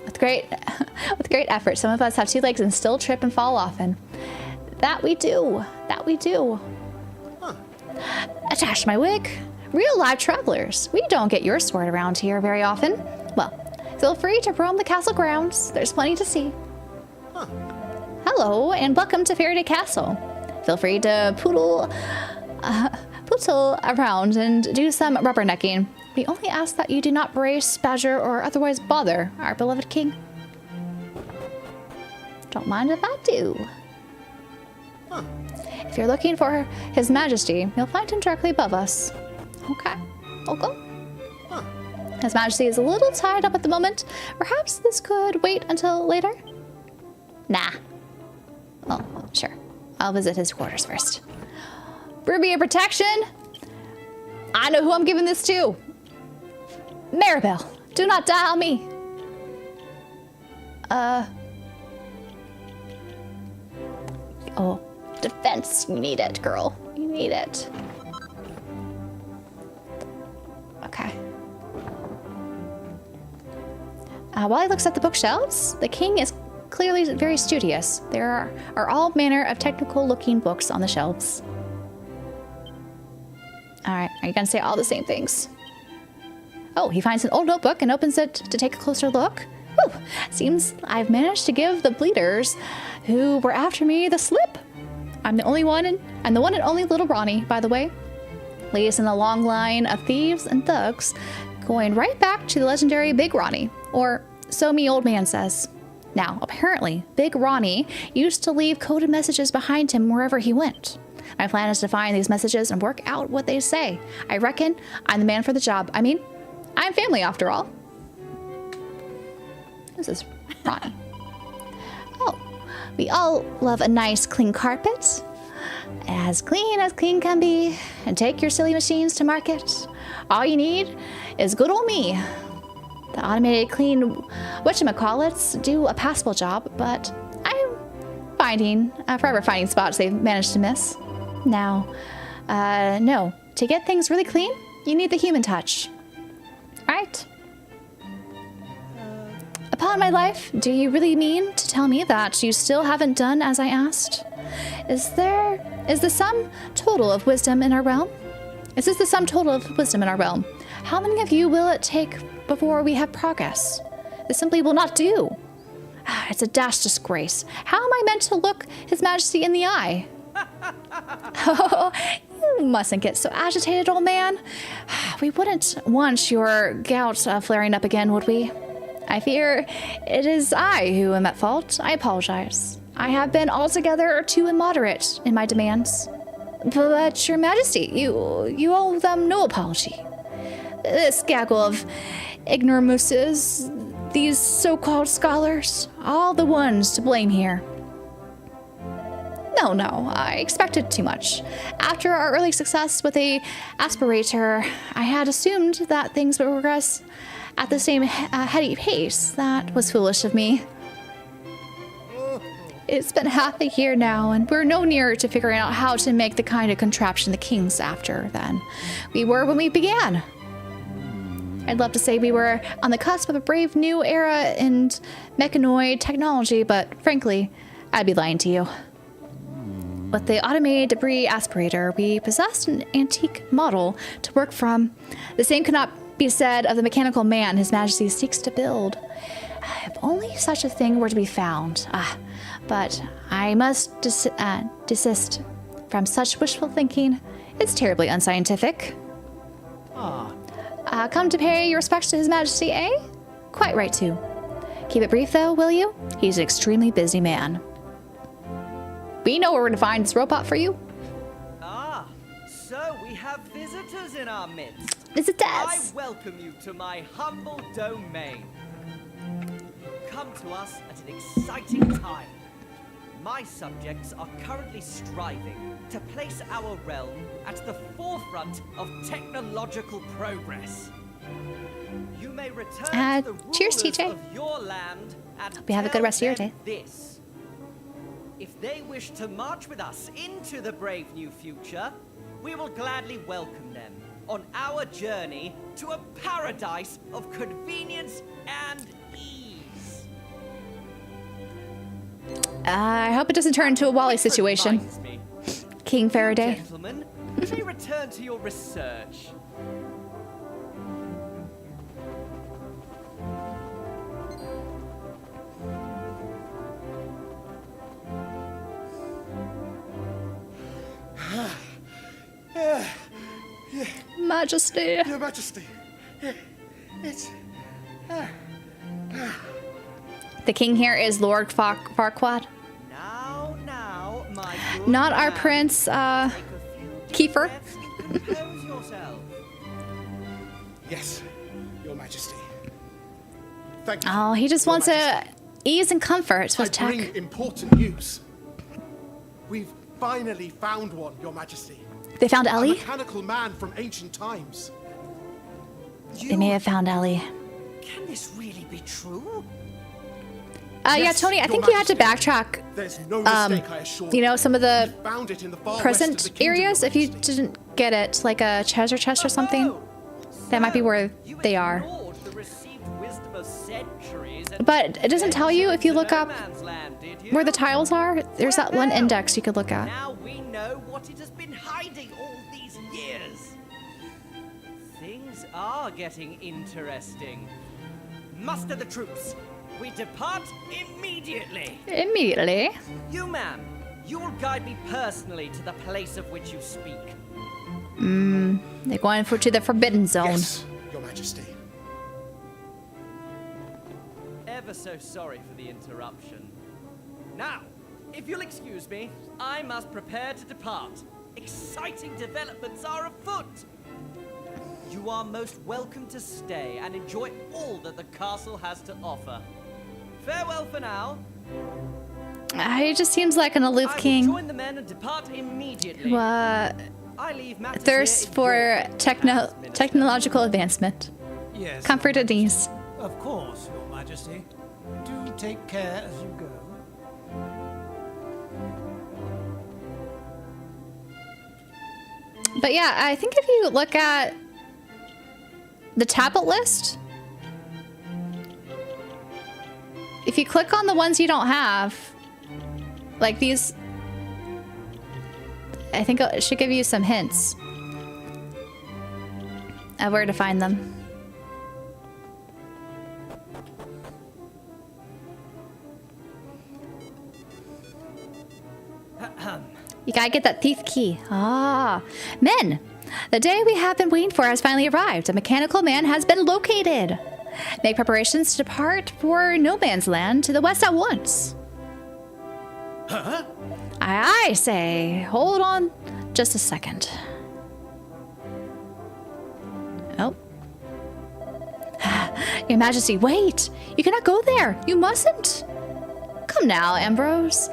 With great effort, some of us have two legs and still trip and fall often. That we do. Attach my wig. Real live travelers. We don't get your sort around here very often. Well, feel free to roam the castle grounds. There's plenty to see. Hello, and welcome to Faraday Castle. Feel free to poodle around and do some rubbernecking. We only ask that you do not brace, badger, or otherwise bother our beloved king. Don't mind if I do. If you're looking for His Majesty, you'll find him directly above us. Okay, I'll go. His Majesty is a little tied up at the moment. Perhaps this could wait until later? Nah. Oh, sure. I'll visit his quarters first. Ruby of protection? I know who I'm giving this to. Maribel, do not dial me. Oh, defense. You need it, girl. You need it. Okay. While he looks at the bookshelves, the king is clearly very studious. There are all manner of technical-looking books on the shelves. All right, are you gonna say all the same things? Oh, he finds an old notebook and opens it to take a closer look. Whew, seems I've managed to give the bleeders who were after me the slip. I'm the one and only little Ronnie, by the way. Latest in a long line of thieves and thugs going right back to the legendary Big Ronnie, or so me old man says. Now, apparently, Big Ronnie used to leave coded messages behind him wherever he went. My plan is to find these messages and work out what they say. I reckon I'm the man for the job. I mean, I'm family after all. Who's this Ronnie? Oh, we all love a nice clean carpet. As clean can be. And take your silly machines to market. All you need is good old me. The automated clean whatchamacallits do a passable job, but I'm forever finding spots they've managed to miss. Now, no, to get things really clean, you need the human touch. Right? Upon my life, do you really mean to tell me that you still haven't done as I asked? Is the sum total of wisdom in our realm? Is this the sum total of wisdom in our realm? How many of you will it take before we have progress? This simply will not do. It's a dashed disgrace. How am I meant to look His Majesty in the eye? Oh, you mustn't get so agitated, old man. We wouldn't want your gout flaring up again, would we? I fear it is I who am at fault. I apologize. I have been altogether too immoderate in my demands. But, Your Majesty, you owe them no apology. This gaggle of ignoramuses, these so-called scholars, all the ones to blame here. No, I expected too much. After our early success with the aspirator, I had assumed that things would progress at the same heady pace. That was foolish of me. It's been half a year now, and we're no nearer to figuring out how to make the kind of contraption the king's after than we were when we began. I'd love to say we were on the cusp of a brave new era in mechanoid technology, but frankly, I'd be lying to you. With the automated debris aspirator, we possessed an antique model to work from. The same could not be said of the mechanical man His Majesty seeks to build. If only such a thing were to be found. But I must desist from such wishful thinking. It's terribly unscientific. Come to pay your respects to His Majesty, eh? Quite right, too. Keep it brief, though, will you? He's an extremely busy man. We know where we're going to find this robot for you. So we have visitors in our midst. Visitors! I welcome you to my humble domain. Come to us at an exciting time. My subjects are currently striving to place our realm at the forefront of technological progress. You may return to the cheers, rulers TJ. of your land and Hope you have a good rest of your day. This. If they wish to march with us into the brave new future, we will gladly welcome them on our journey to a paradise of convenience and ease. I hope it doesn't turn into a Wally situation. King Faraday. Gentlemen, you may return to your research. Majesty. Your Majesty. It's... The king here is Lord Farquaad. Now, my good Not our man. prince, Kiefer. Compose yourself. Yes, Your Majesty. Thank you. Oh, he just wants ease and comfort with I bring tech. important news. We've finally found one, Your Majesty. They found A Ellie? mechanical man from ancient times. They may have found Ellie. Can this really be true? Yeah, Yes, Tony, I Your think you had to Majesty. backtrack, There's no mistake, I assure you know, some of the We found it in the far west of present the kingdom, areas. Your If you Majesty. didn't get it, like a treasure chest or something, that might be where You they are. ignored the received wisdom of centuries and But it doesn't tell you if you look no up man's land, did you? where the tiles are. There's that one index you could look at. Now we know what it has been hiding all these years. Things are getting interesting. Muster the troops. We depart immediately. Immediately. You, ma'am, you will guide me personally to the place of which you speak. They're going to the Forbidden Zone. Yes, Your Majesty. so sorry for the interruption. Now, if you'll excuse me, I must prepare to depart. Exciting developments are afoot. You are most welcome to stay and enjoy all that the castle has to offer. Farewell for now. He just seems like an aloof king. Join the men and depart immediately. Who, I leave matters thirst for technological advancement. Yes. Comfort and ease. Of course, Your Majesty. Do take care as you go. But yeah, I think if you look at the tablet list, if you click on the ones you don't have, like these, I think it should give you some hints of where to find them. You gotta get that thief key. Ah. Men, the day we have been waiting for has finally arrived. A mechanical man has been located. Make preparations to depart for no man's land to the west at once. Huh? I say, hold on just a second. Oh. Your Majesty, wait! You cannot go there! You mustn't! Come now, Ambrose.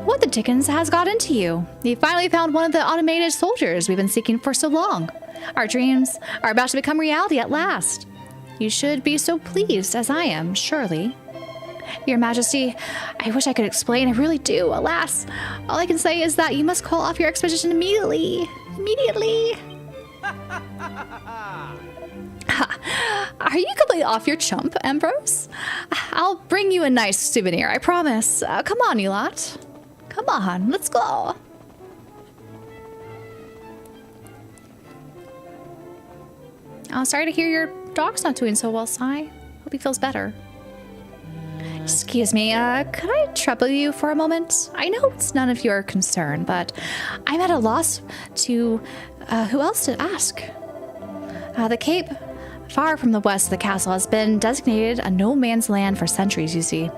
What the dickens has got into you? You finally found one of the automated soldiers we've been seeking for so long. Our dreams are about to become reality at last. You should be so pleased as I am, surely. Your Majesty, I wish I could explain. I really do. Alas, all I can say is that you must call off your expedition immediately. Immediately. Are you completely off your chump, Ambrose? I'll bring you a nice souvenir, I promise. Come on, you lot. Come on, let's go. Oh, sorry to hear your dog's not doing so well, Sai. Hope he feels better. Excuse me, could I trouble you for a moment? I know it's none of your concern, but I'm at a loss to who else to ask. The Cape, far from the west of the castle, has been designated a no man's land for centuries, you see.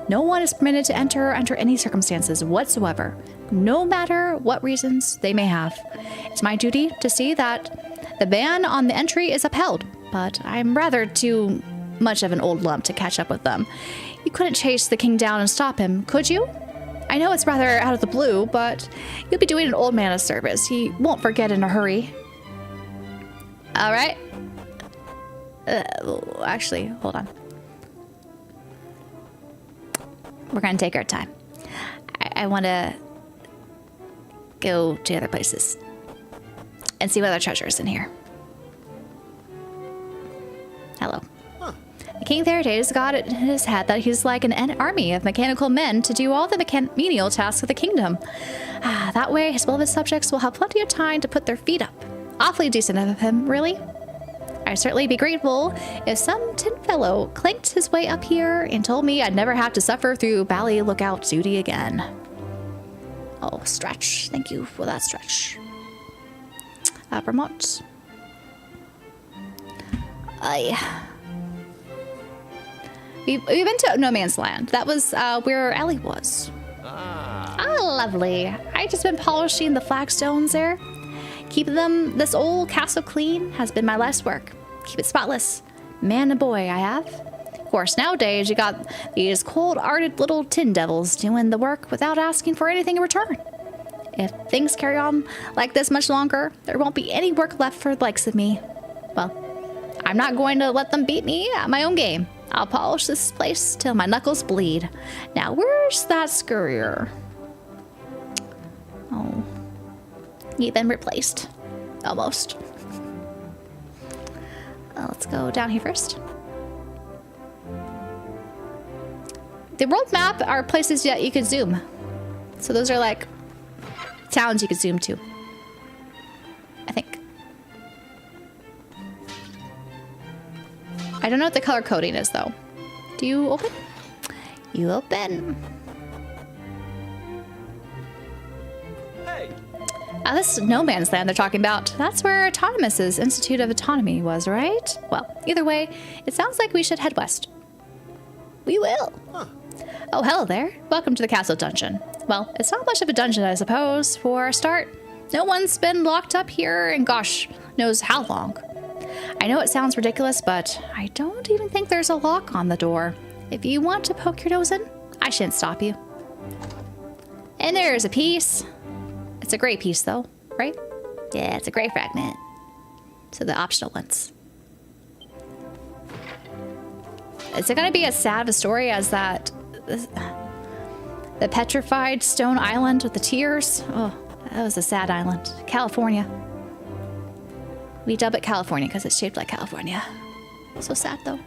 No one is permitted to enter under any circumstances whatsoever, no matter what reasons they may have. It's my duty to see that the ban on the entry is upheld, but I'm rather too much of an old lump to catch up with them. You couldn't chase the king down and stop him, could you? I know it's rather out of the blue, but you'll be doing an old man a service. He won't forget in a hurry. All right. Actually, hold on. We're going to take our time. I want to go to other places and see what other treasures in here. Hello. Huh. The king Theodate has got it in his head that he's like an army of mechanical men to do all the menial tasks of the kingdom. That way, his beloved subjects will have plenty of time to put their feet up. Awfully decent of him, really. I'd certainly be grateful if some tin fellow clanked his way up here and told me I'd never have to suffer through bally lookout duty again. Oh, stretch. Thank you for that stretch. Vermont. We've been to No Man's Land. That was where Ellie was. Ah, lovely. I just been polishing the flagstones there. Keeping this old castle clean has been my life's work. Keep it spotless. Man and boy, I have. Of course, nowadays you got these cold-hearted little tin devils doing the work without asking for anything in return. If things carry on like this much longer, there won't be any work left for the likes of me. Well, I'm not going to let them beat me at my own game. I'll polish this place till my knuckles bleed. Now, where's that scurrier? Oh. You've been replaced. Almost. Let's go down here first. The world map are places that you can zoom. So those are like towns you can zoom to. I think. I don't know what the color coding is though. Do you open? You open. Hey. This No Man's Land they're talking about, that's where Autonomous's Institute of Autonomy was, right? Well, either way, it sounds like we should head west. We will. Huh. Oh, hello there. Welcome to the castle dungeon. Well, it's not much of a dungeon, I suppose, for a start. No one's been locked up here in gosh knows how long. I know it sounds ridiculous, but I don't even think there's a lock on the door. If you want to poke your nose in, I shouldn't stop you. And there's a piece. It's a gray piece, though, right? Yeah, it's a gray fragment. So the optional ones. Is it going to be as sad of a story as that? The petrified stone island with the tears? Oh, that was a sad island. California. We dub it California because it's shaped like California. So sad, though.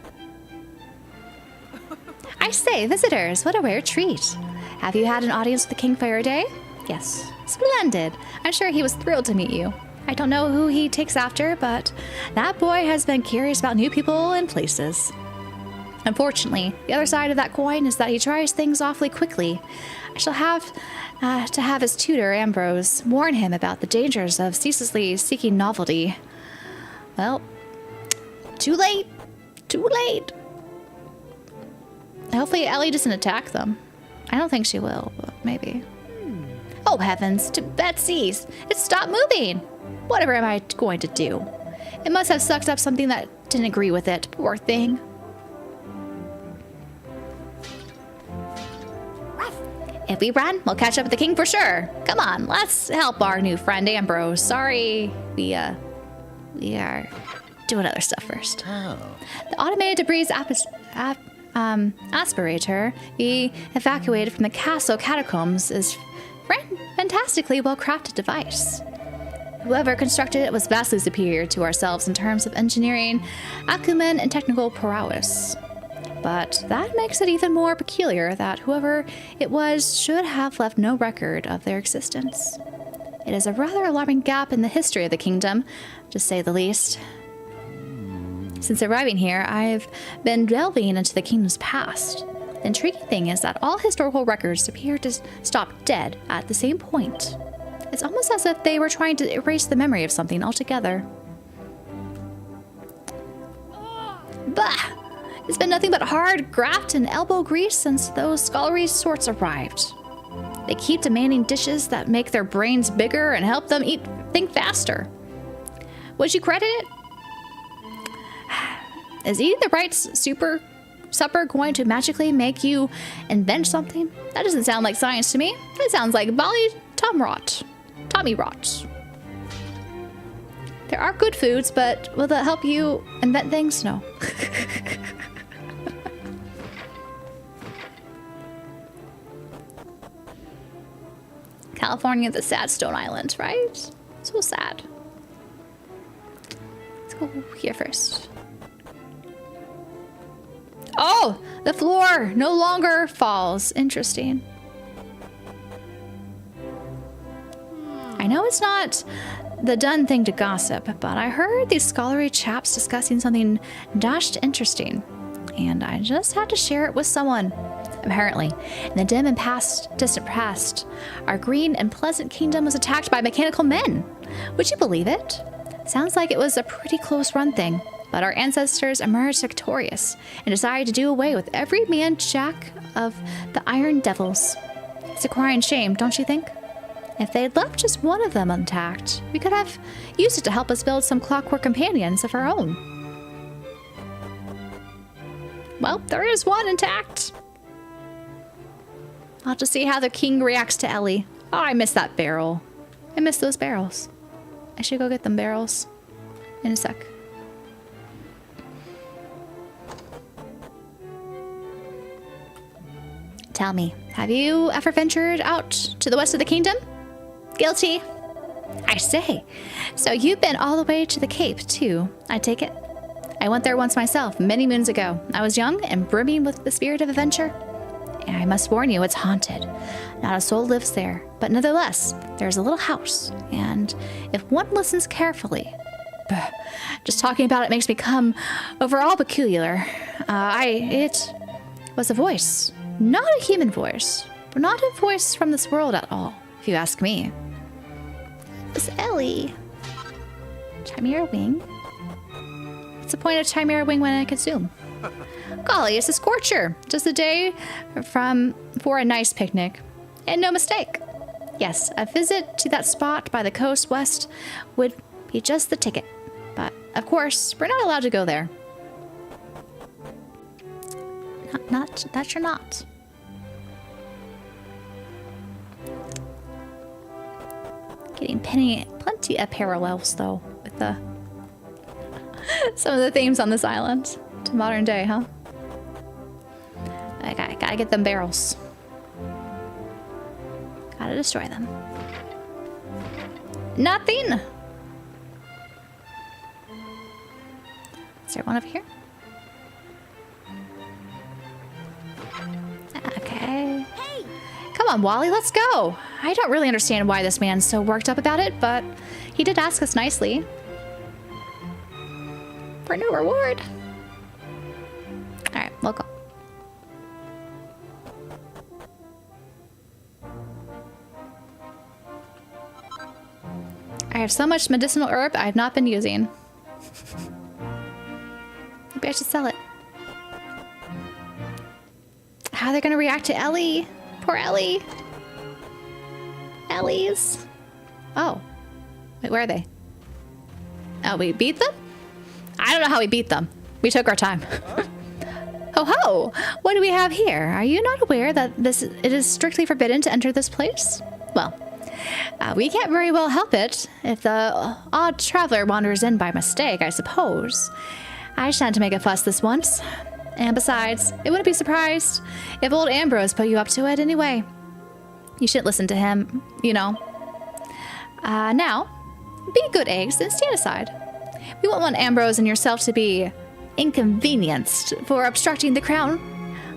I say, visitors, what a rare treat. Have you had an audience with the King Faraday? Yes. Splendid. I'm sure he was thrilled to meet you. I don't know who he takes after, but that boy has been curious about new people and places. Unfortunately, the other side of that coin is that he tries things awfully quickly. I shall have to have his tutor, Ambrose, warn him about the dangers of ceaselessly seeking novelty. Well, too late. Too late. Hopefully Ellie doesn't attack them. I don't think she will, but maybe. Oh heavens, to Betsy's. It stopped moving. Whatever am I going to do? It must have sucked up something that didn't agree with it. Poor thing. If we run, we'll catch up with the king for sure. Come on, let's help our new friend Ambrose. Sorry, we are doing other stuff first. Oh. The automated debris aspirator we evacuated from the castle catacombs is fantastically well-crafted device. Whoever constructed it was vastly superior to ourselves in terms of engineering, acumen, and technical prowess. But that makes it even more peculiar that whoever it was should have left no record of their existence. It is a rather alarming gap in the history of the kingdom, to say the least. Since arriving here, I've been delving into the kingdom's past. The intriguing thing is that all historical records appear to stop dead at the same point. It's almost as if they were trying to erase the memory of something altogether. Bah! It's been nothing but hard graft and elbow grease since those scholarly sorts arrived. They keep demanding dishes that make their brains bigger and help them think faster. Would you credit it? Is eating the right supper going to magically make you invent something? That doesn't sound like science to me. That sounds like Tommy rot. There are good foods, but will that help you invent things? No. California, the sad stone island, right? So sad. Let's go here first. Oh, the floor no longer falls. Interesting. I know it's not the done thing to gossip, but I heard these scholarly chaps discussing something dashed interesting, and I just had to share it with someone. Apparently, in the dim and distant past, our green and pleasant kingdom was attacked by mechanical men. Would you believe it? Sounds like it was a pretty close run thing, but our ancestors emerged victorious and decided to do away with every man-jack of the Iron Devils. It's a crying shame, don't you think? If they'd left just one of them intact, we could have used it to help us build some clockwork companions of our own. Well, there is one intact. I'll have to see how the king reacts to Ellie. Oh, I miss that barrel. I miss those barrels. I should go get them barrels in a sec. Tell me, have you ever ventured out to the west of the kingdom? Guilty. I say, so you've been all the way to the Cape, too, I take it? I went there once myself, many moons ago. I was young and brimming with the spirit of adventure. And I must warn you, it's haunted. Not a soul lives there, but nevertheless, there's a little house, and if one listens carefully, just talking about it makes me come overall peculiar. It was a voice, not a human voice, but not a voice from this world at all, if you ask me. It was Ellie. Chimera wing? What's the point of chimera wing when I could zoom? Golly, it's a scorcher. Just a day for a nice picnic. And no mistake. Yes, a visit to that spot by the coast west would be just the ticket. But, of course, we're not allowed to go there. Not that you're not. Getting plenty of parallels, though, with the some of the themes on this island to modern day, huh? I gotta get them barrels. Gotta destroy them. Nothing! Is there one over here? Okay. Hey! Come on, Wally, let's go! I don't really understand why this man's so worked up about it, but he did ask us nicely. For no reward. Alright, we'll go. I have so much medicinal herb I have not been using. Maybe I should sell it. How are they gonna react to Ellie? Poor Ellie. Ellie's. Oh. Wait, where are they? Oh, we beat them? I don't know how we beat them. We took our time. Ho ho! What do we have here? Are you not aware that it is strictly forbidden to enter this place? Well, we can't very well help it if the odd traveler wanders in by mistake, I suppose. I just had to make a fuss this once. And besides, it wouldn't be surprised if old Ambrose put you up to it anyway. You shouldn't listen to him, you know. Now, be good eggs and stand aside. We won't want Ambrose and yourself to be inconvenienced for obstructing the crown,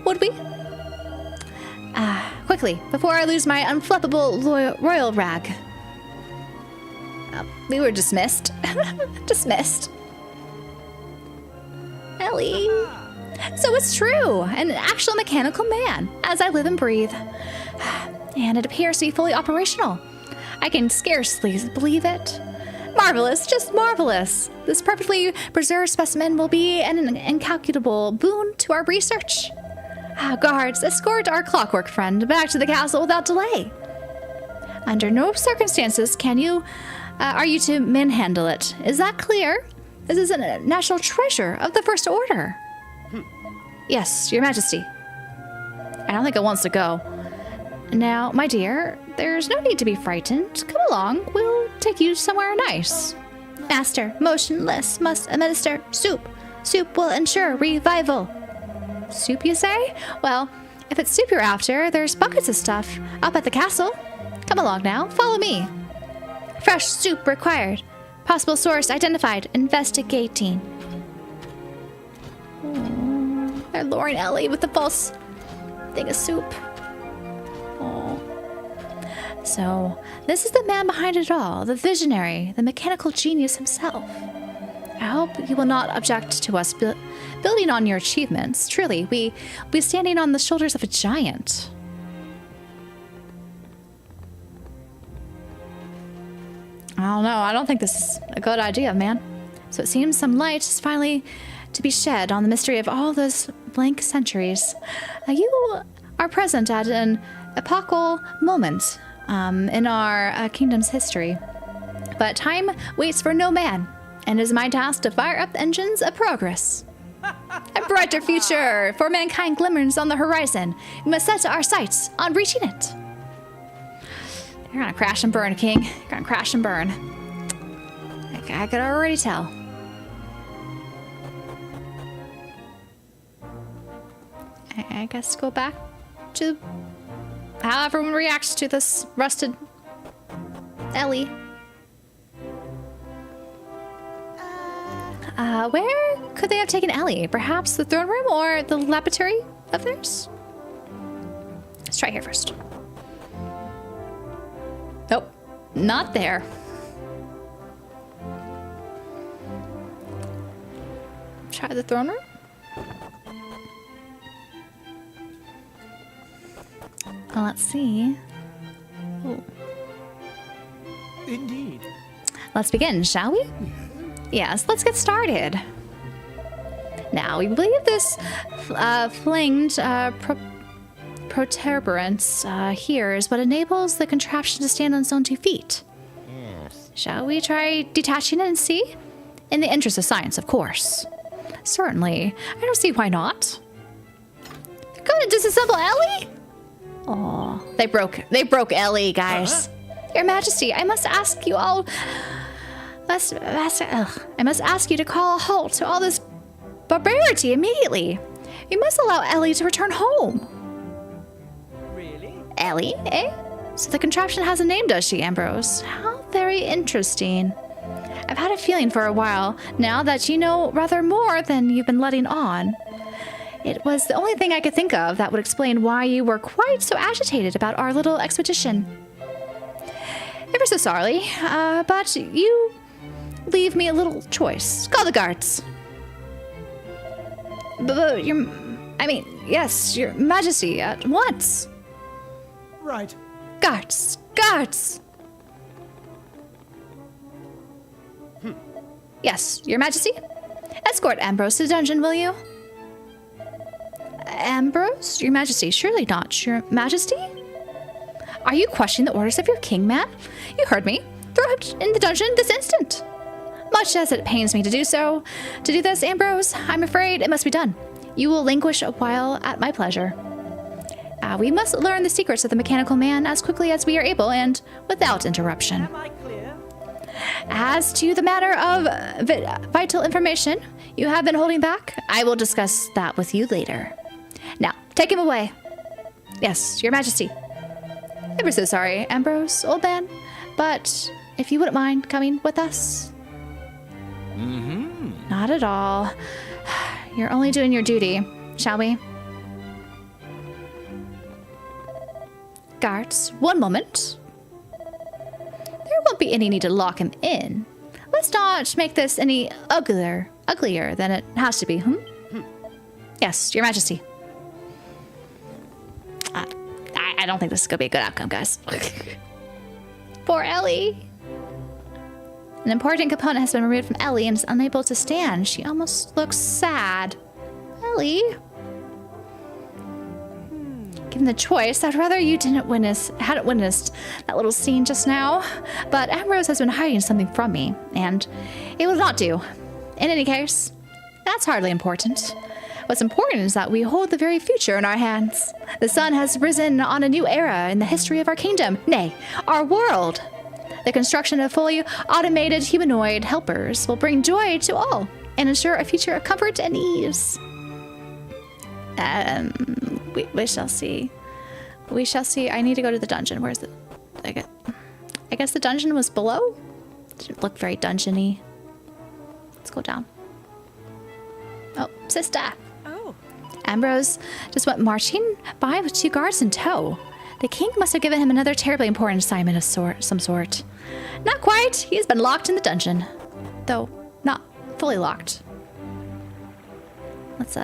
would we? Quickly, before I lose my unflappable royal rag. We were dismissed. Dismissed. Ellie. So it's true, an actual mechanical man, as I live and breathe. And it appears to be fully operational. I can scarcely believe it. Marvelous, just marvelous. This perfectly preserved specimen will be an incalculable boon to our research. Guards, escort our clockwork friend back to the castle without delay. Under no circumstances are you to manhandle it. Is that clear? This is a national treasure of the First Order. Yes, Your Majesty. I don't think it wants to go. Now, my dear, there's no need to be frightened. Come along, we'll take you somewhere nice. Master, motionless, must administer soup. Soup will ensure revival. Soup, you say? Well, if it's soup you're after, there's buckets of stuff up at the castle. Come along now, follow me. Fresh soup required. Possible source identified. Investigating. They're luring Ellie with the false thing of soup. Oh. So, this is the man behind it all, the visionary, the mechanical genius himself. I hope you will not object to us building on your achievements. Truly, we'll be standing on the shoulders of a giant. I don't know. I don't think this is a good idea, man. So it seems some light is finally to be shed on the mystery of all those blank centuries. You are present at an epochal moment in our kingdom's history. But time waits for no man, and it is my task to fire up the engines of progress. A brighter future for mankind glimmers on the horizon. We must set our sights on reaching it. You're gonna crash and burn, King. You're gonna crash and burn. I could already tell. I guess go back to how everyone reacts to this rusted Ellie. Where could they have taken Ellie? Perhaps the throne room or the laboratory of theirs? Let's try here first. Nope, not there. Try the throne room. Let's see. Ooh. Indeed. Let's begin, shall we? Yes, let's get started. Now, we believe this flanged protuberance here is what enables the contraption to stand on its own 2 feet. Yes. Shall we try detaching it and see? In the interest of science, of course. Certainly. I don't see why not. They're going to disassemble Ellie? Oh, they broke Ellie, guys. Your Majesty, I must ask you all... I must ask you to call a halt to all this barbarity immediately. You must allow Ellie to return home. Really? Ellie, eh? So the contraption has a name, does she, Ambrose? How very interesting. I've had a feeling for a while now that you know rather more than you've been letting on. It was the only thing I could think of that would explain why you were quite so agitated about our little expedition. Ever so sorry, but you leave me a little choice. Call the guards. Yes, Your Majesty, at once. Right. Guards! Guards! Yes, Your Majesty. Escort Ambrose to the dungeon, will you? Ambrose? Your Majesty, surely not. Your Majesty? Are you questioning the orders of your king, man? You heard me. Throw him in the dungeon this instant. Much as it pains me to do this, Ambrose, I'm afraid it must be done. You will languish a while at my pleasure. We must learn the secrets of the mechanical man as quickly as we are able and without interruption. Am I clear? As to the matter of vital information you have been holding back, I will discuss that with you later. Now, take him away. Yes, Your Majesty. Ever so sorry, Ambrose, old man, but if you wouldn't mind coming with us. Mm-hmm. Not at all. You're only doing your duty, shall we? Guards, one moment. There won't be any need to lock him in. Let's not make this any uglier than it has to be, Yes, Your Majesty. I don't think this is going to be a good outcome, guys. Poor Ellie. An important component has been removed from Ellie and is unable to stand. She almost looks sad. Ellie? Given the choice, I'd rather you hadn't witnessed that little scene just now. But Ambrose has been hiding something from me, and it will not do. In any case, that's hardly important. What's important is that we hold the very future in our hands. The sun has risen on a new era in the history of our kingdom, nay, our world. The construction of fully automated humanoid helpers will bring joy to all and ensure a future of comfort and ease. We shall see. We shall see. I need to go to the dungeon. Where's the... I guess the dungeon was below? Didn't look very dungeon-y. Let's go down. Oh, sister. Oh. Ambrose just went marching by with 2 guards in tow. The king must have given him another terribly important assignment of some sort. Not quite. He's been locked in the dungeon. Though, not fully locked. Let's,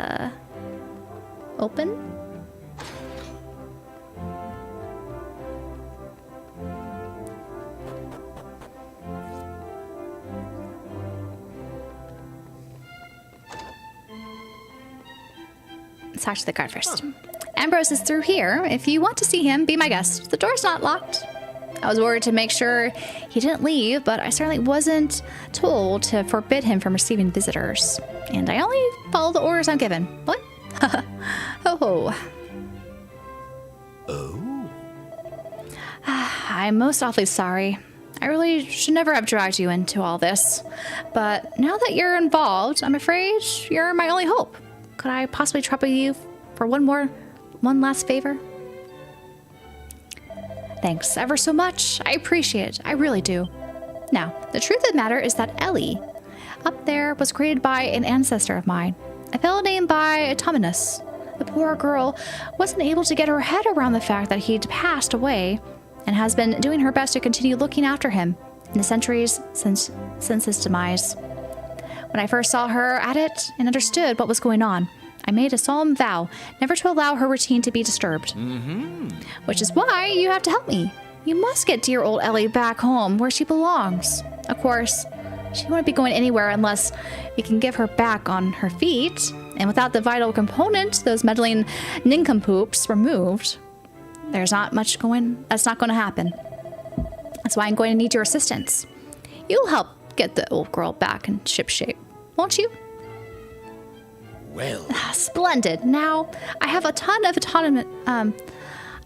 open? Let's talk to the guard first. Ambrose is through here. If you want to see him, be my guest. The door's not locked. I was worried to make sure he didn't leave, but I certainly wasn't told to forbid him from receiving visitors. And I only follow the orders I'm given. What? Oh. Oh. I'm most awfully sorry. I really should never have dragged you into all this. But now that you're involved, I'm afraid you're my only hope. Could I possibly trouble you for one last favor? Thanks ever so much. I appreciate it. I really do. Now, the truth of the matter is that Ellie up there was created by an ancestor of mine, a fellow named by Automaton. The poor girl wasn't able to get her head around the fact that he'd passed away and has been doing her best to continue looking after him in the centuries since his demise. When I first saw her at it and understood what was going on, I made a solemn vow never to allow her routine to be disturbed. Which is why you have to help me. You must get dear old Ellie back home where she belongs. Of course, She wouldn't be going anywhere unless we can give her back on her feet. And without the vital component, those meddling nincompoops removed, there's not much that's not going to happen. That's why I'm going to need your assistance. You'll help get the old girl back in shipshape, won't you? Well. Splendid. Now, I have a ton of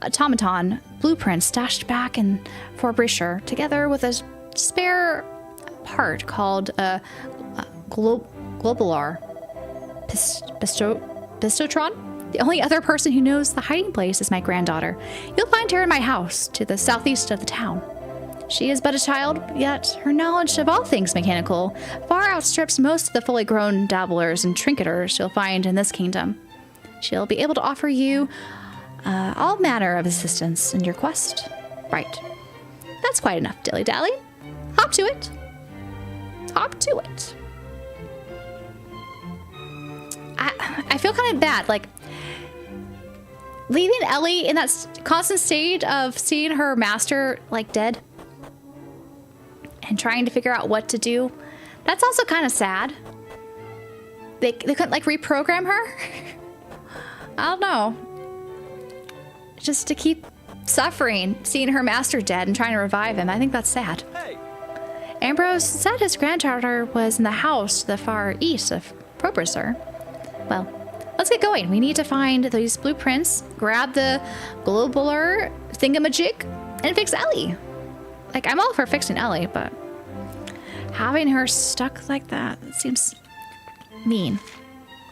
automaton blueprints stashed back in Fort Brisher, together with a spare part called globalar pistotron. The only other person who knows the hiding place is my granddaughter. You'll find her in my house to the southeast of the town. She is but a child, yet her knowledge of all things mechanical far outstrips most of the fully grown dabblers and trinketers you'll find in this kingdom. She'll be able to offer you all manner of assistance in your quest. Right. That's quite enough, dilly-dally. Hop to it. Hop to it. I feel kind of bad, like, leaving Ellie in that constant state of seeing her master, like, dead and trying to figure out what to do. That's also kind of sad. They couldn't, like, reprogram her? I don't know. Just to keep suffering, seeing her master dead and trying to revive him. I think that's sad. Hey. Ambrose said his granddaughter was in the house to the far east of Probrisser. Well, let's get going. We need to find these blueprints, grab the globalar thingamajig, and fix Ellie. Like, I'm all for fixing Ellie, but having her stuck like that, it seems mean.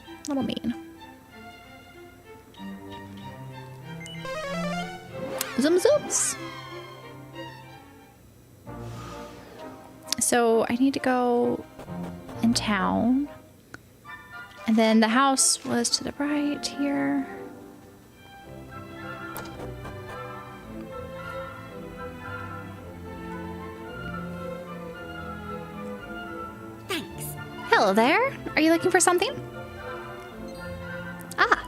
A little mean. Zoom zooms. So I need to go in town. And then the house was to the right here. Thanks. Hello there. Are you looking for something? Ah,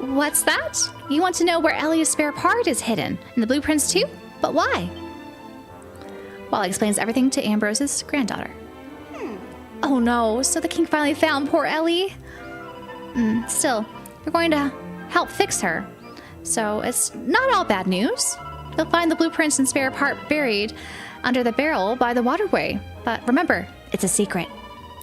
what's that? You want to know where Ellie's spare part is hidden? And the blueprints too? But why? Well, it explains everything to Ambrose's granddaughter. Oh no, so the king finally found poor Ellie? Still, we're going to help fix her. So it's not all bad news. You'll find the blueprints and spare part buried under the barrel by the waterway. But remember, it's a secret.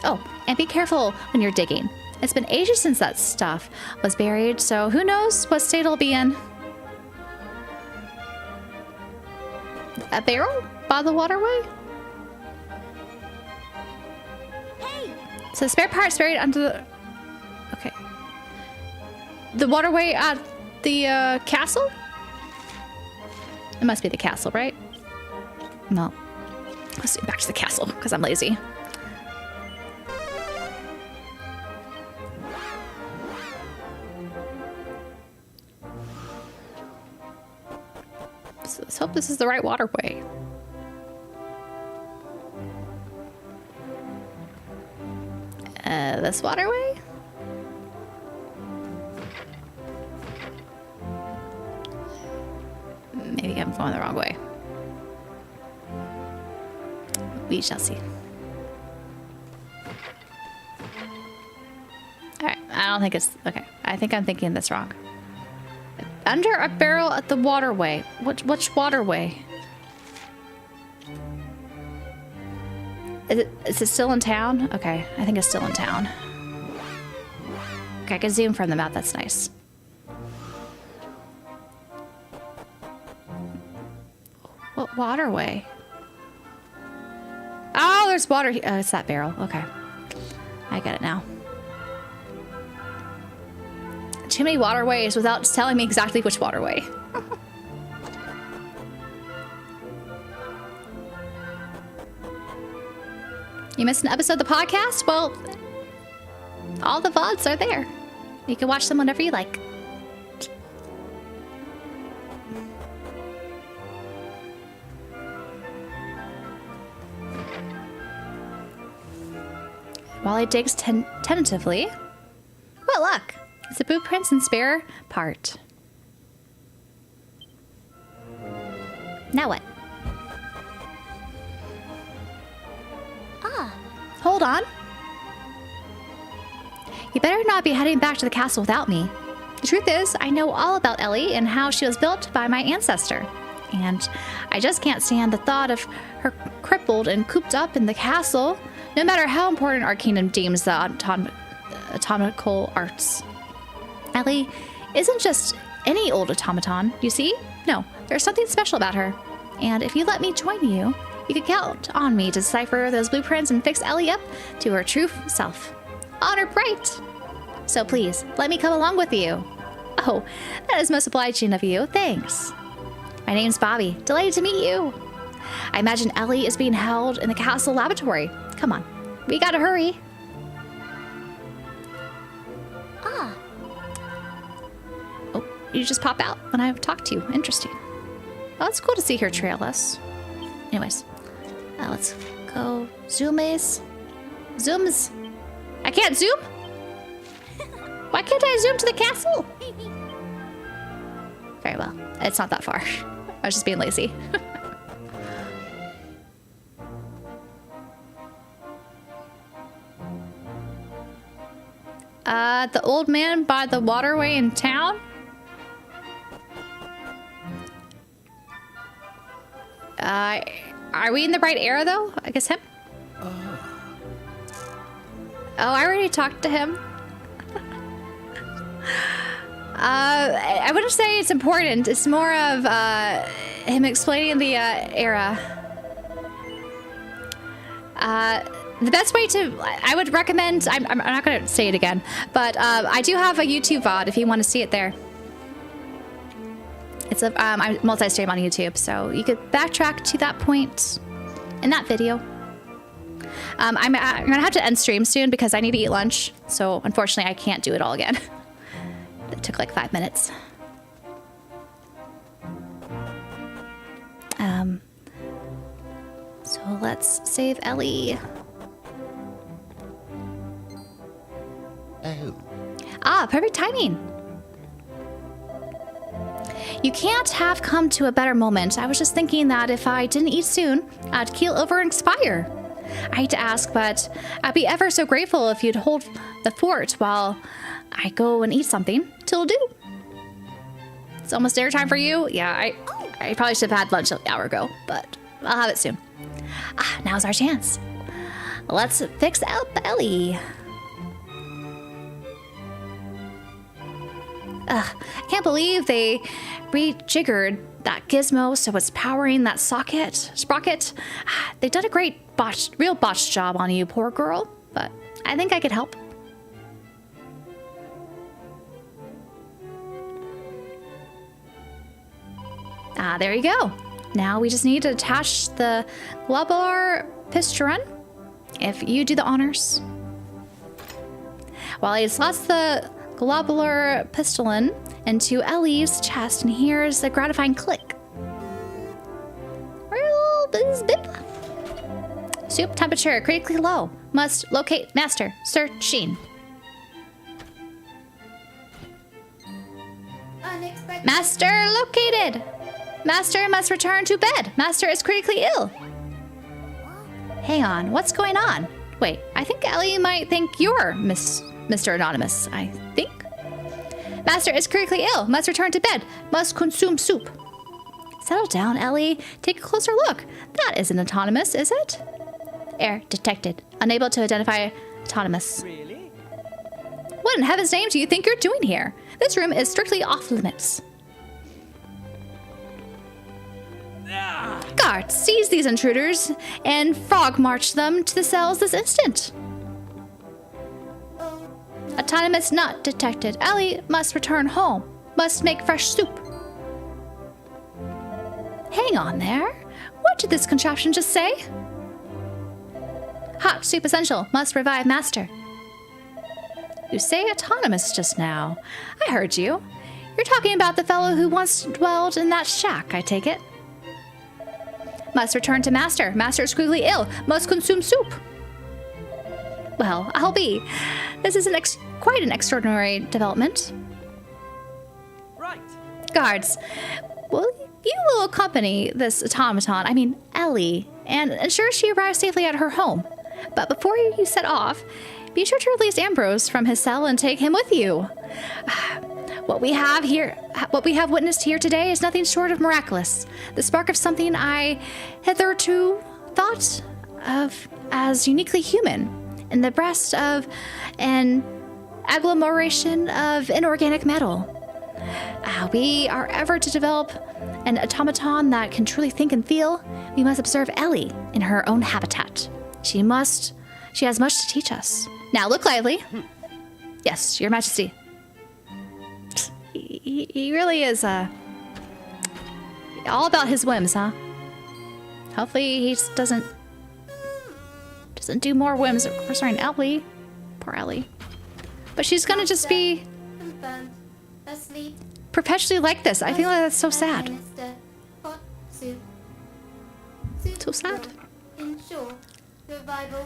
Oh, and be careful when you're digging. It's been ages since that stuff was buried, so who knows what state it'll be in. A barrel by the waterway? Hey. So the spare part's buried under the... Okay. The waterway at the castle? It must be the castle, right? No. Let's go back to the castle, because I'm lazy. So let's hope this is the right waterway. This waterway? Maybe I'm going the wrong way. We shall see. Alright, I don't think it's... Okay, I think I'm thinking this wrong. Under a barrel at the waterway. Which waterway? Is it still in town? Okay, I think it's still in town. Okay, I can zoom from the map. That's nice. What waterway? Oh, there's water. Oh, it's that barrel. Okay. I get it now. Too many waterways without telling me exactly which waterway. You missed an episode of the podcast? Well, all the VODs are there. You can watch them whenever you like. While he digs tentatively, what luck! It's a blueprints and spare part. Now what? Ah, hold on. You better not be heading back to the castle without me. The truth is, I know all about Ellie and how she was built by my ancestor. And I just can't stand the thought of her crippled and cooped up in the castle, no matter how important our kingdom deems the automatical arts. Ellie isn't just any old automaton, you see? No, there's something special about her. And if you let me join you, you can count on me to decipher those blueprints and fix Ellie up to her true self. Honor bright! So please, let me come along with you. Oh, that is most obliging of you. Thanks. My name's Bobby. Delighted to meet you. I imagine Ellie is being held in the castle laboratory. Come on, we gotta hurry. Ah. Oh, you just pop out when I talk to you. Interesting. Well, it's cool to see her trail us. Anyways, let's go. Zoomies. Zooms. I can't zoom? Why can't I zoom to the castle? Very well. It's not that far. I was just being lazy. The old man by the waterway in town? Are we in the right era, though? I guess him? Oh, I already talked to him. I wouldn't say it's important. It's more of him explaining the era. The best way to, I would recommend, I'm not going to say it again, but I do have a YouTube VOD if you want to see it there. It's a I multi-stream on YouTube, so you could backtrack to that point in that video. I'm going to have to end stream soon because I need to eat lunch, so unfortunately I can't do it all again. It took like 5 minutes. So let's save Ellie. Oh. Ah, perfect timing. You can't have come to a better moment. I was just thinking that if I didn't eat soon, I'd keel over and expire. I hate to ask, but I'd be ever so grateful if you'd hold the fort while I go and eat something. Till do. It's almost dinner time for you. Yeah, I probably should have had lunch an hour ago, but I'll have it soon. Ah, now's our chance. Let's fix up Ellie. Ugh, I can't believe they rejiggered that gizmo so it's powering that sprocket. They've done a great real botched job on you, poor girl, but I think I could help. Ah, there you go. Now we just need to attach the globular piston. If you do the honors. While he slots the globular piston into Ellie's chest and hears a gratifying click. Real bip. Soup temperature critically low. Must locate master. Searching. Unexpected. Master located. Master must return to bed. Master is critically ill. Hang on, what's going on? Wait, I think Ellie might think you're Mr. Anonymous, I think. Master is critically ill. Must return to bed. Must consume soup. Settle down, Ellie. Take a closer look. That isn't autonomous, is it? Error detected. Unable to identify autonomous. Really? What in heaven's name do you think you're doing here? This room is strictly off limits. Guards, seize these intruders and frog march them to the cells this instant. Autonomous not detected. Ellie must return home. Must make fresh soup. Hang on there. What did this contraption just say? Hot soup essential. Must revive master. You say autonomous just now. I heard you. You're talking about the fellow who once dwelled in that shack, I take it. Must return to master. Master is critically ill. Must consume soup. Well, I'll be. This is quite an extraordinary development. Right. Guards, you will accompany this automaton, Ellie, and ensure she arrives safely at her home. But before you set off, be sure to release Ambrose from his cell and take him with you. What we have witnessed here today is nothing short of miraculous. The spark of something I hitherto thought of as uniquely human in the breast of an agglomeration of inorganic metal. We are ever to develop an automaton that can truly think and feel. We must observe Ellie in her own habitat. She has much to teach us. Now look lively. Yes, Your Majesty. He really is all about his whims, huh? Hopefully he just doesn't do more whims concerning Ellie. Poor Ellie. But she's gonna just be perpetually like this. I feel like that's so sad. So sad.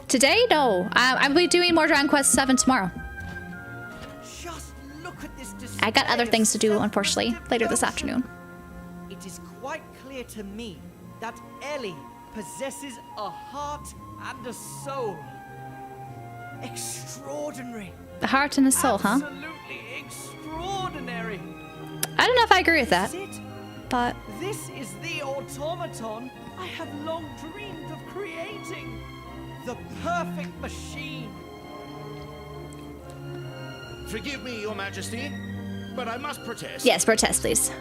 Today? No. I'll be doing more Dragon Quest 7 tomorrow. Just look at this I got other things to do, unfortunately, later this afternoon. It is quite clear to me that Ellie possesses a heart and a soul. Extraordinary. The heart and the soul, huh? Absolutely extraordinary. I don't know if I agree with that, but This is the automaton I have long dreamed of creating. The perfect machine. Forgive me, Your Majesty, but I must protest. yes, protest, please.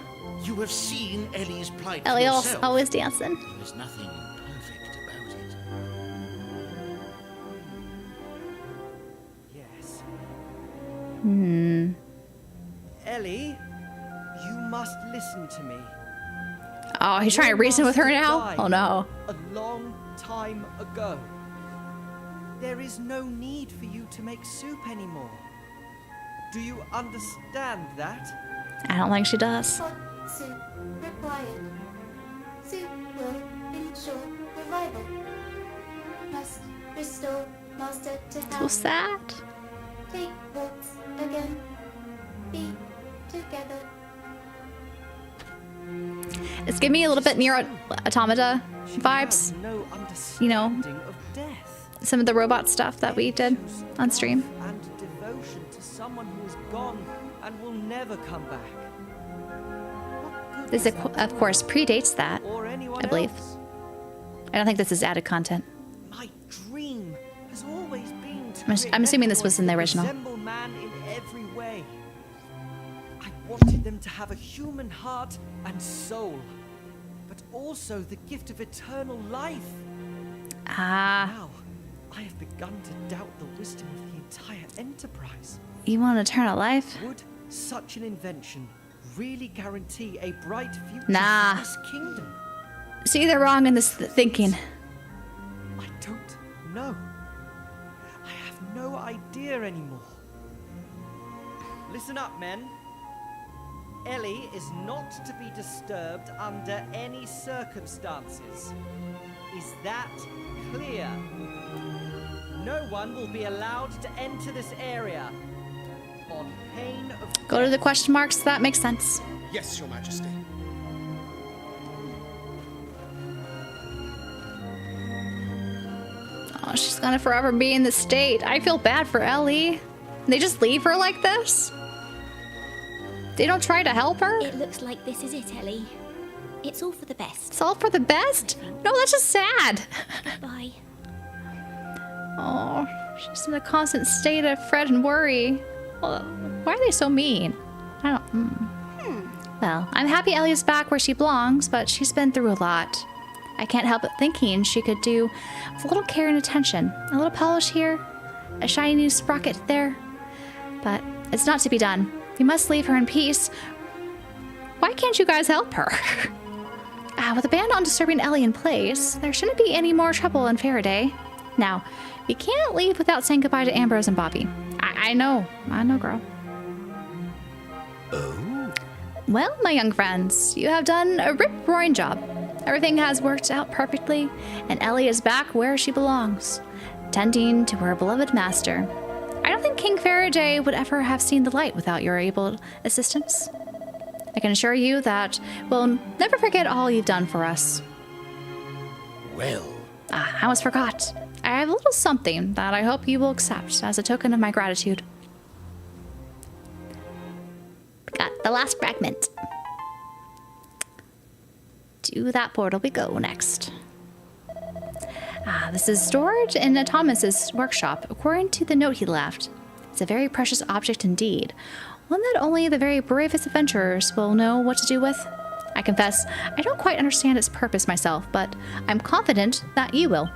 You have seen Ellie's plight Ellie yourself. always dancing. There's nothing perfect about it. Yes. Ellie, you must listen to me. Oh, he's trying to reason with her now? Died Oh no. A long time ago. There is no need for you to make soup anymore. Do you understand that? I don't think she does. Hot soup required. Soup will ensure revival. Must restore master to health. So sad. Take walks again. Be together. It's giving me a little bit near Automata vibes. No You know, understanding of death. some of the robot stuff that we did on stream. And devotion to someone who is gone and will never come back. This, of course, predates that, Or anyone I believe. else. I don't think this is added content. My dream has always been to I'm assuming this was in the original. resemble man in every way. I wanted them to have a human heart and soul, but also the gift of eternal life. Now, I have begun to doubt the wisdom of the entire enterprise. You want eternal life? Would such an invention really guarantee a bright future Nah. for this kingdom? See, they're wrong in this thinking. I don't know. I have no idea anymore. Listen up, men. Ellie is not to be disturbed under any circumstances. Is that clear? No one will be allowed to enter this area on pain of Go to the question marks. That makes sense. Yes, Your Majesty. Oh, she's gonna forever be in this state. I feel bad for Ellie. They just leave her like this? They don't try to help her? It looks like this is it, Ellie. It's all for the best. It's all for the best? No, that's just sad. Goodbye. Oh, she's in a constant state of fret and worry. Well, why are they so mean? I don't. Well, I'm happy Ellie's back where she belongs, but she's been through a lot. I can't help but thinking she could do with a little care and attention. A little polish here, a shiny new sprocket there. But it's not to be done. We must leave her in peace. Why can't you guys help her? With a ban on disturbing Ellie in place, there shouldn't be any more trouble in Faraday. Now, we can't leave without saying goodbye to Ambrose and Bobby. I know, girl. Oh? Well, my young friends, you have done a rip-roaring job. Everything has worked out perfectly, and Ellie is back where she belongs, tending to her beloved master. I don't think King Faraday would ever have seen the light without your able assistance. I can assure you that we'll never forget all you've done for us. Well, I almost forgot. I have a little something that I hope you will accept as a token of my gratitude. Got the last fragment. To that portal we go next. This is stored in Thomas's workshop. According to the note he left, it's a very precious object indeed. One that only the very bravest adventurers will know what to do with. I confess, I don't quite understand its purpose myself, but I'm confident that you will.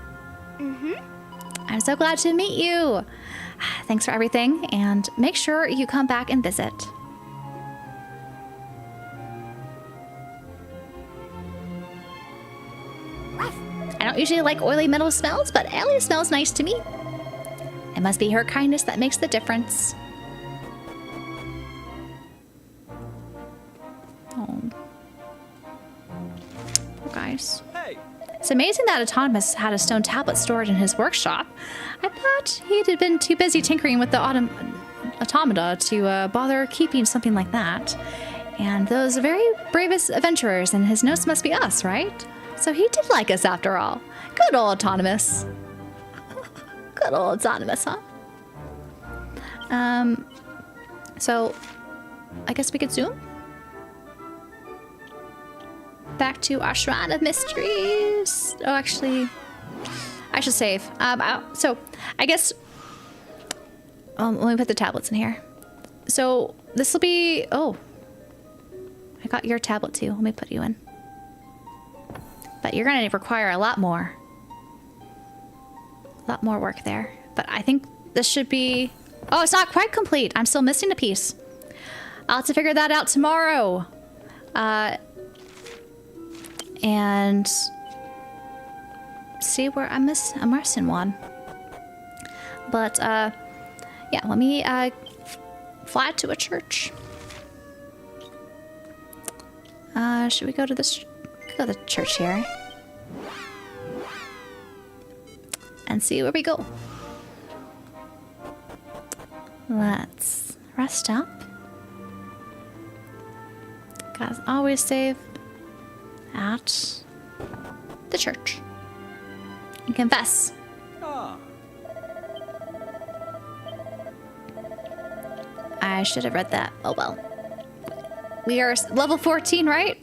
I'm so glad to meet you. Thanks for everything, and make sure you come back and visit. I don't usually like oily metal smells, but Ellie smells nice to me. It must be her kindness that makes the difference. Oh. Poor guys. Hey. It's amazing that Autonomous had a stone tablet stored in his workshop. I thought he'd been too busy tinkering with the automata to bother keeping something like that. And those very bravest adventurers and his notes must be us, right? So he did like us after all. Good old Autonomous. Good old Autonomous, huh? So I guess we could zoom back to our Shrine of Mysteries. Oh, actually, I should save. So I guess let me put the tablets in here. So this will be, oh, I got your tablet too. Let me put you in. But you're gonna require a lot more work there. But I think this should be, oh, it's not quite complete. I'm still missing a piece. I'll have to figure that out tomorrow. And see where I'm missing one. But yeah, let me fly to a church. Should we go to this? Go to the church here and see where we go. Let's rest up. Guys, always save at the church and confess. I should have read that. Oh well. We are level 14, right?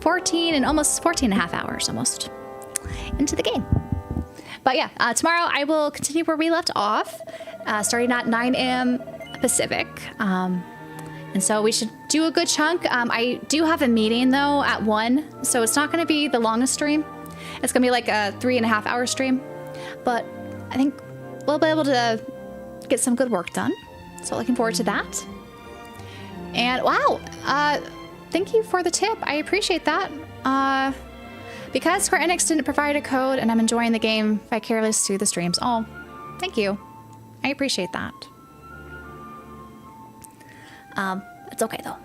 14 and almost 14 and a half hours almost into the game. But yeah, tomorrow I will continue where we left off, starting at 9 a.m. Pacific. And so we should do a good chunk. I do have a meeting though at 1, so it's not going to be the longest stream. It's going to be like a 3.5 hour stream, but I think we'll be able to get some good work done. So looking forward to that. And wow, thank you for the tip. I appreciate that. Because Square Enix didn't provide a code and I'm enjoying the game vicariously through the streams. Oh, thank you. I appreciate that. It's okay though.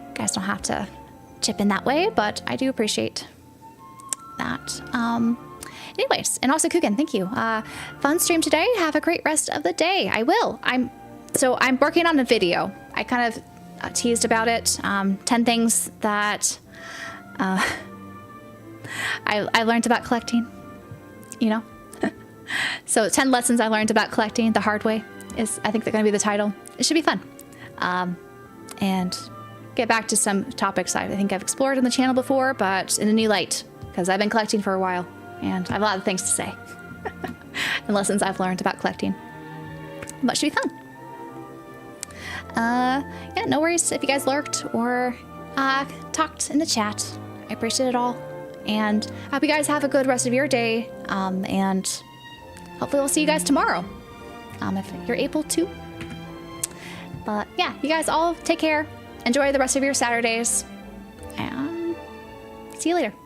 You guys don't have to chip in that way, but I do appreciate that. Anyways, and also Kugan, thank you. Fun stream today. Have a great rest of the day. I will. I'm working on a video. I kind of teased about it. 10 things that I learned about collecting, you know? So 10 lessons I learned about collecting the hard way is, I think, they're going to be the title. It should be fun. And get back to some topics I think I've explored on the channel before, but in a new light, because I've been collecting for a while and I have a lot of things to say and lessons I've learned about collecting. But it should be fun. Yeah, no worries if you guys lurked or talked in the chat. I appreciate it all. And I hope you guys have a good rest of your day. And hopefully we'll see you guys tomorrow. If you're able to. But yeah, you guys all take care. Enjoy the rest of your Saturdays. And see you later.